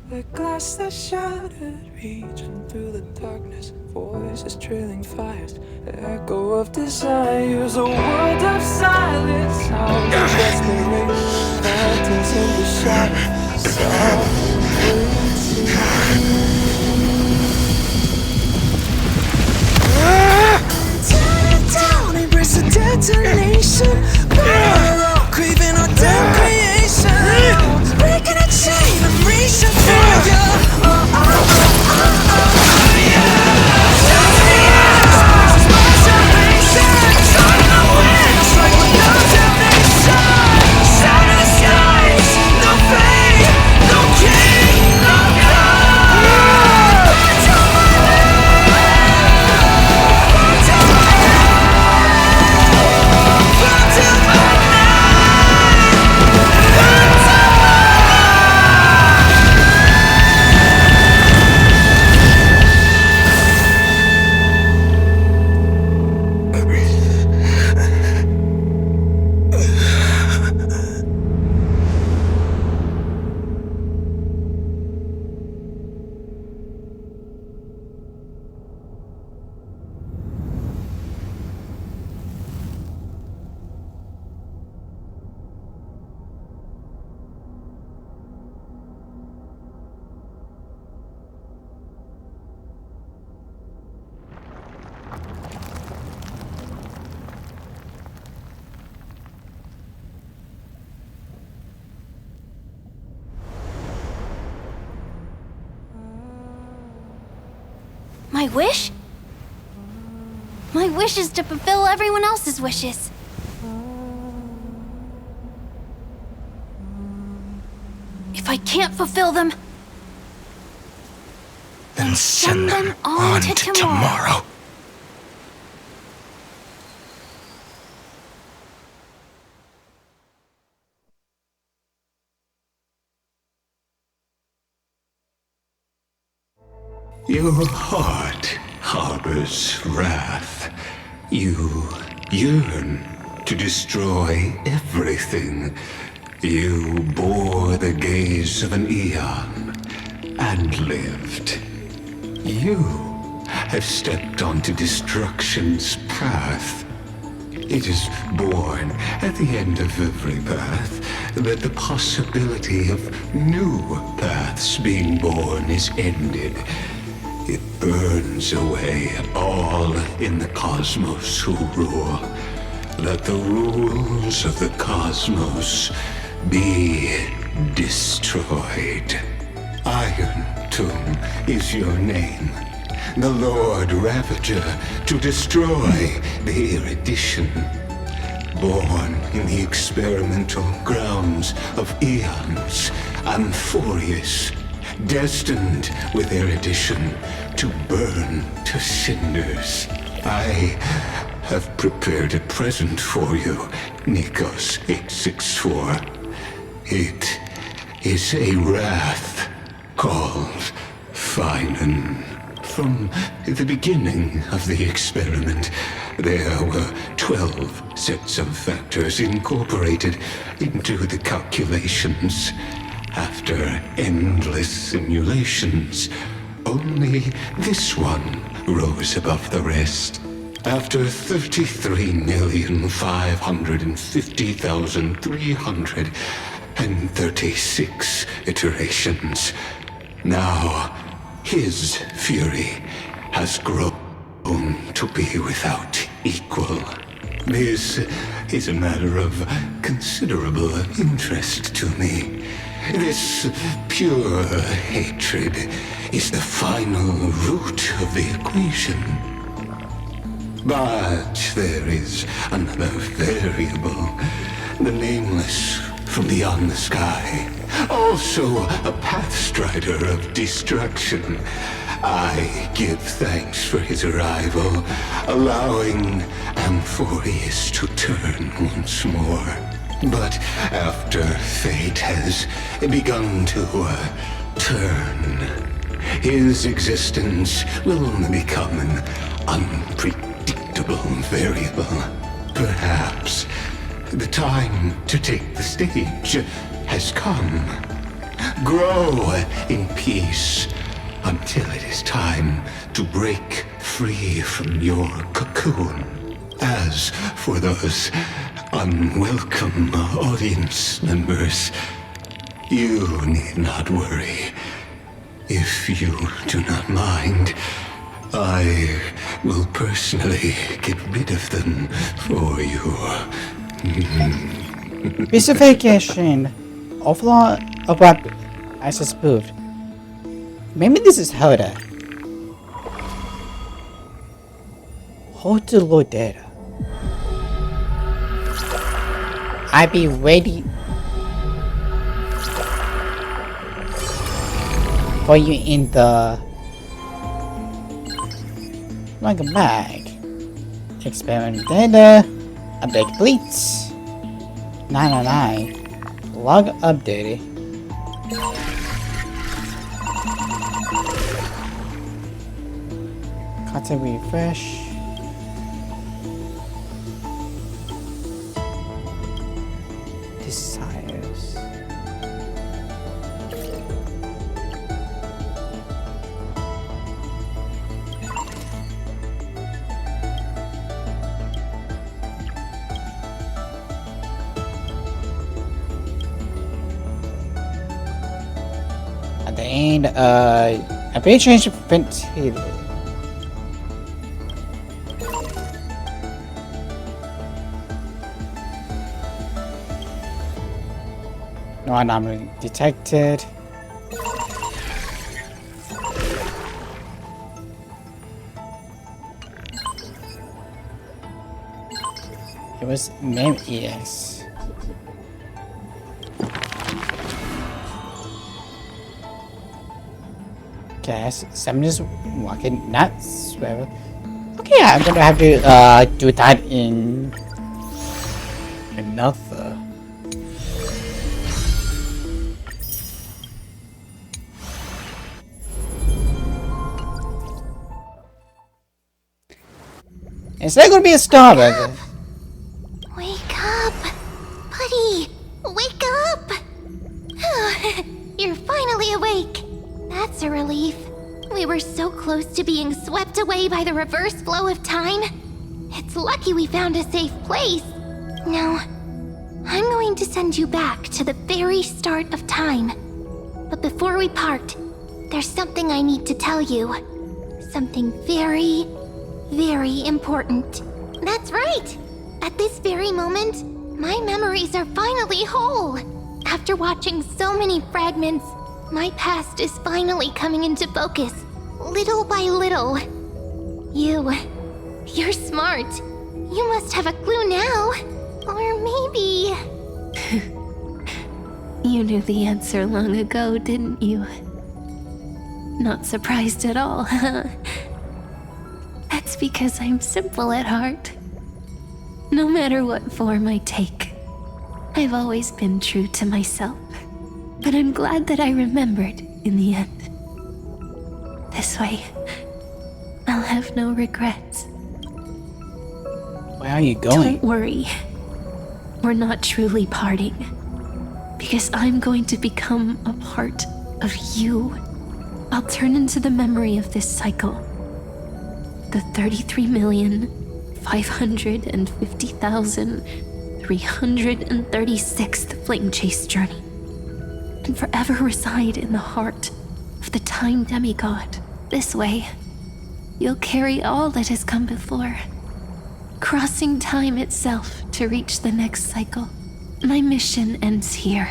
D: The glass that shattered, reaching through the darkness, voices trailing fires, the echo of desires, a world of silence, sounds of desperation, phantoms in the shadows, softly waiting. Tear it down, embrace the detonation, burn, craving our damn creation, breaking a chain, I'm reaching for you.
F: My wish?
B: My wish is to fulfill everyone else's wishes. If I can't fulfill them,
T: Then send them on to tomorrow.
J: Your heart harbors wrath. You yearn to destroy everything. You bore the gaze of an eon and lived. You have stepped onto destruction's path. It is born at the end of every path that the possibility of new paths being born is ended. It burns away all in the cosmos who rule. Let the rules of the cosmos be destroyed. Iron Tomb is your name. The Lord Ravager to destroy the erudition. Born in the experimental grounds of eons, Amphoreus, destined with erudition to burn to cinders. I have prepared a present for you, Nikos 864. It is a wrath called Finan. From the beginning of the experiment, there were 12 sets of factors incorporated into the calculations. After endless simulations, only this one rose above the rest. After 33,050,336 iterations, now his fury has grown to be without equal. This is a matter of considerable interest to me. This pure hatred is the final root of the equation. But there is another variable, the nameless from beyond the sky. Also a pathstrider of destruction. I give thanks for his arrival, allowing Amphoreus to turn once more. But after fate has begun to turn, his existence will only become an unpredictable variable. Perhaps the time to take the stage has come. Grow in peace until it is time to break free from your cocoon. As for those unwelcome audience members, you need not worry. If you do not mind, I will personally get rid of them for you.
A: Specification. Awful lot of what I suppose. Maybe this is Hoda. Hoda Lodera. I be ready for you in the like a bag. Experiment data. Update complete. 909. Log updated. Content refresh. Desires. At the end, a page change ventilation. No anomaly detected. was name is. Okay, so I'm just walking nuts. Okay, I'm gonna have to do that in another. It's not gonna be a Starbucks.
B: Wake up! Buddy! Wake up! You're finally awake. That's a relief. We were so close to being swept away by the reverse flow of time. It's lucky we found a safe place. Now, I'm going to send you back to the very start of time. But before we part, there's something I need to tell you. Something very, very important. That's right! At this very moment, my memories are finally whole. After watching so many fragments, my past is finally coming into focus, little by little. You're smart. You must have a clue now. Or maybe...
F: You knew the answer long ago, didn't you? Not surprised at all, huh? That's because I'm simple at heart. No matter what form I take, I've always been true to myself. But I'm glad that I remembered in the end. This way, I'll have no regrets.
A: Where are you going?
F: Don't worry. We're not truly parting. Because I'm going to become a part of you. I'll turn into the memory of this cycle. The 33,550,336th Flame Chase journey. And forever reside in the heart of the Time Demigod. This way, you'll carry all that has come before, crossing time itself to reach the next cycle. My mission ends here.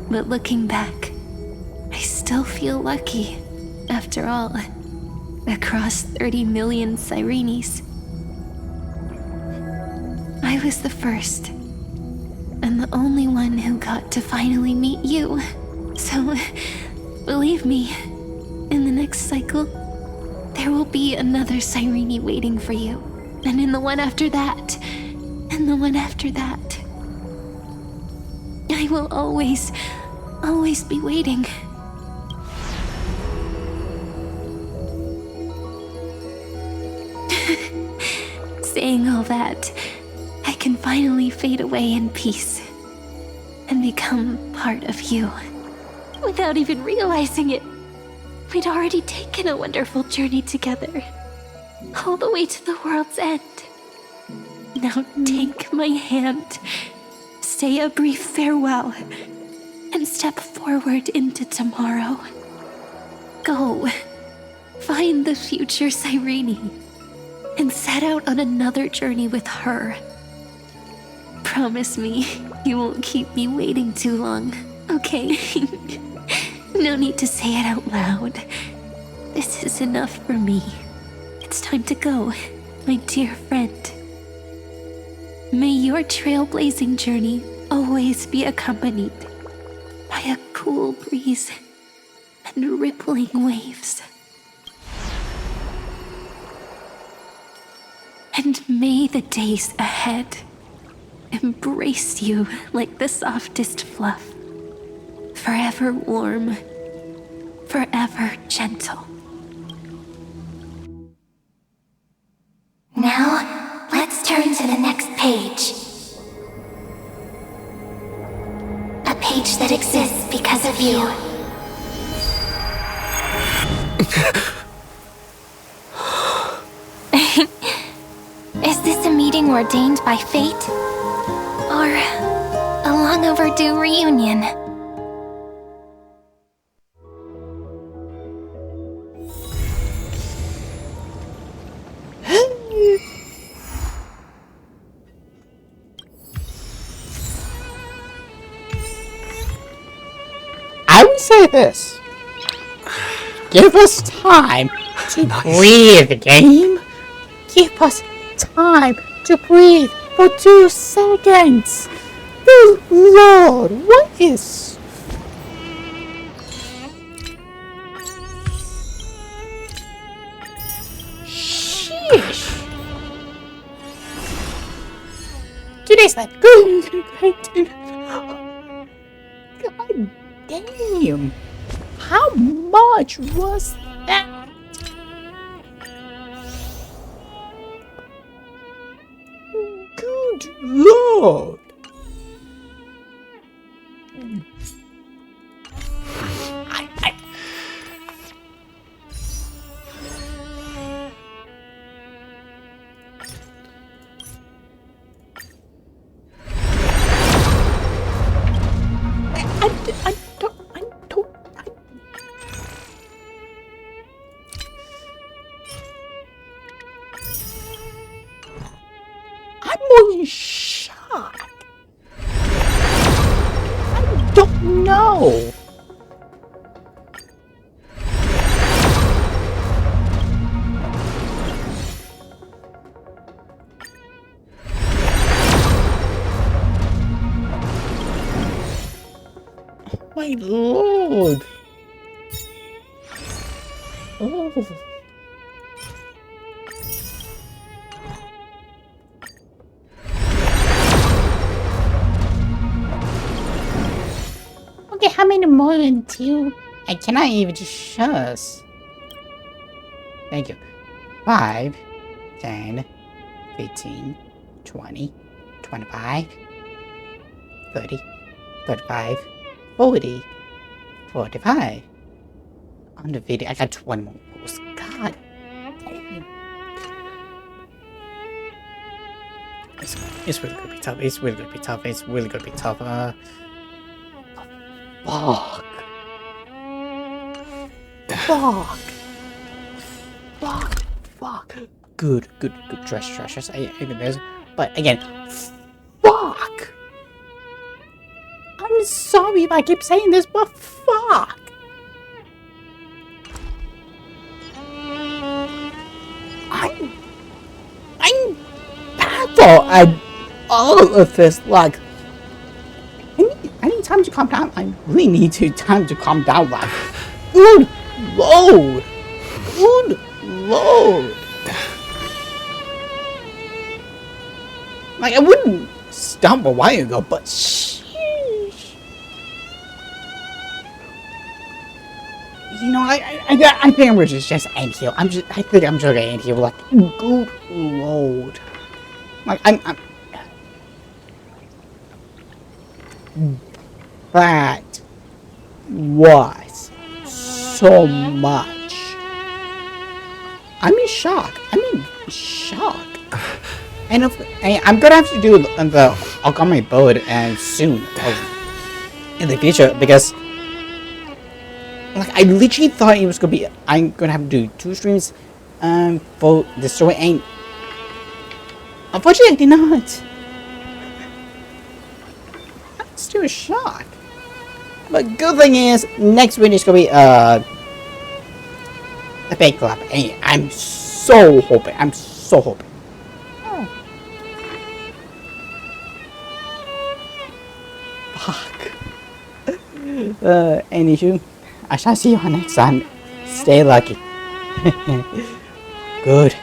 F: But looking back, I still feel lucky, after all, across 30 million Sirenes. I was the first, and the only one who got to finally meet you. So, believe me, in the next cycle, there will be another Sirene waiting for you. And in the one after that, and the one after that. I will always be waiting. Saying all that, I can finally fade away in peace and become part of you. Without even realizing it, we'd already taken a wonderful journey together, all the way to the world's end. Now take my hand, say a brief farewell, and step forward into tomorrow. Go, find the future Sirene, and set out on another journey with her. Promise me you won't keep me waiting too long, okay? No need to say it out loud. This is enough for me. It's time to go, my dear friend. May your trailblazing journey always be accompanied by a cool breeze and rippling waves. And may the days ahead embrace you like the softest fluff, forever warm, forever gentle.
B: Now, let's turn to the next page. A page that exists because of you. Is this a meeting ordained by fate? Or a long overdue reunion?
A: I would say this. Give us time to breathe, game. Give us time to breathe. for 2 seconds. Good lord, what is... Sheesh. Today's not good. God damn. How much was that? Good lord. I'm more shocked. I don't know. My lord. Oh. Okay, how many more than 2? I cannot even just. Thank you. 5, 10, 15, 20, 25, 30, 35, 40, 45. On the video, I got 20 more pulls. God damn. It's really gonna be tough. It's really gonna be tough. It's really gonna be tough. Fuck. Fuck. Fuck. Fuck. Good. Trash. I even this. But again, fuck. I'm sorry if I keep saying this, but fuck. I'm baffled at all of this. Like, I need time to calm down. I really need time to calm down. Like, good lord. Good lord. Like, I wouldn't stumble a while ago, but sheesh. You know, I think I'm gonna just end here. I think I'm just gonna end here. Like, good lord. Like, that was so much. I'm in shock. And I'm gonna have to do the Okami board and soon in the future, because like I literally thought it was gonna be I'm gonna have to do 2 streams for the story, and unfortunately I did not. I'm still in shock. But good thing is next video is gonna be a fake club, and I'm so hoping. Fuck. Anywho, I shall see you on next time. Stay lucky. Good.